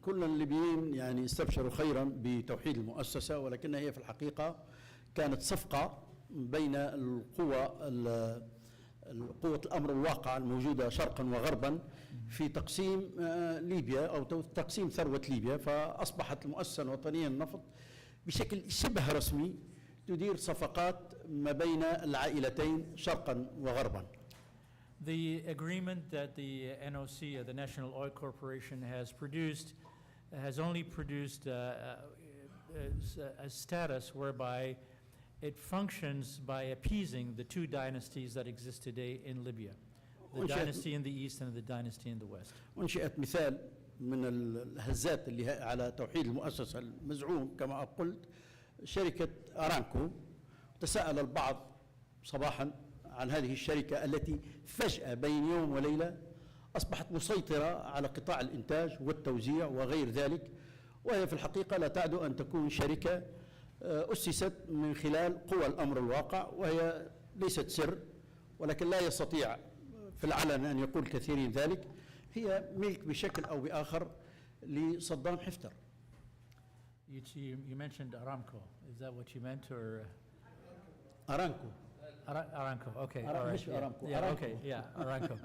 كل الليبيين يعني استبشروا خيرا بتوحيد المؤسسة، ولكنها هي في الحقيقة كانت صفقة بين قوة الأمر الواقع الموجودة شرقا وغربا في تقسيم ليبيا أو تقسيم ثروة ليبيا، فأصبحت المؤسسة الوطنية للنفط بشكل شبه رسمي تدير صفقات ما بين العائلتين شرقا وغربا. The agreement that the NOC, the National Oil Corporation, has produced has only produced a status whereby it functions by appeasing the two dynasties that exist today in Libya, the dynasty in the east and the dynasty in the west. وانشئت مثال من الهزات اللي على توحيد المؤسسة المزعوم كما قلت شركة أرامكو. تساءل البعض صباحا عن هذه الشركة التي فجأة بين يوم وليلة أصبحت مسيطرة على قطاع الإنتاج والتوزيع وغير ذلك، وهي في الحقيقة لا تعد أن تكون شركة أسست من خلال قوى الأمر الواقع، وهي ليست سر، ولكن لا يستطيع في العلن أن يقول كثيرين ذلك. هي ملك بشكل أو بآخر لصدام حفتر. You mentioned Aramco. Is that what you meant, or? Aramco. Aramco, okay. All right. Aramco. Yeah, okay, yeah, Aramco.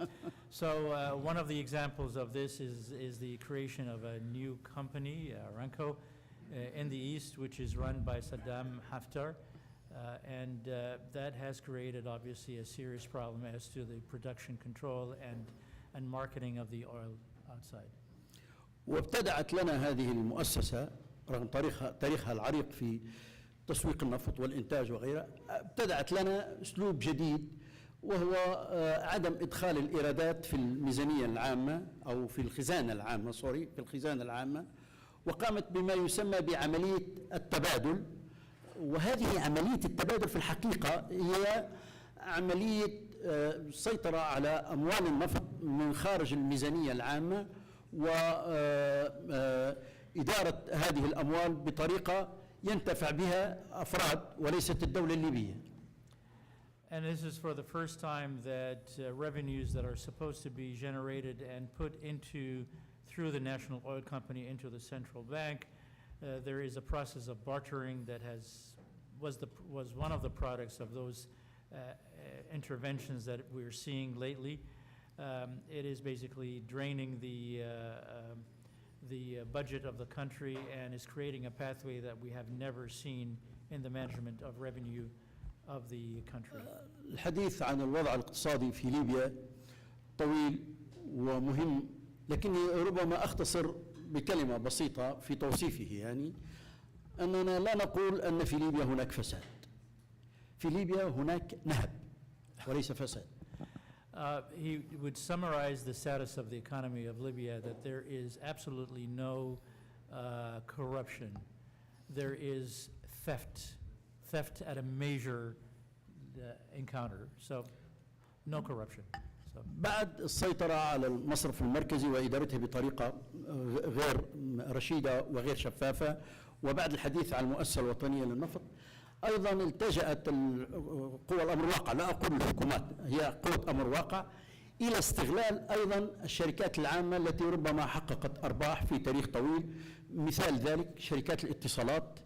So one of the examples of this is the creation of a new company, Aramco, in the east, which is run by Saddam Haftar, and that has created obviously a serious problem as to the production control and marketing of the oil outside. وابتدعت لنا هذه المؤسسة رغم تاريخها العريق في تسويق النفط والإنتاج وغيرها، ابتدعت لنا أسلوب جديد وهو عدم إدخال الإيرادات في الميزانية العامة أو في الخزانة العامة في الخزانة العامة، وقامت بما يسمى بعملية التبادل. وهذه عملية التبادل في الحقيقة هي عملية سيطرة على أموال النفط من خارج الميزانية العامة وإدارة هذه الأموال بطريقة ينتفع بها أفراد وليست الدولة الليبية. And this is for the first time that revenues that are supposed to be generated and put through the National Oil Company into the central bank, there is a process of bartering that was one of the products of those interventions that we're seeing lately. It is basically draining the budget of the country and is creating a pathway that we have never seen in the management of revenue of the country. الحديث عن الوضع الاقتصادي في ليبيا طويل ومهم، لكني ربما أختصر بكلمة بسيطة في توصيفه، يعني أننا لا نقول أن في ليبيا هناك فساد. في ليبيا هناك نهب وليس فساد. He would summarize the status of the economy of Libya that there is absolutely no corruption. There is theft at a major encounter. So no corruption. بعد السيطرة على المصرف المركزي وإدارته بطريقة غير رشيدة وغير شفافة، وبعد الحديث عن المؤسسة الوطنية للنفط، أيضا التجأت قوى الأمر الواقع، لا أقول الحكومات، هي قوة أمر واقع، إلى استغلال أيضا الشركات العامة التي ربما حققت أرباح في تاريخ طويل. مثال ذلك شركات الاتصالات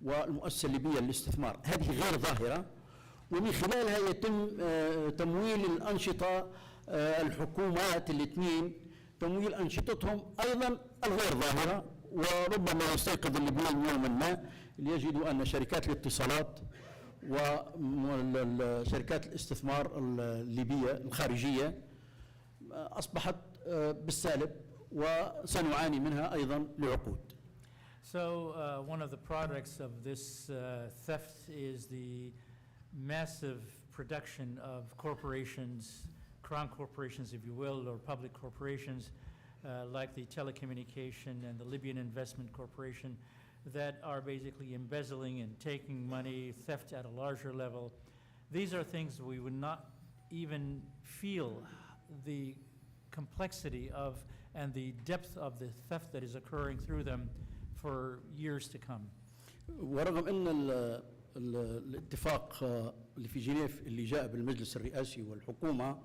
والمؤسسة الليبية للاستثمار، هذه غير ظاهرة ومن خلالها يتم تمويل الأنشطة. الحكومات الاثنين تمويل أنشطتهم أيضا الغير ظاهرة، وربما يستيقظ الليبيين يوما ما ليجدوا أن شركات الاتصالات وشركات الاستثمار الليبية الخارجية أصبحت بالسالب وسنعاني منها أيضا لعقود. So one of the products of this theft is the massive production of corporations, crown corporations, if you will, or public corporations like the Telecommunication and the Libyan Investment Corporation that are basically embezzling and taking money, theft at a larger level. These are things we would not even feel the complexity of and the depth of the theft that is occurring through them for years to come. ورغم ان الاتفاق اللي في جنيف اللي جاء بالمجلس الرئاسي والحكومه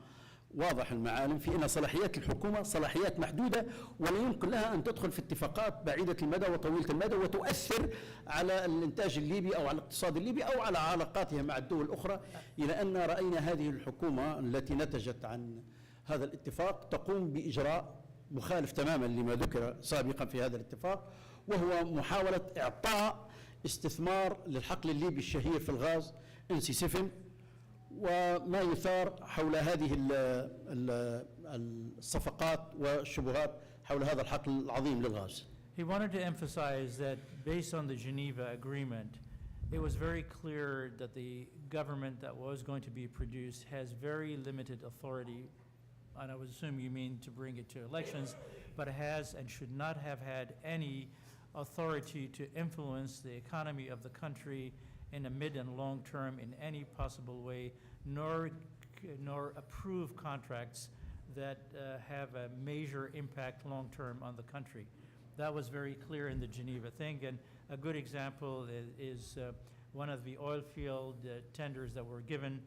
واضح المعالم في ان صلاحيات الحكومه صلاحيات محدوده ولا يمكن لها ان تدخل في اتفاقات بعيده المدى وطويله المدى وتؤثر على الانتاج الليبي او على الاقتصاد الليبي او على علاقاتها مع الدول الاخرى، الى ان راينا هذه الحكومه التي نتجت عن هذا الاتفاق تقوم باجراء مخالف تماما لما ذكر سابقا في هذا الاتفاق، وهو محاوله اعطاء استثمار للحقل الليبي الشهير في الغاز NC7 وما يثار حول هذه الصفقات والشبهات حول هذا الحقل العظيم للغاز. He wanted to emphasize that based on the Geneva Agreement, it was very clear that the government that was going to be produced has very limited authority, and I would assume you mean to bring it to elections, but it has and should not have had any authority to influence the economy of the country in the mid and long term in any possible way, nor approve contracts that have a major impact long term on the country. That was very clear in the Geneva thing, and a good example is one of the oil field tenders that were given,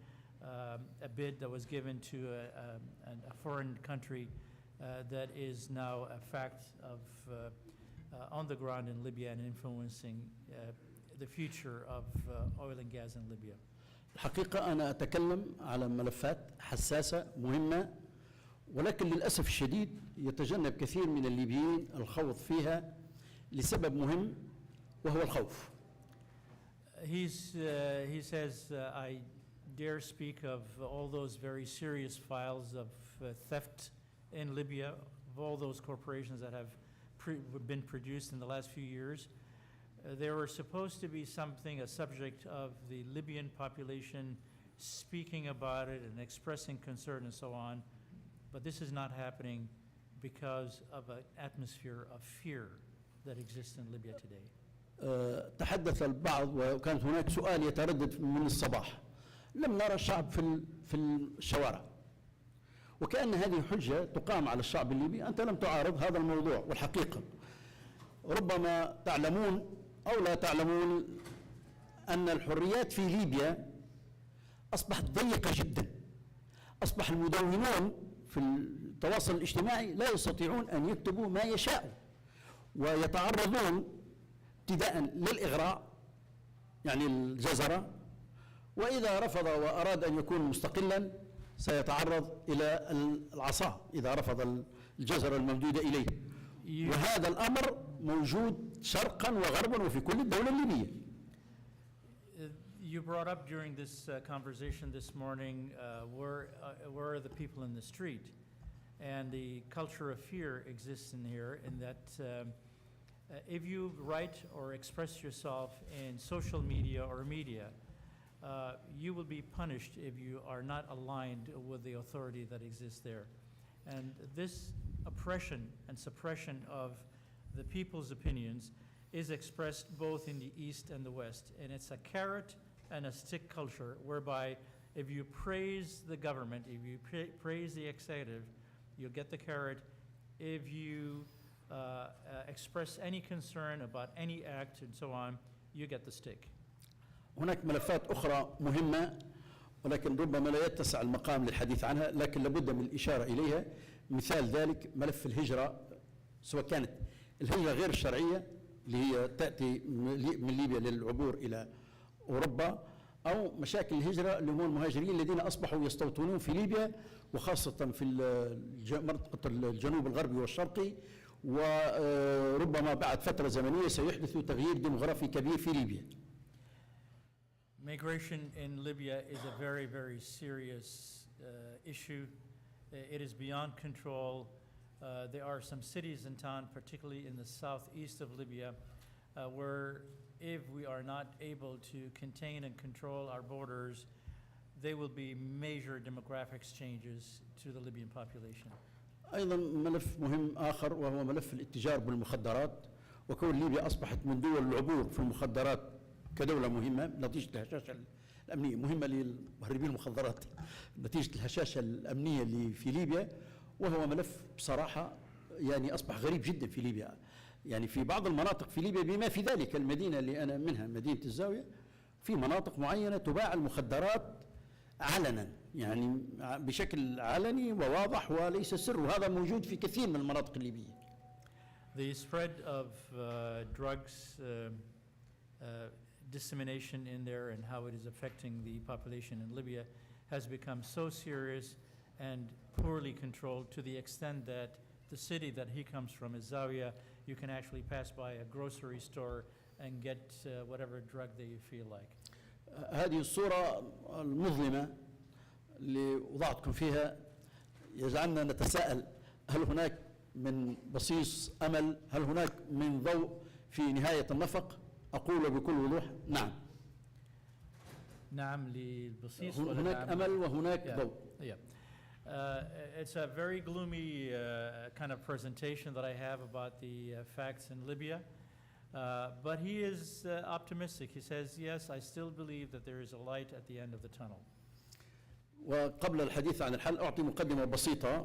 a bid that was given to a foreign country that is now a fact of on the ground in Libya and influencing the future of oil and gas in Libya. الحقيقة أنا أتكلم على ملفات حساسة مهمة ولكن للأسف الشديد يتجنب كثير من الليبيين الخوض فيها لسبب مهم وهو الخوف. He says, I dare speak of all those very serious files of theft in Libya, of all those corporations that have been produced in the last few years. There were supposed to be something, a subject of the Libyan population speaking about it and expressing concern and so on, but this is not happening because of an atmosphere of fear that exists in Libya today. تحدث البعض وكانت هناك سؤال يتردد من الصباح، لم نرى الشعب في الشوارع، وكأن هذه حجة تقام على الشعب الليبي، أنت لم تعارض هذا الموضوع. والحقيقة ربما تعلمون أو لا تعلمون أن الحريات في ليبيا أصبحت ضيقة جدا، أصبح المدونون في التواصل الاجتماعي لا يستطيعون أن يكتبوا ما يشاءوا ويتعرضون ابتداء للإغراء يعني الجزرة، وإذا رفض وأراد أن يكون مستقلا سيتعرض إلى العصا إذا رفض الجزرة الممدودة إليه، وهذا الأمر موجود شرقا وغربا وفي كل الدولة الليبية. You brought up during this conversation this morning where are the people in the street, and the culture of fear exists in here in that if you write or express yourself in social media or media, you will be punished if you are not aligned with the authority that exists there. And this oppression and suppression of the people's opinions is expressed both in the East and the West. And it's a carrot and a stick culture whereby if you praise the government, if you praise the executive, you'll get the carrot. If you express any concern about any act and so on, you get the stick. هناك ملفات أخرى مهمة ولكن ربما لا يتسع المقام للحديث عنها، لكن لابد من الإشارة إليها. مثال ذلك ملف الهجرة، سواء كانت الهجرة غير الشرعية اللي هي تأتي من ليبيا للعبور إلى أوروبا، أو مشاكل الهجرة اللي هم المهاجرين الذين أصبحوا يستوطنون في ليبيا وخاصة في منطقة الجنوب الغربي والشرقي، وربما بعد فترة زمنية سيحدث تغيير ديموغرافي كبير في ليبيا. Migration in Libya is a very, very serious issue. It is beyond control. There are some cities in town, particularly in the southeast of Libya, where if we are not able to contain and control our borders, there will be major demographics changes to the Libyan population. أيضا ملف مهم آخر وهو ملف الاتجار بالمخدرات، وكون ليبيا أصبحت من دول العبور في المخدرات كدولة مهمة نتيجة الهشاشة الأمنية، مهمة لمهربين المخدرات نتيجة الهشاشة الأمنية اللي في ليبيا، وهو ملف بصراحة يعني أصبح غريب جدا في ليبيا. يعني في بعض المناطق في ليبيا بما في ذلك المدينة اللي أنا منها مدينة الزاوية، في مناطق معينة تباع المخدرات علنا، يعني بشكل علني وواضح وليس سر، وهذا موجود في كثير من المناطق الليبية. The spread of drugs dissemination in there and how it is affecting the population in Libya has become so serious and poorly controlled to the extent that the city that he comes from is Zawiya. You can actually pass by a grocery store and get whatever drug that you feel like. هذه الصورة المظلمة اللي وضعتكم فيها يجعلنا نتساءل: هل هناك من بصيص أمل؟ هل هناك من ضوء في نهاية النفق؟ أقول بكل وضوح نعم. نعم للبصيص. هناك أمل وهناك ضوء. It's a very gloomy kind of presentation that I have about the facts in Libya. But he is optimistic. He says, yes, I still believe that there is a light at the end of the tunnel. وقبل الحديث عن الحل أعطي مقدمة بسيطة،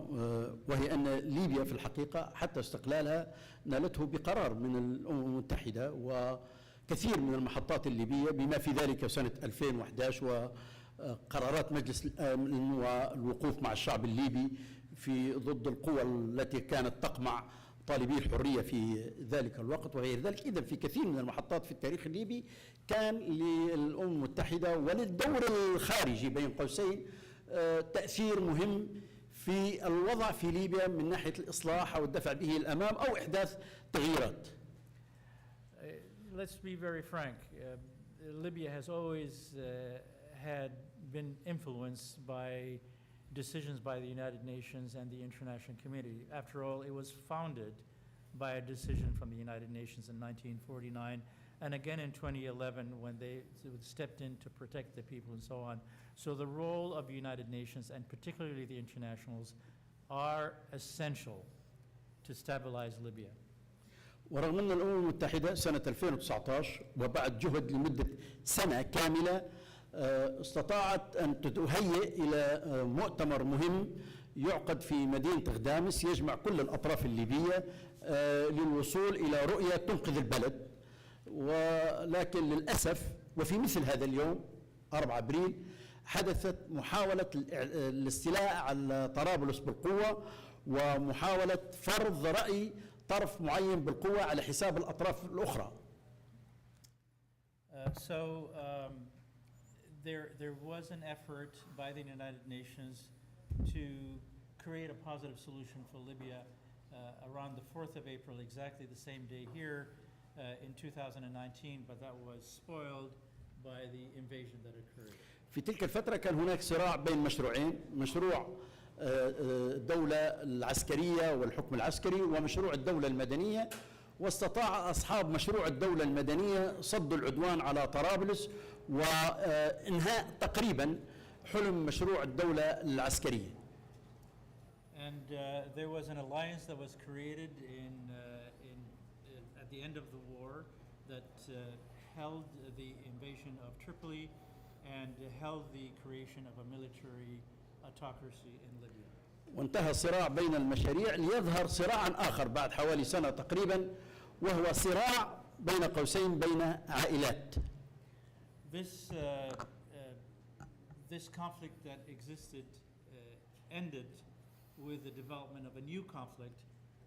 وهي أن ليبيا في الحقيقة حتى استقلالها نالته بقرار من الأمم المتحدة، وكثير من المحطات الليبية بما في ذلك سنة 2011 وقرارات مجلس والوقوف مع الشعب الليبي في ضد القوى التي كانت تقمع طالبي الحرية في ذلك الوقت وغير ذلك. إذن في كثير من المحطات في التاريخ الليبي كان للأمم المتحدة وللدور الخارجي بين قوسين تأثير مهم في الوضع في ليبيا من ناحية الإصلاح أو الدفع به الأمام أو إحداث تغييرات. Let's be very frank. Libya has always had been influenced by decisions by the United Nations and the international community. After all, it was founded by a decision from the United Nations in 1949 and again in 2011 when they stepped in to protect the people and so on. So the role of the United Nations and particularly the internationals are essential to stabilize Libya. ورغم أن الأمم المتحدة سنة 2019 وبعد جهد لمدة سنة كاملة استطاعت أن تهيئ إلى مؤتمر مهم يعقد في مدينة غدامس يجمع كل الأطراف الليبية للوصول إلى رؤية تنقذ البلد. ولكن للأسف وفي مثل هذا اليوم 4 أبريل حدثت محاولة الاستيلاء على طرابلس بالقوة ومحاولة فرض رأي طرف معين بالقوة على حساب الأطراف الأخرى. There was an effort by the United Nations to create a positive solution for Libya around the 4th of April, exactly the same day here in 2019, but that was spoiled by the invasion that occurred. في تلك الفترة كان هناك صراع بين مشروعين، مشروع الدولة العسكرية والحكم العسكري ومشروع الدولة المدنية، واستطاع أصحاب مشروع الدولة المدنية صد العدوان على طرابلس وإنهاء تقريبا حلم مشروع الدولة العسكرية. And there was an alliance that was created at the end of the war that held the invasion of Tripoli and held the creation of a military autocracy in Libya. وانتهى الصراع بين المشاريع ليظهر صراعا آخر بعد حوالي سنة تقريبا، وهو صراع بين قوسين بين عائلات. This conflict that existed ended with the development of a new conflict,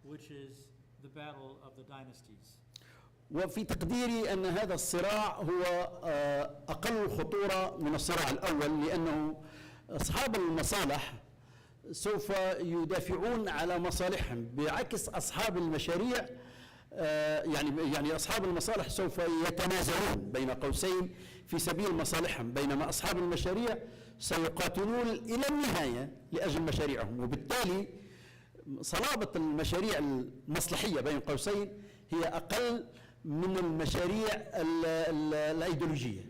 which is the battle of the dynasties. وفي تقديري أن هذا الصراع هو أقل خطورة من الصراع الأول، لأنه أصحاب المصالح سوف يدافعون على مصالحهم بعكس أصحاب المشاريع. يعني أصحاب المصالح سوف يتنازلون بين قوسين في سبيل مصالحهم، بينما أصحاب المشاريع سيقاتلون إلى النهاية لأجل مشاريعهم. وبالتالي صلابة المشاريع المصلحية بين قوسين هي أقل من المشاريع الأيديولوجية.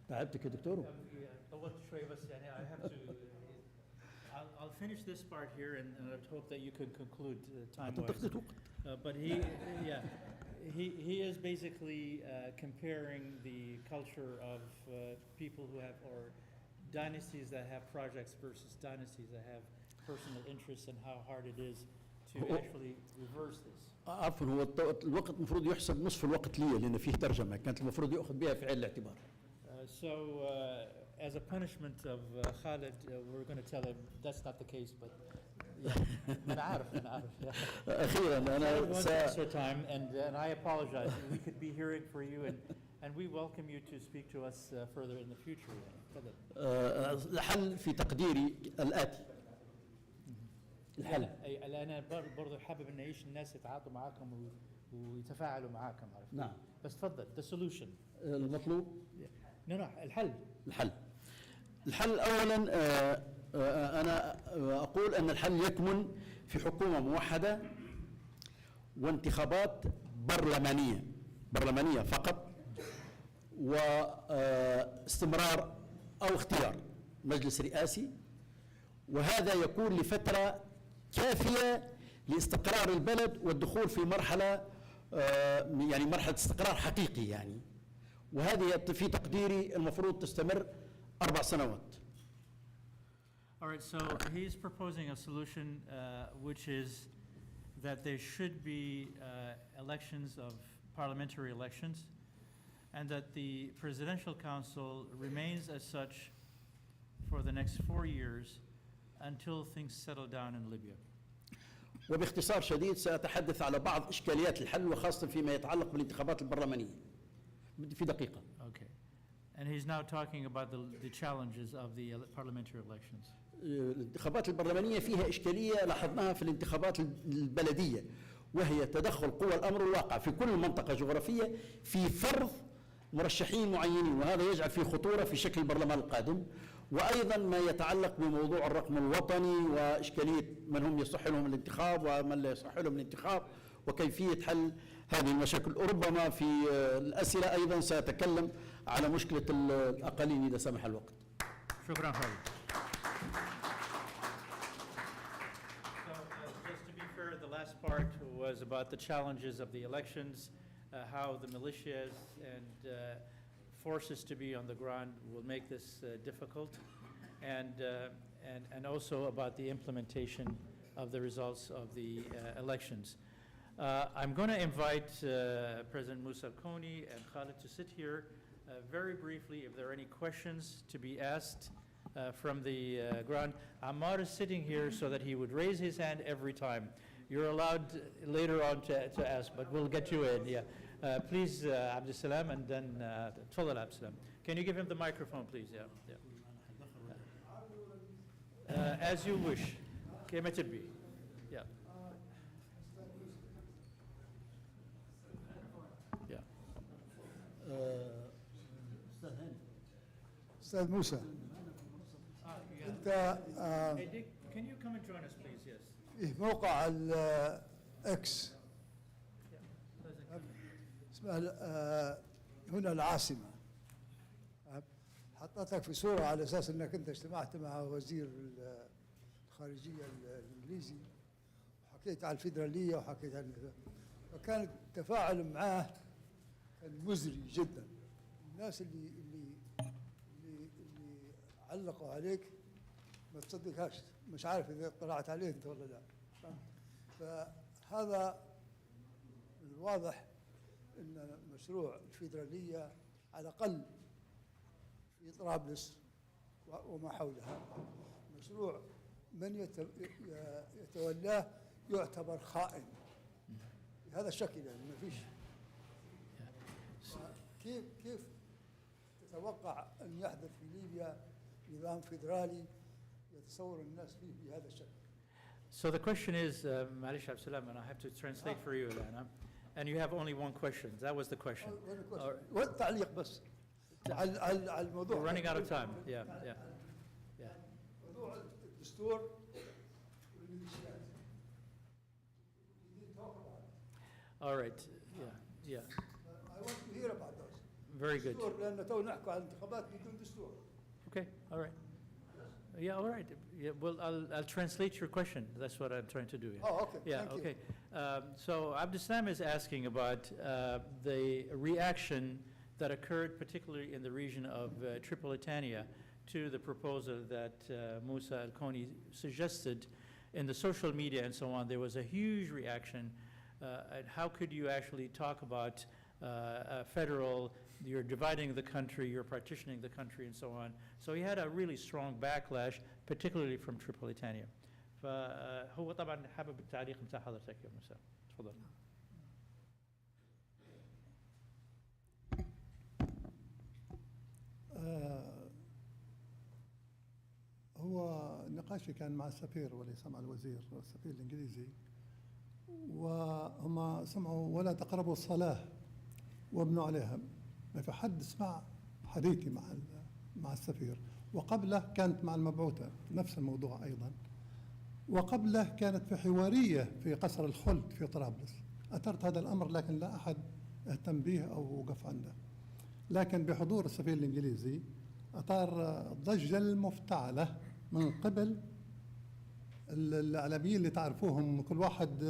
تعبتك يا دكتور؟ طولت شوي بس يعني I have to. I'll finish this part here and I hope that you can conclude time-wise. But he is basically comparing the culture of people who have or dynasties that have projects versus dynasties that have personal interests and how hard it is to actually reverse this. عفوا هو الوقت المفروض يحسب نصف الوقت لي لأن فيه ترجمة كانت المفروض يأخذ بها في عين الاعتبار. As a punishment of Khalid, we're going to tell him that's not the case, but أنا عارف. أخيرا أنا extra time, and I apologize. We could be hearing for you, and we welcome you to speak to us further in the future. الحل في تقديري الآتي. الحل. أنا برضه حابب إن إيش الناس يتعاطوا معاكم ويتفاعلوا معاكم. نعم. بس تفضل. The solution. المطلوب. الحل. الحل أولا أنا أقول أن الحل يكمن في حكومة موحدة وانتخابات برلمانية فقط واستمرار أو اختيار مجلس رئاسي، وهذا يكون لفترة كافية لاستقرار البلد والدخول في مرحلة يعني مرحلة استقرار حقيقي يعني، وهذه في تقديري المفروض تستمر 4 سنوات. All right, so he's proposing a solution which is that there should be elections of parliamentary elections, and that the Presidential Council remains as such for the next 4 years until things settle down in Libya. وباختصار شديد سأتحدث على بعض إشكاليات الحل وخاصة فيما يتعلق بالانتخابات البرلمانية في دقيقة. Okay. And he's now talking about the challenges of the parliamentary elections. الانتخابات البرلمانية فيها إشكالية لاحظناها في الانتخابات البلدية، وهي تدخل قوى الأمر الواقع في كل منطقة جغرافية في فرض مرشحين معينين، وهذا يجعل فيه خطورة في شكل البرلمان القادم. وأيضا ما يتعلق بموضوع الرقم الوطني وإشكالية من هم يصح لهم الانتخاب ومن لا يصح لهم الانتخاب وكيفية حل هذه المشاكل. ربما في الأسئلة أيضا سأتكلم على مشكلة الأقاليم إذا سمح الوقت. شكرا خالد. Just to be fair, the last part was about the challenges of the elections, how the militias and forces to be on the ground will make this difficult, and also about the implementation of the results of the elections. I'm going to invite President Moussa Kony and Khalid to sit here very briefly if there are any questions to be asked from the ground. Ammar is sitting here so that he would raise his hand every time. You're allowed later on to ask, but we'll get you in. Yeah. Please, Abdussalam, and then Tfadal Abdussalam. Can you give him the microphone, please? Yeah. As you wish. كما تبي. Yeah. Yeah. أستاذ موسى أنت Hey, Dick, can you come and join us, please? Yes. في موقع الإكس اسمه هنا العاصمة، حطيتك في صورة على أساس أنك أنت اجتمعت مع وزير الخارجية الإنجليزي وحكيت على الفيدرالية وحكيت عن فكان التفاعل معاه كان مزري جدا. الناس اللي علقوا عليك ما تصدقهاش، مش عارف إذا اطلعت عليه أنت ولا لا. فهذا من الواضح أن مشروع الفيدرالية على الأقل في طرابلس وما حولها مشروع من يتولاه يعتبر خائن بهذا الشكل، يعني ما فيش. كيف تتوقع أن يحدث في ليبيا نظام فيدرالي يتصور الناس فيه بهذا الشكل؟ So the question is, Malish Absalam, and I have to translate for you, Elena, and you have only one question. That was the question. والتعليق بس على الموضوع. We're running out of time. Yeah. موضوع الدستور والميليشيات. All right. Yeah. I want to hear about those. Very good. لأن تو نحكي على الانتخابات بدون دستور. Okay. All right. Yeah. All right. Yeah. Well, I'll translate your question. That's what I'm trying to do. Yeah. Oh, okay. Yeah. Thank Okay. So Abdussalam is asking about the reaction that occurred, particularly in the region of Tripolitania, to the proposal that Musa Al-Koni suggested in the social media and so on, there was a huge reaction. And how could you actually talk about a federal, you're dividing the country, you're partitioning the country and so on. So he had a really strong backlash, particularly from Tripolitania. فهو طبعا حابب التعليق بتاع حضرتك يا موسى. تفضل. هو نقاشي كان مع السفير وليس مع الوزير، السفير الإنجليزي، وهم سمعوا ولا تقربوا الصلاة وابنوا عليها. ما في حد سمع حديثي مع السفير، وقبله كانت مع المبعوثة نفس الموضوع أيضا، وقبله كانت في حوارية في قصر الخلد في طرابلس. أثرت هذا الأمر لكن لا أحد اهتم به أو وقف عنده، لكن بحضور السفير الإنجليزي أثار الضجة المفتعلة من قبل الإعلاميين اللي تعرفوهم، كل واحد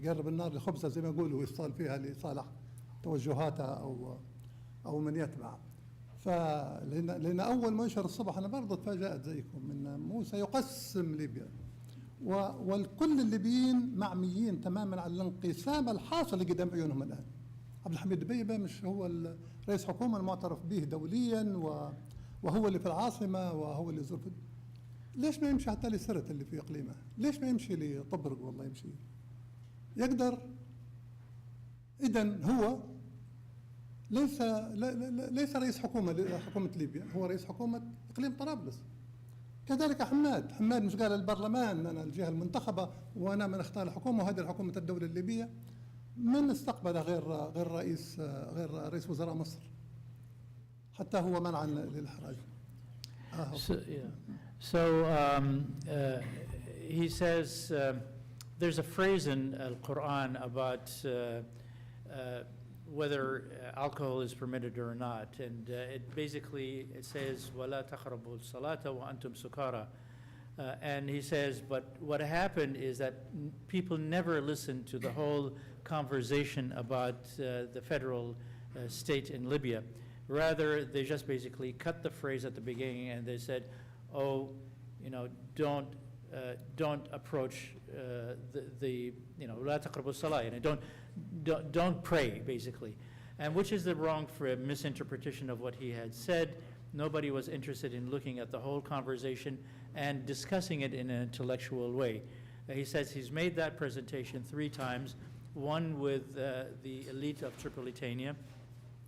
يقرب النار لخبزة زي ما يقولوا ويصطال فيها لصالح توجهاته أو من يتبع. لأن أول ما نشر الصبح أنا برضه تفاجأت زيكم من موسى يقسم ليبيا، والكل الليبيين معميين تماما على الانقسام الحاصل اللي قدام عيونهم الآن. عبد الحميد دبيبة مش هو رئيس حكومة المعترف به دوليا، وهو اللي في العاصمة وهو اللي يزور. ليش ما يمشي حتى لسرت اللي في إقليمه؟ ليش ما يمشي لطبرق؟ والله يمشي يقدر. إذن هو ليس رئيس حكومة ليبيا، هو رئيس حكومة إقليم طرابلس. كذلك حماد مش قال البرلمان أنا الجهة المنتخبة وأنا من اختار الحكومة وهذه الحكومة الدولة الليبية، من استقبله غير رئيس وزراء مصر، حتى هو منعا للإحراج. He says there's a phrase in Al-Quran about whether alcohol is permitted or not, and it says وَلَا تَقْرَبُوا الصَّلَاةَ وَأَنْتُمْ سُكَارَى. And he says, but what happened is that people never listened to the whole conversation about the federal state in Libya. Rather, they just basically cut the phrase at the beginning and they said, oh, don't approach لا تقربوا الصلاة, don't pray, basically. And which is the wrong misinterpretation of what he had said. Nobody was interested in looking at the whole conversation and discussing it in an intellectual way. He says he's made that presentation 3 times, one with the elite of Tripolitania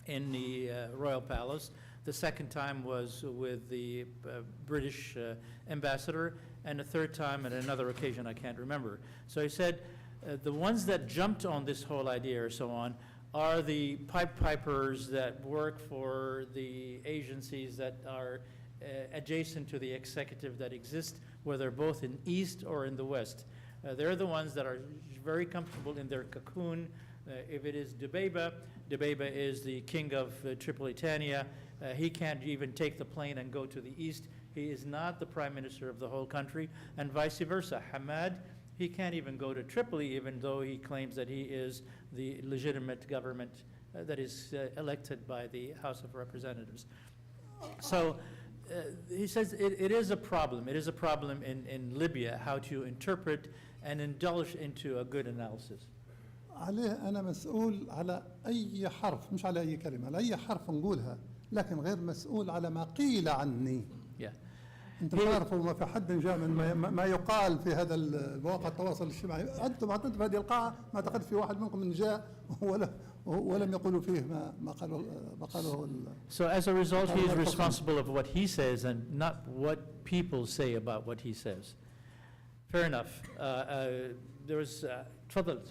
in the Royal Palace. The second time was with the British ambassador, and the third time at another occasion I can't remember. So he said the ones that jumped on this whole idea or so on are the pipe pipers that work for the agencies that are adjacent to the executive that exist, whether both in East or in the West. They're the ones that are very comfortable in their cocoon. If it is Dubaiba is the king of Tripolitania. He can't even take the plane and go to the East. He is not the prime minister of the whole country, and vice versa. Hamad, he can't even go to Tripoli, even though he claims that he is the legitimate government that is elected by the House of Representatives. So he says it is a problem. It is a problem in Libya, how to interpret and indulge into a good analysis. عليه أنا مسؤول على أي حرف، مش على أي كلمة، على أي حرف نقولها، لكن غير مسؤول على ما قيل عني. أنت تعرفوا ما في حد جاء من ما يقال في هذا المواقع التواصل الاجتماعي. أنتم في هذه القاعة ما أعتقد في واحد منكم من جاء ولم يقولوا فيه ما قالوا. So as a result, he is responsible of what he says and not what people say about what he says. Fair enough. There was تفضل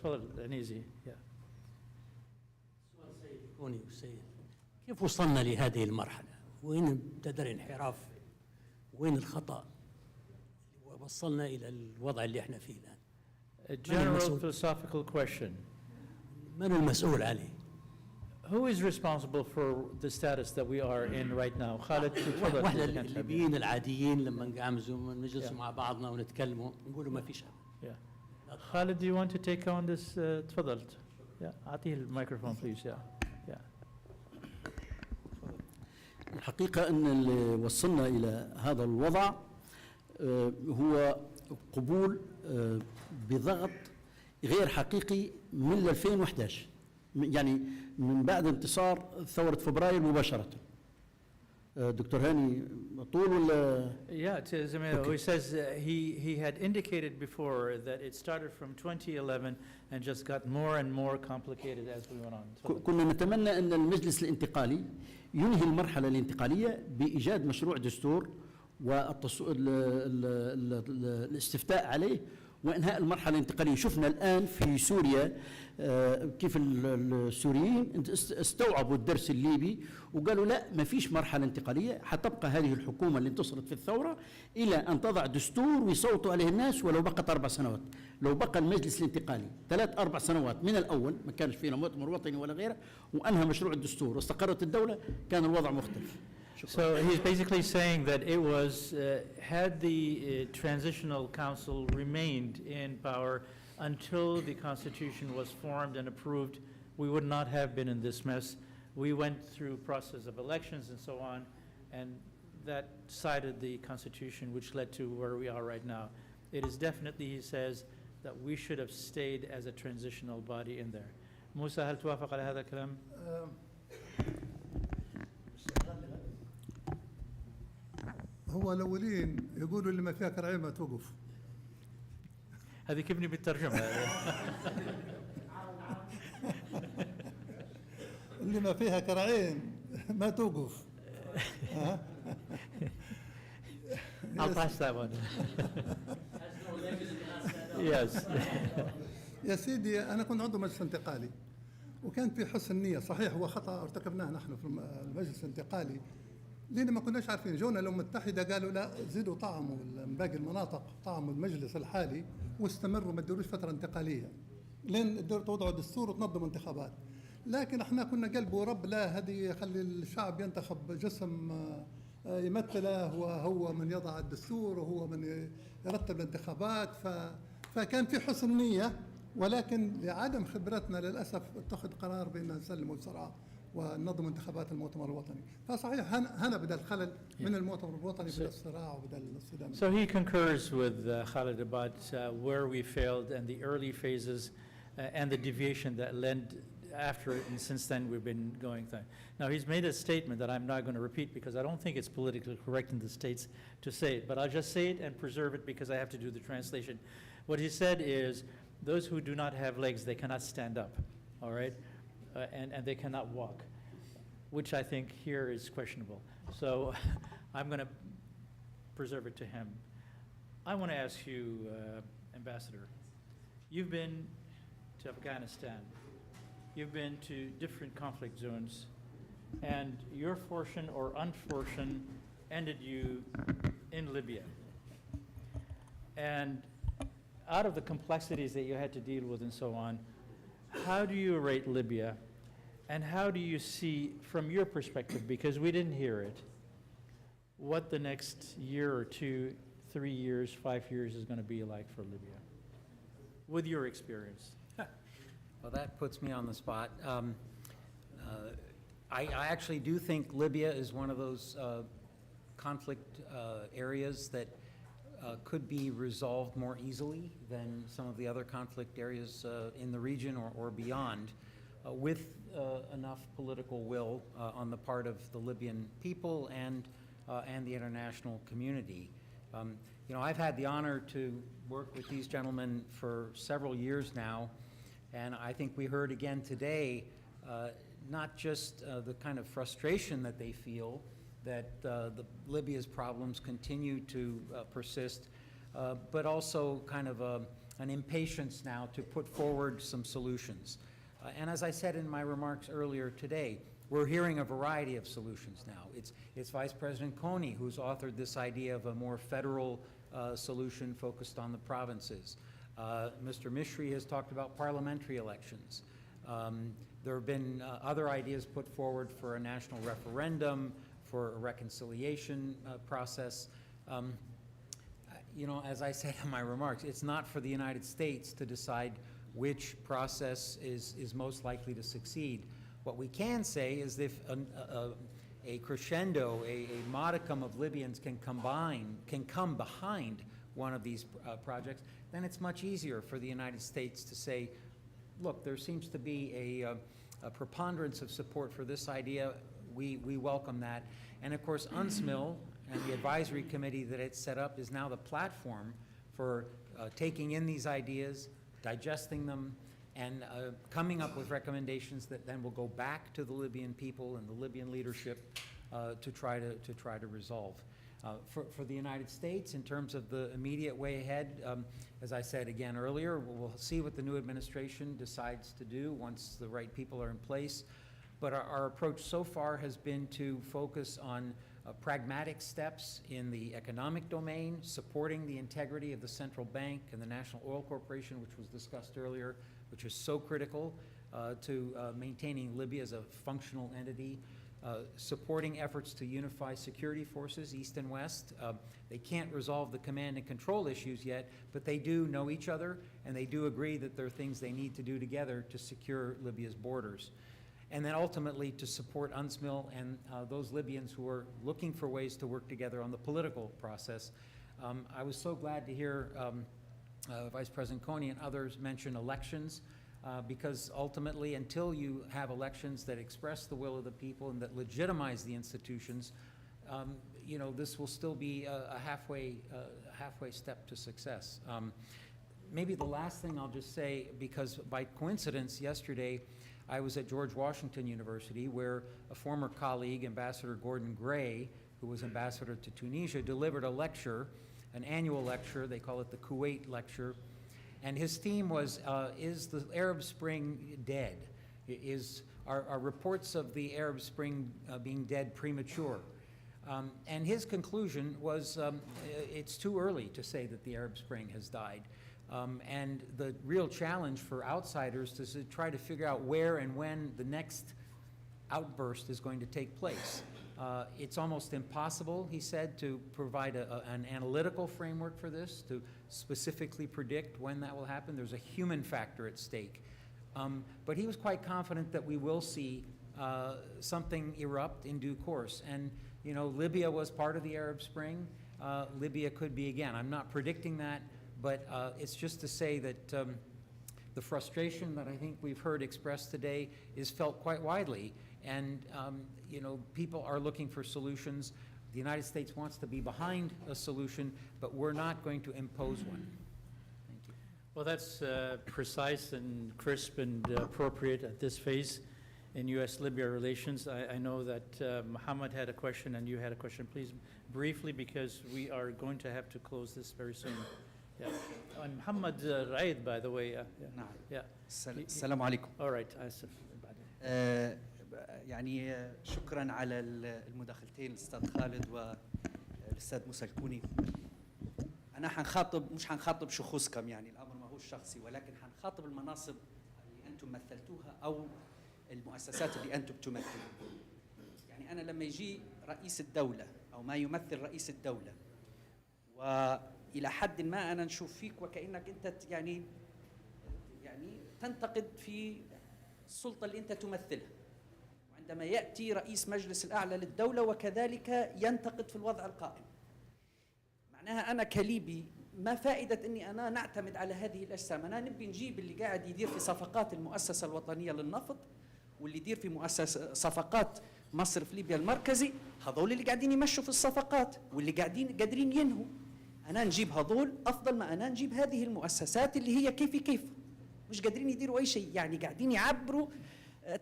أنيزي. سؤال سيد كوني وسيد، كيف وصلنا لهذه المرحلة؟ وين ابتدى الانحراف؟ وين الخطأ؟ وصلنا إلى الوضع اللي احنا فيه الآن. A general philosophical question. من المسؤول عليه؟ Who is responsible for the status that we are in right now? خالد تفضل. واحنا الليبيين العاديين لما نجلس مع بعضنا ونتكلموا نقولوا ما فيش أمل. Khalid, do you want to take on this? تفضل. أعطيه الميكروفون please. الحقيقة أن اللي وصلنا إلى هذا الوضع هو قبول بضغط غير حقيقي من 2011 يعني من بعد انتصار ثورة فبراير مباشرة. دكتور هاني طول ولا؟ Yeah, to Zamil, he says he had indicated before that it started from 2011 and just got more and more complicated as we went on. كنا نتمنى أن المجلس الانتقالي ينهي المرحلة الانتقالية بإيجاد مشروع دستور والاستفتاء عليه وإنهاء المرحلة الانتقالية. شفنا الآن في سوريا كيف السوريين استوعبوا الدرس الليبي وقالوا لا ما فيش مرحلة انتقالية، حتبقى هذه الحكومة اللي انتصرت في الثورة إلى أن تضع دستور ويصوتوا عليه الناس ولو بقت 4 سنوات. لو بقى المجلس الانتقالي 3-4 سنوات من الأول ما كانش فينا مؤتمر وطني ولا غيره وأنهى مشروع الدستور واستقرت الدولة كان الوضع مختلف. So he's basically saying that it was, had the transitional council remained in power until the Constitution was formed and approved, we would not have been in this mess. We went through process of elections and so on, and that decided the Constitution, which led to where we are right now. It is definitely, he says, that we should have stayed as a transitional body in there. موسى هل توافق على هذا الكلام؟ هو الأولين يقولوا اللي ما فيها كرعين ما توقف. هذه كيفني بالترجمة؟ اللي ما فيها كرعين ما توقف. I'll pass that one. Yes. يا سيدي أنا كنت عضو مجلس انتقالي وكان في حسن نية، صحيح هو خطأ ارتكبناه نحن في المجلس الانتقالي لأن ما كناش عارفين. جونا الأمم المتحدة قالوا لا زيدوا طعموا من باقي المناطق طعموا المجلس الحالي واستمروا ما تديروش فترة انتقالية لين توضعوا دستور وتنظموا انتخابات. لكن احنا كنا قلب ورب لا هذه خلي الشعب ينتخب جسم يمثله وهو من يضع الدستور وهو من يرتب الانتخابات. فكان في حسن نية ولكن لعدم خبرتنا للأسف اتخذ قرار بأن نسلمه بسرعة وننظم انتخابات المؤتمر الوطني. فصحيح هنا بدأ الخلل من المؤتمر الوطني بدأ الصراع وبدأ الصدام. So he concurs with Khalid about where we failed and the early phases and the deviation that led after it, and since then we've been going through. Now he's made a statement that I'm not going to repeat because I don't think it's politically correct in the States to say it, but I'll just say it and preserve it because I have to do the translation. What he said is those who do not have legs, they cannot stand up, all right? And they cannot walk, which I think here is questionable. So I'm going to preserve it to him. I want to ask you, Ambassador, you've been to Afghanistan. You've been to different conflict zones, and your fortune or unfortune ended you in Libya. And out of the complexities that you had to deal with and so on, how do you rate Libya, and how do you see, from your perspective, because we didn't hear it, what the next year or 2, 3 years, 5 years is going to be like for Libya, with your experience? Well, that puts me on the spot. I actually do think Libya is one of those conflict areas that could be resolved more easily than some of the other conflict areas in the region or beyond, with enough political will on the part of the Libyan people and the international community. You know, I've had the honor to work with these gentlemen for several years now, and I think we heard again today not just the kind of frustration that they feel that Libya's problems continue to persist, but also kind of an impatience now to put forward some solutions. And as I said in my remarks earlier today, we're hearing a variety of solutions now. It's Vice President Kony who's authored this idea of a more federal solution focused on the provinces. Mr. Mishri has talked about parliamentary elections. There have been other ideas put forward for a national referendum, for a reconciliation process. You know, as I said in my remarks, it's not for the United States to decide which process is most likely to succeed. What we can say is if a crescendo, a modicum of Libyans can come behind one of these projects, then it's much easier for the United States to say, look, there seems to be a preponderance of support for this idea. We welcome that. And of course, UNSMIL and the advisory committee that it's set up is now the platform for taking in these ideas, digesting them, and coming up with recommendations that then will go back to the Libyan people and the Libyan leadership to try to resolve. For the United States, in terms of the immediate way ahead, as I said again earlier, we'll see what the new administration decides to do once the right people are in place. But our approach so far has been to focus on pragmatic steps in the economic domain, supporting the integrity of the central bank and the National Oil Corporation, which was discussed earlier, which is so critical to maintaining Libya as a functional entity. Supporting efforts to unify security forces, East and West. They can't resolve the command and control issues yet, but they do know each other, and they do agree that there are things they need to do together to secure Libya's borders. And then ultimately to support UNSMIL and those Libyans who are looking for ways to work together on the political process. I was so glad to hear Vice President Kony and others mention elections. Because ultimately, until you have elections that express the will of the people and that legitimize the institutions, you know, this will still be a halfway step to success. Maybe the last thing I'll just say, because by coincidence yesterday, I was at George Washington University where a former colleague, Ambassador Gordon Gray, who was ambassador to Tunisia, delivered a lecture, an annual lecture, they call it the Kuwait Lecture. And his theme was, is the Arab Spring dead? Are reports of the Arab Spring being dead premature? And his conclusion was, it's too early to say that the Arab Spring has died. And the real challenge for outsiders is to try to figure out where and when the next outburst is going to take place. It's almost impossible, he said, to provide an analytical framework for this, to specifically predict when that will happen. There's a human factor at stake. But he was quite confident that we will see something erupt in due course. And, you know, Libya was part of the Arab Spring. Libya could be again. I'm not predicting that, but it's just to say that the frustration that I think we've heard expressed today is felt quite widely. And, you know, people are looking for solutions. The United States wants to be behind a solution, but we're not going to impose one. Thank you. Well, that's precise and crisp and appropriate at this phase in U.S.-Libya relations. I know that Mohammed had a question and you had a question. Please, briefly, because we are going to have to close this very soon. Yeah. I'm Mohammed Raid, by the way. Yeah. السلام عليكم. All right. آسف. يعني شكرا على المداخلتين الاستاذ خالد والاستاذ موسى الكوني. انا مش حنخاطب شخوصكم، يعني الامر ما هو شخصي، ولكن حنخاطب المناصب اللي انتم مثلتوها او المؤسسات اللي انتم تمثلوها. يعني انا لما يجي رئيس الدوله او ما يمثل رئيس الدوله والى حد ما انا نشوف فيك وكانك انت يعني تنتقد في السلطه اللي انت تمثلها. عندما يأتي رئيس مجلس الأعلى للدولة وكذلك ينتقد في الوضع القائم، معناها أنا كليبي ما فائدة أني أنا نعتمد على هذه الأجسام. أنا نبي نجيب اللي قاعد يدير في صفقات المؤسسة الوطنية للنفط واللي يدير في مؤسسة صفقات مصرف ليبيا المركزي، هذول اللي قاعدين يمشوا في الصفقات واللي قادرين ينهوا. أنا نجيب هذول أفضل ما أنا نجيب هذه المؤسسات اللي هي كيف مش قادرين يديروا أي شيء، يعني قاعدين يعبروا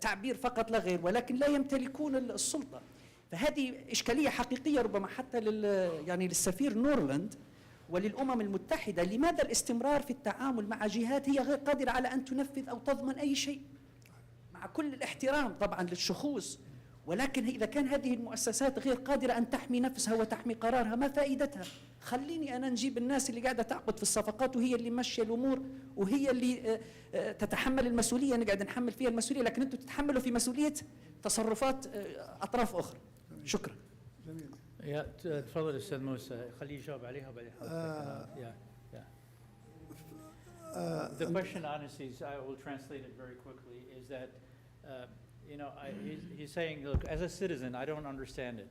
تعبير فقط لا غير، ولكن لا يمتلكون السلطة. فهذه إشكالية حقيقية ربما حتى يعني للسفير نورلاند وللأمم المتحدة. لماذا الاستمرار في التعامل مع جهات هي غير قادرة على أن تنفذ أو تضمن أي شيء؟ مع كل الاحترام طبعا للشخوص، ولكن إذا كان هذه المؤسسات غير قادرة أن تحمي نفسها وتحمي قرارها ما فائدتها؟ خليني أنا نجيب الناس اللي قاعدة تعقد في الصفقات وهي اللي ماشية الأمور وهي اللي تتحمل المسؤولية. أنا قاعد نحمل فيها المسؤولية، لكن أنتم تتحملوا في مسؤولية تصرفات أطراف أخرى. شكرا. جميل. يا تفضل أستاذ موسى، خليه يجاوب عليها وبعدين The question, honestly, is, I will translate it very quickly, is that You know, he's saying, look, as a citizen, I don't understand it.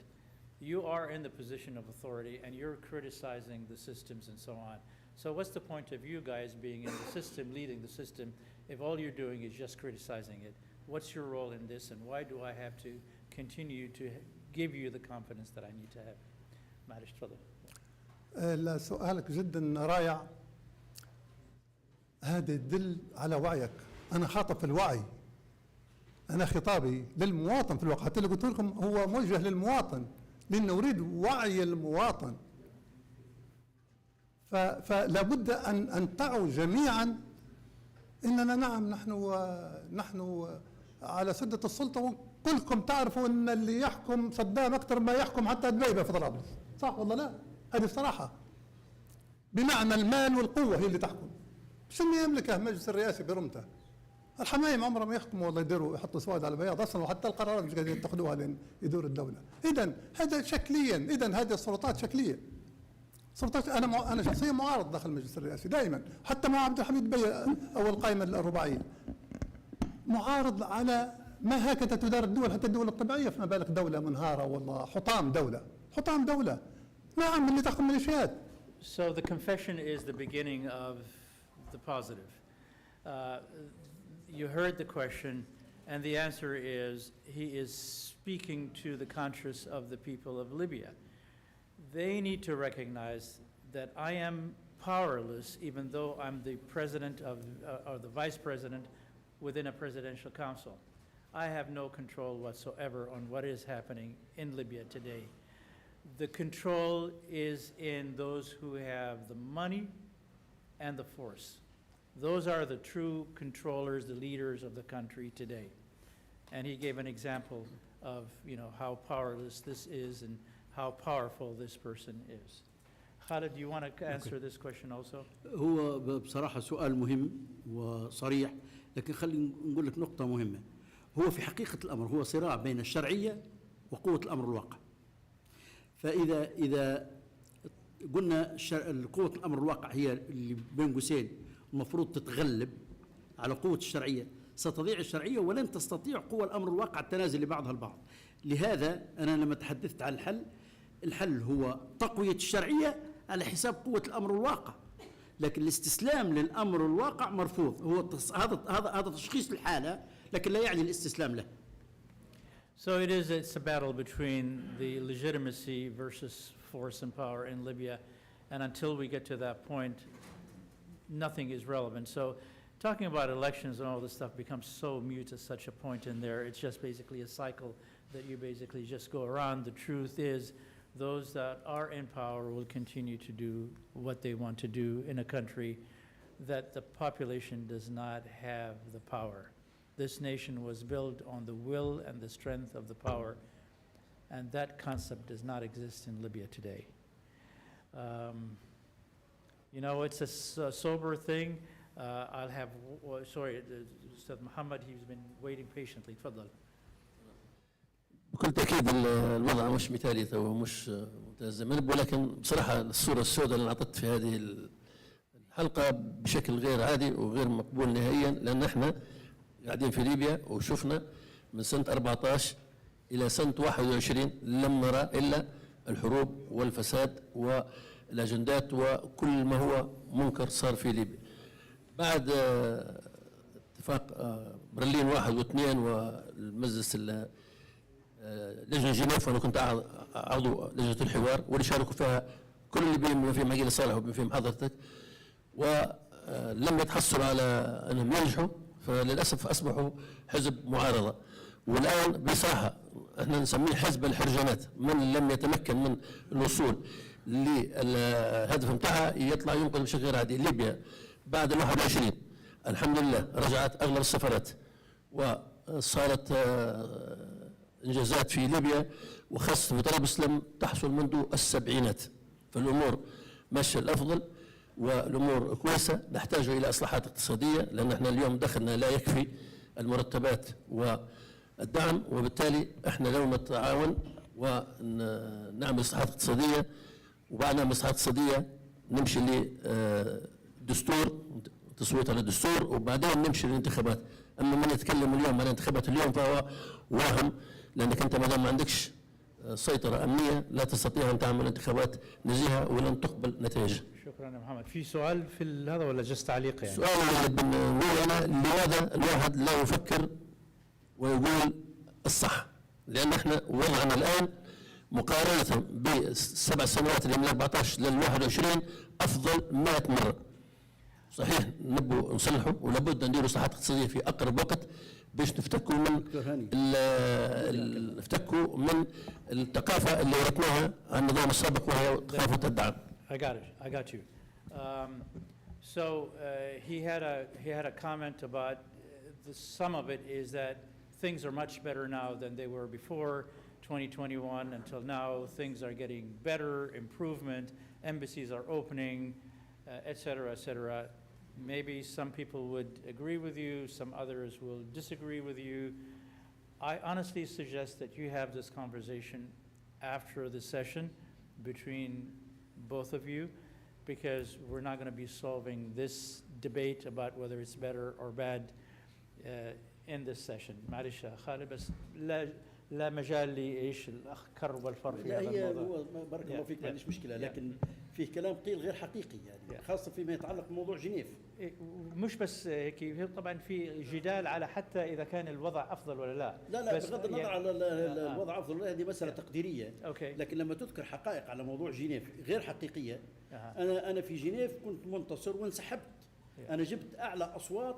You are in the position of authority and you're criticizing the systems and so on. So what's the point of you guys being in the system, leading the system, if all you're doing is just criticizing it? What's your role in this, and why do I have to continue to give you the confidence that I need to have? معلش تفضل. سؤالك جدا رائع. هذا يدل على وعيك. أنا خاطب في الوعي. أنا خطابي للمواطن في الواقع، حتى اللي قلت لكم هو موجه للمواطن، لأنه أريد وعي المواطن. فلا بد أن تعوا جميعا إننا نعم نحن على سدة السلطة، وكلكم تعرفوا أن اللي يحكم صدام أكثر ما يحكم حتى دبيبة في طرابلس، صح ولا لا؟ هذه الصراحة. بمعنى المال والقوة هي اللي تحكم. مش اللي يملكه مجلس الرئاسي برمته. الحمايم عمرهم ما يحكموا والله يديروا يحطوا سواد على بياض اصلا، وحتى القرارات مش قادرين يتخذوها لين يدور الدوله. اذا هذا شكليا، اذا هذه السلطات شكليه. سلطات انا شخصيا معارض داخل المجلس الرئاسي دائما، حتى مع عبد الحميد بي او القائمه الرباعيه. معارض على ما هكذا تدار الدول، حتى الدول الطبيعيه، فما بالك دوله منهاره والله حطام دوله، حطام دوله. نعم اللي تحكم ميليشيات. So the confession is the beginning of the positive. You heard the question, and the answer is he is speaking to the conscience of the people of Libya. They need to recognize that I am powerless, even though I'm the president of, or the vice president within a presidential council. I have no control whatsoever on what is happening in Libya today. The control is in those who have the money and the force. Those are the true controllers, the leaders of the country today. And he gave an example of, you know, how powerless this is and how powerful this person is. Khalid, do you want to answer this question also? هو بصراحة سؤال مهم وصريح، لكن خلينا نقول لك نقطة مهمة. هو في حقيقة الأمر هو صراع بين الشرعية وقوة الأمر الواقع. فإذا قلنا قوة الأمر الواقع هي اللي بين قوسين المفروض تتغلب على قوة الشرعية، ستضيع الشرعية ولن تستطيع قوة الأمر الواقع التنازل لبعضها البعض. لهذا أنا لما تحدثت عن الحل هو تقوية الشرعية على حساب قوة الأمر الواقع، لكن الاستسلام للأمر الواقع مرفوض. هو هذا تشخيص الحالة، لكن لا يعني الاستسلام له. So it's a battle between the legitimacy versus force and power in Libya, and until we get to that point, nothing is relevant. So talking about elections and all this stuff becomes so mute at such a point in there. It's just basically a cycle that you basically just go around. The truth is those that are in power will continue to do what they want to do in a country that the population does not have the power. This nation was built on the will and the strength of the power, and that concept does not exist in Libya today. You know, it's a sober thing. I'll have, sorry, Ustad Muhammad, he's been waiting patiently. تفضل. بكل تأكيد الوضع مش مثالي ومش ممتاز، ولكن بصراحة الصورة السوداء اللي أعطت في هذه الحلقة بشكل غير عادي وغير مقبول نهائيا، لأن احنا قاعدين في ليبيا وشفنا من سنة 14 إلى سنة 21 لم نرى إلا الحروب والفساد والأجندات وكل ما هو منكر صار في ليبيا. بعد اتفاق برلين 1 و2 والمجلس لجنة جنيف، وأنا كنت عضو لجنة الحوار واللي شاركوا فيها كل اللي بما فيهم عقيل صالح وبما فيهم حضرتك، ولم يتحصلوا على أنهم ينجحوا، فللأسف أصبحوا حزب معارضة. والآن بصراحة احنا نسميه حزب الحرجانات، من لم يتمكن من الوصول للهدف متاعها يطلع ينقذ بشكل غير عادي. ليبيا بعد 21 الحمد لله رجعت أغلب السفارات وصارت إنجازات في ليبيا، وخاصة في طرابلس لم تحصل منذ السبعينات، فالأمور ماشية الأفضل والأمور كويسة. نحتاج إلى إصلاحات اقتصادية، لأن احنا اليوم دخلنا لا يكفي المرتبات والدعم، وبالتالي احنا لو نتعاون ونعمل إصلاحات اقتصادية، وبعد نعمل إصلاحات اقتصادية نمشي لدستور، تصويت على الدستور، وبعدين نمشي للانتخابات. اما من يتكلم اليوم عن انتخابات اليوم فهو وهم، لانك انت ما دام ما عندكش سيطره امنيه لا تستطيع ان تعمل انتخابات نزيهه ولن تقبل نتائجها. شكرا يا محمد. في سؤال في هذا ولا جست تعليق يعني؟ السؤال اللي بنقول انا لماذا الواحد لا يفكر ويقول الصح؟ لان احنا وضعنا الان مقارنه بالسبع سنوات اللي من 14 لل 21 افضل 100 مره. صحيح نبوا نصلحوا ولابد نديروا اصلاحات اقتصاديه في اقرب وقت باش نفتكوا من نفتكوا من الثقافه اللي ورثناها عن النظام السابق وهي ثقافه الدعم. I got you. He had a comment about some of it is that things are much better now than they were before 2021 until now. Things are getting better, improvement, embassies are opening, et cetera, et cetera. Maybe some people would agree with you, some others will disagree with you. I honestly suggest that you have this conversation after the session between both of you, because we're not going to be solving this debate about whether it's better or bad in this session. معلش يا خالد بس لا مجال لي ايش الكر والفر في هذا الموضوع. هو بارك الله فيك ما عنديش مشكله، لكن فيه كلام قيل غير حقيقي يعني خاصه فيما يتعلق بموضوع جنيف. مش بس هيك، طبعا في جدال على حتى اذا كان الوضع افضل ولا لا. لا بغض النظر على الوضع افضل ولا لا، هذه مساله تقديريه. أوكي. لكن لما تذكر حقائق على موضوع جنيف غير حقيقيه، انا في جنيف كنت منتصر وانسحبت. انا جبت اعلى اصوات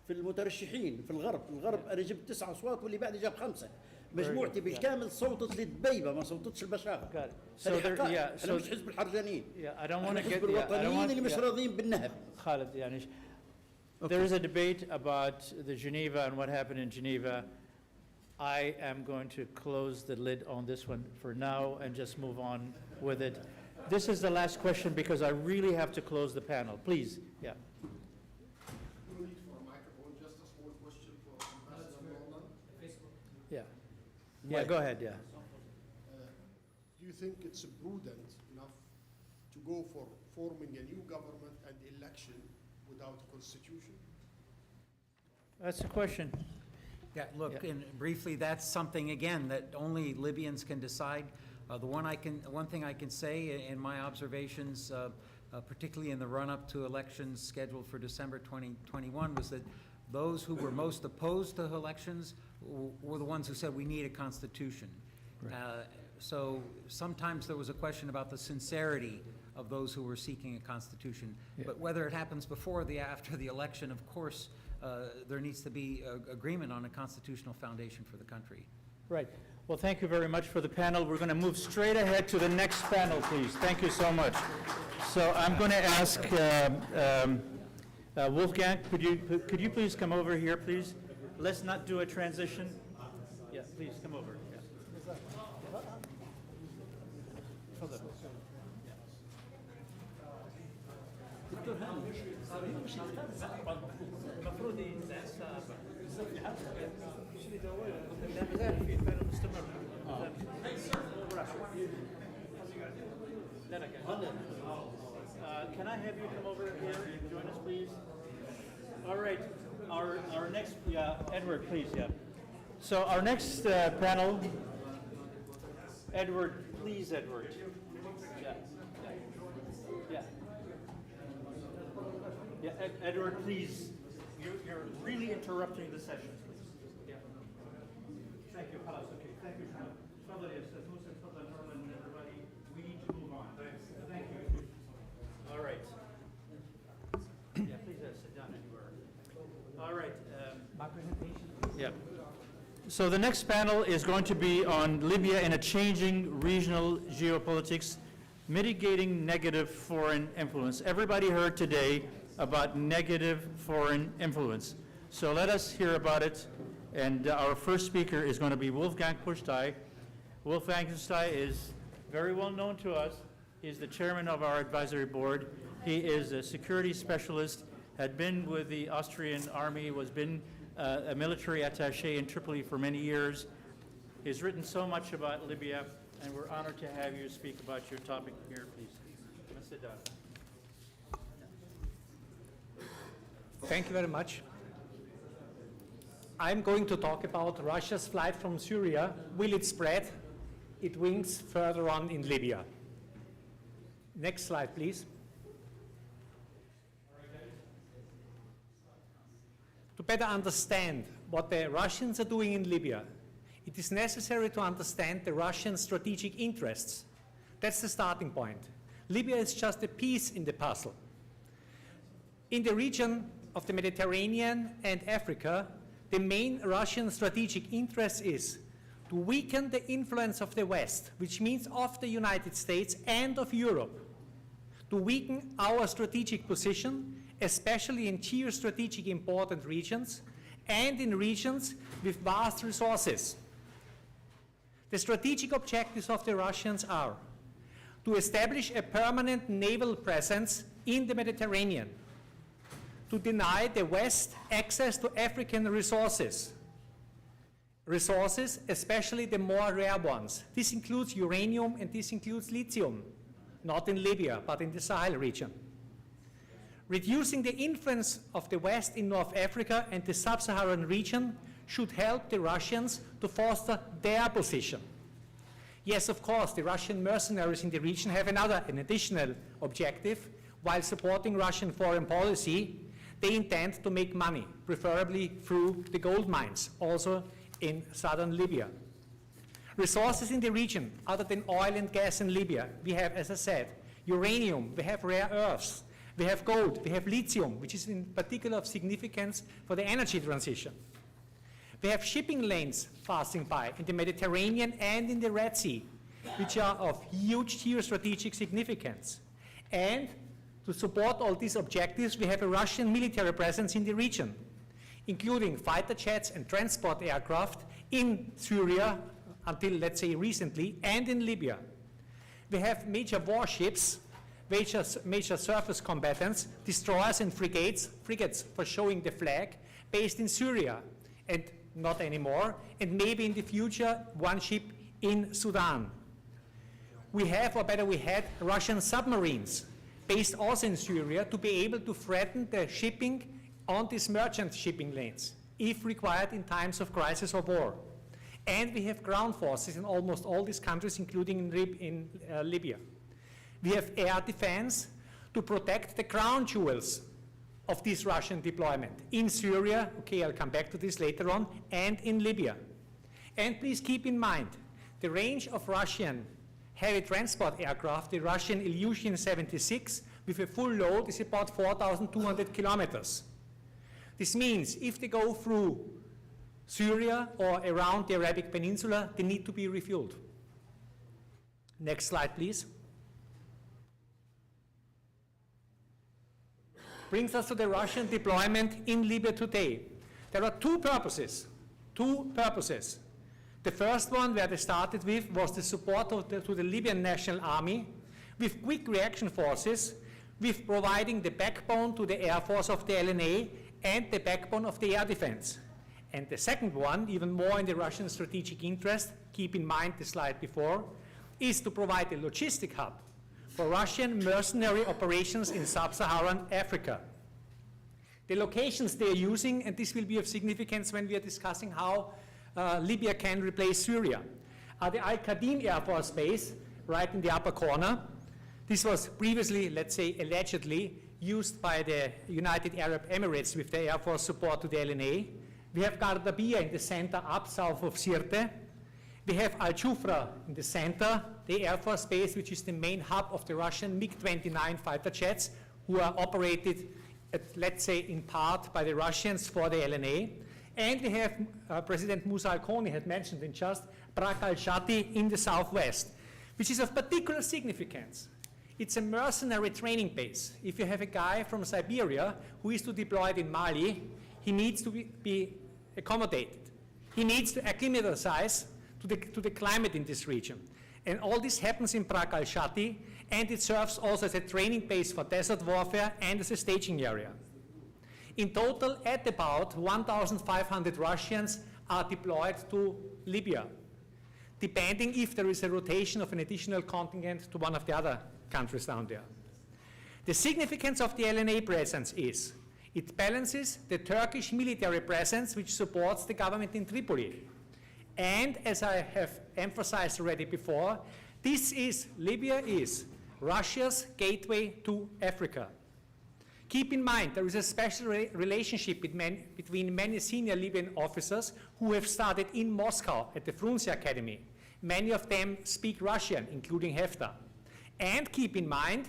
في المترشحين في الغرب انا جبت 9 اصوات واللي بعدي جاب 5. مجموعتي بالكامل صوتت للدبيبه ما صوتتش البشاغه. هذه حقائق. انا مش حزب الحرجانيين. انا حزب الوطنيين اللي مش راضيين بالنهب. خالد يعني there is a debate about the Geneva and what happened in Geneva. I am going to close the lid on this one for now and just move on with it. This is the last question because I really have to close the panel. Please, yeah. Yeah, go ahead, yeah. Do you think it's prudent enough to go for forming a new government and election without a constitution? That's the question. Yeah, look, and briefly, that's something, again, that only Libyans can decide. One thing I can say in my observations, particularly in the run-up to elections scheduled for December 2021, was that those who were most opposed to elections were the ones who said we need a constitution. So sometimes there was a question about the sincerity of those who were seeking a constitution. But whether it happens before or after the election, of course, there needs to be agreement on a constitutional foundation for the country. Right. Well, thank you very much for the panel. We're going to move straight ahead to the next panel, please. Thank you so much. So I'm going to ask Wolfgang, could you please come over here, please? Let's not do a transition. Yeah, please come over. Yeah. المفروض can I have you come over here and join us, please? All right, our next, Edward, please, So our next panel, Edward, please, Edward. Edward, please. You're really interrupting the session, please. Yeah. Thank you, Palas. Okay, thank you, Sean. Everybody, we need to move on. Thank you. All right. Yeah, please sit down anywhere. All right. My presentation. Yeah. So the next panel is going to be on Libya in a changing regional geopolitics, mitigating negative foreign influence. Everybody heard today about negative foreign influence. So let us hear about it. And our first speaker is going to be Wolfgang Pusztai. Wolfgang Pusztai is very well known to us. He's the chairman of our advisory board. He is a security specialist, had been with the Austrian army, been a military attaché in Tripoli for many years. He's written so much about Libya, and we're honored to have you speak about your topic here, please. Let's sit down. Thank you very much. I'm going to talk about Russia's flight from Syria. Will it spread its wings further on in Libya? Next slide, please. To better understand what the Russians are doing in Libya, it is necessary to understand the Russian strategic interests. That's the starting point. Libya is just a piece in the puzzle. In the region of the Mediterranean and Africa, the main Russian strategic interest is to weaken the influence of the West, which means of the United States and of Europe, to weaken our strategic position, especially in geostrategic important regions and in regions with vast resources. The strategic objectives of the Russians are to establish a permanent naval presence in the Mediterranean, to deny the West access to African resources, especially the more rare ones. This includes uranium and this includes lithium, not in Libya, but in the Sahel region. Reducing the influence of the West in North Africa and the sub-Saharan region should help the Russians to foster their position. Yes, of course, the Russian mercenaries in the region have an additional objective. While supporting Russian foreign policy, they intend to make money, preferably through the gold mines, also in southern Libya. Resources in the region, other than oil and gas in Libya, we have, as I said, uranium, we have rare earths, we have gold, we have lithium, which is in particular of significance for the energy transition. We have shipping lanes passing by in the Mediterranean and in the Red Sea, which are of huge geostrategic significance. And to support all these objectives, we have a Russian military presence in the region, including fighter jets and transport aircraft in Syria until, let's say, recently, and in Libya. We have major warships, major surface combatants, destroyers and frigates for showing the flag, based in Syria, and not anymore, and maybe in the future, one ship in Sudan. We have, or better we had, Russian submarines, based also in Syria, to be able to threaten the shipping on these merchant shipping lanes, if required in times of crisis or war. And we have ground forces in almost all these countries, including in Libya. We have air defense to protect the crown jewels of this Russian deployment in Syria, okay, I'll come back to this later on, and in Libya. And please keep in mind, the range of Russian heavy transport aircraft, the Russian Ilyushin 76, with a full load is about 4,200 kilometers. This means if they go through Syria or around the Arabic Peninsula, they need to be refueled. Next slide, please. Brings us to the Russian deployment in Libya today. There are two purposes. The first one, where they started with, was the support to the Libyan National Army with quick reaction forces, with providing the backbone to the Air Force of the LNA and the backbone of the air defense. And the second one, even more in the Russian strategic interest, keep in mind the slide before, is to provide a logistic hub for Russian mercenary operations in sub-Saharan Africa. The locations they are using, and this will be of significance when we are discussing how Libya can replace Syria, are the Al-Qadim Air Force Base, right in the upper corner. This was previously, let's say, allegedly used by the United Arab Emirates with the Air Force support to the LNA. We have Gardabiya in the center, up south of Sirte. We have Al-Jufra in the center, the Air Force Base, which is the main hub of the Russian MiG-29 fighter jets, who are operated, let's say, in part by the Russians for the LNA. And we have, President Musa Al-Koni had mentioned in just, Brak al-Shati in the southwest, which is of particular significance. It's a mercenary training base. If you have a guy from Siberia who is to deploy in Mali, he needs to be accommodated. He needs to acclimatize to the climate in this region. And all this happens in Brak al-Shati, and it serves also as a training base for desert warfare and as a staging area. In total, at about 1,500 Russians are deployed to Libya, depending if there is a rotation of an additional contingent to one of the other countries down there. The significance of the LNA presence is, It balances the Turkish military presence, which supports the government in Tripoli. And as I have emphasized already before, Libya is Russia's gateway to Africa. Keep in mind, there is a special relationship between many senior Libyan officers who have studied in Moscow at the Frunze Academy. Many of them speak Russian, including Haftar. And keep in mind,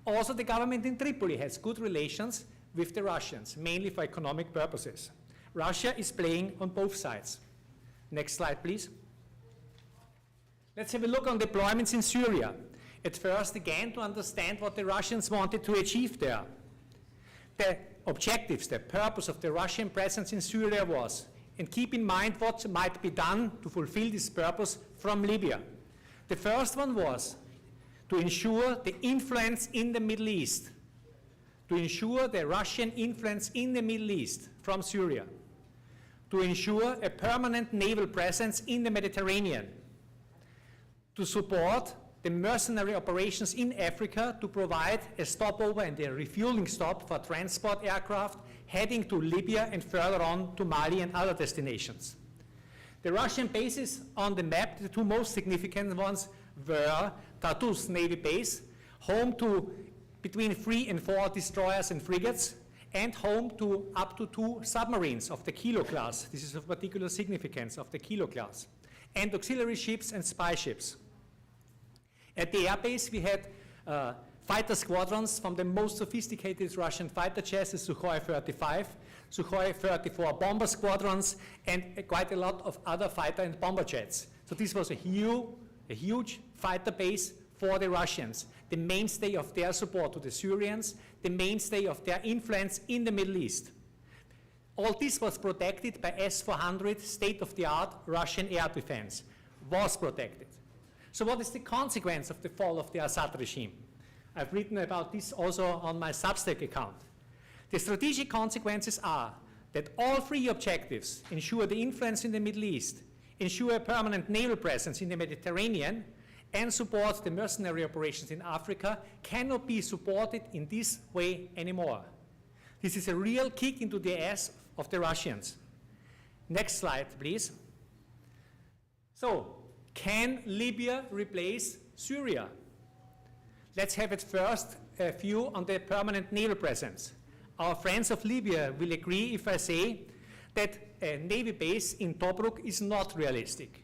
also the government in Tripoli has good relations with the Russians, mainly for economic purposes. Russia is playing on both sides. Next slide, please. Let's have a look on deployments in Syria. At first, again, to understand what the Russians wanted to achieve there. The objectives, the purpose of the Russian presence in Syria was, and keep in mind what might be done to fulfill this purpose from Libya. The first one was to ensure the influence in the Middle East, to ensure the Russian influence in the Middle East from Syria, to ensure a permanent naval presence in the Mediterranean, to support the mercenary operations in Africa, to provide a stopover and a refueling stop for transport aircraft heading to Libya and further on to Mali and other destinations. The Russian bases on the map, the two most significant ones, were Tartus Navy Base, home to between 3 and 4 destroyers and frigates, and home to up to 2 submarines of the Kilo class. This is of particular significance, of the Kilo class, and auxiliary ships and spy ships. At the airbase, we had fighter squadrons from the most sophisticated Russian fighter jets, the Sukhoi 35, Sukhoi 34 bomber squadrons, and quite a lot of other fighter and bomber jets. So this was a huge fighter base for the Russians, the mainstay of their support to the Syrians, the mainstay of their influence in the Middle East. All this was protected by S-400 state-of-the-art Russian air defense, was protected. So what is the consequence of the fall of the Assad regime? I've written about this also on my Substack account. The strategic consequences are that all 3 objectives, ensure the influence in the Middle East, ensure a permanent naval presence in the Mediterranean, and support the mercenary operations in Africa, cannot be supported in this way anymore. This is a real kick into the ass of the Russians. Next slide, please. So, can Libya replace Syria? Let's have at first a view on the permanent naval presence. Our friends of Libya will agree if I say that a navy base in Tobruk is not realistic.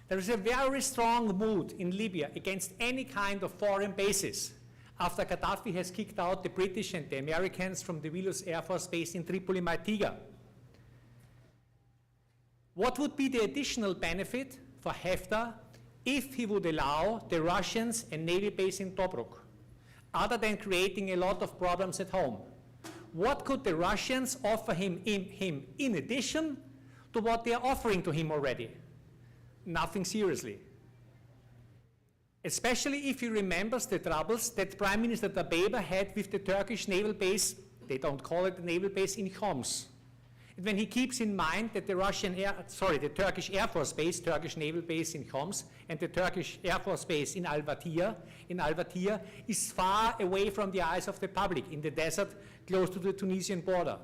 There is a very strong mood in Libya against any kind of foreign bases after Gaddafi has kicked out the British and the Americans from the Vilnius Air Force Base in Tripoli, Maltiga. What would be the additional benefit for Haftar if he would allow the Russians a navy base in Tobruk, other than creating a lot of problems at home? What could the Russians offer him in addition to what they are offering to him already? Nothing seriously. Especially if he remembers the troubles that Prime Minister Dabeba had with the Turkish naval base, they don't call it the naval base, in Homs. And when he keeps in mind that the Turkish Air Force Base, Turkish naval base in Homs, and the Turkish Air Force Base in Al-Watir is far away from the eyes of the public, in the desert close to the Tunisian border.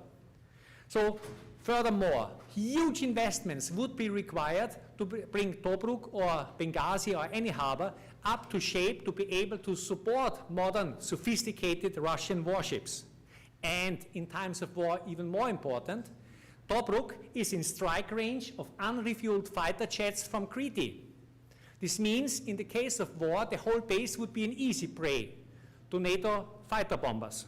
So, furthermore, huge investments would be required to bring Tobruk or Benghazi or any harbor up to shape to be able to support modern, sophisticated Russian warships. And in times of war, even more important, Tobruk is in strike range of unrefueled fighter jets from Crete. This means, in the case of war, the whole base would be an easy prey to NATO fighter bombers.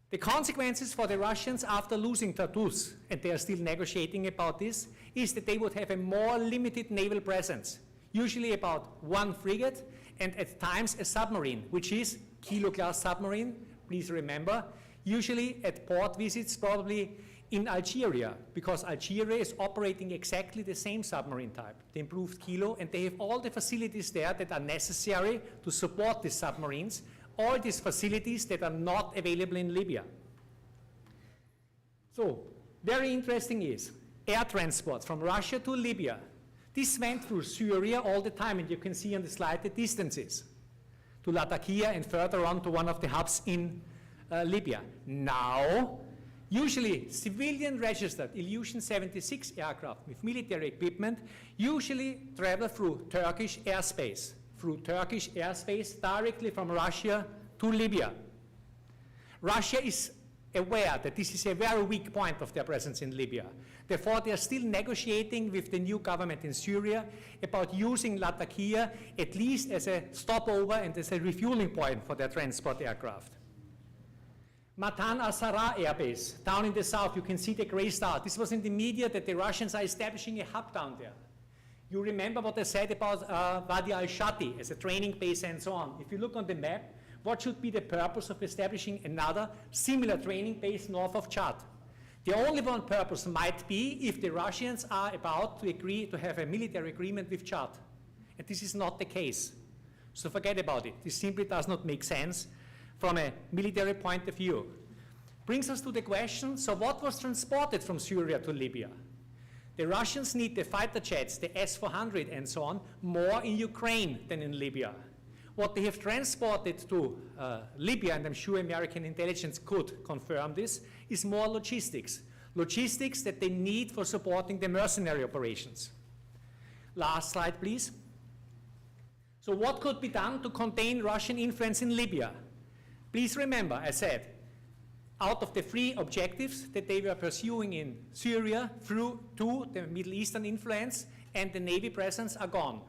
The consequences for the Russians after losing Tartus, and they are still negotiating about this, is that they would have a more limited naval presence, usually about 1 frigate, and at times a submarine, which is Kilo-class submarine, please remember, usually at port visits probably in Algeria, because Algeria is operating exactly the same submarine type, the improved Kilo, and they have all the facilities there that are necessary to support these submarines, all these facilities that are not available in Libya. So, very interesting is air transport from Russia to Libya. This went through Syria all the time, and you can see on the slide the distances to Latakia and further on to one of the hubs in Libya. Now, usually civilian registered Ilyushin 76 aircraft with military equipment usually travel through Turkish airspace, directly from Russia to Libya. Russia is aware that this is a very weak point of their presence in Libya. Therefore, they are still negotiating with the new government in Syria about using Latakia at least as a stopover and as a refueling point for their transport aircraft. Matan al-Sara Air Base, down in the south, you can see the gray star. This was in the media that the Russians are establishing a hub down there. You remember what I said about Wadi al-Shati as a training base and so on. If you look on the map, what should be the purpose of establishing another similar training base north of Chad? The only one purpose might be if the Russians are about to agree to have a military agreement with Chad. And this is not the case. So forget about it. This simply does not make sense from a military point of view. Brings us to the question, so what was transported from Syria to Libya? The Russians need the fighter jets, the S-400 and so on, more in Ukraine than in Libya. What they have transported to Libya, and I'm sure American intelligence could confirm this, is more logistics. Logistics that they need for supporting the mercenary operations. Last slide, please. So what could be done to contain Russian influence in Libya? Please remember, I said, out of the 3 objectives that they were pursuing in Syria, through 2, the Middle Eastern influence and the Navy presence are gone.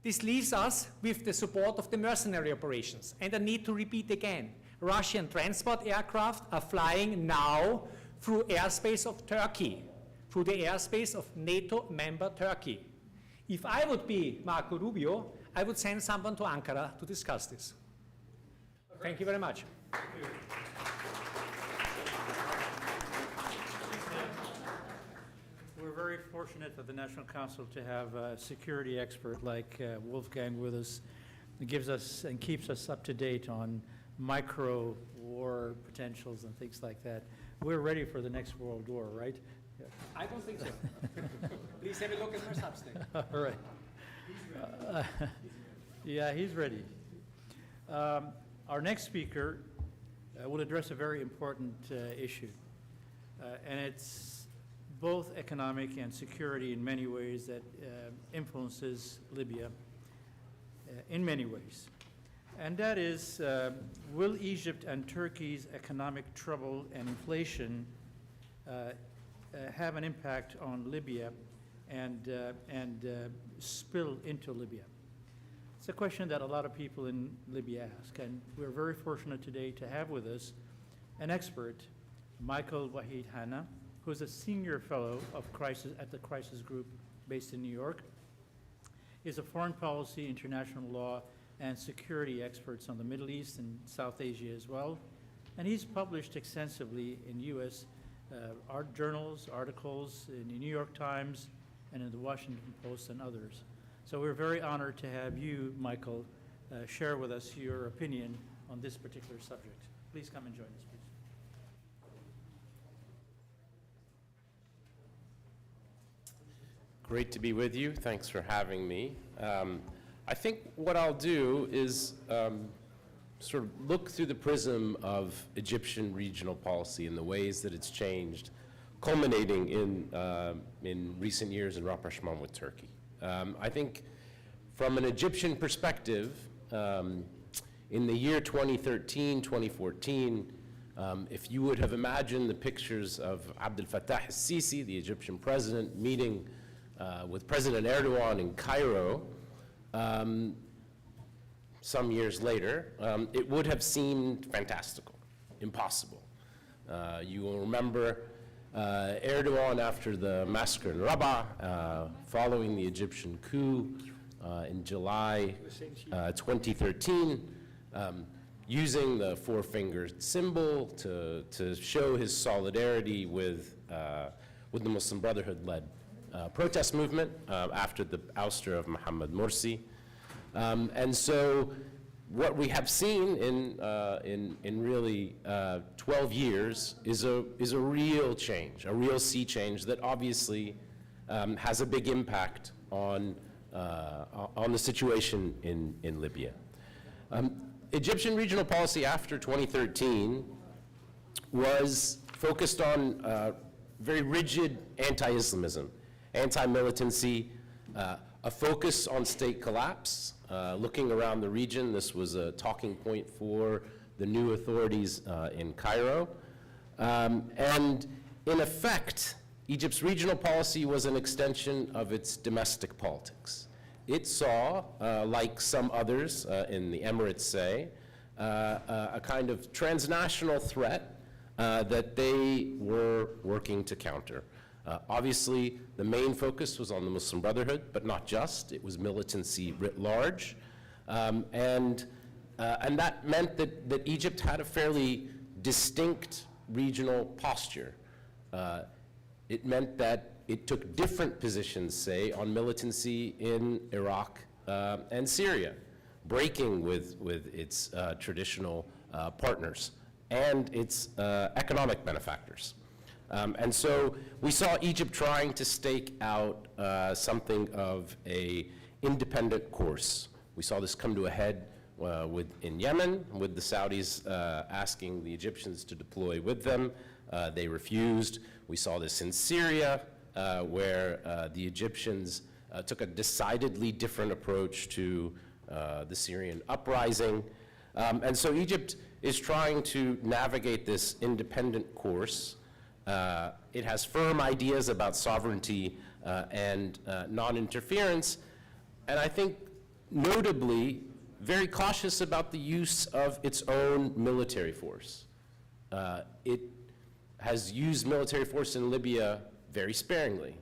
This leaves us with the support of the mercenary operations. And I need to repeat again, Russian transport aircraft are flying now through airspace of Turkey, through the airspace of NATO member Turkey. If I would be Marco Rubio, I would send someone to Ankara to discuss this. Thank you very much. Thank you. We're very fortunate at the National Council to have a security expert like Wolfgang with us. It gives us and keeps us up to date on micro war potentials and things like that. We're ready for the next World War, right? Yeah. I don't think so. Please have a look at my Substack. All right. Yeah, he's ready. Our next speaker will address a very important issue, and it's both economic and security in many ways that influences Libya in many ways. And that is, will Egypt and Turkey's economic trouble and inflation have an impact on Libya and spill into Libya? It's a question that a lot of people in Libya ask, and we're very fortunate today to have with us an expert, Michael Wahid Hanna, who's a senior fellow at the Crisis Group based in New York. He's a foreign policy, international law, and security experts on the Middle East and South Asia as well. And he's published extensively in U.S. Art journals, articles in the New York Times and in the Washington Post and others. So we're very honored to have you, Michael, share with us your opinion on this particular subject. Please come and join us, please. Great to be with you. Thanks for having me. I think what I'll do is sort of look through the prism of Egyptian regional policy and the ways that it's changed, culminating in recent years in rapprochement with Turkey. I think from an Egyptian perspective, in the year 2013, 2014, if you would have imagined the pictures of Abdel Fattah al-Sisi, the Egyptian president, meeting with President Erdogan in Cairo some years later, it would have seemed fantastical, impossible. You will remember Erdogan after the massacre in Rabaa, following the Egyptian coup in July 2013, using the four-finger symbol to show his solidarity with the Muslim Brotherhood-led protest movement after the ouster of Mohammed Morsi. And so what we have seen in really 12 years is a real change, a real sea change that obviously has a big impact on the situation in Libya. Egyptian regional policy after 2013 was focused on very rigid anti-Islamism, anti-militancy, a focus on state collapse. Looking around the region, this was a talking point for the new authorities in Cairo. And in effect, Egypt's regional policy was an extension of its domestic politics. It saw, like some others in the Emirates say, a kind of transnational threat that they were working to counter. Obviously, the main focus was on the Muslim Brotherhood, but not just. It was militancy writ large. And that meant that Egypt had a fairly distinct regional posture. It meant that it took different positions, say, on militancy in Iraq and Syria, breaking with its traditional partners and its economic benefactors. And so we saw Egypt trying to stake out something of an independent course. We saw this come to a head in Yemen, with the Saudis asking the Egyptians to deploy with them. They refused. We saw this in Syria, where the Egyptians took a decidedly different approach to the Syrian uprising. And so Egypt is trying to navigate this independent course. It has firm ideas about sovereignty and non-interference, and I think notably very cautious about the use of its own military force. It has used military force in Libya very sparingly,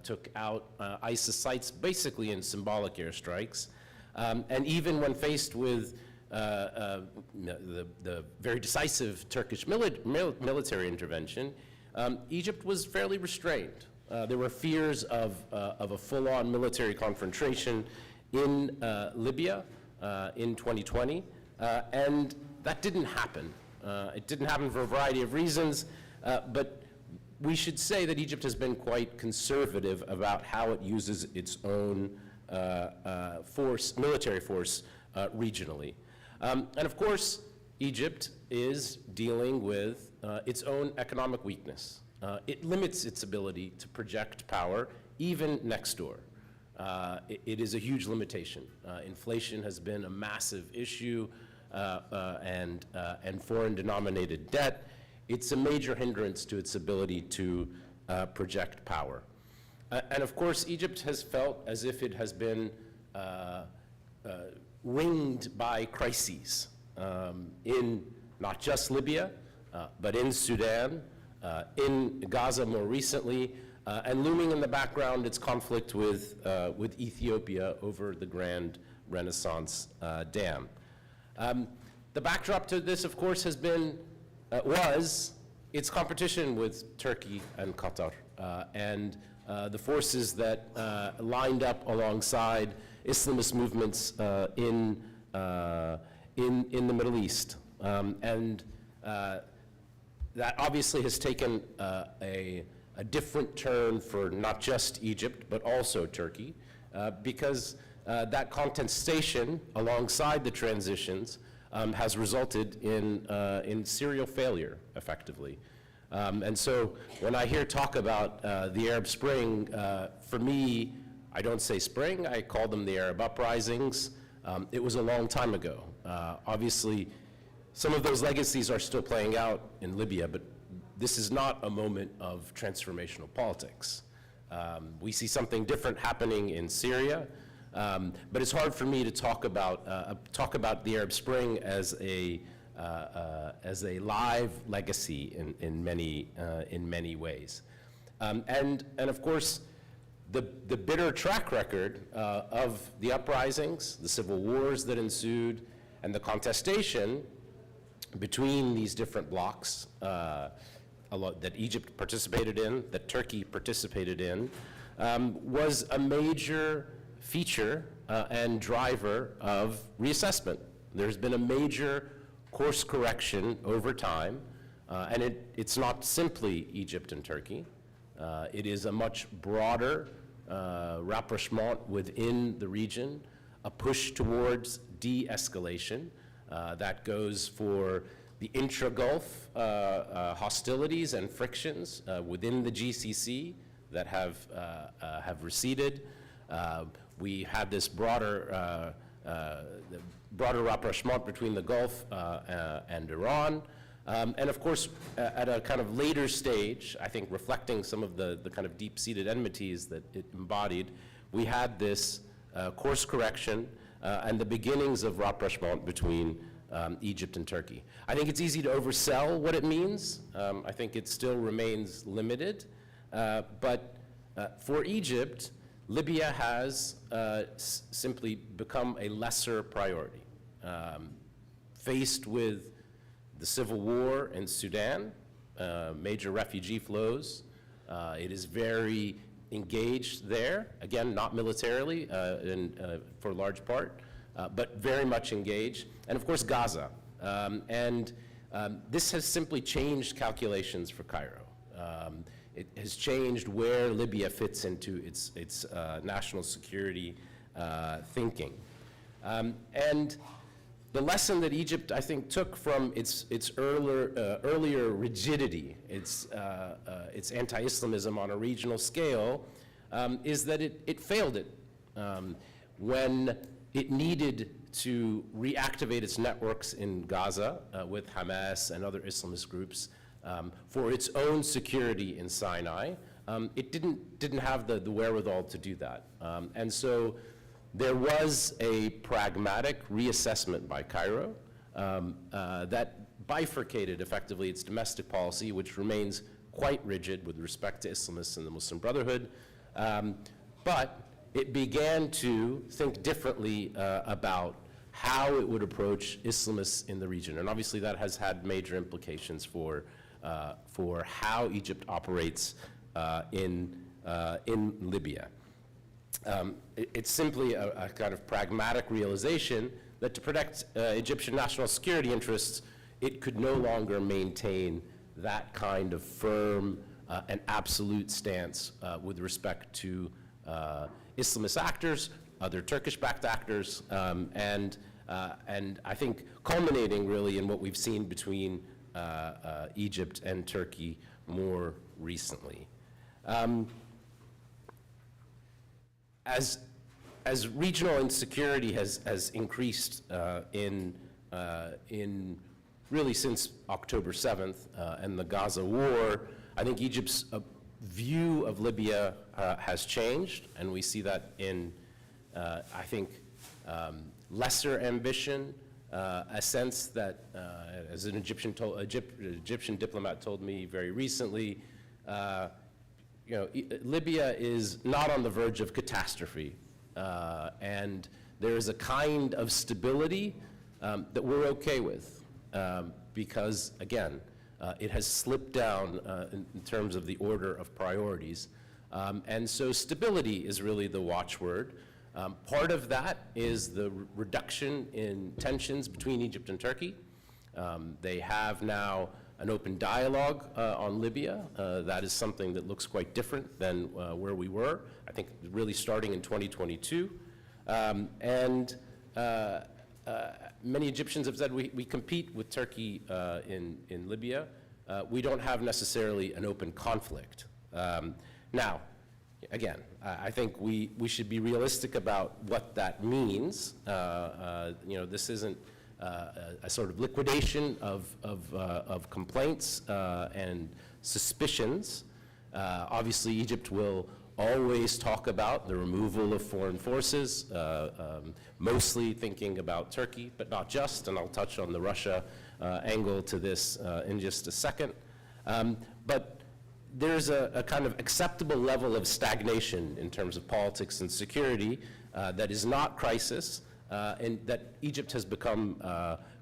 took out ISIS sites basically in symbolic airstrikes, and even when faced with the very decisive Turkish military intervention, Egypt was fairly restrained. There were fears of a full-on military confrontation in Libya in 2020, and that didn't happen. It didn't happen for a variety of reasons, but we should say that Egypt has been quite conservative about how it uses its own military force regionally. And of course, Egypt is dealing with its own economic weakness. It limits its ability to project power even next door. It is a huge limitation. Inflation has been a massive issue, and foreign denominated debt. It's a major hindrance to its ability to project power. And of course, Egypt has felt as if it has been ringed by crises in not just Libya, but in Sudan, in Gaza more recently, and looming in the background, its conflict with Ethiopia over the Grand Renaissance Dam. The backdrop to this, of course, has been, was its competition with Turkey and Qatar, and the forces that lined up alongside Islamist movements in the Middle East. And that obviously has taken a different turn for not just Egypt, but also Turkey, because that contestation alongside the transitions has resulted in serial failure, effectively. And so when I hear talk about the Arab Spring, for me, I don't say spring, I call them the Arab uprisings. It was a long time ago. Obviously, some of those legacies are still playing out in Libya, but this is not a moment of transformational politics. We see something different happening in Syria, but it's hard for me to talk about the Arab Spring as a live legacy in many ways. And of course, the bitter track record of the uprisings, the civil wars that ensued, and the contestation between these different blocs that Egypt participated in, that Turkey participated in, was a major feature and driver of reassessment. There's been a major course correction over time, and it's not simply Egypt and Turkey. It is a much broader rapprochement within the region, a push towards de-escalation, That goes for the intra-Gulf hostilities and frictions within the GCC that have receded. We had this broader rapprochement between the Gulf and Iran. And of course, at a kind of later stage, I think reflecting some of the kind of deep-seated enmities that it embodied, we had this course correction and the beginnings of rapprochement between Egypt and Turkey. I think it's easy to oversell what it means. I think it still remains limited. But for Egypt, Libya has simply become a lesser priority. Faced with the civil war in Sudan, major refugee flows, it is very engaged there, again, not militarily for a large part, but very much engaged, and of course Gaza. This has simply changed calculations for Cairo. It has changed where Libya fits into its national security thinking. And the lesson that Egypt, I think, took from its earlier rigidity, its anti-Islamism on a regional scale, is that it failed it when it needed to reactivate its networks in Gaza with Hamas and other Islamist groups for its own security in Sinai. It didn't have the wherewithal to do that. And so there was a pragmatic reassessment by Cairo that bifurcated effectively its domestic policy, which remains quite rigid with respect to Islamists and the Muslim Brotherhood. But it began to think differently about how it would approach Islamists in the region. And obviously that has had major implications for how Egypt operates in Libya. It's simply a kind of pragmatic realization that to protect Egyptian national security interests, it could no longer maintain that kind of firm and absolute stance with respect to Islamist actors, other Turkish-backed actors, and I think culminating really in what we've seen between Egypt and Turkey more recently. As regional insecurity has increased in really since October 7th and the Gaza war, I think Egypt's view of Libya has changed, and we see that in, I think, lesser ambition, a sense that, as an Egyptian diplomat told me very recently, Libya is not on the verge of catastrophe, and there is a kind of stability that we're okay with, because, again, it has slipped down in terms of the order of priorities. And so stability is really the watchword. Part of that is the reduction in tensions between Egypt and Turkey. They have now an open dialogue on Libya. That is something that looks quite different than where we were, I think really starting in 2022. Many Egyptians have said we compete with Turkey in Libya. We don't have necessarily an open conflict. Now, again, I think we should be realistic about what that means. This isn't a sort of liquidation of complaints and suspicions. Obviously, Egypt will always talk about the removal of foreign forces, mostly thinking about Turkey, but not just, and I'll touch on the Russia angle to this in just a second. But there's a kind of acceptable level of stagnation in terms of politics and security that is not crisis, and that Egypt has become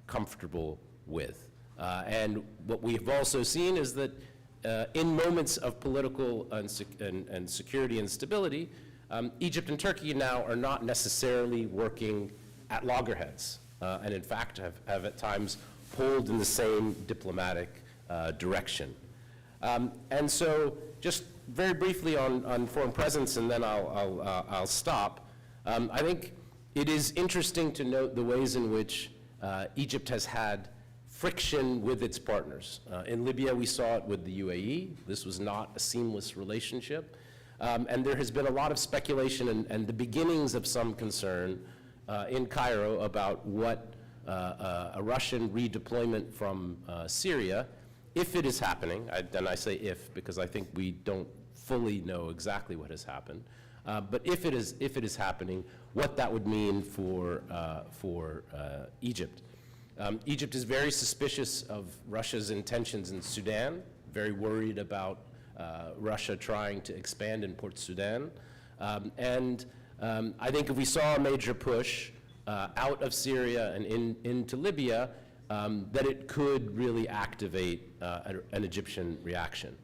comfortable with. And what we've also seen is that in moments of political and security instability, Egypt and Turkey now are not necessarily working at loggerheads, and in fact have at times pulled in the same diplomatic direction. And so just very briefly on foreign presence, and then I'll stop. I think it is interesting to note the ways in which Egypt has had friction with its partners. In Libya, we saw it with the UAE. This was not a seamless relationship. And there has been a lot of speculation and the beginnings of some concern in Cairo about what a Russian redeployment from Syria, if it is happening, and I say if because I think we don't fully know exactly what has happened, but if it is happening, what that would mean for Egypt. Egypt is very suspicious of Russia's intentions in Sudan, very worried about Russia trying to expand in Port Sudan. I think if we saw a major push out of Syria and into Libya, that it could really activate an Egyptian reaction.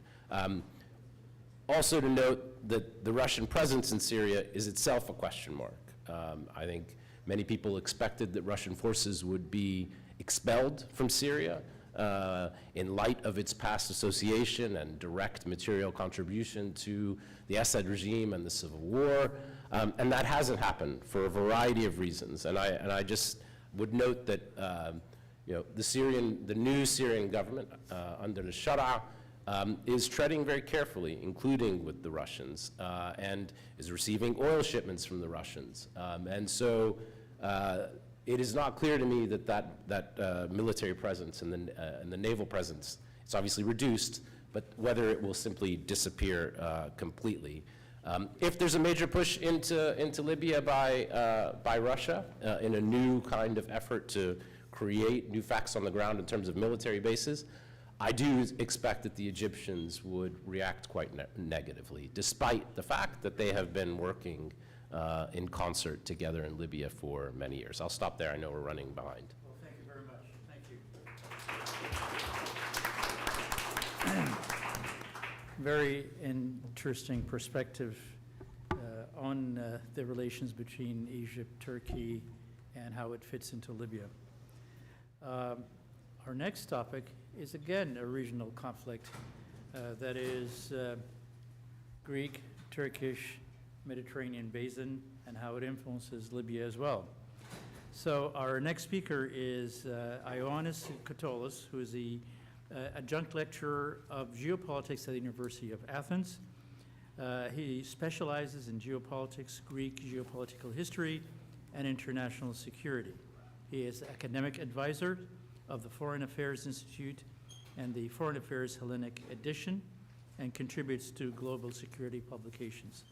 Also to note that the Russian presence in Syria is itself a question mark. I think many people expected that Russian forces would be expelled from Syria in light of its past association and direct material contribution to the Assad regime and the civil war. And that hasn't happened for a variety of reasons. And I just would note that the new Syrian government under the Shara is treading very carefully, including with the Russians, and is receiving oil shipments from the Russians. And so it is not clear to me that military presence and the naval presence, it's obviously reduced, but whether it will simply disappear completely. If there's a major push into Libya by Russia in a new kind of effort to create new facts on the ground in terms of military bases, I do expect that the Egyptians would react quite negatively, despite the fact that they have been working in concert together in Libya for many years. I'll stop there. I know we're running behind. Well, thank you very much. Thank you. Very interesting perspective on the relations between Egypt, Turkey, and how it fits into Libya. Our next topic is again a regional conflict that is Greek, Turkish, Mediterranean basin and how it influences Libya as well. So our next speaker is Ioannis Kotoulis, who is the adjunct lecturer of geopolitics at the University of Athens. He specializes in geopolitics, Greek geopolitical history, and international security. He is academic advisor of the Foreign Affairs Institute and the Foreign Affairs Hellenic Edition, and contributes to global security publications.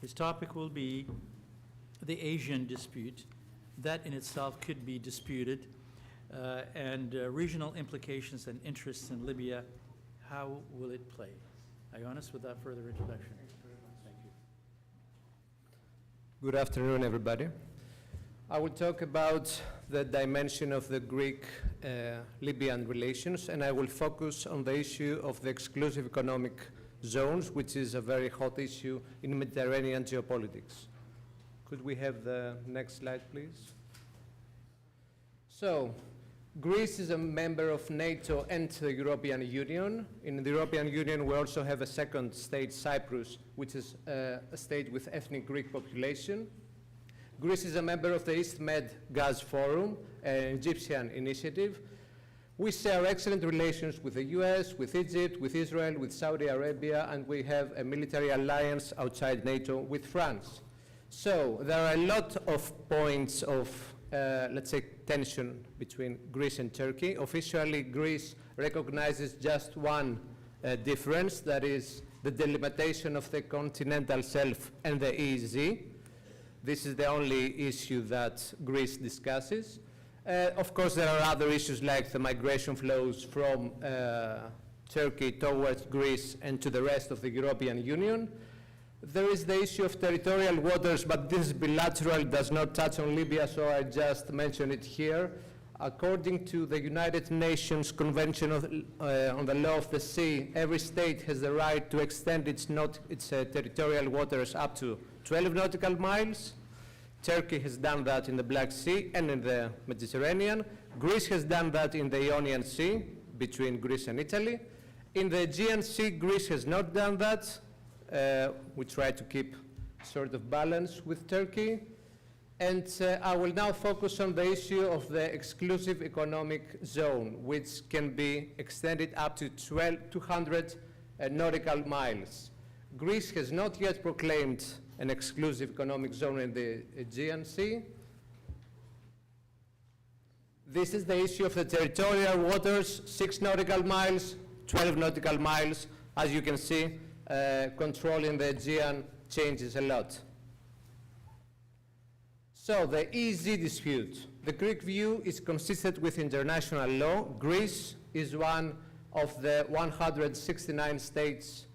His topic will be the Asian dispute. That in itself could be disputed, and regional implications and interests in Libya. How will it play? Ioannis, without further introduction. Thank you. Good afternoon, everybody. I will talk about the dimension of the Greek-Libyan relations, and I will focus on the issue of the exclusive economic zones, which is a very hot issue in Mediterranean geopolitics. Could we have the next slide, please? So, Greece is a member of NATO and the European Union. In the European Union, we also have a second state, Cyprus, which is a state with ethnic Greek population. Greece is a member of the East Med Gas Forum, an Egyptian initiative. We share excellent relations with the US, with Egypt, with Israel, with Saudi Arabia, and we have a military alliance outside NATO with France. So there are a lot of points of, let's say, tension between Greece and Turkey. Officially, Greece recognizes just one difference, that is the delimitation of the continental shelf and the EEZ. This is the only issue that Greece discusses. Of course, there are other issues like the migration flows from Turkey towards Greece and to the rest of the European Union. There is the issue of territorial waters, but this is bilateral, does not touch on Libya, so I just mention it here. According to the United Nations Convention on the Law of the Sea, every state has the right to extend its territorial waters up to 12 nautical miles. Turkey has done that in the Black Sea and in the Mediterranean. Greece has done that in the Ionian Sea, between Greece and Italy. In the Aegean Sea, Greece has not done that. We try to keep sort of balance with Turkey. And I will now focus on the issue of the exclusive economic zone, which can be extended up to 200 nautical miles. Greece has not yet proclaimed an exclusive economic zone in the Aegean Sea. This is the issue of the territorial waters, 6 nautical miles, 12 nautical miles. As you can see, control in the Aegean changes a lot. So the EEZ dispute. The Greek view is consistent with international law. Greece is one of the 169 states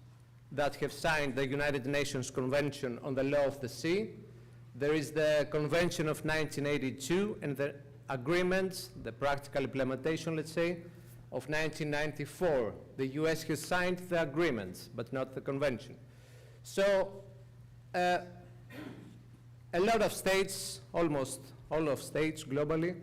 that have signed the United Nations Convention on the Law of the Sea. There is the Convention of 1982 and the agreement, the practical implementation, let's say, of 1994. The US has signed the agreement, but not the convention. So a lot of states, almost all of states globally,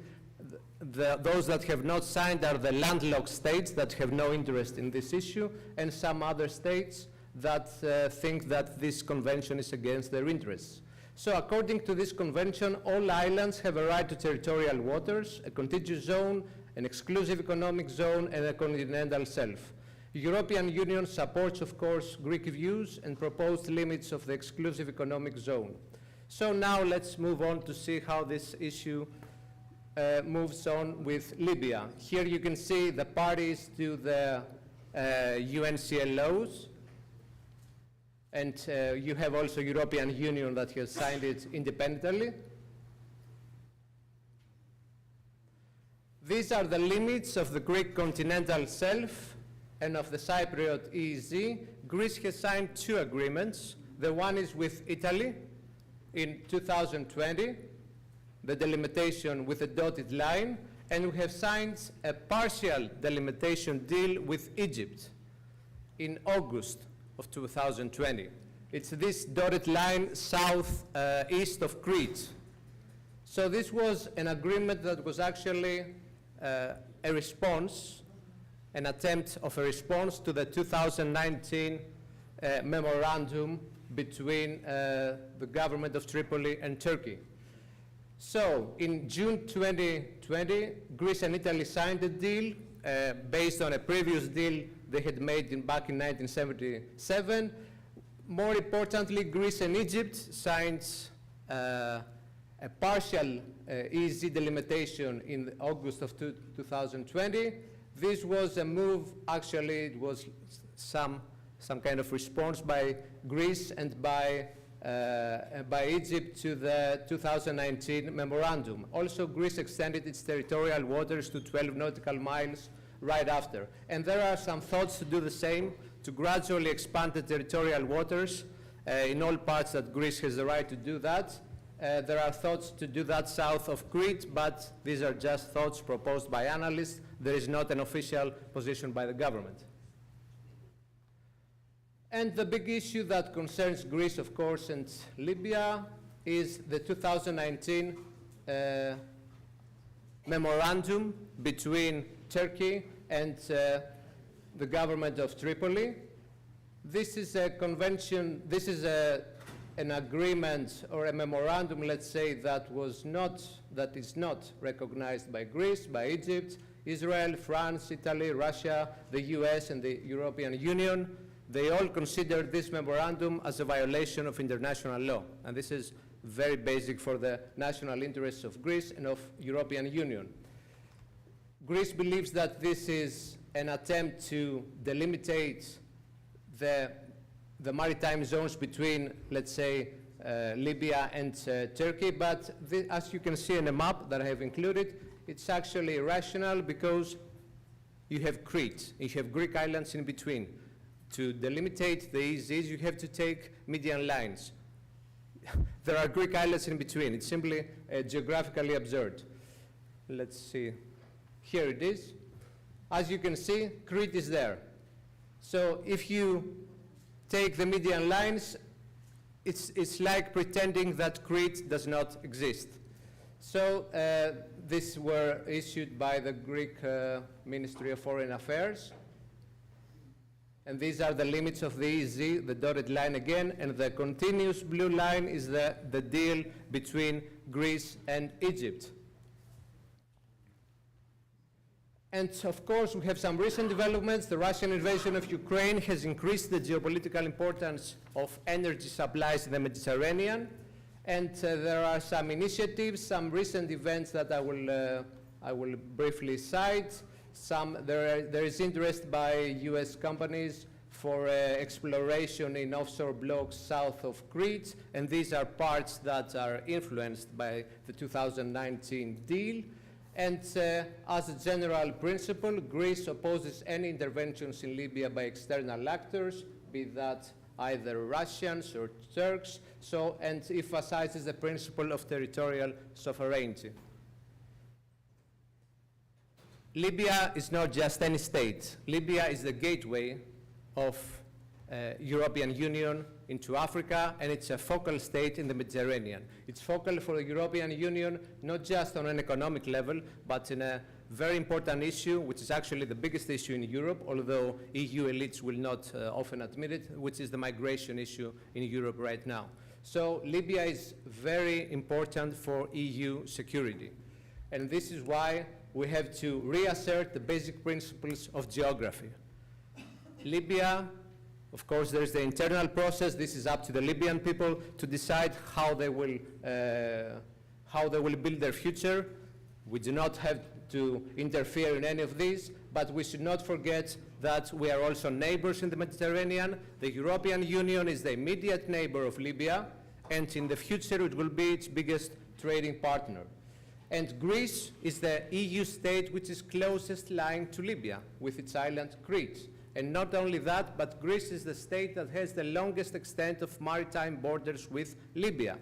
those that have not signed are the landlocked states that have no interest in this issue, and some other states that think that this convention is against their interests. So according to this convention, all islands have a right to territorial waters, a contiguous zone, an exclusive economic zone, and a continental shelf. The European Union supports, of course, Greek views and proposed limits of the exclusive economic zone. So now let's move on to see how this issue moves on with Libya. Here you can see the parties to the UNCLOs, and you have also European Union that has signed it independently. These are the limits of the Greek continental shelf and of the Cypriot EEZ. Greece has signed 2 agreements. The one is with Italy in 2020, the delimitation with a dotted line, and we have signed a partial delimitation deal with Egypt in August of 2020. It's this dotted line south-east of Crete. So this was an agreement that was actually a response, an attempt of a response to the 2019 memorandum between the government of Tripoli and Turkey. So in June 2020, Greece and Italy signed a deal based on a previous deal they had made back in 1977. More importantly, Greece and Egypt signed a partial EEZ delimitation in August of 2020. This was a move, actually it was some kind of response by Greece and by Egypt to the 2019 memorandum. Also, Greece extended its territorial waters to 12 nautical miles right after. And there are some thoughts to do the same, to gradually expand the territorial waters in all parts that Greece has the right to do that. There are thoughts to do that south of Crete, but these are just thoughts proposed by analysts. There is not an official position by the government. And the big issue that concerns Greece, of course, and Libya is the 2019 memorandum between Turkey and the government of Tripoli. This is a convention, this is an agreement or a memorandum, let's say, that is not recognized by Greece, by Egypt, Israel, France, Italy, Russia, the US, and the European Union. They all consider this memorandum as a violation of international law. And this is very basic for the national interests of Greece and of European Union. Greece believes that this is an attempt to delimitate the maritime zones between, let's say, Libya and Turkey, but as you can see in the map that I have included, it's actually irrational because you have Crete, you have Greek islands in between. To delimitate the EEZs, you have to take median lines. There are Greek islands in between. It's simply geographically absurd. Let's see. Here it is. As you can see, Crete is there. So if you take the median lines, it's like pretending that Crete does not exist. So these were issued by the Greek Ministry of Foreign Affairs. And these are the limits of the EEZ, the dotted line again, and the continuous blue line is the deal between Greece and Egypt. And of course, we have some recent developments. The Russian invasion of Ukraine has increased the geopolitical importance of energy supplies in the Mediterranean. And there are some initiatives, some recent events that I will briefly cite. There is interest by US companies for exploration in offshore blocks south of Crete, and these are parts that are influenced by the 2019 deal. And as a general principle, Greece opposes any interventions in Libya by external actors, be that either Russians or Turks, and emphasizes the principle of territorial sovereignty. Libya is not just any state. Libya is the gateway of European Union into Africa, and it's a focal state in the Mediterranean. It's focal for the European Union, not just on an economic level, but in a very important issue, which is actually the biggest issue in Europe, although EU elites will not often admit it, which is the migration issue in Europe right now. So Libya is very important for EU security. And this is why we have to reassert the basic principles of geography. Libya, of course, there's the internal process. This is up to the Libyan people to decide how they will build their future. We do not have to interfere in any of these, but we should not forget that we are also neighbors in the Mediterranean. The European Union is the immediate neighbor of Libya, and in the future it will be its biggest trading partner. And Greece is the EU state which is closest lying to Libya, with its island Crete. And not only that, but Greece is the state that has the longest extent of maritime borders with Libya.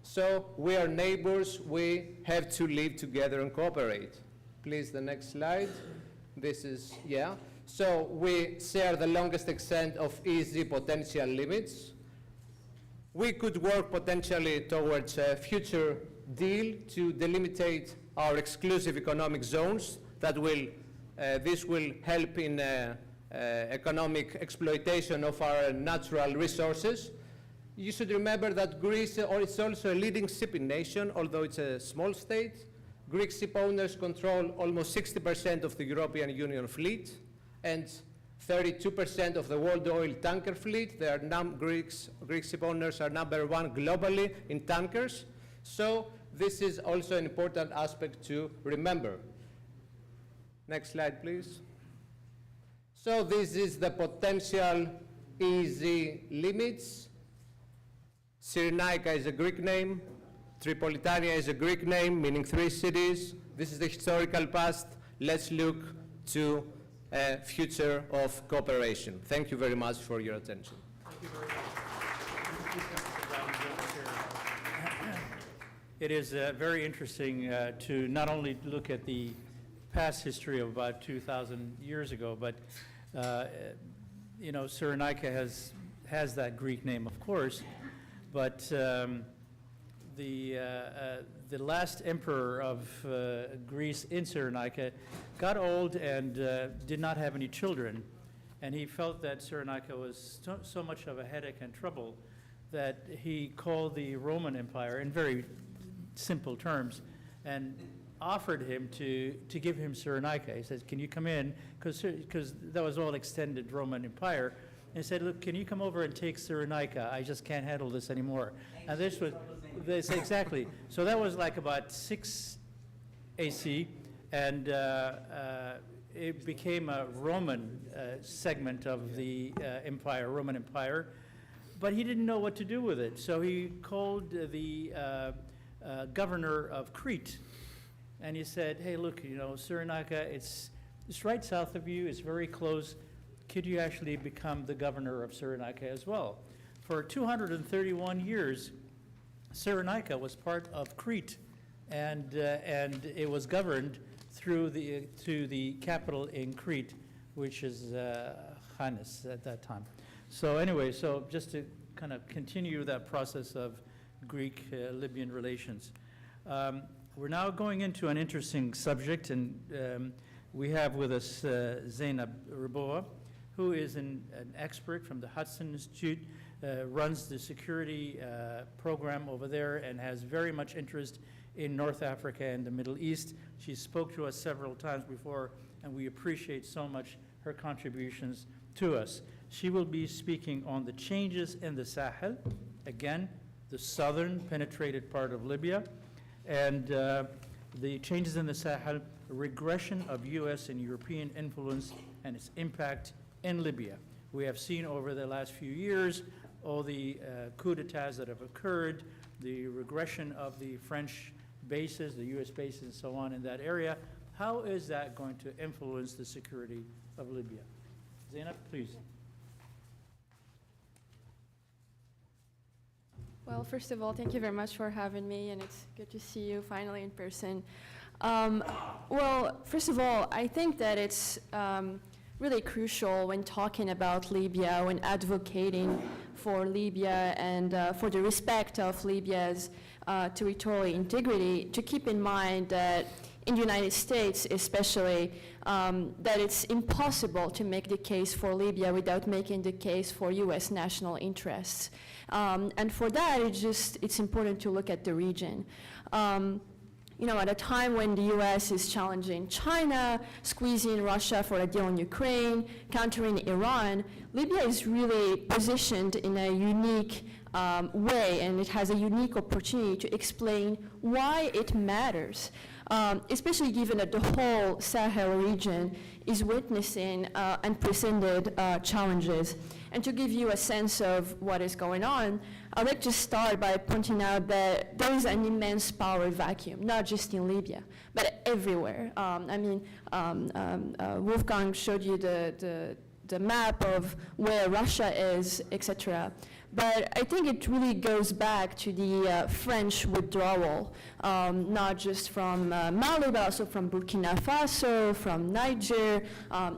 So we are neighbors, we have to live together and cooperate. Please, the next slide. This is, yeah. So we share the longest extent of EEZ potential limits. We could work potentially towards a future deal to delimitate our exclusive economic zones that will, this will help in economic exploitation of our natural resources. You should remember that Greece is also a leading shipping nation, although it's a small state. Greek ship owners control almost 60% of the European Union fleet and 32% of the world oil tanker fleet. Greek ship owners are #1 globally in tankers. So this is also an important aspect to remember. Next slide, please. So this is the potential EEZ limits. Cyrenaica is a Greek name. Tripolitania is a Greek name, meaning 3 cities. This is the historical past. Let's look to a future of cooperation. Thank you very much for your attention. Thank you very much. It is very interesting to not only look at the past history of about 2,000 years ago, but you know, Cyrenaica has that Greek name, of course, but the last emperor of Greece in Cyrenaica got old and did not have any children, and he felt that Cyrenaica was so much of a headache and trouble that he called the Roman Empire in very simple terms and offered him to give him Cyrenaica. He says, can you come in, because that was all extended Roman Empire, and he said, look, can you come over and take Cyrenaica? I just can't handle this anymore. And this was, exactly. So that was like about 6 AC, and it became a Roman segment of the empire, Roman Empire, but he didn't know what to do with it. So he called the governor of Crete, and he said, hey, look, you know, Cyrenaica, it's right south of you, it's very close. Could you actually become the governor of Cyrenaica as well? For 231 years, Cyrenaica was part of Crete, and it was governed through to the capital in Crete, which is Khanis at that time. So anyway, so just to kind of continue that process of Greek-Libyan relations. We're now going into an interesting subject, and we have with us Zainab Raboua, who is an expert from the Hudson Institute, runs the security program over there and has very much interest in North Africa and the Middle East. She spoke to us several times before, and we appreciate so much her contributions to us. She will be speaking on the changes in the Sahel, again, the southern penetrated part of Libya, and the changes in the Sahel, regression of U.S. and European influence and its impact in Libya. We have seen over the last few years all the coup d'etats that have occurred, the regression of the French bases, the U.S. bases, and so on in that area. How is that going to influence the security of Libya? Zainab, please. Well, first of all, thank you very much for having me, and it's good to see you finally in person. Well, first of all, I think that it's really crucial when talking about Libya, when advocating for Libya and for the respect of Libya's territorial integrity, to keep in mind that in the United States especially, that it's impossible to make the case for Libya without making the case for US national interests. And for that, it's important to look at the region. You know, at a time when the US is challenging China, squeezing Russia for a deal in Ukraine, countering Iran, Libya is really positioned in a unique way, and it has a unique opportunity to explain why it matters, especially given that the whole Sahel region is witnessing unprecedented challenges. And to give you a sense of what is going on, I'd like to start by pointing out that there is an immense power vacuum, not just in Libya, but everywhere. I mean, Wolfgang showed you the map of where Russia is, etc. But I think it really goes back to the French withdrawal, not just from Mali, but also from Burkina Faso, from Niger,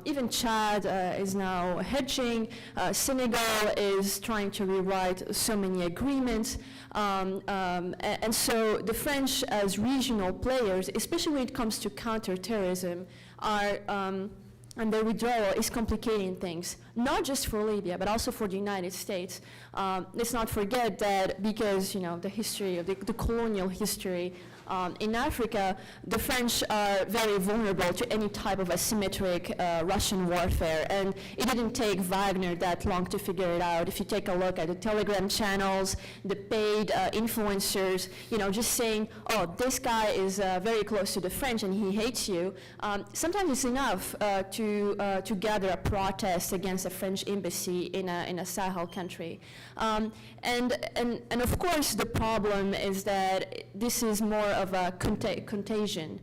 even Chad is now hedging. Senegal is trying to rewrite so many agreements. And so the French as regional players, especially when it comes to counterterrorism, are and the withdrawal is complicating things, not just for Libya, but also for the United States. Let's not forget that because, you know, the history of the colonial history in Africa, the French are very vulnerable to any type of asymmetric Russian warfare, and it didn't take Wagner that long to figure it out. If you take a look at the Telegram channels, the paid influencers, you know, just saying, oh, this guy is very close to the French and he hates you, sometimes it's enough to gather a protest against a French embassy in a Sahel country. And of course, the problem is that this is more of a contagion,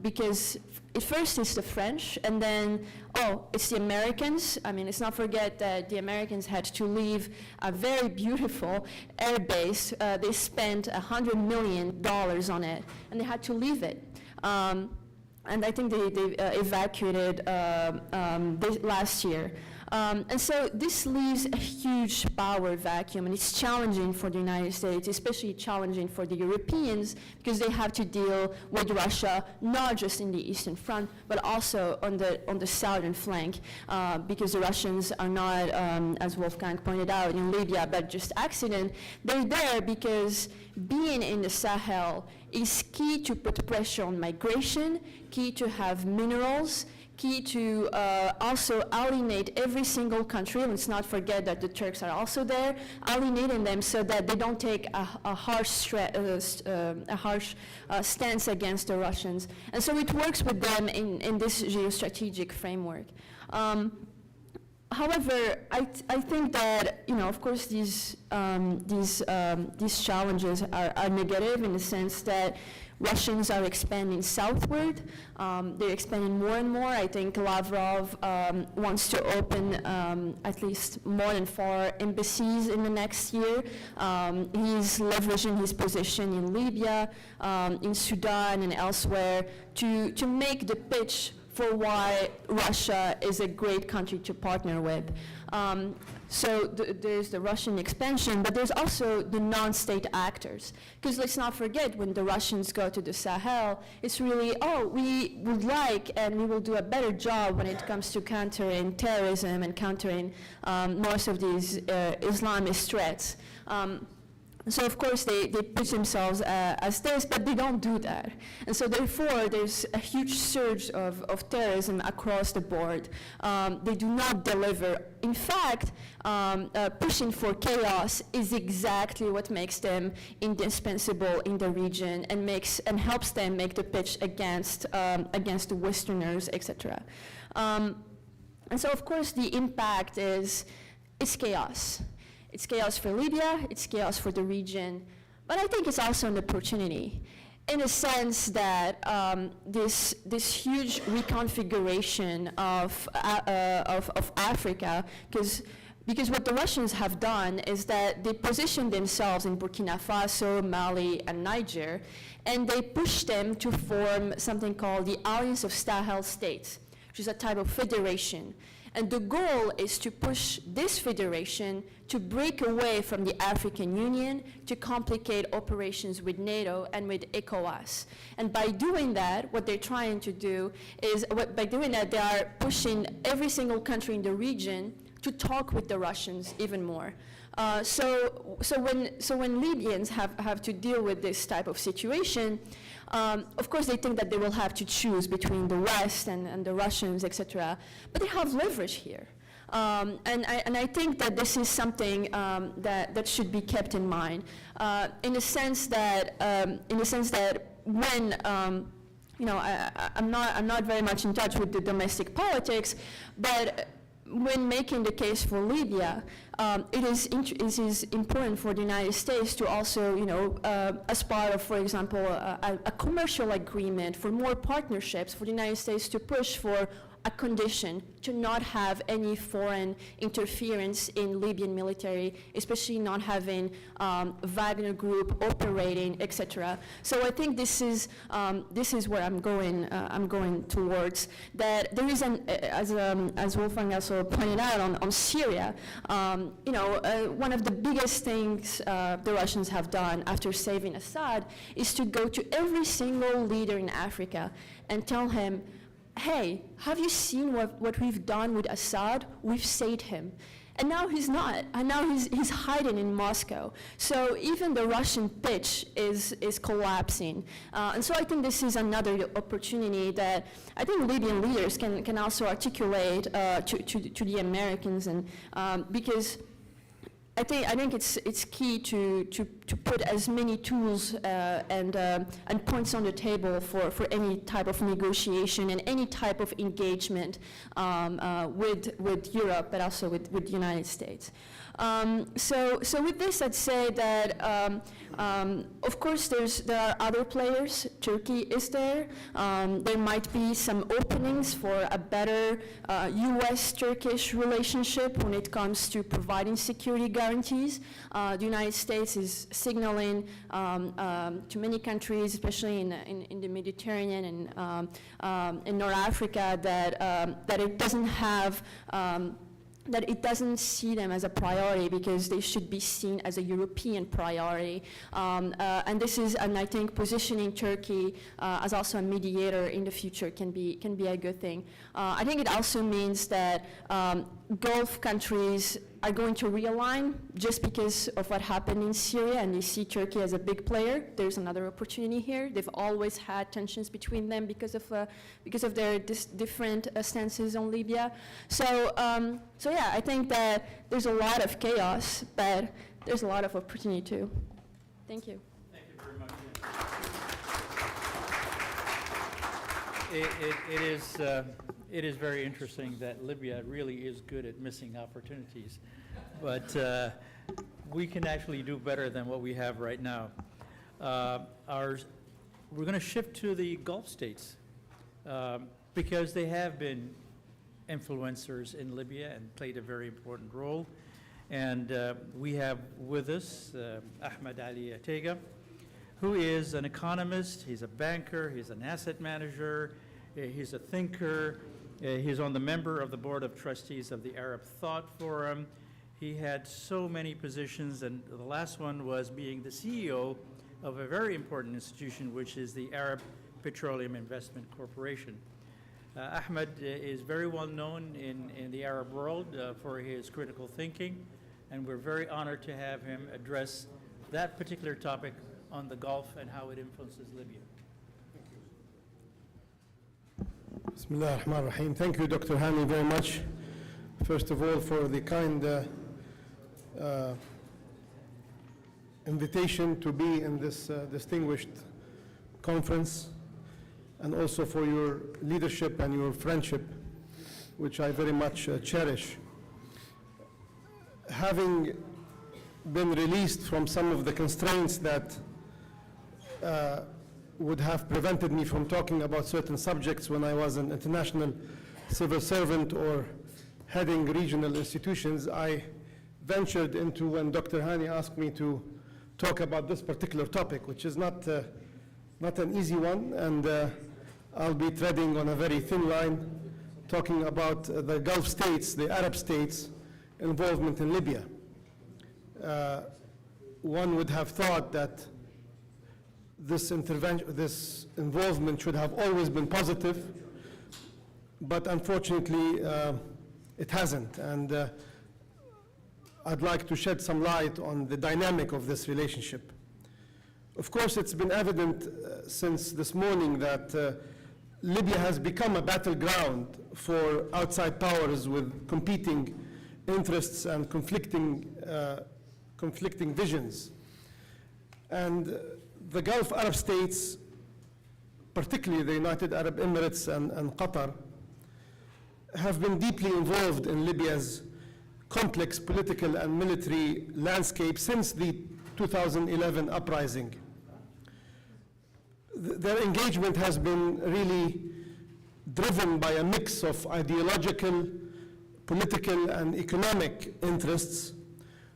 because at first it's the French, and then, oh, it's the Americans. I mean, let's not forget that the Americans had to leave a very beautiful air base. They spent $100 million on it, and they had to leave it. And I think they evacuated last year. And so this leaves a huge power vacuum, and it's challenging for the United States, especially challenging for the Europeans, because they have to deal with Russia, not just in the Eastern Front, but also on the southern flank, because the Russians are not, as Wolfgang pointed out, in Libya, but just accident. They're there because being in the Sahel is key to put pressure on migration, key to have minerals, key to also alienate every single country. Let's not forget that the Turks are also there, alienating them so that they don't take a harsh stance against the Russians. And so it works with them in this geostrategic framework. However, I think that, you know, of course, these challenges are negative in the sense that Russians are expanding southward. They're expanding more and more. I think Lavrov wants to open at least more than 4 embassies in the next year. He's leveraging his position in Libya, in Sudan, and elsewhere to make the pitch for why Russia is a great country to partner with. So there's the Russian expansion, but there's also the non-state actors. Because let's not forget, when the Russians go to the Sahel, it's really, oh, we would like and we will do a better job when it comes to countering terrorism and countering most of these Islamist threats. So of course they pitch themselves as this, but they don't do that. And so therefore there's a huge surge of terrorism across the board. They do not deliver. In fact, pushing for chaos is exactly what makes them indispensable in the region and helps them make the pitch against the Westerners, etc. And so of course the impact is chaos. It's chaos for Libya, it's chaos for the region, but I think it's also an opportunity in the sense that this huge reconfiguration of Africa, because what the Russians have done is that they position themselves in Burkina Faso, Mali, and Niger, and they push them to form something called the Alliance of Sahel States, which is a type of federation. And the goal is to push this federation to break away from the African Union, to complicate operations with NATO and with ECOWAS. And by doing that, what they're trying to do is, by doing that, they are pushing every single country in the region to talk with the Russians even more. So when Libyans have to deal with this type of situation, of course, they think that they will have to choose between the West and the Russians, etc. But they have leverage here. And I think that this is something that should be kept in mind, in the sense that when I'm not very much in touch with the domestic politics, but when making the case for Libya, it is important for the United States to also, as part of, for example, a commercial agreement, for more partnerships, for the United States to push for a condition to not have any foreign interference in Libyan military, especially not having Wagner Group operating, etc. So I think this is where I'm going towards. That there is as Wolfgang also pointed out on Syria, one of the biggest things the Russians have done after saving Assad is to go to every single leader in Africa and tell him, hey, have you seen what we've done with Assad? We've saved him. And now he's not. And now he's hiding in Moscow. So even the Russian pitch is collapsing. And so I think this is another opportunity that I think Libyan leaders can also articulate to the Americans, and because I think it's key to put as many tools and points on the table for any type of negotiation and any type of engagement with Europe, but also with the United States. So with this, I'd say that of course there are other players. Turkey is there. There might be some openings for a better U.S.-Turkish relationship when it comes to providing security guarantees. The United States is signaling to many countries, especially in the Mediterranean and in North Africa, that it doesn't have that it doesn't see them as a priority because they should be seen as a European priority. And I think positioning Turkey as also a mediator in the future can be a good thing. I think it also means that Gulf countries are going to realign just because of what happened in Syria, and they see Turkey as a big player. There's another opportunity here. They've always had tensions between them because of their different stances on Libya. So yeah, I think that there's a lot of chaos, but there's a lot of opportunity too. Thank you. Thank you very much. It is very interesting that Libya really is good at missing opportunities, but we can actually do better than what we have right now. We're going to shift to the Gulf states because they have been influencers in Libya and played a very important role. And we have with us Ahmed Ali Atega, who is an economist, he's a banker, he's an asset manager, He's a thinker. He's on the member of the Board of Trustees of the Arab Thought Forum. He had so many positions, and the last one was being the CEO of a very important institution, which is the Arab Petroleum Investment Corporation. Ahmed is very well known in the Arab world for his critical thinking, and we're very honored to have him address that particular topic on the Gulf and how it influences Libya. Bismillah ar-Rahman ar-Rahim. Thank you, Dr. Hani, very much. First of all, for the kind invitation to be in this distinguished conference, and also for your leadership and your friendship, which I very much cherish. Having been released from some of the constraints that would have prevented me from talking about certain subjects when I was an international civil servant or heading regional institutions, I ventured into when Dr. Hani asked me to talk about this particular topic, which is not an easy one, and I'll be treading on a very thin line, talking about the Gulf states, the Arab states' involvement in Libya. One would have thought that this involvement should have always been positive, but unfortunately it hasn't. And I'd like to shed some light on the dynamic of this relationship. Of course, it's been evident since this morning that Libya has become a battleground for outside powers with competing interests and conflicting visions. And the Gulf Arab states, particularly the United Arab Emirates and Qatar, have been deeply involved in Libya's complex political and military landscape since the 2011 uprising. Their engagement has been really driven by a mix of ideological, political, and economic interests,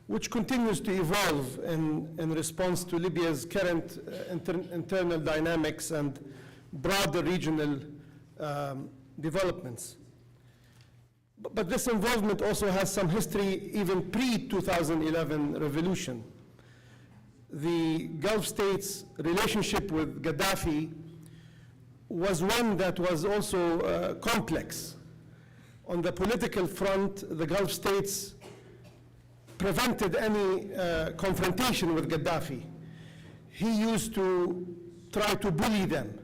which continues to evolve in response to Libya's current internal dynamics and broader regional developments. But this involvement also has some history even pre-2011 revolution. The Gulf states' relationship with Gaddafi was one that was also complex. On the political front, the Gulf states prevented any confrontation with Gaddafi. He used to try to bully them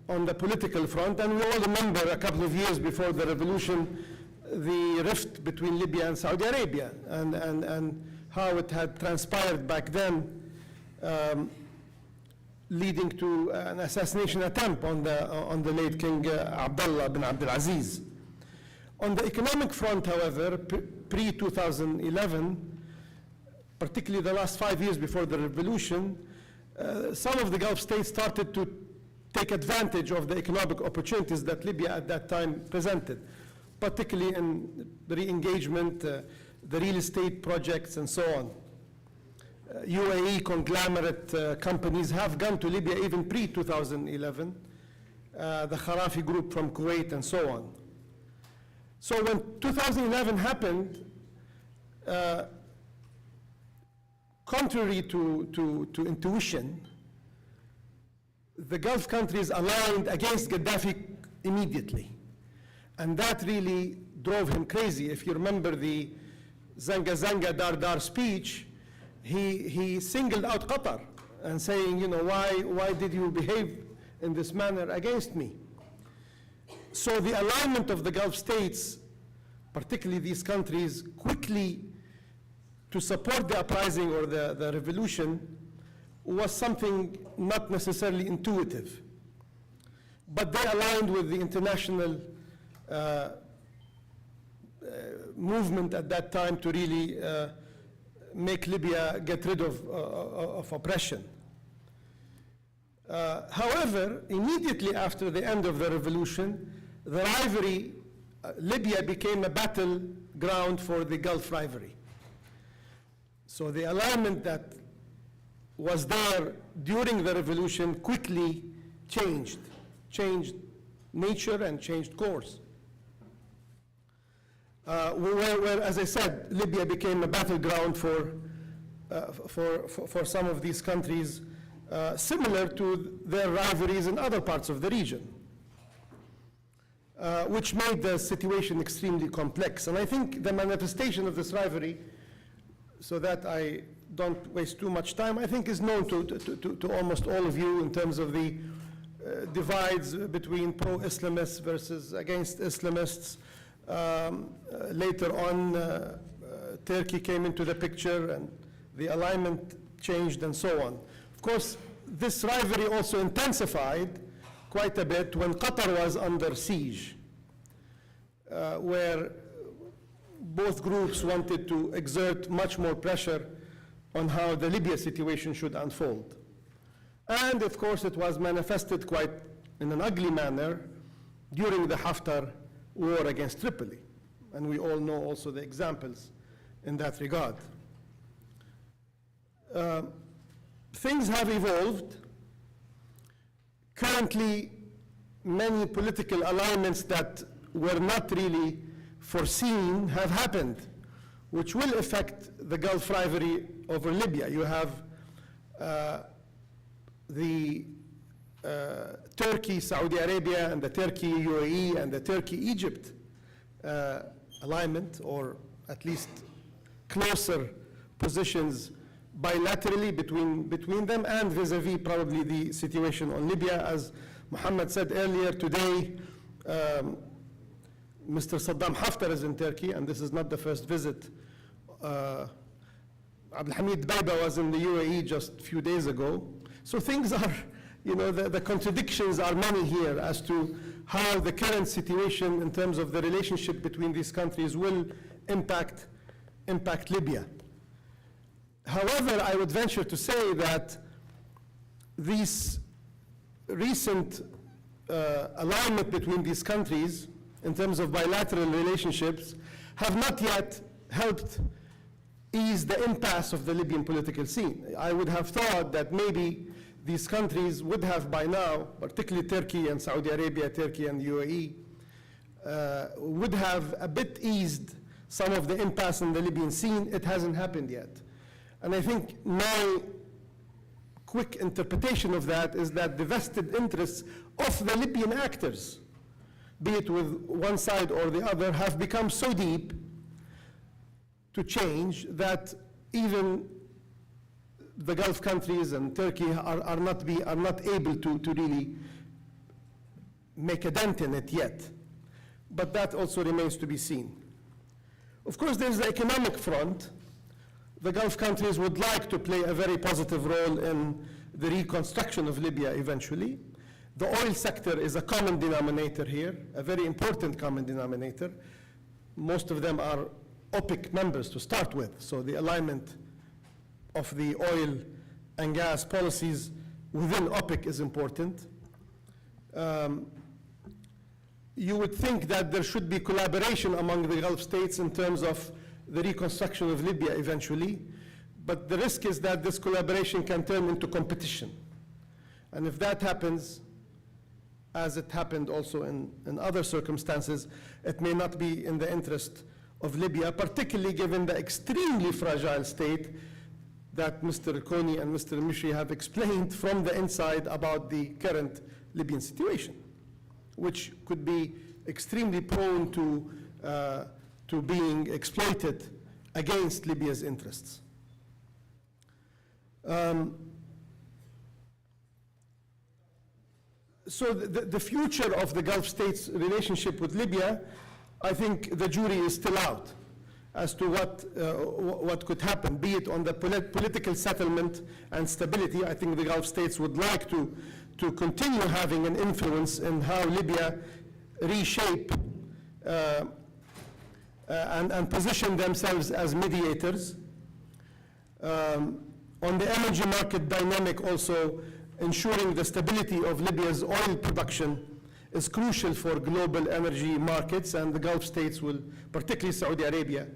on the political front, and we all remember a couple of years before the revolution, the rift between Libya and Saudi Arabia, and how it had transpired back then, leading to an assassination attempt on the late King Abdullah bin Abdul Aziz. On the economic front, however, pre-2011, particularly the last 5 years before the revolution, some of the Gulf states started to take advantage of the economic opportunities that Libya at that time presented, particularly in the re-engagement, the real estate projects, and so on. UAE conglomerate companies have gone to Libya even pre-2011, the Kharafi group from Kuwait, and so on. So when 2011 happened, contrary to intuition, the Gulf countries aligned against Gaddafi immediately. And that really drove him crazy. If you remember the Zanga Zanga Dar Dar speech, he singled out Qatar and saying, you know, why did you behave in this manner against me? So the alignment of the Gulf states, particularly these countries, quickly to support the uprising or the revolution was something not necessarily intuitive. But they aligned with the international movement at that time to really make Libya get rid of oppression. However, immediately after the end of the revolution, the rivalry, Libya became a battleground for the Gulf rivalry. So the alignment that was there during the revolution quickly changed. changed nature and changed course. Where, as I said, Libya became a battleground for some of these countries, similar to their rivalries in other parts of the region, which made the situation extremely complex. And I think the manifestation of this rivalry, so that I don't waste too much time, I think is known to almost all of you in terms of the divides between pro-Islamists versus against Islamists. Later on, Turkey came into the picture and the alignment changed and so on. Of course, this rivalry also intensified quite a bit when Qatar was under siege, where both groups wanted to exert much more pressure on how the Libya situation should unfold. And of course, it was manifested quite in an ugly manner during the Haftar war against Tripoli. And we all know also the examples in that regard. Things have evolved. Currently, many political alignments that were not really foreseen have happened, which will affect the Gulf rivalry over Libya. You have the Turkey, Saudi Arabia, and the Turkey, UAE, and the Turkey, Egypt alignment, or at least closer positions bilaterally between them, and vis-a-vis probably the situation on Libya. As Muhammad said earlier today, Mr. Saddam Haftar is in Turkey, and this is not the first visit. Abdulhamid Baiba was in the UAE just a few days ago. So things are, you know, the contradictions are many here as to how the current situation in terms of the relationship between these countries will impact Libya. However, I would venture to say that these recent alignment between these countries in terms of bilateral relationships have not yet helped ease the impasse of the Libyan political scene. I would have thought that maybe these countries would have by now, particularly Turkey and Saudi Arabia, Turkey and UAE, would have a bit eased some of the impasse in the Libyan scene. It hasn't happened yet. And I think my quick interpretation of that is that the vested interests of the Libyan actors, be it with one side or the other, have become so deep to change that even the Gulf countries and Turkey are not able to really make a dent in it yet. But that also remains to be seen. Of course, there's the economic front. The Gulf countries would like to play a very positive role in the reconstruction of Libya eventually. The oil sector is a common denominator here, a very important common denominator. Most of them are OPEC members to start with, so the alignment of the oil and gas policies within OPEC is important. You would think that there should be collaboration among the Gulf states in terms of the reconstruction of Libya eventually, but the risk is that this collaboration can turn into competition. And if that happens, as it happened also in other circumstances, it may not be in the interest of Libya, particularly given the extremely fragile state that Mr. Kony and Mr. Mishri have explained from the inside about the current Libyan situation, which could be extremely prone to being exploited against Libya's interests. So the future of the Gulf states' relationship with Libya, I think the jury is still out as to what could happen, be it on the political settlement and stability. I think the Gulf states would like to continue having an influence in how Libya reshape and position themselves as mediators. On the energy market dynamic also, ensuring the stability of Libya's oil production is crucial for global energy markets, and the Gulf states will, particularly Saudi Arabia,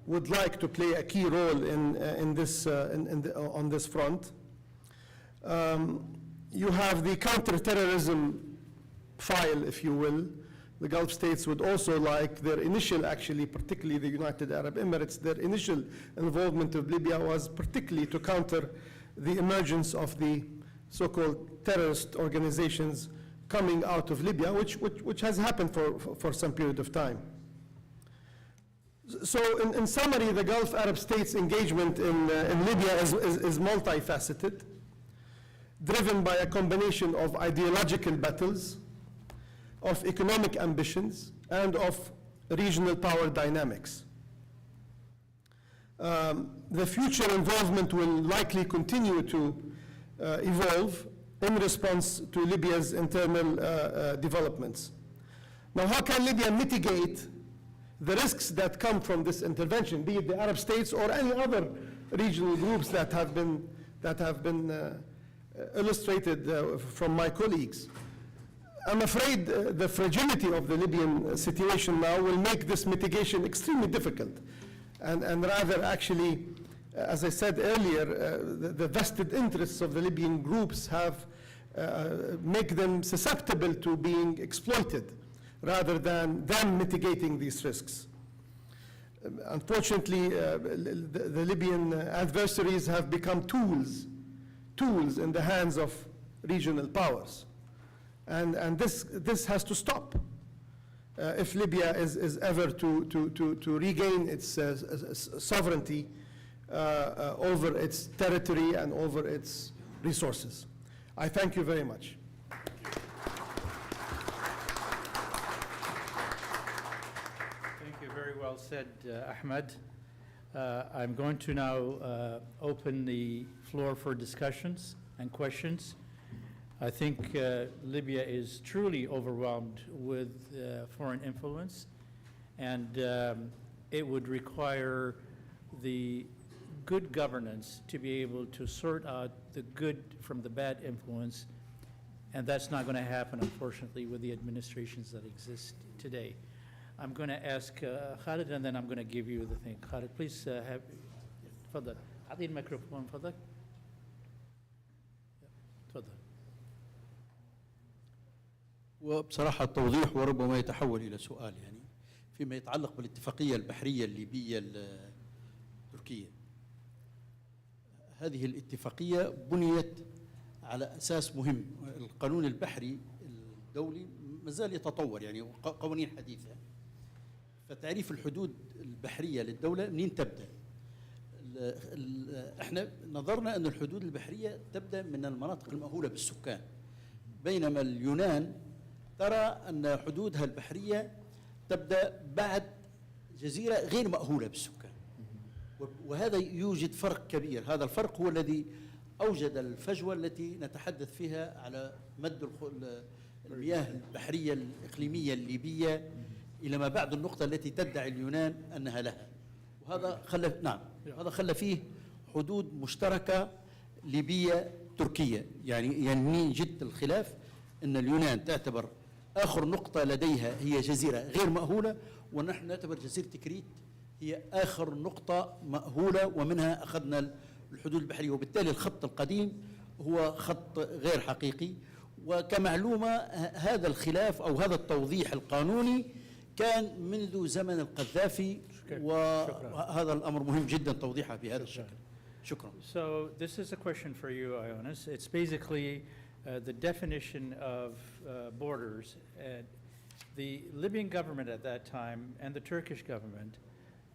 would like to play a key role on this front. You have the counterterrorism file, if you will. The Gulf states would also like their initial, actually, particularly the United Arab Emirates, their initial involvement of Libya was particularly to counter the emergence of the so-called terrorist organizations coming out of Libya, which has happened for some period of time. So in summary, the Gulf Arab states' engagement in Libya is multifaceted, driven by a combination of ideological battles, of economic ambitions, and of regional power dynamics. The future involvement will likely continue to evolve in response to Libya's internal developments. Now, how can Libya mitigate the risks that come from this intervention, be it the Arab states or any other regional groups that have been illustrated from my colleagues? I'm afraid the fragility of the Libyan situation now will make this mitigation extremely difficult, and rather actually, as I said earlier, the vested interests of the Libyan groups have make them susceptible to being exploited rather than them mitigating these risks. Unfortunately, the Libyan adversaries have become tools in the hands of regional powers. And this has to stop if Libya is ever to regain its sovereignty over its territory and over its resources. I thank you very much. Thank you. Very well said, Ahmed. I'm going to now open the floor for discussions and questions. I think Libya is truly overwhelmed with foreign influence, and it would require the good governance to be able to sort out the good from the bad influence, and that's not going to happen, unfortunately, with the administrations that exist today. I'm going to ask Khalid, and then I'm going to give you the thing. Khalid, please have, تفضل. أعطي الميكروفون فضلك. تفضل. وبصراحة التوضيح وربما يتحول إلى سؤال يعني فيما يتعلق بالاتفاقية البحرية الليبية التركية. هذه الاتفاقية بنيت على أساس مهم. القانون البحري الدولي مازال يتطور يعني قوانين حديثة. فتعريف الحدود البحرية للدولة منين تبدأ؟ احنا نظرنا أن الحدود البحرية تبدأ من المناطق المأهولة بالسكان، بينما اليونان ترى أن حدودها البحرية تبدأ بعد جزيرة غير مأهولة بالسكان، وهذا يوجد فرق كبير. هذا الفرق هو الذي أوجد الفجوة التي نتحدث فيها على مد المياه البحرية الإقليمية الليبية إلى ما بعد النقطة التي تدعي اليونان أنها لها. وهذا خلى هذا خلى فيه حدود مشتركة ليبية تركية. يعني ينمي جد الخلاف أن اليونان تعتبر آخر نقطة لديها هي جزيرة غير مأهولة، ونحن نعتبر جزيرة كريت هي آخر نقطة مأهولة ومنها أخذنا الحدود البحرية، وبالتالي الخط القديم هو خط غير حقيقي. وكمعلومة هذا الخلاف أو هذا التوضيح القانوني كان منذ زمن القذافي، وهذا الأمر مهم جدا توضيحه بهذا الشكل. شكرا. So this is a question for you, Ioannis. It's basically the definition of borders. The Libyan government at that time and the Turkish government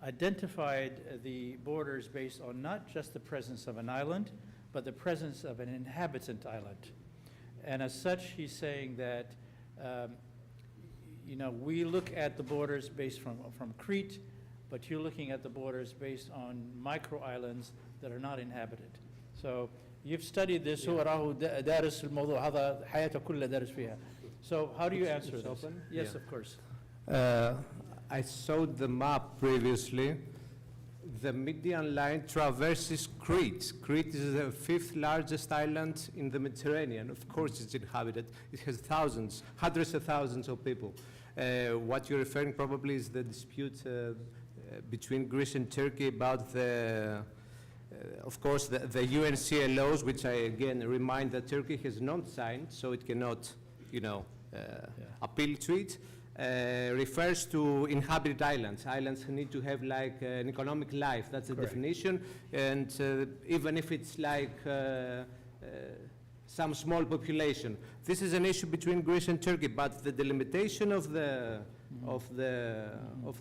identified the borders based on not just the presence of an island, but the presence of an inhabitant island. And as such, he's saying that we look at the borders based from Crete, but you're looking at the borders based on micro-islands that are not inhabited. So you've studied this. هو راهو دارس الموضوع هذا حياته كلها دارس فيها. So how do you answer this? Yes, of course. I showed the map previously. The median line traverses Crete. Crete is the 5th largest island in the Mediterranean. Of course, it's inhabited. It has thousands, hundreds of thousands of people. What you're referring probably is the dispute between Greece and Turkey about the of course, the UNCLOs, which I again remind that Turkey has not signed, so it cannot, appeal to it, refers to inhabited islands. Islands need to have like an economic life. That's the definition. And even if it's like some small population, this is an issue between Greece and Turkey. But the delimitation of the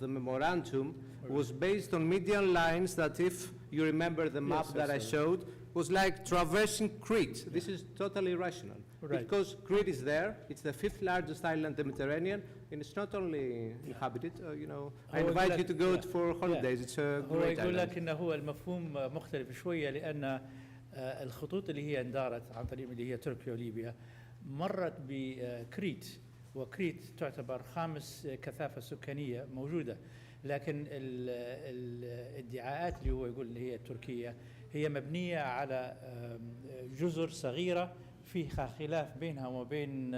memorandum was based on median lines that, if you remember the map that I showed, was like traversing Crete. This is totally irrational. Right. Because Crete is there, it's the 5th largest island in the Mediterranean, and it's not only inhabited, I invite you to go for holidays. It's a هو great يقول island. لك انه هو المفهوم مختلف شويه، لان الخطوط اللي هي اندارت عن طريق اللي هي تركيا وليبيا مرت بكريت، وكريت تعتبر خامس كثافه سكانيه موجوده، لكن الادعاءات اللي هو يقول اللي هي التركيه هي مبنيه على جزر صغيره فيها خلاف بينها وبين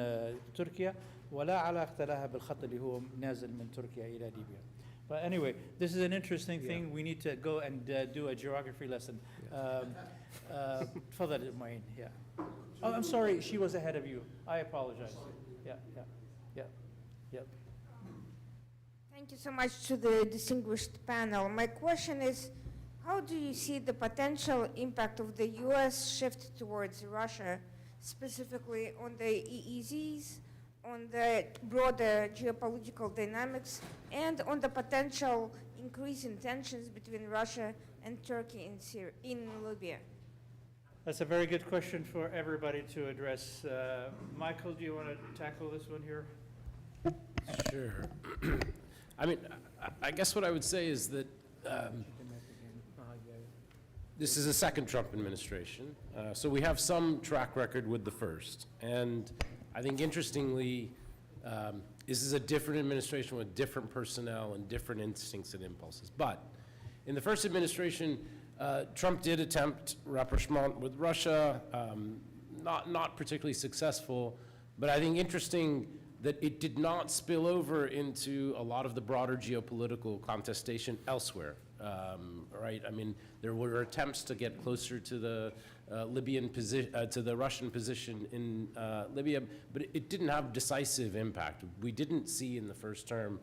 تركيا، ولا علاقه لها بالخط اللي هو نازل من تركيا الى ليبيا. But anyway, this is an interesting thing. We need to go and do a geography lesson. تفضل معين. Yeah. Oh, I'm sorry. She was ahead of you. I apologize. Yeah. Thank you so much to the distinguished panel. My question is, how do you see the potential impact of the U.S. shift towards Russia, specifically on the EEZs, on the broader geopolitical dynamics, and on the potential increase in tensions between Russia and Turkey in Libya? That's a very good question for everybody to address. Michael, do you want to tackle this one here? Sure. I mean, I guess what I would say is that this is a second Trump administration, so we have some track record with the first. And I think interestingly, this is a different administration with different personnel and different instincts and impulses. But in the first administration, Trump did attempt rapprochement with Russia, not particularly successful, but I think interesting that it did not spill over into a lot of the broader geopolitical contestation elsewhere, right? I mean, there were attempts to get closer to the Libyan position, to the Russian position in Libya, but it didn't have decisive impact. We didn't see in the first term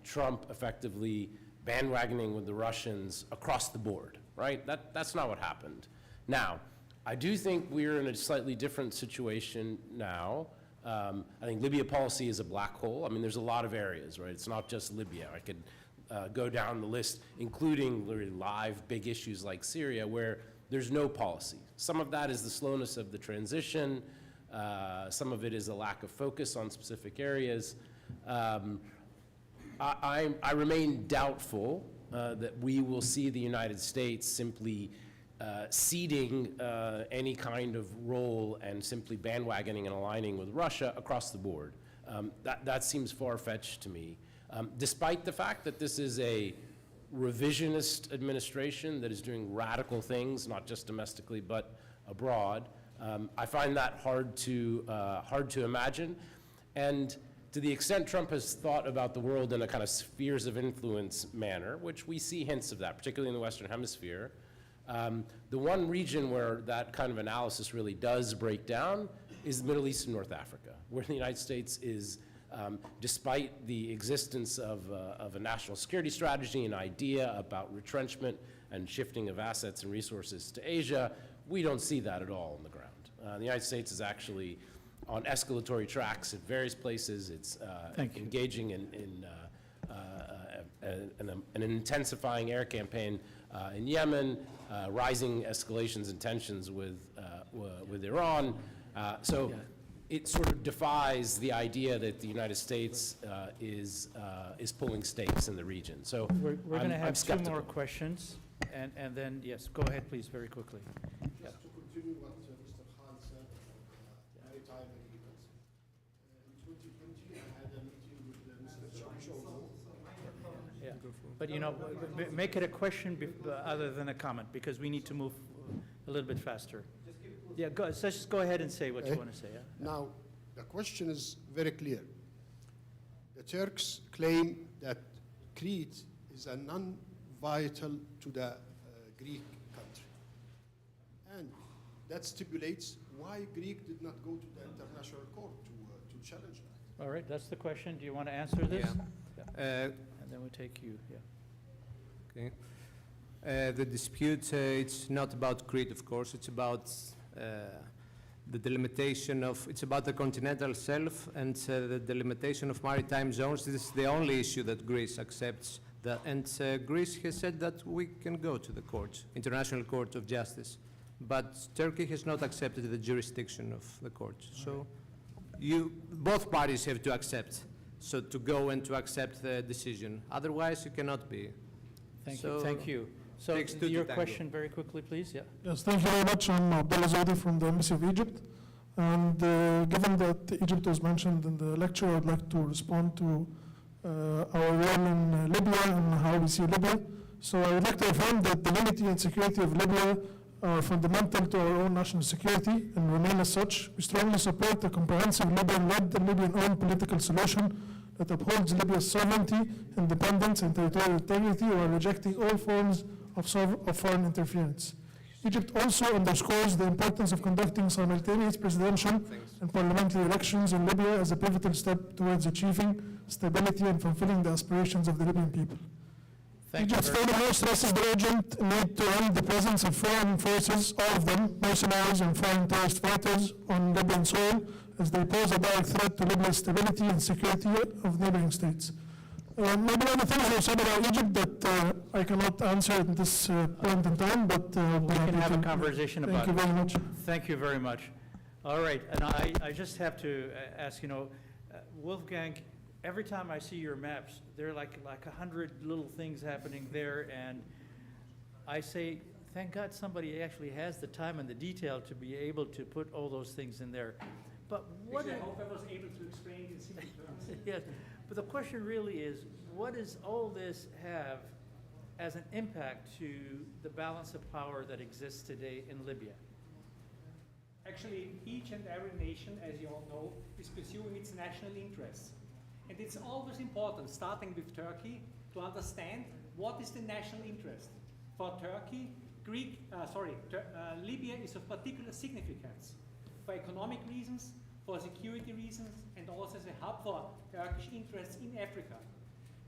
Trump effectively bandwagoning with the Russians across the board, right? That's not what happened. Now, I do think we're in a slightly different situation now. I think Libya policy is a black hole. I mean, there's a lot of areas, right? It's not just Libya. I could go down the list, including literally live big issues like Syria, where there's no policy. Some of that is the slowness of the transition. Some of it is a lack of focus on specific areas. I remain doubtful that we will see the United States simply ceding any kind of role and simply bandwagoning and aligning with Russia across the board. That seems far-fetched to me, despite the fact that this is a revisionist administration that is doing radical things, not just domestically but abroad. I find that hard to imagine. And to the extent Trump has thought about the world in a kind of spheres of influence manner, which we see hints of that, particularly in the Western Hemisphere, the one region where that kind of analysis really does break down is the Middle East and North Africa, where the United States is, despite the existence of a national security strategy, an idea about retrenchment and shifting of assets and resources to Asia, we don't see that at all on the ground. The United States is actually on escalatory tracks at various places. It's engaging in an intensifying air campaign in Yemen, rising escalations and tensions with Iran. So it sort of defies the idea that the United States is pulling stakes in the region. So We're going to have two skeptical. more questions, and then, yes, go ahead, please, very quickly. Yeah. Just to continue what Mr. Khan said about maritime agreements. In 2020, I had a meeting with Mr. Churchill. Yeah. But, you know, make it a question other than a comment, because we need to move a little bit faster. Yeah, so just go ahead and say what you want to say. Yeah? Now, the question is very clear. The Turks claim that Crete is a non-vital to the Greek country. And that stipulates why Greek did not go to the international court to challenge that. All right, that's the question. Do you want to answer this? Yeah. And then we'll take you, yeah. Okay. The dispute, it's not about Crete, of course. It's about the delimitation of, it's about the continental shelf and the delimitation of maritime zones. This is the only issue that Greece accepts. And Greece has said that we can go to the court, International Court of Justice. But Turkey has not accepted the jurisdiction of the court. So both parties have to accept. So to go and to accept the decision. Otherwise, you cannot be. Thank you. Thank you. So your question very quickly, please. Yeah. Yes, thank you very much. I'm Abdullah Zodi from the Embassy of Egypt. And given that Egypt was mentioned in the lecture, I'd like to respond to our role in Libya and how we see Libya. So I would like to affirm that the unity and security of Libya are fundamental to our own national security and remain as such. We strongly support a comprehensive Libyan-led and Libyan-owned political solution that upholds Libya's sovereignty, independence, and territorial integrity while rejecting all forms of foreign interference. Egypt also underscores the importance of conducting simultaneous presidential and parliamentary elections in Libya as a pivotal step towards achieving stability and fulfilling the aspirations of the Libyan people. Egypt furthermore stresses the urgent need to end the presence of foreign forces, all of them, mercenaries and foreign terrorist fighters, on Libyan soil, as they pose a direct threat to Libya's stability and security of neighboring states. Maybe other things are said about Egypt that I cannot answer at this point in time, but we can have a conversation about it. Thank you very much. Thank you very much. All right, and I just have to ask, Wolfgang, every time I see your maps, there are like 100 little things happening there, and I say, thank God somebody actually has the time and the detail to be able to put all those things in there. But what I hope I was able to explain in simple terms. Yes, but the question really is, what does all this have as an impact to the balance of power that exists today in Libya? Actually, each and every nation, as you all know, is pursuing its national interests. And it's always important, starting with Turkey, to understand what is the national interest. For Turkey, Libya is of particular significance for economic reasons, for security reasons, and also as a hub for Turkish interests in Africa.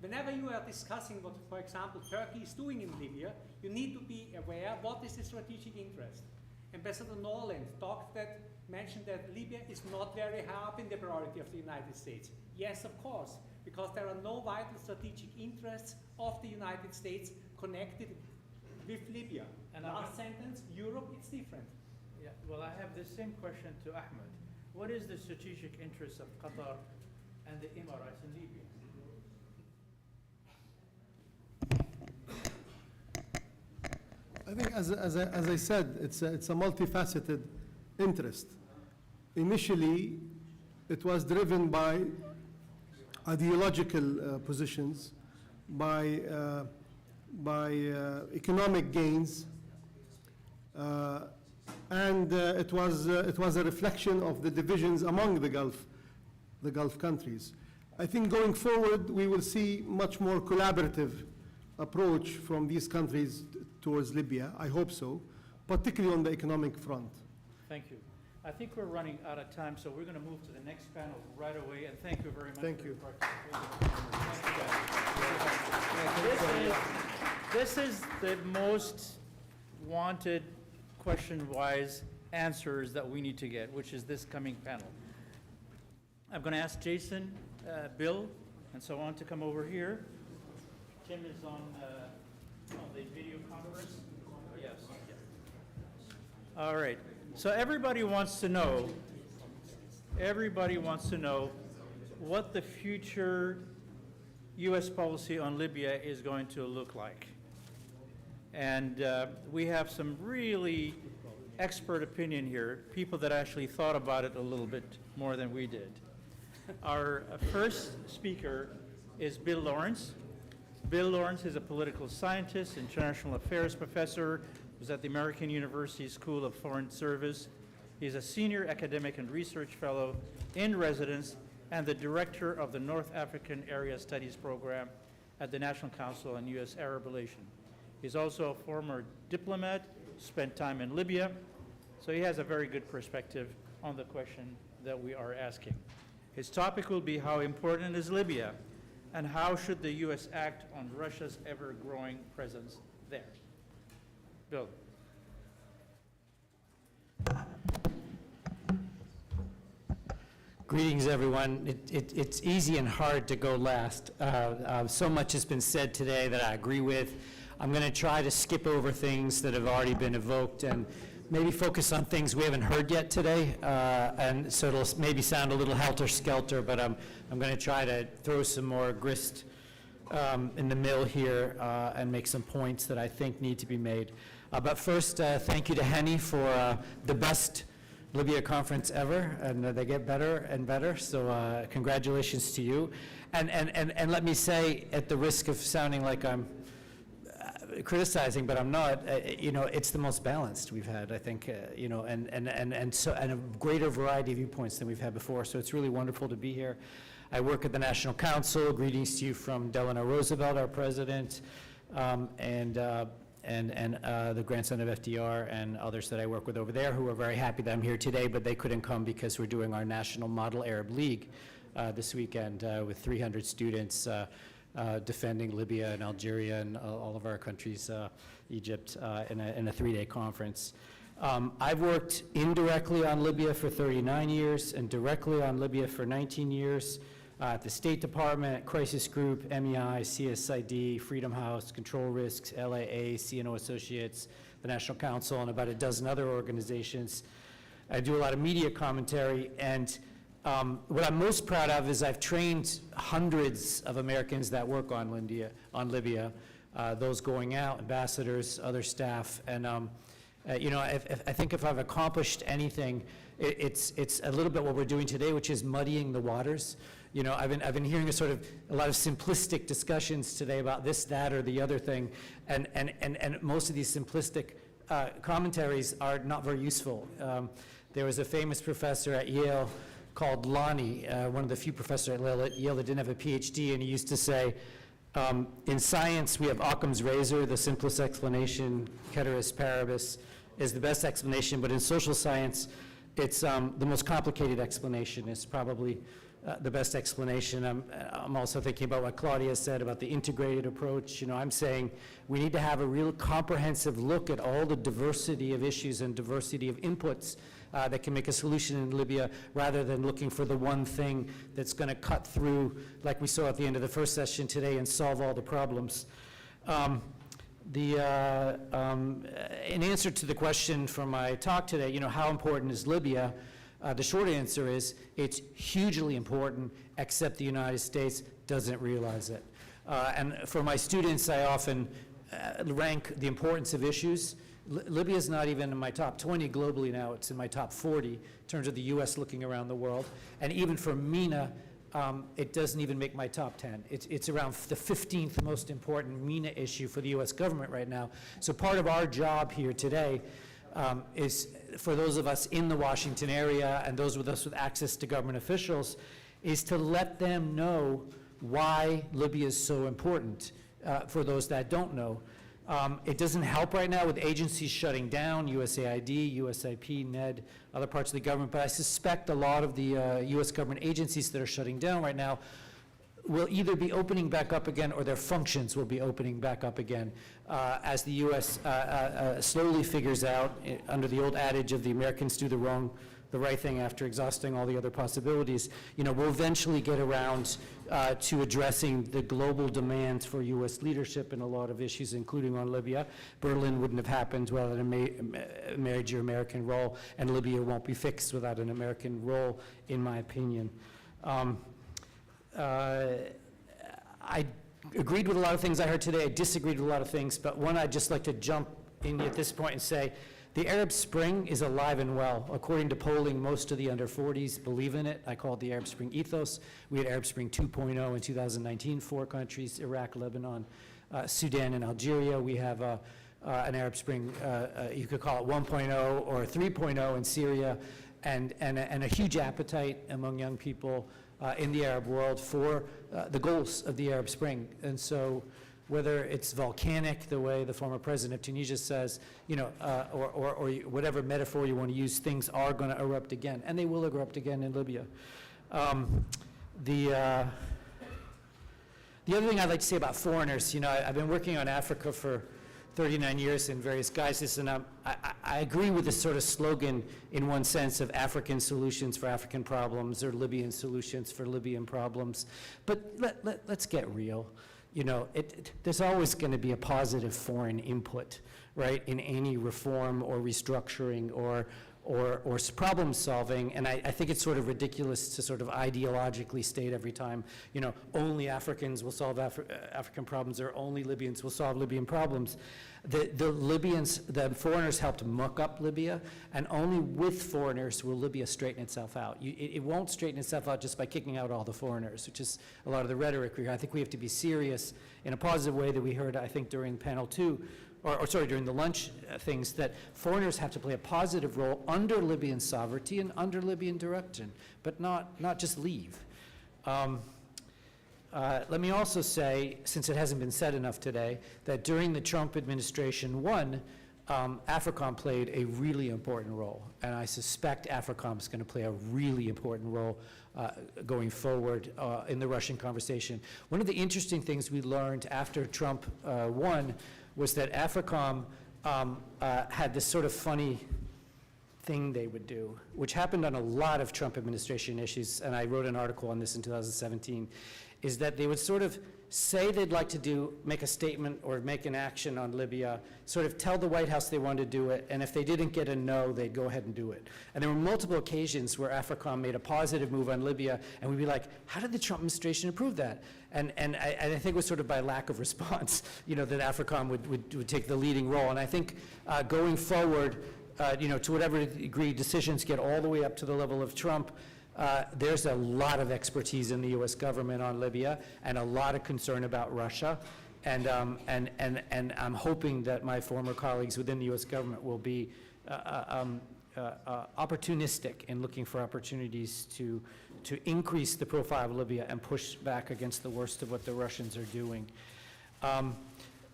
Whenever you are discussing what, for example, Turkey is doing in Libya, you need to be aware what is the strategic interest. Ambassador Norland mentioned that Libya is not very high up in the priority of the United States. Yes, of course, because there are no vital strategic interests of the United States connected with Libya. And last sentence, Europe, it's different. Yeah, well, I have the same question to Ahmed. What is the strategic interest of Qatar and the Emirates in Libya? I think, as I said, it's a multifaceted interest. Initially, it was driven by ideological positions, by economic gains, and it was a reflection of the divisions among the Gulf countries. I think going forward, we will see much more collaborative approach from these countries towards Libya. I hope so, particularly on the economic front. Thank you. I think we're running out of time, so we're going to move to the next panel right away, and thank you very much. Thank for you. This is the most wanted question-wise answers that we need to get, which is this coming panel. I'm going to ask Jason, Bill, and so on to come over here. Tim is on the video conference. Yes. All right. So everybody wants to know what the future U.S. policy on Libya is going to look like. And we have some really expert opinion here, people that actually thought about it a little bit more than we did. Our first speaker is Bill Lawrence. Bill Lawrence is a political scientist, international affairs professor, who's at the American University School of Foreign Service. He's a senior academic and research fellow in residence and the director of the North African Area Studies Program at the National Council on U.S. Arab Relations. He's also a former diplomat, spent time in Libya, So he has a very good perspective on the question that we are asking. His topic will be how important is Libya and how should the U.S. act on Russia's ever-growing presence there. Bill. Greetings, everyone. It's easy and hard to go last. So much has been said today that I agree with. I'm going to try to skip over things that have already been evoked and maybe focus on things we haven't heard yet today. And so it'll maybe sound a little helter-skelter, but I'm going to try to throw some more grist in the mill here and make some points that I think need to be made. But first, thank you to Henny for the best Libya conference ever, and they get better and better, so congratulations to you. And let me say, at the risk of sounding like I'm criticizing, but I'm not, you know, it's the most balanced we've had, I think, you know, and a greater variety of viewpoints than we've had before, so it's really wonderful to be here. I work at the National Council. Greetings to you from Delano Roosevelt, our president, and the grandson of FDR and others that I work with over there who are very happy that I'm here today, but they couldn't come because we're doing our National Model Arab League this weekend with 300 students defending Libya and Algeria and all of our countries, Egypt, in a 3-day conference. I've worked indirectly on Libya for 39 years and directly on Libya for 19 years. At the State Department, Crisis Group, MEI, CSID, Freedom House, Control Risks, LAA, CNO Associates, the National Council, and about a dozen other organizations. I do a lot of media commentary, and what I'm most proud of is I've trained hundreds of Americans that work on Libya, those going out, ambassadors, other staff, and you know, I think if I've accomplished anything, it's a little bit what we're doing today, which is muddying the waters. You know, I've been hearing a lot of simplistic discussions today about this, that, or the other thing, and most of these simplistic commentaries are not very useful. There was a famous professor at Yale called Lonnie, one of the few professors at Yale that didn't have a PhD, and he used to say, in science we have Occam's razor, the simplest explanation, ceteris paribus, is the best explanation, but in social science, it's the most complicated explanation is probably the best explanation. I'm also thinking about what Claudia said about the integrated approach. You know, I'm saying we need to have a real comprehensive look at all the diversity of issues and diversity of inputs that can make a solution in Libya, rather than looking for the one thing that's going to cut through, like we saw at the end of the first session today, and solve all the problems. In answer to the question from my talk today, you know, how important is Libya? The short answer is it's hugely important, except the United States doesn't realize it. And for my students, I often rank the importance of issues. Libya is not even in my top 20 globally now. It's in my top 40 in terms of the U.S. looking around the world. And even for MENA, it doesn't even make my top 10. It's around the 15th most important MENA issue for the U.S. government right now. So part of our job here today is, for those of us in the Washington area and those with us with access to government officials, is to let them know why Libya is so important for those that don't know. It doesn't help right now with agencies shutting down, USAID, USIP, NED, other parts of the government, but I suspect a lot of the U.S. government agencies that are shutting down right now will either be opening back up again or their functions will be opening back up again as the U.S. Slowly figures out, under the old adage of the Americans do the right thing after exhausting all the other possibilities, you know, we'll eventually get around to addressing the global demands for U.S. leadership in a lot of issues, including on Libya. Berlin wouldn't have happened without a major American role, and Libya won't be fixed without an American role, in my opinion. I agreed with a lot of things I heard today. I disagreed with a lot of things, but one I'd just like to jump in at this point and say, the Arab Spring is alive and well. According to polling, most of the under 40s believe in it. I call it the Arab Spring ethos. We had Arab Spring 2.0 in 2019, 4 countries, Iraq, Lebanon, Sudan, and Algeria. We have an Arab Spring, you could call it 1.0 or 3.0 in Syria, and a huge appetite among young people in the Arab world for the goals of the Arab Spring. And so whether it's volcanic, the way the former president of Tunisia says, you know, or whatever metaphor you want to use, things are going to erupt again, and they will erupt again in Libya. The other thing I'd like to say about foreigners, you know, I've been working on Africa for 39 years in various guises, and I agree with this sort of slogan in one sense of African solutions for African problems or Libyan solutions for Libyan problems. But let's get real. You know, there's always going to be a positive foreign input, right, in any reform or restructuring or problem solving, and I think it's sort of ridiculous to sort of ideologically state every time, you know, only Africans will solve African problems or only Libyans will solve Libyan problems. The foreigners helped muck up Libya, and only with foreigners will Libya straighten itself out. It won't straighten itself out just by kicking out all the foreigners, which is a lot of the rhetoric we hear. I think we have to be serious in a positive way that we heard, I think, during panel 2, during the lunch things, that foreigners have to play a positive role under Libyan sovereignty and under Libyan direction, but not just leave. Let me also say, since it hasn't been said enough today, that during the Trump administration, AFRICOM played a really important role, and I suspect AFRICOM is going to play a really important role going forward in the Russian conversation. One of the interesting things we learned after Trump won was that AFRICOM had this sort of funny thing they would do, which happened on a lot of Trump administration issues, and I wrote an article on this in 2017, is that they would sort of say they'd like to make a statement or make an action on Libya, sort of tell the White House they wanted to do it, and if they didn't get a no, they'd go ahead and do it. And there were multiple occasions where AFRICOM made a positive move on Libya, and we'd be like, how did the Trump administration approve that? And I think it was sort of by lack of response, you know, that AFRICOM would take the leading role. And I think going forward, you know, to whatever degree decisions get all the way up to the level of Trump, there's a lot of expertise in the U.S. government on Libya and a lot of concern about Russia. And I'm hoping that my former colleagues within the U.S. government will be opportunistic in looking for opportunities to increase the profile of Libya and push back against the worst of what the Russians are doing.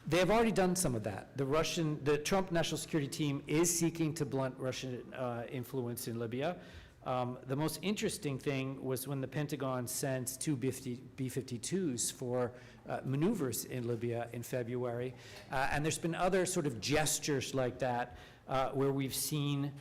They have already done some of that. The Trump National Security Team is seeking to blunt Russian influence in Libya. The most interesting thing was when the Pentagon sent 2 B-52s for maneuvers in Libya in February. And there's been other sort of gestures like that where we've seen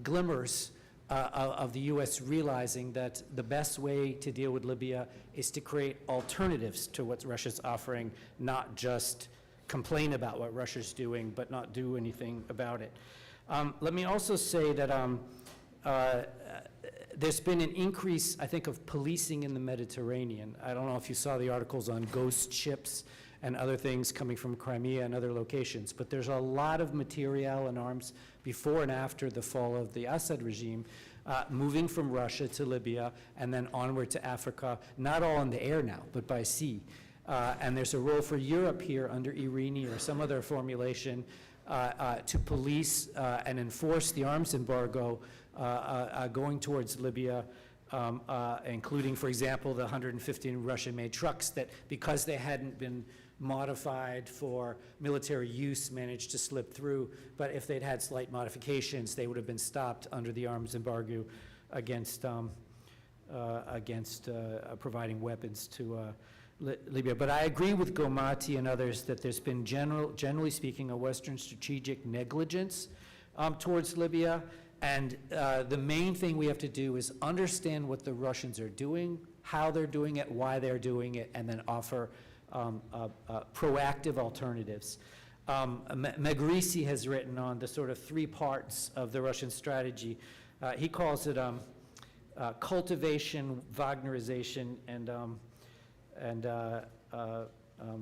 glimmers of the U.S. realizing that the best way to deal with Libya is to create alternatives to what Russia's offering, not just complain about what Russia's doing, but not do anything about it. Let me also say that there's been an increase, I think, of policing in the Mediterranean. I don't know if you saw the articles on ghost ships and other things coming from Crimea and other locations, but there's a lot of material and arms before and after the fall of the Assad regime moving from Russia to Libya and then onward to Africa, not all in the air now, but by sea. And there's a role for Europe here under Irini or some other formulation to police and enforce the arms embargo going towards Libya, including, for example, the 115 Russian-made trucks that, because they hadn't been modified for military use, managed to slip through, but if they'd had slight modifications, they would have been stopped under the arms embargo against providing weapons to Libya. But I agree with Gomati and others that there's been, generally speaking, a Western strategic negligence towards Libya, and the main thing we have to do is understand what the Russians are doing, how they're doing it, why they're doing it, and then offer proactive alternatives. Megrisi has written on the sort of 3 parts of the Russian strategy. He calls it cultivation, Wagnerization, and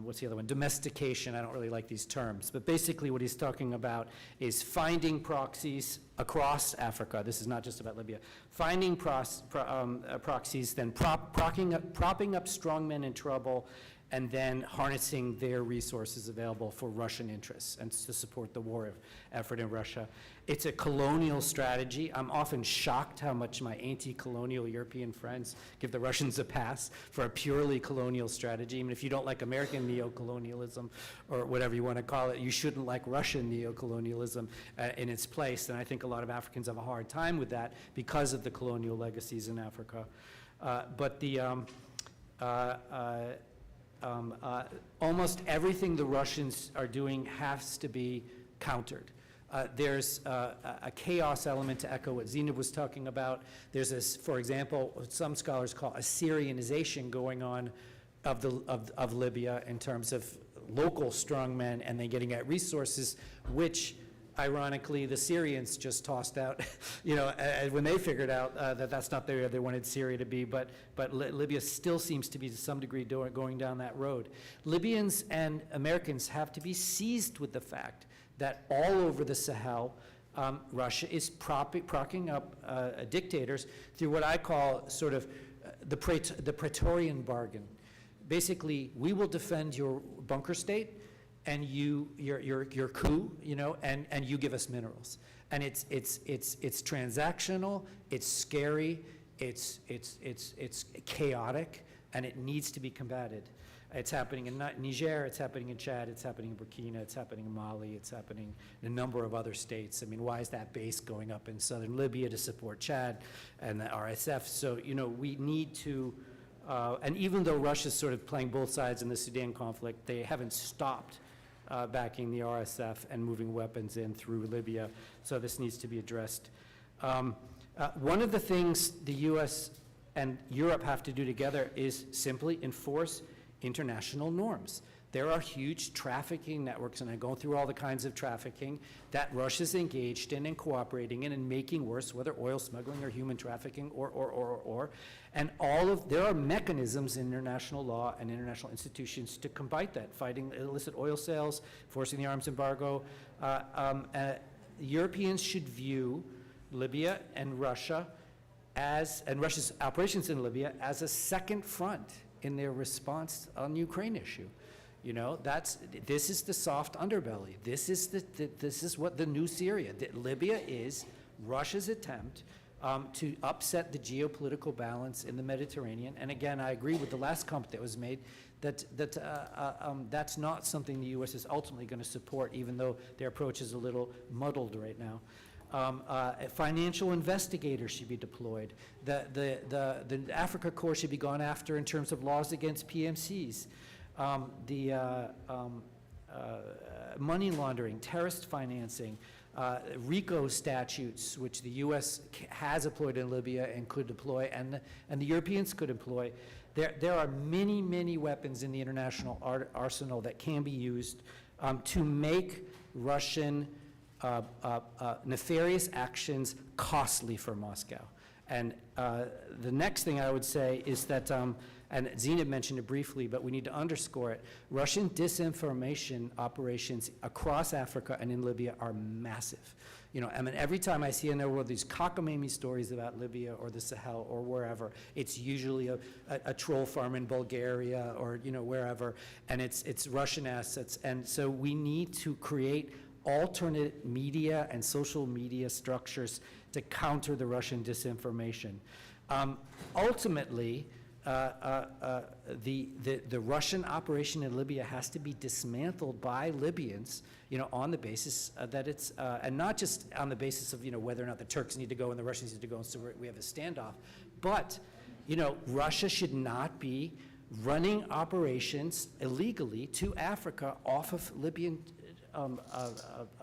what's the other one? Domestication. I don't really like these terms. But basically what he's talking about is finding proxies across Africa. This is not just about Libya. Finding proxies, then propping up strongmen in trouble, and then harnessing their resources available for Russian interests and to support the war effort in Russia. It's a colonial strategy. I'm often shocked how much my anti-colonial European friends give the Russians a pass for a purely colonial strategy. I mean, if you don't like American neo-colonialism or whatever you want to call it, you shouldn't like Russian neo-colonialism in its place. And I think a lot of Africans have a hard time with that because of the colonial legacies in Africa. But the almost everything the Russians are doing has to be countered. There's a chaos element to echo what Zina was talking about. There's this, for example, what some scholars call a Syrianization going on of Libya in terms of local strongmen and then getting at resources, which ironically the Syrians just tossed out, when they figured out that that's not where they wanted Syria to be, but Libya still seems to be to some degree going down that road. Libyans and Americans have to be seized with the fact that all over the Sahel, Russia is propping up dictators through what I call sort of the Praetorian bargain. Basically, we will defend your bunker state, and your coup, and you give us minerals. And it's transactional, it's scary, it's chaotic, and it needs to be combated. It's happening in Niger, it's happening in Chad, it's happening in Burkina, it's happening in Mali, it's happening in a number of other states. I mean, why is that base going up in southern Libya to support Chad and the RSF? So, we need to, and even though Russia's sort of playing both sides in the Sudan conflict, they haven't stopped backing the RSF and moving weapons in through Libya. So this needs to be addressed. One of the things the US and Europe have to do together is simply enforce international norms. There are huge trafficking networks, and I go through all the kinds of trafficking that Russia's engaged in and cooperating in and making worse, whether oil smuggling or human trafficking or. And there are mechanisms in international law and international institutions to combat that, fighting illicit oil sales, forcing the arms embargo. Europeans should view Libya and Russia and Russia's operations in Libya as a second front in their response on the Ukraine issue. This is the soft underbelly. This is what the new Syria. Libya is Russia's attempt to upset the geopolitical balance in the Mediterranean. And again, I agree with the last comment that was made that that's not something the U.S. is ultimately going to support, even though their approach is a little muddled right now. Financial investigators should be deployed. The Africa Corps should be gone after in terms of laws against PMCs. Money laundering, terrorist financing, RICO statutes, which the U.S. has employed in Libya and could deploy, and the Europeans could employ. There are many, many weapons in the international arsenal that can be used to make Russian nefarious actions costly for Moscow. And the next thing I would say is that, and Zina mentioned it briefly, but we need to underscore it, Russian disinformation operations across Africa and in Libya are massive. Every time I see in these cockamamie stories about Libya or the Sahel or wherever, it's usually a troll farm in Bulgaria or wherever, and it's Russian assets. And so we need to create alternate media and social media structures to counter the Russian disinformation. Ultimately, the Russian operation in Libya has to be dismantled by Libyans, on the basis that it's, and not just on the basis of, whether or not the Turks need to go and the Russians need to go, and so we have a standoff. But, Russia should not be running operations illegally to Africa off of Libyan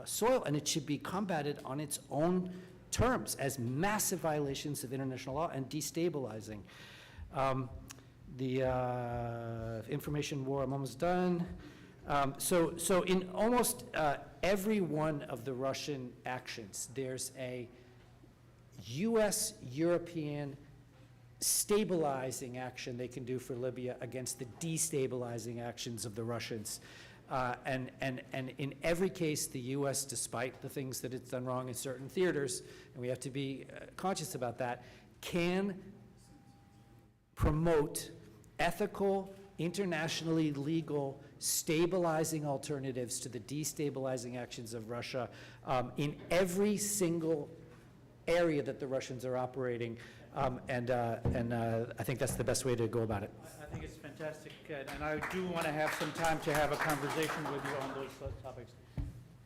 soil, and it should be combated on its own terms as massive violations of international law and destabilizing. The information war, I'm almost done. So in almost every one of the Russian actions, there's a US, European stabilizing action they can do for Libya against the destabilizing actions of the Russians. And in every case, the U.S., despite the things that it's done wrong in certain theaters, and we have to be conscious about that, can promote ethical internationally legal, stabilizing alternatives to the destabilizing actions of Russia in every single area that the Russians are operating. And I think that's the best way to go about it. I think it's fantastic, and I do want to have some time to have a conversation with you on those topics.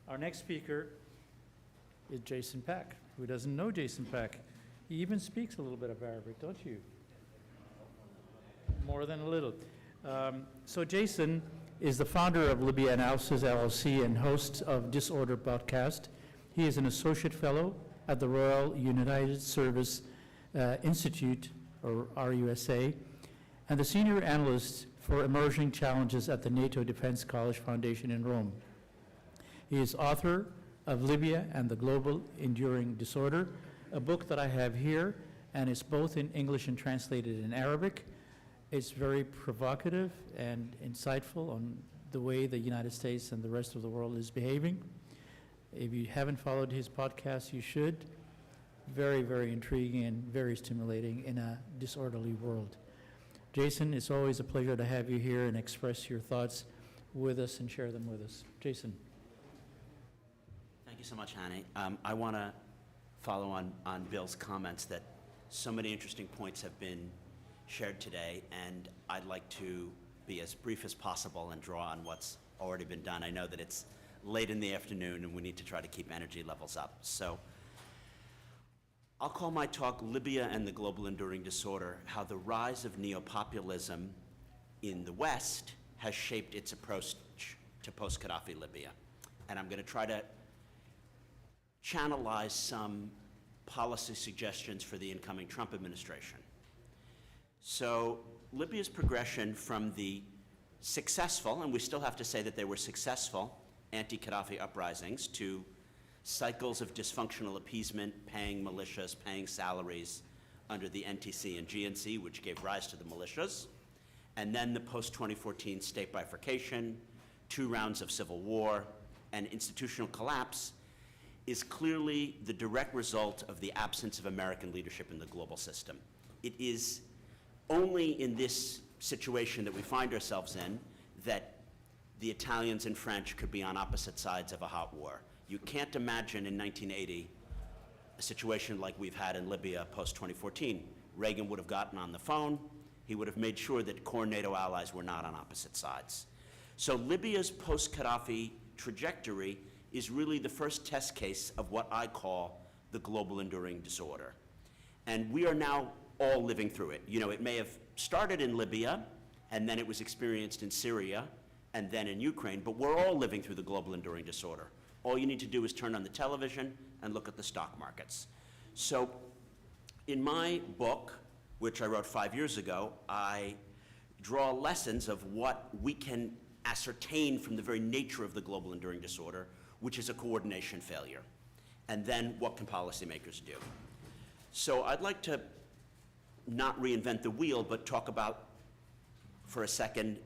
Our next speaker is Jason Pack. Who doesn't know Jason Pack? He even speaks a little bit of Arabic, don't you? More than a little. So Jason is the founder of Libya Analysis LLC and host of Disorder podcast. He is an associate fellow at the Royal United Service Institute, or RUSA, and the senior analyst for emerging challenges at the NATO Defense College Foundation in Rome. He is author of Libya and the Global Enduring Disorder, a book that I have here, and it's both in English and translated in Arabic. It's very provocative and insightful on the way the United States and the rest of the world is behaving. If you haven't followed his podcast, you should. Very, very intriguing and very stimulating in a disorderly world. Jason, it's always a pleasure to have you here and express your thoughts with us and share them with us. Jason. Thank you so much, Hani. I want to follow on Bill's comments that so many interesting points have been shared today, and I'd like to be as brief as possible and draw on what's already been done. I know that it's late in the afternoon and we need to try to keep energy levels up. So I'll call my talk Libya and the Global Enduring Disorder, how the rise of neopopulism in the West has shaped its approach to post-Gaddafi Libya. And I'm going to try to channelize some policy suggestions for the incoming Trump administration. So Libya's progression from the successful, and we still have to say that they were successful, anti-Gaddafi uprisings to cycles of dysfunctional appeasement, paying militias, paying salaries under the NTC and GNC, which gave rise to the militias, and then the post-2014 state bifurcation, 2 rounds of civil war, and institutional collapse is clearly the direct result of the absence of American leadership in the global system. It is only in this situation that we find ourselves in that the Italians and French could be on opposite sides of a hot war. You can't imagine in 1980 a situation like we've had in Libya post-2014. Reagan would have gotten on the phone. He would have made sure that core NATO allies were not on opposite sides. So Libya's post-Gaddafi trajectory is really the first test case of what I call the global enduring disorder. And we are now all living through it. You know, it may have started in Libya, and then it was experienced in Syria, and then in Ukraine, but we're all living through the global enduring disorder. All you need to do is turn on the television and look at the stock markets. So in my book, which I wrote 5 years ago, I draw lessons of what we can ascertain from the very nature of the global enduring disorder, which is a coordination failure. And then what can policymakers do? So I'd like to not reinvent the wheel, but talk about, for a second,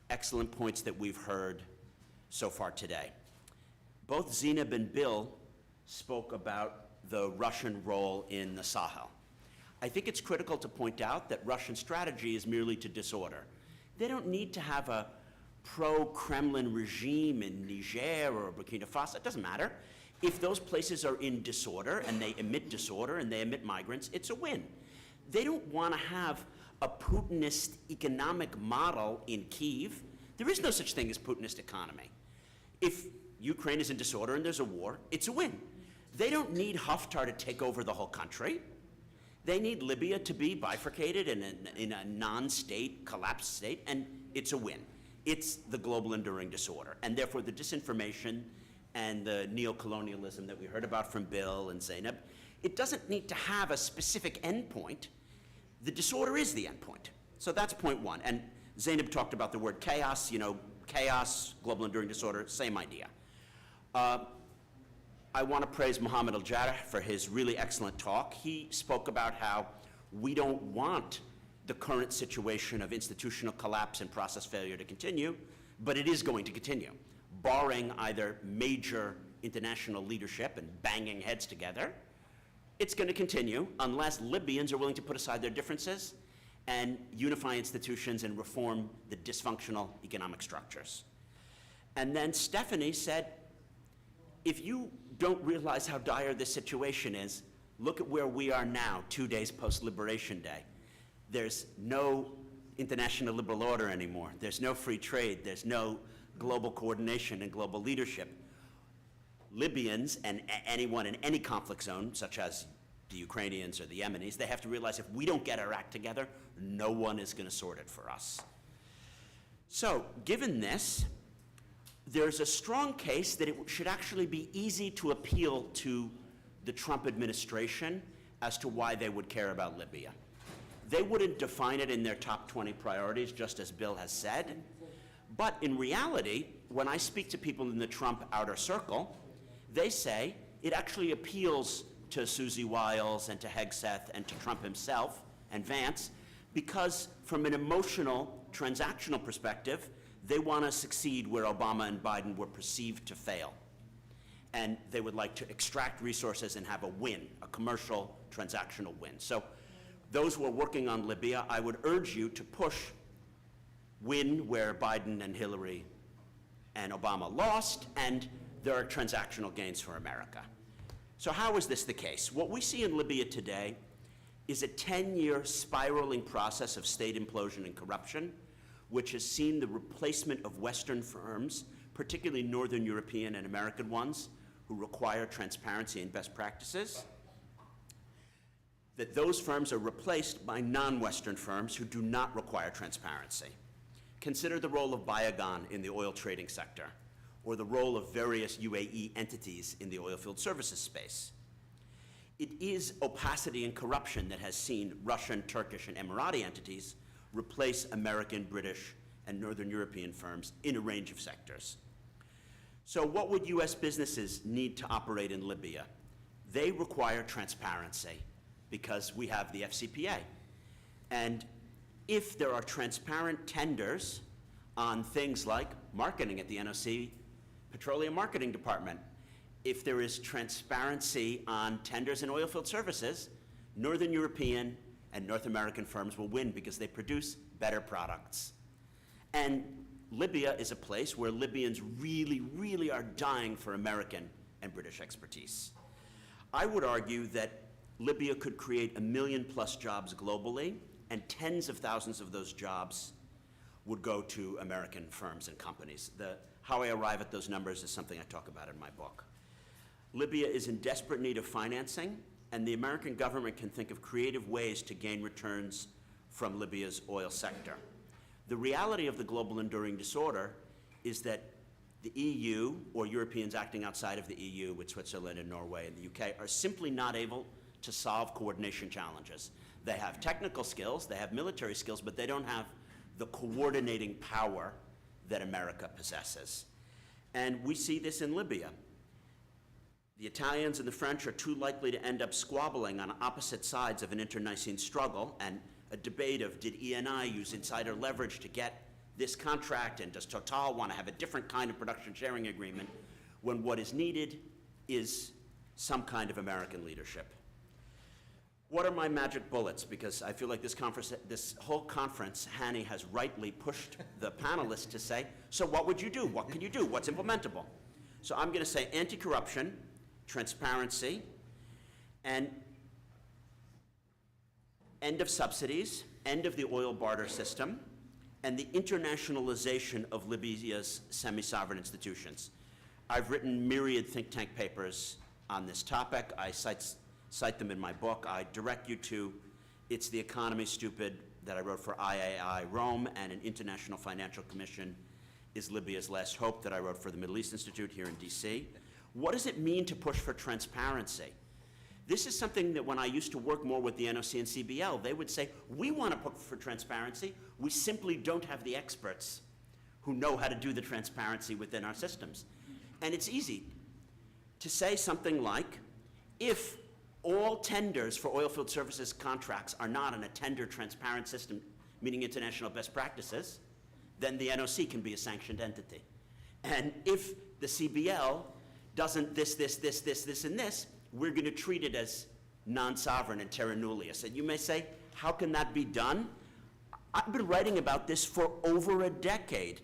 excellent points that we've heard so far today. Both Zeynep and Bill spoke about the Russian role in the Sahel. I think it's critical to point out that Russian strategy is merely to disorder. They don't need to have a pro-Kremlin regime in Niger or Burkina Faso. It doesn't matter. If those places are in disorder and they emit disorder and they emit migrants, it's a win. They don't want to have a Putinist economic model in Kyiv. There is no such thing as Putinist economy. If Ukraine is in disorder and there's a war, it's a win. They don't need Haftar to take over the whole country. They need Libya to be bifurcated in a non-state, collapsed state, and it's a win. It's the global enduring disorder. And therefore, the disinformation and the neocolonialism that we heard about from Bill and Zeynep, it doesn't need to have a specific endpoint. The disorder is the endpoint. So that's point one. And Zeynep talked about the word chaos, chaos, global enduring disorder, same idea. I want to praise Mohammed Al-Jarrah for his really excellent talk. He spoke about how we don't want the current situation of institutional collapse and process failure to continue, but it is going to continue, barring either major international leadership and banging heads together. It's going to continue unless Libyans are willing to put aside their differences and unify institutions and reform the dysfunctional economic structures. And then Stephanie said, if you don't realize how dire this situation is, look at where we are now, 2 days post-Liberation Day. There's no international liberal order anymore. There's no free trade. There's no global coordination and global leadership. Libyans and anyone in any conflict zone, such as the Ukrainians or the Yemenis, they have to realize if we don't get our act together, no one is going to sort it for us. So, given this, there's a strong case that it should actually be easy to appeal to the Trump administration as to why they would care about Libya. They wouldn't define it in their top 20 priorities, just as Bill has said. But in reality, when I speak to people in the Trump outer circle, they say it actually appeals to Susie Wiles and to Hegseth and to Trump himself and Vance, because from an emotional, transactional perspective, they want to succeed where Obama and Biden were perceived to fail. And they would like to extract resources and have a win, a commercial, transactional win. So those who are working on Libya, I would urge you to push win where Biden and Hillary and Obama lost, and there are transactional gains for America. So how is this the case? What we see in Libya today is a 10-year spiraling process of state implosion and corruption, which has seen the replacement of Western firms, particularly Northern European and American ones, who require transparency and best practices, that those firms are replaced by non-Western firms who do not require transparency. Consider the role of Biogon in the oil trading sector, or the role of various UAE entities in the oilfield services space. It is opacity and corruption that has seen Russian, Turkish, and Emirati entities replace American, British, and Northern European firms in a range of sectors. So what would US businesses need to operate in Libya? They require transparency because we have the FCPA. And if there are transparent tenders on things like marketing at the NOC Petroleum Marketing Department, if there is transparency on tenders in oilfield services, Northern European and North American firms will win because they produce better products. And Libya is a place where Libyans really, really are dying for American and British expertise. I would argue that Libya could create 1 million+ jobs globally, and tens of thousands of those jobs would go to American firms and companies. How I arrive at those numbers is something I talk about in my book. Libya is in desperate need of financing, and the American government can think of creative ways to gain returns from Libya's oil sector. The reality of the global enduring disorder is that the EU, or Europeans acting outside of the EU with Switzerland and Norway and the UK, are simply not able to solve coordination challenges. They have technical skills, they have military skills, but they don't have the coordinating power that America possesses. And we see this in Libya. The Italians and the French are too likely to end up squabbling on opposite sides of an internecine struggle, and a debate of did ENI use insider leverage to get this contract, and does Total want to have a different kind of production sharing agreement, when what is needed is some kind of American leadership. What are my magic bullets? Because I feel like this whole conference, Hani has rightly pushed the panelists to say, so what would you do? What can you do? What's implementable? So I'm going to say anti-corruption, transparency, and end of subsidies, end of the oil barter system, and the internationalization of Libya's semi-sovereign institutions. I've written myriad think tank papers on this topic. I cite them in my book. I direct you to It's the Economy, Stupid, that I wrote for IAI Rome, and an International Financial Commission is Libya's Last Hope, that I wrote for the Middle East Institute here in DC. What does it mean to push for transparency? This is something that when I used to work more with the NOC and CBL, they would say, we want to push for transparency, we simply don't have the experts who know how to do the transparency within our systems. And it's easy to say something like, if all tenders for oilfield services contracts are not in a tender transparent system, meaning international best practices, then the NOC can be a sanctioned entity. And if the CBL doesn't this, and this, we're going to treat it as non-sovereign and terra nullius. And you may say, how can that be done? I've been writing about this for over a decade.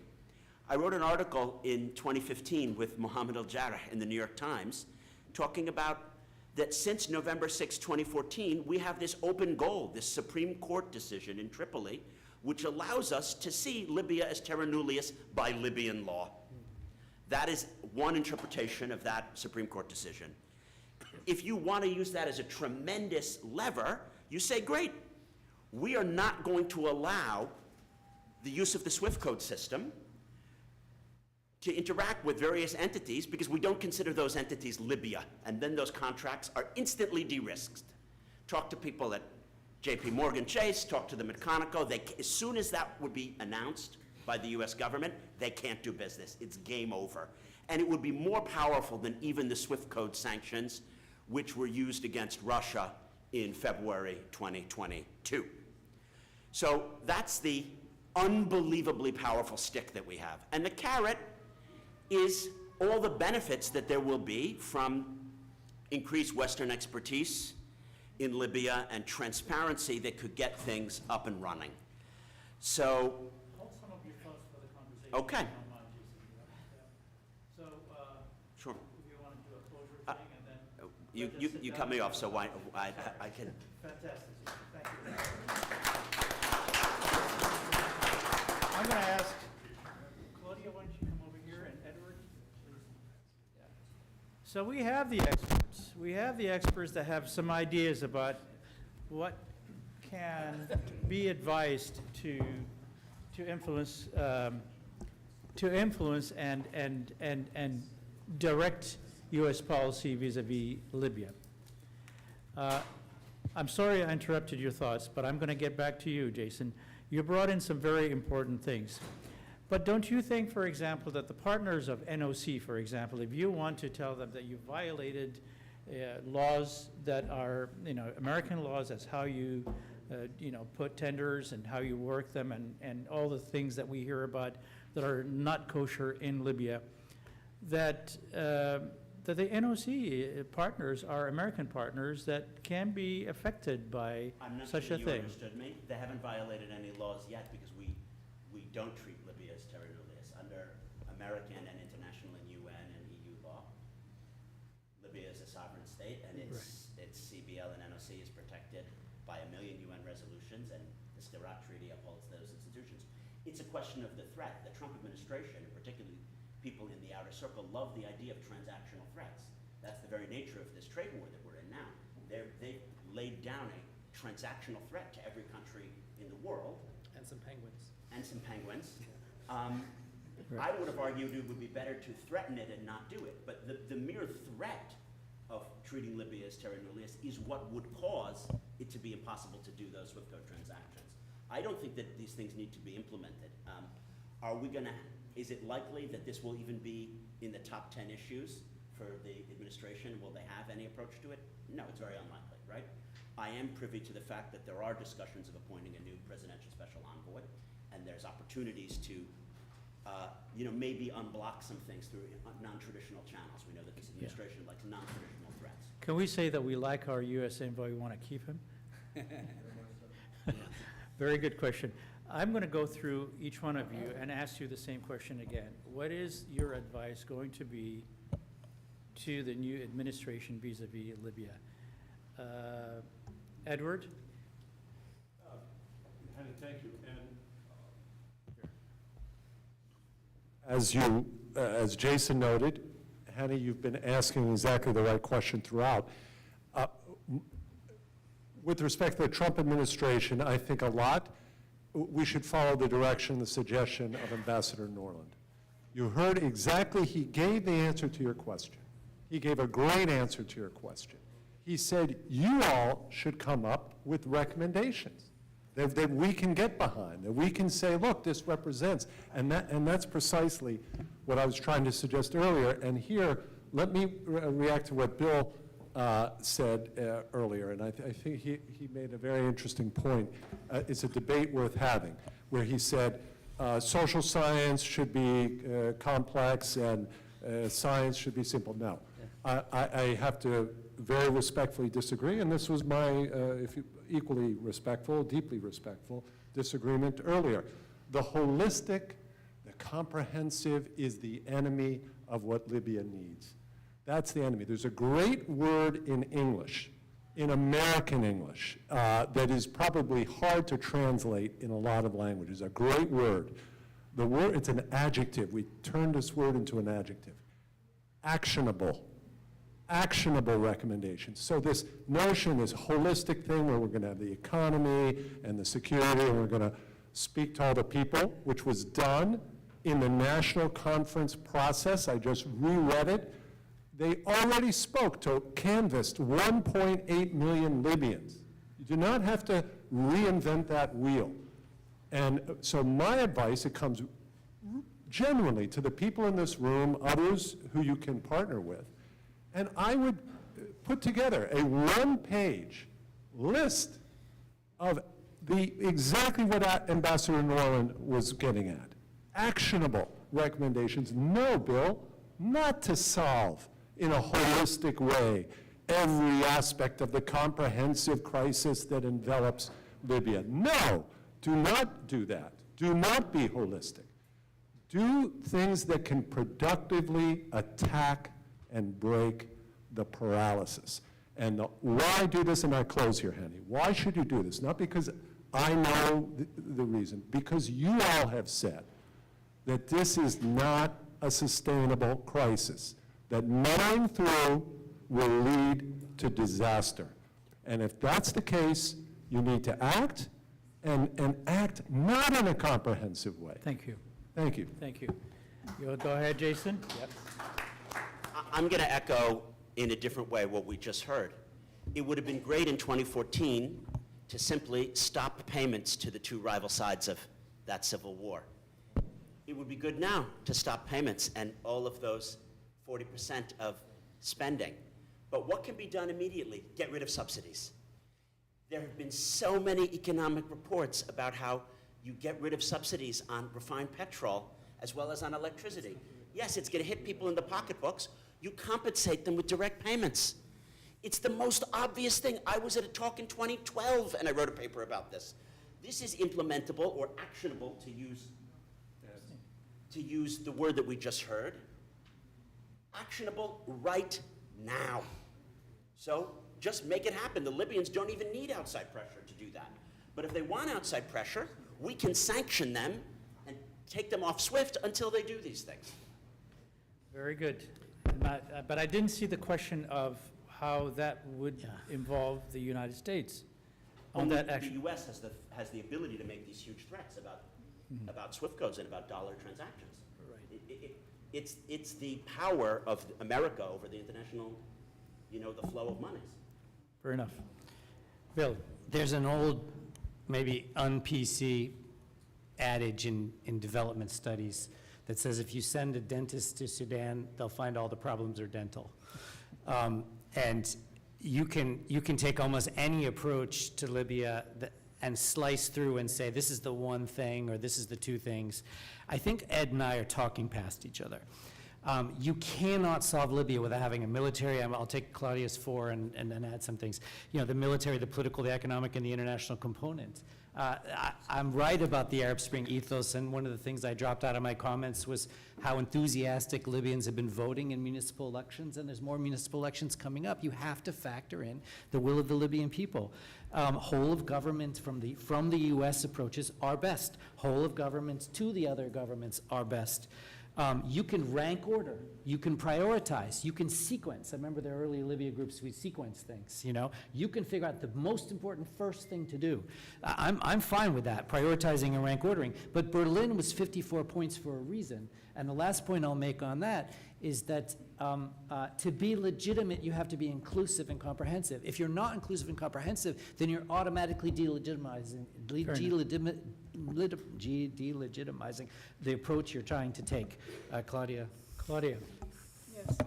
I wrote an article in 2015 with Mohammed Al-Jarrah in the New York Times talking about that since November 6, 2014, we have this open goal, this Supreme Court decision in Tripoli, which allows us to see Libya as terra nullius by Libyan law. That is one interpretation of that Supreme Court decision. If you want to use that as a tremendous lever, you say, great, we are not going to allow the use of the SWIFT code system to interact with various entities because we don't consider those entities Libya, and then those contracts are instantly de-risked. Talk to people at JP Morgan Chase, talk to them at Conoco. As soon as that would be announced by the US government, they can't do business. It's game over. And it would be more powerful than even the SWIFT code sanctions, which were used against Russia in February 2022. So that's the unbelievably powerful stick that we have. And the carrot is all the benefits that there will be from increased Western expertise in Libya and transparency that could get things up and running. So, Hold some of your thoughts for the conversation. okay. if you don't mind, Jason. So, Sure. if you want to do a closure thing and then. You cut me off, so I can. Fantastic. Thank you. I'm going to ask Claudia, why don't you come over here, and Edward, please. Yeah. So we have the experts. We have the experts that have some ideas about what can be advised to influence and direct U.S. policy vis-a-vis Libya. I'm sorry I interrupted your thoughts, but I'm going to get back to you, Jason. You brought in some very important things. But don't you think, for example, that the partners of NOC, for example, if you want to tell them that you violated laws that are, American laws, as how you, put tenders and how you work them and all the things that we hear about that are not kosher in Libya, that the NOC partners are American partners that can be affected by such a thing. I'm not sure you understood me. They haven't violated any laws yet because we don't treat Libya as terra nullius. Under American and international and UN and EU law, Libya is a sovereign state, and its CBL and NOC is protected by 1 million UN resolutions, and the Stirat Treaty upholds those institutions. It's a question of the threat. The Trump administration, and particularly people in the outer circle, love the idea of transactional threats. That's the very nature of this trade war that we're in now. They've laid down a transactional threat to every country in the world. And some penguins. And some penguins. I would have argued it would be better to threaten it and not do it. But the mere threat of treating Libya as terra nullius is what would cause it to be impossible to do those SWIFT code transactions. I don't think that these things need to be implemented. Is it likely that this will even be in the top 10 issues for the administration? Will they have any approach to it? No, it's very unlikely, right? I am privy to the fact that there are discussions of appointing a new presidential special envoy, and there's opportunities to, maybe unblock some things through non-traditional channels. We know that this administration likes non-traditional threats. Can we say that we like our U.S. envoy, we want to keep him? Very good question. I'm going to go through each one of you and ask you the same question again. What is your advice going to be to the new administration vis-a-vis Libya? Edward? Hani, thank you. And as Jason noted, Hani, you've been asking exactly the right question throughout. With respect to the Trump administration, I think we should follow the direction, the suggestion of Ambassador Norland. You heard exactly, he gave the answer to your question. He gave a great answer to your question. He said, you all should come up with recommendations that we can get behind, that we can say, look, this represents, and that's precisely what I was trying to suggest earlier. And here, let me react to what Bill said earlier, and I think he made a very interesting point. It's a debate worth having, where he said social science should be complex and science should be simple. No, I have to very respectfully disagree, and this was my, equally respectful, deeply respectful disagreement earlier. The holistic, the comprehensive is the enemy of what Libya needs. That's the enemy. There's a great word in English, in American English, that is probably hard to translate in a lot of languages, a great word. The word, it's an adjective. We turned this word into an adjective. Actionable. Actionable recommendations. So this notion, this holistic thing where we're going to have the economy and the security and we're going to speak to all the people, which was done in the national conference process. I just reread it. They already spoke to, canvassed 1.8 million Libyans. You do not have to reinvent that wheel. And so my advice, it comes genuinely to the people in this room, others who you can partner with, and I would put together a one-page list of exactly what Ambassador Norland was getting at. Actionable recommendations. No, Bill, not to solve in a holistic way every aspect of the comprehensive crisis that envelops Libya. No, do not do that. Do not be holistic. Do things that can productively attack and break the paralysis. And why do this, and I close here, Hani. Why should you do this? Not because I know the reason, because you all have said that this is not a sustainable crisis, that muddling through will lead to disaster. And if that's the case, you need to act, and act not in a comprehensive way. Thank you. Thank you. Thank you. You'll go ahead, Jason. Yep. I'm going to echo in a different way what we just heard. It would have been great in 2014 to simply stop payments to the two rival sides of that civil war. It would be good now to stop payments and all of those 40% of spending. But what can be done immediately? Get rid of subsidies. There have been so many economic reports about how you get rid of subsidies on refined petrol as well as on electricity. Yes, it's going to hit people in the pocketbooks. You compensate them with direct payments. It's the most obvious thing. I was at a talk in 2012 and I wrote a paper about this. This is implementable or actionable, to use the word that we just heard. Actionable right now. So just make it happen. The Libyans don't even need outside pressure to do that. But if they want outside pressure, we can sanction them and take them off SWIFT until they do these things. Very good. But I didn't see the question of how that would involve the United States on that action. The U.S. has the ability to make these huge threats about SWIFT codes and about dollar transactions. Right. It's the power of America over the international, the flow of monies. Fair enough. Bill. There's an old, maybe un-PC adage in development studies that says if you send a dentist to Sudan, they'll find all the problems are dental. And you can take almost any approach to Libya and slice through and say this is the one thing or this is the two things. I think Ed and I are talking past each other. You cannot solve Libya without having a military. I'll take Claudia's four and then add some things. The military, the political, the economic, and the international component. I'm right about the Arab Spring ethos, and one of the things I dropped out of my comments was how enthusiastic Libyans have been voting in municipal elections, and there's more municipal elections coming up. You have to factor in the will of the Libyan people. Whole of government from the U.S. approaches are best. Whole of governments to the other governments are best. You can rank order, you can prioritize, you can sequence. I remember the early Libya groups, we sequence things, You can figure out the most important first thing to do. I'm fine with that, prioritizing and rank ordering. But Berlin was 54 points for a reason. And the last point I'll make on that is that to be legitimate, you have to be inclusive and comprehensive. If you're not inclusive and comprehensive, then you're automatically delegitimizing the approach you're trying to take. Claudia. Yes.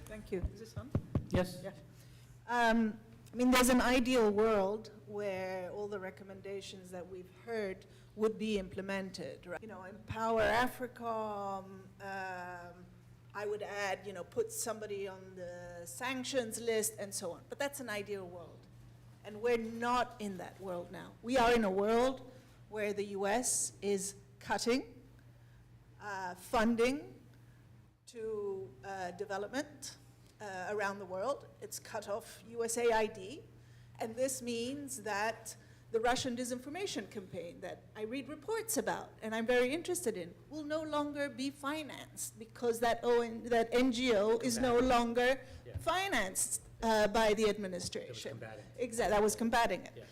Thank you. Is this on? Yes. There's an ideal world where all the recommendations that we've heard would be implemented, right? Empower Africa. I would add, put somebody on the sanctions list and so on. But that's an ideal world. And we're not in that world now. We are in a world where the US is cutting funding to development around the world. It's cut off USAID. And this means that the Russian disinformation campaign that I read reports about and I'm very interested in will no longer be financed because that NGO is no longer financed by the administration. Exactly, that was combating it.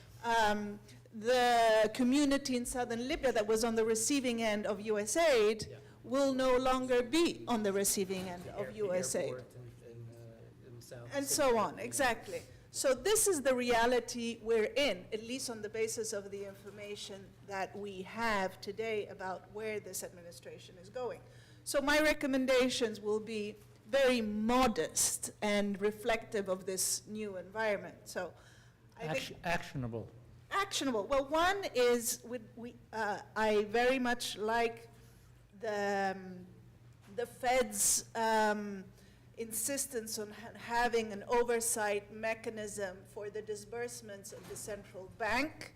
The community in southern Libya that was on the receiving end of USAID will no longer be on the receiving end of USAID. And so on, exactly. So this is the reality we're in, at least on the basis of the information that we have today about where this administration is going. So my recommendations will be very modest and reflective of this new environment. So I think Actionable. actionable. Well, one is I very much like the Fed's insistence on having an oversight mechanism for the disbursements of the central bank.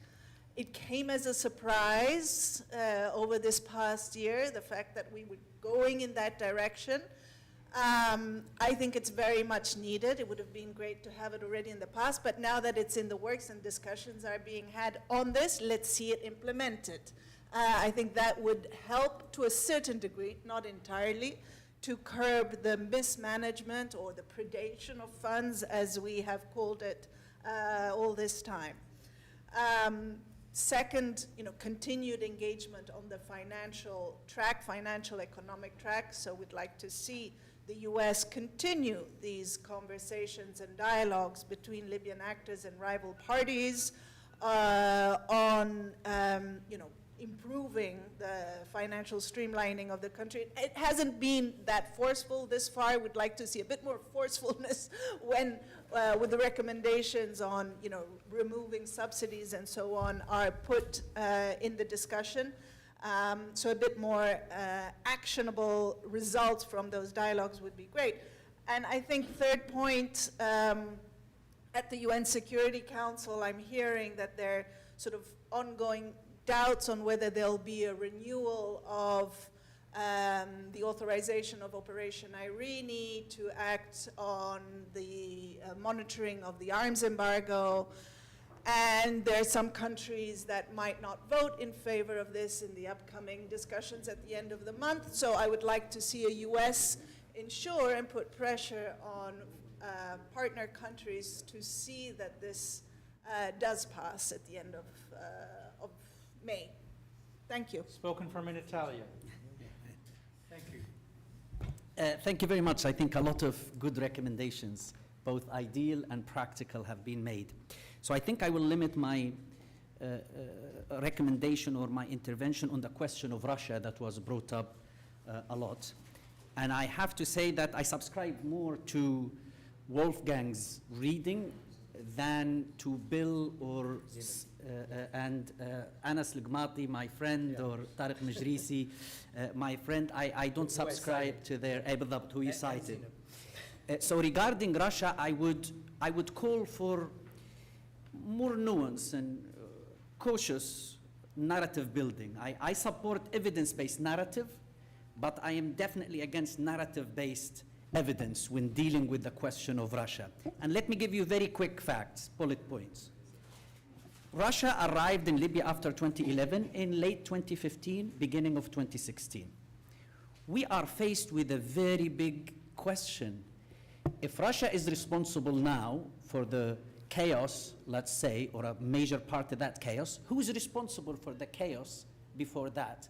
It came as a surprise over this past year, the fact that we were going in that direction. I think it's very much needed. It would have been great to have it already in the past, but now that it's in the works and discussions are being had on this, let's see it implemented. I think that would help to a certain degree, not entirely, to curb the mismanagement or the predation of funds, as we have called it all this time. Second, continued engagement on the financial track, financial economic track. So we'd like to see the US continue these conversations and dialogues between Libyan actors and rival parties on, improving the financial streamlining of the country. It hasn't been that forceful this far. We'd like to see a bit more forcefulness when, with the recommendations on, removing subsidies and so on are put in the discussion. So a bit more actionable results from those dialogues would be great. And I think third point, at the UN Security Council, I'm hearing that there are sort of ongoing doubts on whether there'll be a renewal of the authorization of Operation Irene to act on the monitoring of the arms embargo. And there are some countries that might not vote in favor of this in the upcoming discussions at the end of the month. So I would like to see a US ensure and put pressure on partner countries to see that this does pass at the end of May. Thank you. Spoken from in Italian. Thank you. Thank you very much. I think a lot of good recommendations, both ideal and practical, have been made. So I think I will limit my recommendation or my intervention on the question of Russia that was brought up a lot. And I have to say that I subscribe more to Wolfgang's reading than to Bill or and Anas Ligmati, my friend, or Tariq Majrisi, my friend. I don't subscribe to their بالضبط who you cited. So regarding Russia, I would call for more nuance and cautious narrative building. I support evidence-based narrative, but I am definitely against narrative-based evidence when dealing with the question of Russia. And let me give you very quick facts, bullet points. Russia arrived in Libya after 2011, in late 2015, beginning of 2016. We are faced with a very big question. If Russia is responsible now for the chaos, let's say, or a major part of that chaos, who is responsible for the chaos before that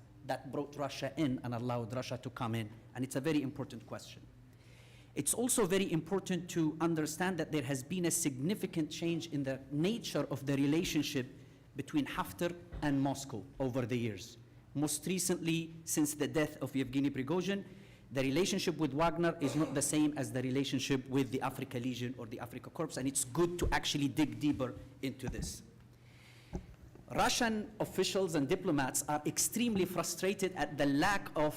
brought Russia in and allowed Russia to come in? And it's a very important question. It's also very important to understand that there has been a significant change in the nature of the relationship between Haftar and Moscow over the years. Most recently, since the death of Yevgeny Prigozhin, the relationship with Wagner is not the same as the relationship with the Africa Legion or the Africa Corps, and it's good to actually dig deeper into this. Russian officials and diplomats are extremely frustrated at the lack of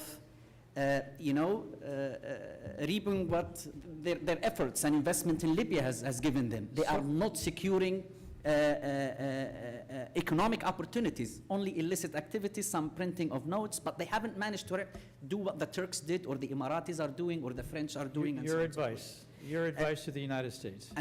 reaping what their efforts and investment in Libya has given them. They are not securing economic opportunities, only illicit activities, some printing of notes, but they haven't managed to do what the Turks did or the Emiratis are doing or the French are doing. Your advice to the United States.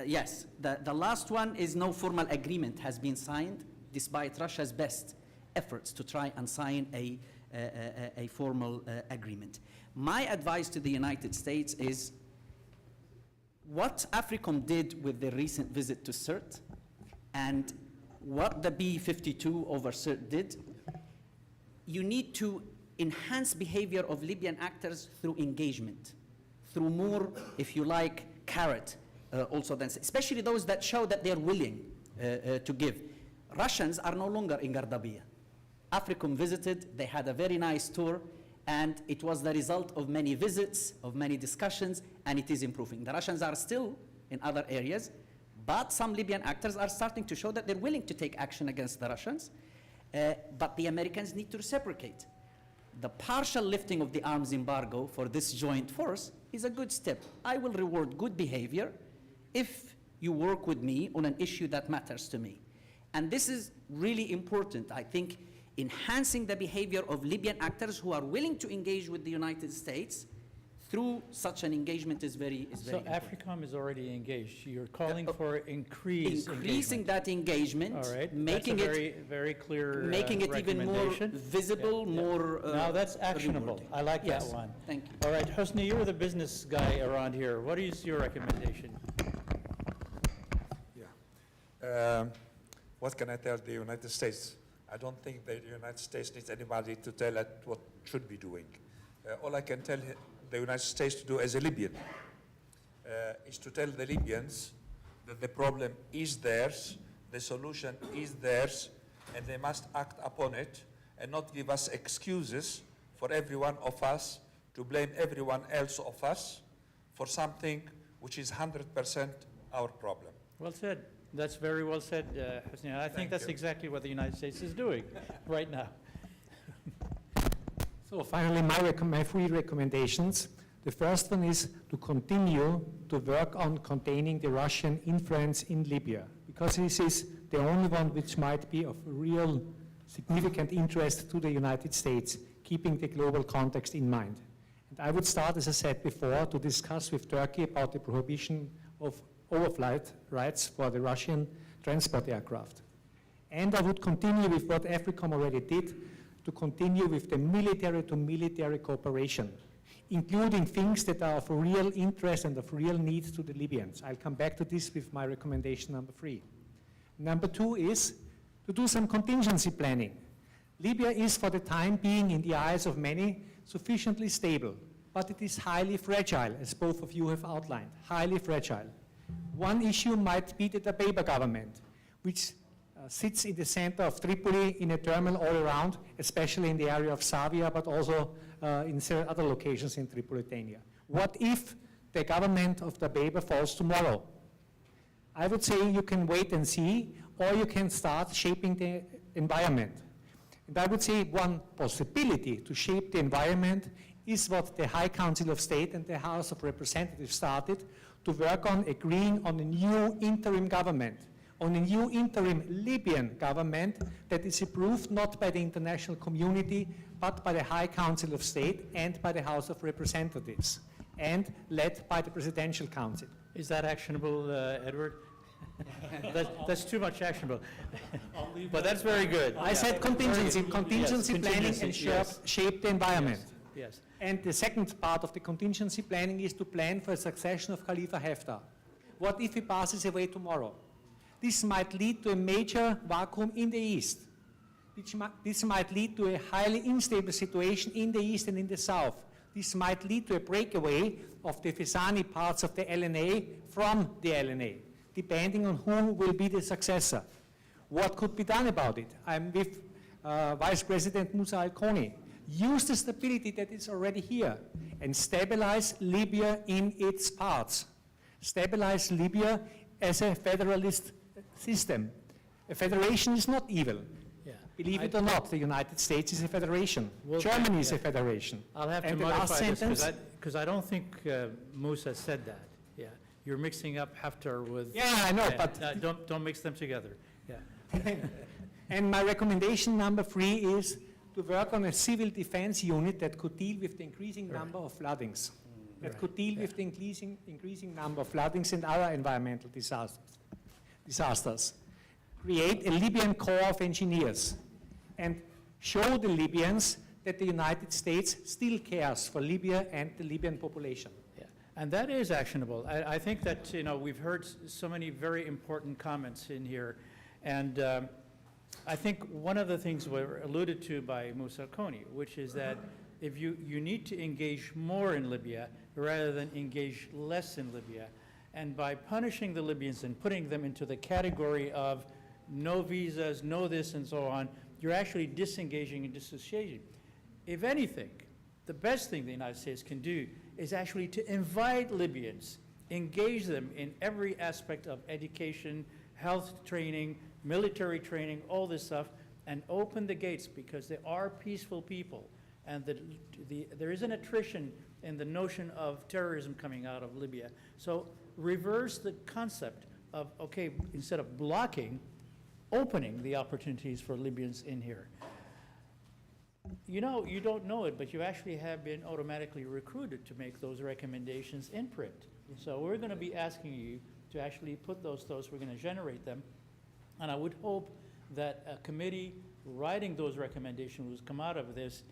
Yes, the last one is no formal agreement has been signed, despite Russia's best efforts to try and sign a formal agreement. My advice to the United States is what AFRICOM did with the recent visit to CERT and what the B-52 over CERT did. You need to enhance behavior of Libyan actors through engagement, through more, if you like, carrot, also then, especially those that show that they're willing to give. Russians are no longer in Gardabiya. AFRICOM visited, they had a very nice tour, and it was the result of many visits, of many discussions, and it is improving. The Russians are still in other areas, but some Libyan actors are starting to show that they're willing to take action against the Russians, but the Americans need to reciprocate. The partial lifting of the arms embargo for this joint force is a good step. I will reward good behavior if you work with me on an issue that matters to me. And this is really important. I think enhancing the behavior of Libyan actors who are willing to engage with the United States through such an engagement is very So important. AFRICOM is already engaged. You're calling for increasing that engagement, All right. making That's a it very clear making it even more recommendation. visible, more now that's actionable. rewarding. I like Yes, that one. thank you. All right, Hosni, you're the business guy around here. What is your recommendation? What can I tell the United States? I don't think that the United States needs anybody to tell it what should be doing. All I can tell the United States to do as a Libyan is to tell the Libyans that the problem is theirs, the solution is theirs, and they must act upon it and not give us excuses for every one of us to blame everyone else of us for something which is 100% our problem. Well said. That's very well said, Hosni. I think that's exactly what the United States is doing right now. So finally, my three recommendations. The first one is to continue to work on containing the Russian influence in Libya, because this is the only one which might be of real significant interest to the United States, keeping the global context in mind. And I would start, as I said before, to discuss with Turkey about the prohibition of overflight rights for the Russian transport aircraft. And I would continue with what AFRICOM already did, to continue with the military-to-military cooperation, including things that are of real interest and of real need to the Libyans. I'll come back to this with my recommendation number 3. Number 2 is to do some contingency planning. Libya is, for the time being, in the eyes of many, sufficiently stable, but it is highly fragile, as both of you have outlined, highly fragile. One issue might be the Dabeiba government, which sits in the center of Tripoli in a turmoil all around, especially in the area of Savia, but also in several other locations in Tripolitania. What if the government of Dabeiba falls tomorrow? I would say you can wait and see, or you can start shaping the environment. And I would say one possibility to shape the environment is what the High Council of State and the House of Representatives started, to work on agreeing on a new interim government, on a new interim Libyan government that is approved not by the international community, but by the High Council of State and by the House of Representatives, and led by the Presidential Council. Is that actionable, Edward? That's too much actionable. But that's very good. I said contingency planning and shape the environment. Yes. And the second part of the contingency planning is to plan for a succession of Khalifa Haftar. What if he passes away tomorrow? This might lead to a major vacuum in the East. This might lead to a highly unstable situation in the East and in the South. This might lead to a breakaway of the Fisani parts of the LNA from the LNA, depending on who will be the successor. What could be done about it? I'm with Vice President Musa Al-Khoni. Use the stability that is already here and stabilize Libya in its parts. Stabilize Libya as a federalist system. A federation is not evil. Yeah. Believe it or not, the United States is a federation. Germany is a federation. I'll have to And the last modify this sentence, because I don't think Musa said that. Yeah. You're mixing up Haftar with. Yeah, I know, but- Don't mix them together, yeah. And my recommendation number 3 is to work on a civil defense unit that could deal with the increasing number of floodings, that could deal with the increasing number of floodings and other environmental disasters. Create a Libyan Corps of Engineers and show the Libyans that the United States still cares for Libya and the Libyan population. And that is actionable. I think that, we've heard so many very important comments in here. And I think one of the things were alluded to by Musa Kony, which is that if you need to engage more in Libya rather than engage less in Libya. And by punishing the Libyans and putting them into the category of no visas, no this and so on, you're actually disengaging and dissociating. If anything, the best thing the United States can do is actually to invite Libyans, engage them in every aspect of education, health training, military training, all this stuff, and open the gates, because they are peaceful people. And there is an attrition in the notion of terrorism coming out of Libya. So reverse the concept of, okay, instead of blocking, opening the opportunities for Libyans in here. You don't know it, but you actually have been automatically recruited to make those recommendations in print. So we're going to be asking you to actually put those thoughts, we're going to generate them. And I would hope that a committee writing those recommendations will come out of this,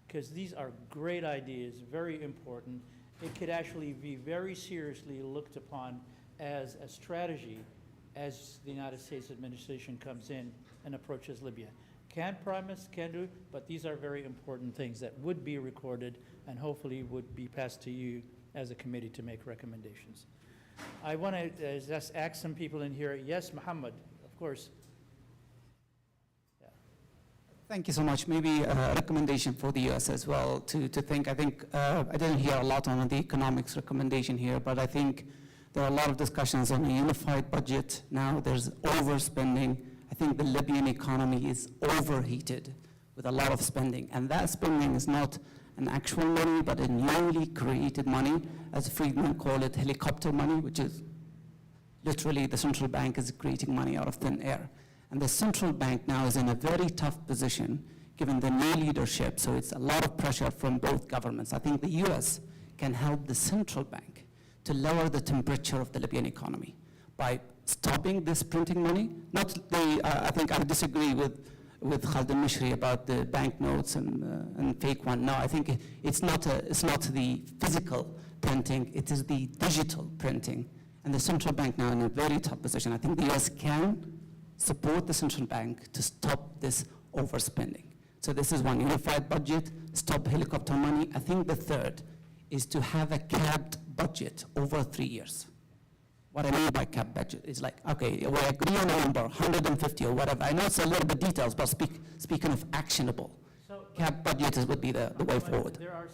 because these are great ideas, very important. It could actually be very seriously looked upon as a strategy as the United States administration comes in and approaches Libya. Can't promise, can do, but these are very important things that would be recorded and hopefully would be passed to you as a committee to make recommendations. I want to just ask some people in here. Yes, Muhammad, of course. Thank you so much. Maybe a recommendation for the U.S. as well to think. I think I didn't hear a lot on the economics recommendation here, but I think there are a lot of discussions on a unified budget. Now there's overspending. I think the Libyan economy is overheated with a lot of spending, and that spending is not an actual money, but a newly created money, as Friedman called it, helicopter money, which is literally the central bank is creating money out of thin air. And the central bank now is in a very tough position given the new leadership, so it's a lot of pressure from both governments. I think the US can help the central bank to lower the temperature of the Libyan economy by stopping this printing money. I think I disagree with Khalid al-Mishri about the banknotes and fake one. No, I think it's not the physical printing, it is the digital printing. And the central bank now in a very tough position. I think the US can support the central bank to stop this overspending. So this is one, unified budget, stop helicopter money. I think the third is to have a capped budget over 3 years. What I mean by capped budget is like, okay, we agree on a number, 150 or whatever. I know it's a little bit details, but speaking of actionable, capped budget would be the way forward. There are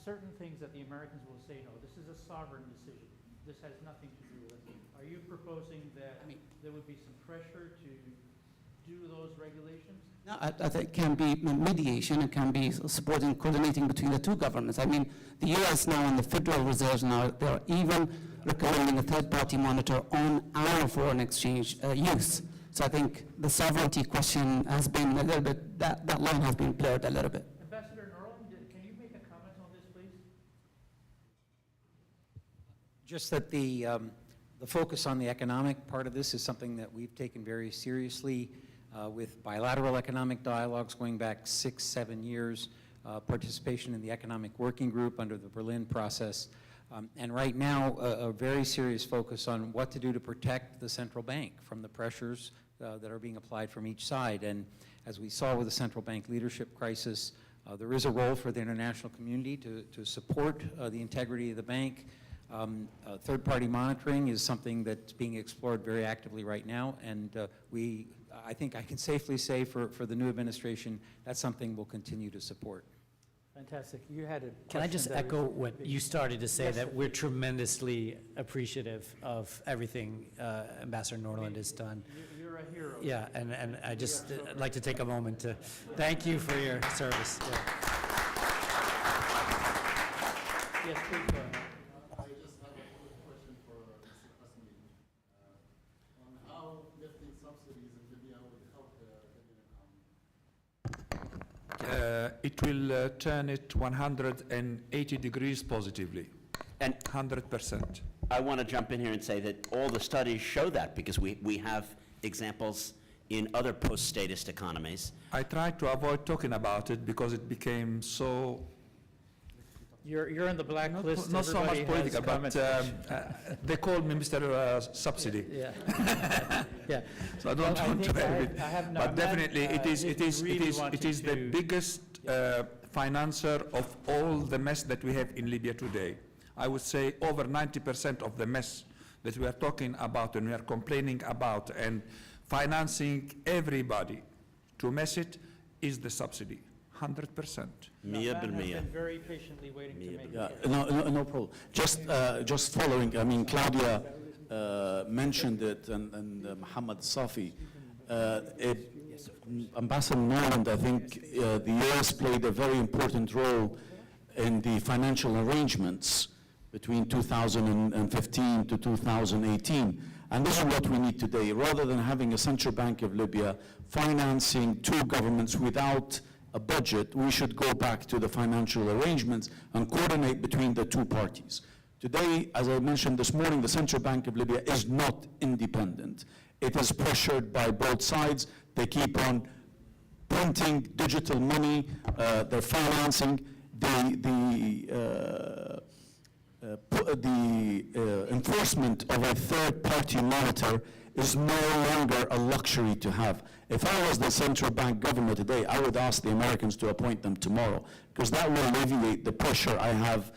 certain things that the Americans will say, no, this is a sovereign decision. This has nothing to do with it. Are you proposing that there would be some pressure to do those regulations? No, I think it can be mediation, it can be supporting, coordinating between the two governments. I mean, the US now and the Federal Reserve now, they're even recommending a third-party monitor on our foreign exchange use. So I think the sovereignty question has been a little bit, that line has been blurred a little bit. Ambassador Norland, can you make a comment on this, please? Just that the focus on the economic part of this is something that we've taken very seriously with bilateral economic dialogues going back 6-7 years, participation in the economic working group under the Berlin process, and right now a very serious focus on what to do to protect the central bank from the pressures that are being applied from each side. And as we saw with the central bank leadership crisis, there is a role for the international community to support the integrity of the bank. Third-party monitoring is something that's being explored very actively right now, and I think I can safely say for the new administration, that's something we'll continue to support. Fantastic. You had a Can I just echo what you started to say, that we're tremendously appreciative of everything Ambassador Norland has done. You're a hero. Yeah, and I just I'd like to take a moment to thank you for your service. Yeah. Yes, please go ahead. I just have a quick question for Mr. It will turn it 180 degrees positively, And 100%. I want to jump in here and say that all the studies show that, because we have examples in other post-statist economies. I tried to avoid talking about it because it became so You're in the blacklist. not so much Everybody has political, but comments. they called me Mr. Subsidy. Yeah. Yeah. So I don't want to have it. I have no- But I'm definitely, not, it is really the biggest financer of all the mess that we have in Libya today. I would say over 90% of the mess that we are talking about and we are complaining about and financing everybody to mess it is the subsidy, 100%. Mia has been very patiently waiting to make it. No problem. Just following, I mean, Claudia mentioned it, and Mohammed Safi. Ambassador Norland, I think the U.S. played a very important role in the financial arrangements between 2015 to 2018. And this is what we need today. Rather than having a central bank of Libya financing two governments without a budget, we should go back to the financial arrangements and coordinate between the two parties. Today, as I mentioned this morning, the Central Bank of Libya is not independent. It is pressured by both sides. They keep on printing digital money. They're financing the enforcement of a third-party monitor is no longer a luxury to have. If I was the central bank governor today, I would ask the Americans to appoint them tomorrow, because that will alleviate the pressure I have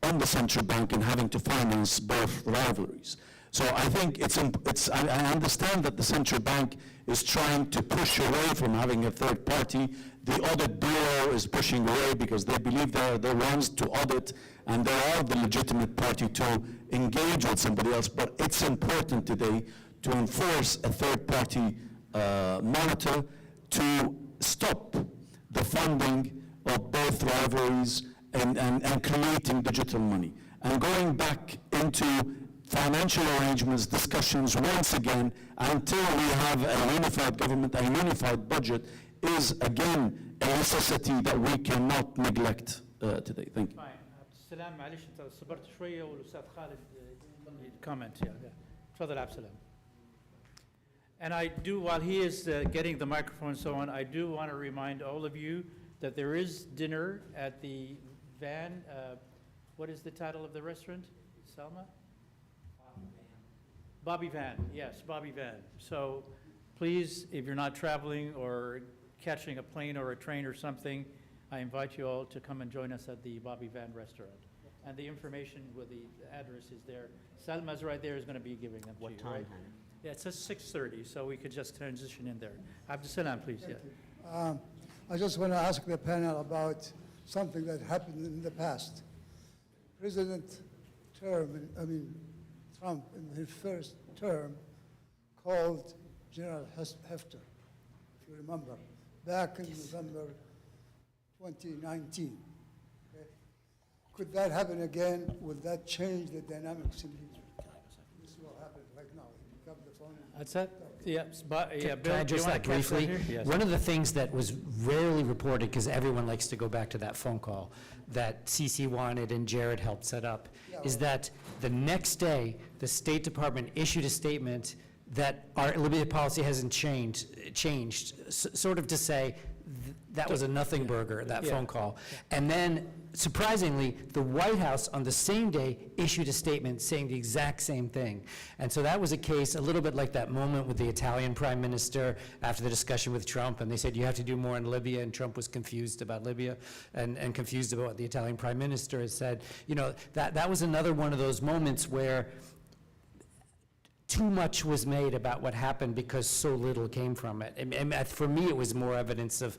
on the central bank in having to finance both rivalries. So I think I understand that the central bank is trying to push away from having a third party. The audit bureau is pushing away because they believe they're the ones to audit and they are the legitimate party to engage with somebody else. But it's important today to enforce a third party monitor to stop the funding of both rivalries and creating digital money. And going back into financial arrangements, discussions once again, until we have a unified government, a unified budget, is again a necessity that we cannot neglect today. Thank you. Fine. عبد السلام معلش انت صبرت شويه والاستاذ خالد comment. تفضل عبد السلام. And I do, while he is getting the microphone and so on, I do want to remind all of you that there is dinner at the Van, what is the title of the restaurant? Salma? Bobby Van, yes, Bobby Van. So please, if you're not traveling or catching a plane or a train or something, I invite you all to come and join us at the Bobby Van restaurant. And the information with the address is there. Salma's right there is going to be giving them to you, right? What time? Yeah, it says 6:30, so we could just transition in there. Abdussalam, please, yeah. I just want to ask the panel about something that happened in the past. President Trump, in his first term, called General Hefter, if you remember, back in November 2019. Okay? Could that happen again? Would that change the dynamics in Egypt? This is what happened right now. He picked up the phone. That's it? Yeah, Can Bill, I do you just want to briefly? Yes. One of the things that was rarely reported, because everyone likes to go back to that phone call that Cece wanted and Jared helped set up, is that the next day, the State Department issued a statement that our Libya policy hasn't changed, sort of to say that was a nothing burger, that phone call. And then, surprisingly, the White House on the same day issued a statement saying the exact same thing. And so that was a case a little bit like that moment with the Italian prime minister after the discussion with Trump, and they said you have to do more in Libya, and Trump was confused about Libya and confused about what the Italian prime minister has said. You know, that was another one of those moments where too much was made about what happened because so little came from it. And for me, it was more evidence of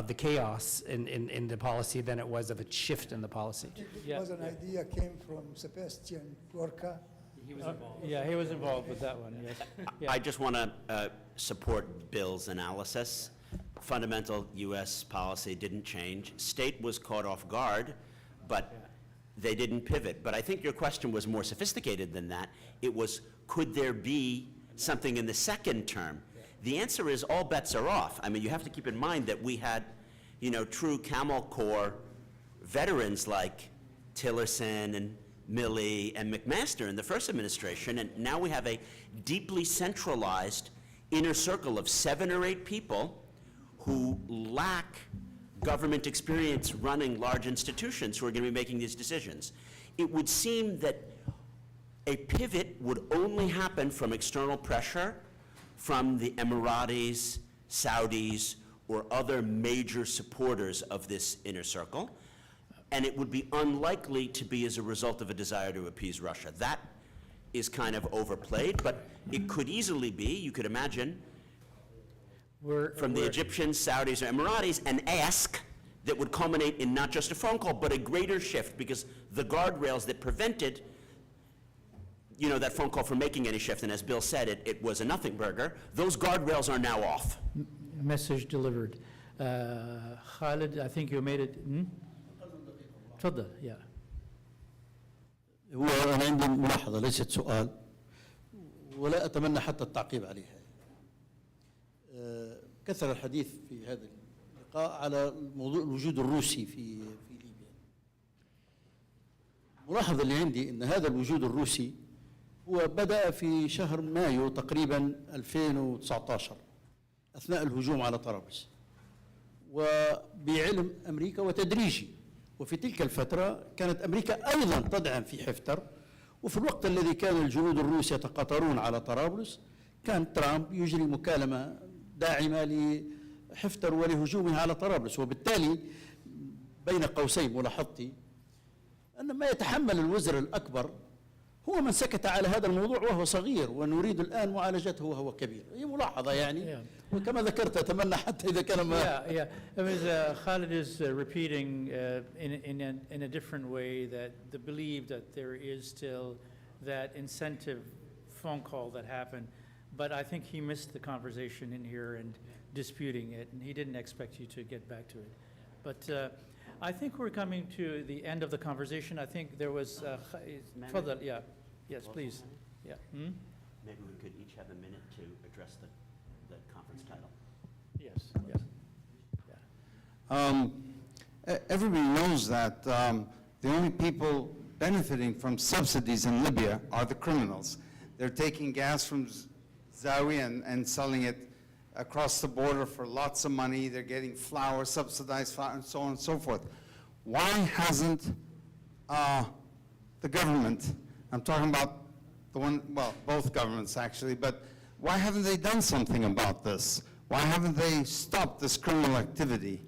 the chaos in the policy than it was of a shift in the policy. It was an idea came from Sebastian Gorka. He was involved. Yeah, he was involved with that one, yes. Yeah. I just want to support Bill's analysis. Fundamental U.S. policy didn't change. State was caught off guard, but they didn't pivot. But I think your question was more sophisticated than that. It was, could there be something in the second term? The answer is all bets are off. I mean, you have to keep in mind that we had true Camel Corps veterans like Tillerson and Milley and McMaster in the first administration, and now we have a deeply centralized inner circle of 7 or 8 people who lack government experience running large institutions who are going to be making these decisions. It would seem that a pivot would only happen from external pressure from the Emiratis, Saudis, or other major supporters of this inner circle, and it would be unlikely to be as a result of a desire to appease Russia. That is kind of overplayed, but it could easily be, you could imagine, from the Egyptians, Saudis, or Emiratis, an ask that would culminate in not just a phone call, but a greater shift, because the guardrails that prevented that phone call from making any shift, and as Bill said, it was a nothing burger, those guardrails are now off. Message delivered. Khalid, I think you made it. تفضل. Yeah. هو أنا عندي ملاحظة ليست سؤال ولا أتمنى حتى التعقيب عليها. كثر الحديث في هذا اللقاء على موضوع الوجود الروسي في ليبيا. الملاحظة اللي عندي أن هذا الوجود الروسي هو بدأ في شهر مايو تقريبا 2019 أثناء الهجوم على طرابلس وبعلم أمريكا وتدريجي، وفي تلك الفترة كانت أمريكا أيضا تدعم في حفتر، وفي الوقت الذي كان الجنود الروس يتقاطرون على طرابلس كان ترامب يجري مكالمة داعمة لحفتر ولهجومه على طرابلس، وبالتالي بين قوسين ملاحظتي أن ما يتحمل الوزر الأكبر هو من سكت على هذا الموضوع وهو صغير، ونريد الآن معالجته وهو كبير. هي ملاحظة يعني، وكما ذكرت أتمنى حتى إذا كان ما I mean, Khalid is repeating in a different way that the belief that there is still that incentive phone call that happened, but I think he missed the conversation in here and disputing it, and he didn't expect you to get back to it. But I think we're coming to the end of the conversation. I think there was, Fadal, yeah, yes, please. Yeah. Maybe we could each have a minute to address the conference title. Yes, yes. Everybody knows that the only people benefiting from subsidies in Libya are the criminals. They're taking gas from Zawi and selling it across the border for lots of money. They're getting flour, subsidized flour, and so on and so forth. Why hasn't the government, I'm talking about the one, well, both governments actually, but why haven't they done something about this? Why haven't they stopped this criminal activity?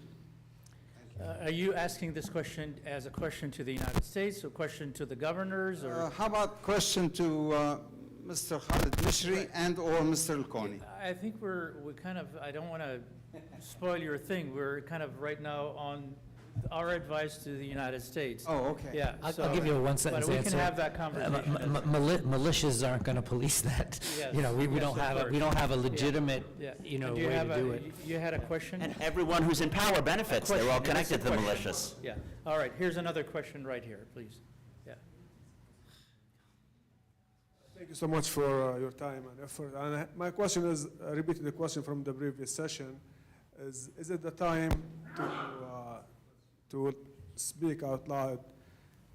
Are you asking this question as a question to the United States, or a question to the governors, or? How about question to Mr. Khalid Mishri and or Mr. Al-Koni? I think we're kind of, I don't want to spoil your thing. We're kind of right now on our advice to the United States. Oh, okay. Yeah. I'll give you a one-sentence answer. But we can have that conversation. Militias aren't going to police that. Yes, we yes, don't have a legitimate, Yeah. way Do to you have do it. You had a question? And everyone who's in power benefits. They're all Question, and it's a connected to the question. militias. Yeah. All right, here's another question right here, please. Yeah. Thank you so much for your time and effort. And my question is, repeating the question from the previous session, is it the time to speak out loud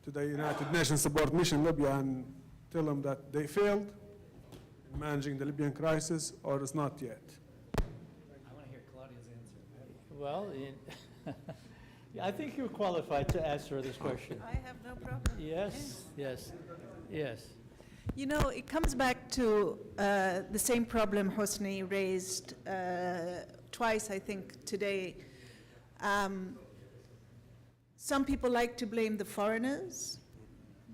to the United Nations Support Mission in Libya and tell them that they failed in managing the Libyan crisis, or is not yet? I want to hear Claudia's answer. Well, I think you're qualified to answer this question. I have no problem. Yes, yes, yes. It comes back to the same problem Hosni raised twice, I think, today. Some people like to blame the foreigners.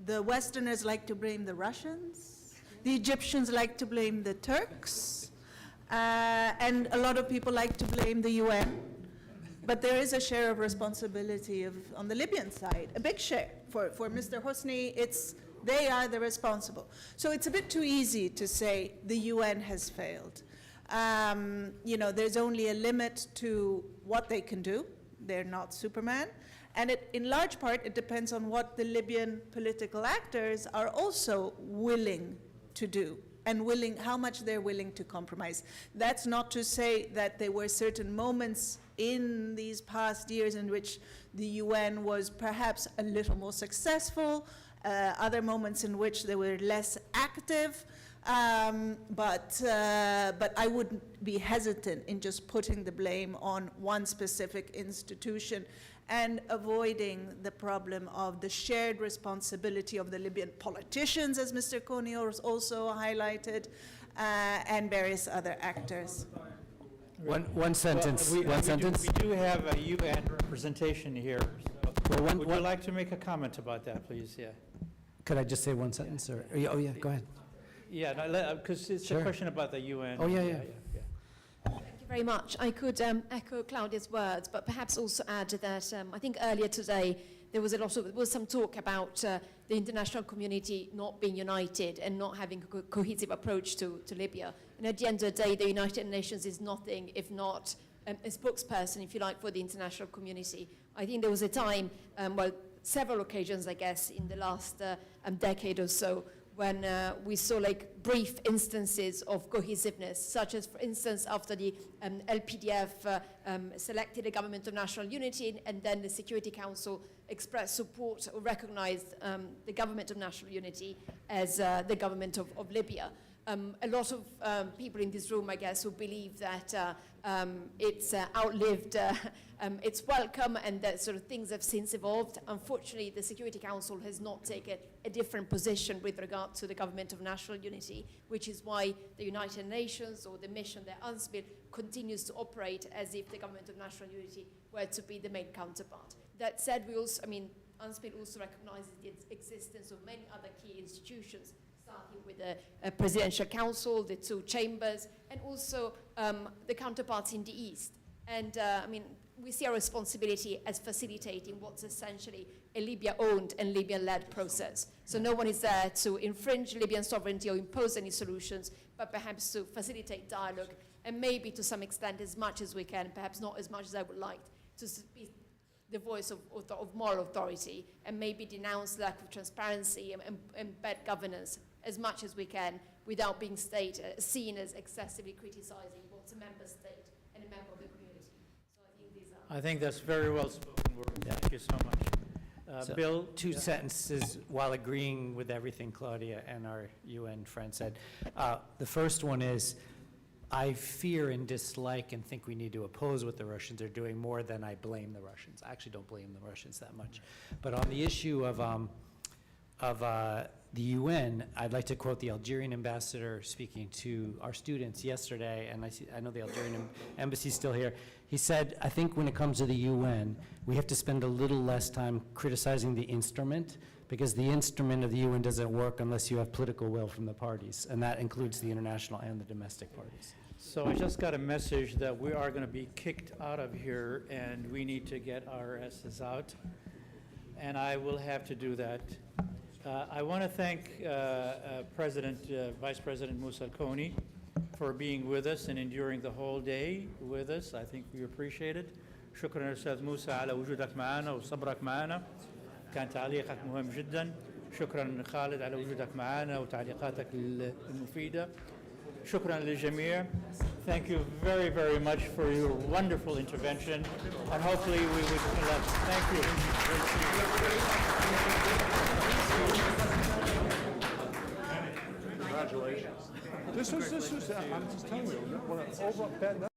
The Westerners like to blame the Russians. The Egyptians like to blame the Turks. And a lot of people like to blame the UN. But there is a share of responsibility on the Libyan side, a big share. For Mr. Hosni, they are the responsible. So it's a bit too easy to say the UN has failed. There's only a limit to what they can do. They're not Superman. And in large part, it depends on what the Libyan political actors are also willing to do and how much they're willing to compromise. That's not to say that there were certain moments in these past years in which the UN was perhaps a little more successful, other moments in which they were less active, but I wouldn't be hesitant in just putting the blame on one specific institution and avoiding the problem of the shared responsibility of the Libyan politicians, as Mr. Kony also highlighted, and various other actors. One sentence. We One sentence. We do have a UN representation here. So would you like to make a comment about that, please? Yeah. Could I just say one sentence? Or, oh, yeah, go ahead. Yeah, because it's Sure. a question about the UN. Oh, yeah. Thank you very much. I could echo Claudia's words, but perhaps also add that I think earlier today there was some talk about the international community not being united and not having a cohesive approach to Libya. And at the end of the day, the United Nations is nothing if not a spokesperson, if you like, for the international community. I think there was a time, several occasions, I guess, in the last decade or so, when we saw like brief instances of cohesiveness, such as, for instance, after the LPDF selected a government of national unity, and then the Security Council expressed support or recognized the government of national unity as the government of Libya. A lot of people in this room, I guess, who believe that it's outlived its welcome and that sort of things have since evolved. Unfortunately, the Security Council has not taken a different position with regard to the government of national unity, which is why the United Nations or the mission that UNSMIL continues to operate as if the government of national unity were to be the main counterpart. That said, UNSMIL also recognizes the existence of many other key institutions, starting with the Presidential Council, the two chambers, and also the counterparts in the East. And we see our responsibility as facilitating what's essentially a Libya-owned and Libyan-led process. So no one is there to infringe Libyan sovereignty or impose any solutions, but perhaps to facilitate dialogue and maybe to some extent, as much as we can, perhaps not as much as I would like, to be the voice of moral authority and maybe denounce lack of transparency and bad governance as much as we can without being seen as excessively criticizing what's a member state and a member of the community. So I think these are... I think that's very well spoken word. Thank you so much. So, Bill? Two sentences while agreeing with everything Claudia and our UN friend said. The first one is, I fear and dislike and think we need to oppose what the Russians are doing more than I blame the Russians. I actually don't blame the Russians that much. But on the issue of the UN, I'd like to quote the Algerian ambassador speaking to our students yesterday, and I know the Algerian embassy is still here. He said, I think when it comes to the UN, we have to spend a little less time criticizing the instrument, because the instrument of the UN doesn't work unless you have political will from the parties, and that includes the international and the domestic parties. So I just got a message that we are going to be kicked out of here, and we need to get our asses out, and I will have to do that. I want to thank Vice President Moussa Kony for being with us and enduring the whole day with us. I think we appreciate it. شكرا أستاذ موسى على وجودك معنا وصبرك معنا. كان تعليقك مهم جدا. شكرا خالد على وجودك معنا وتعليقاتك المفيدة. شكرا للجميع. Thank you very, very much for your wonderful intervention, and hopefully we would collect. Thank you. Congratulations. This was, I'm just telling you, over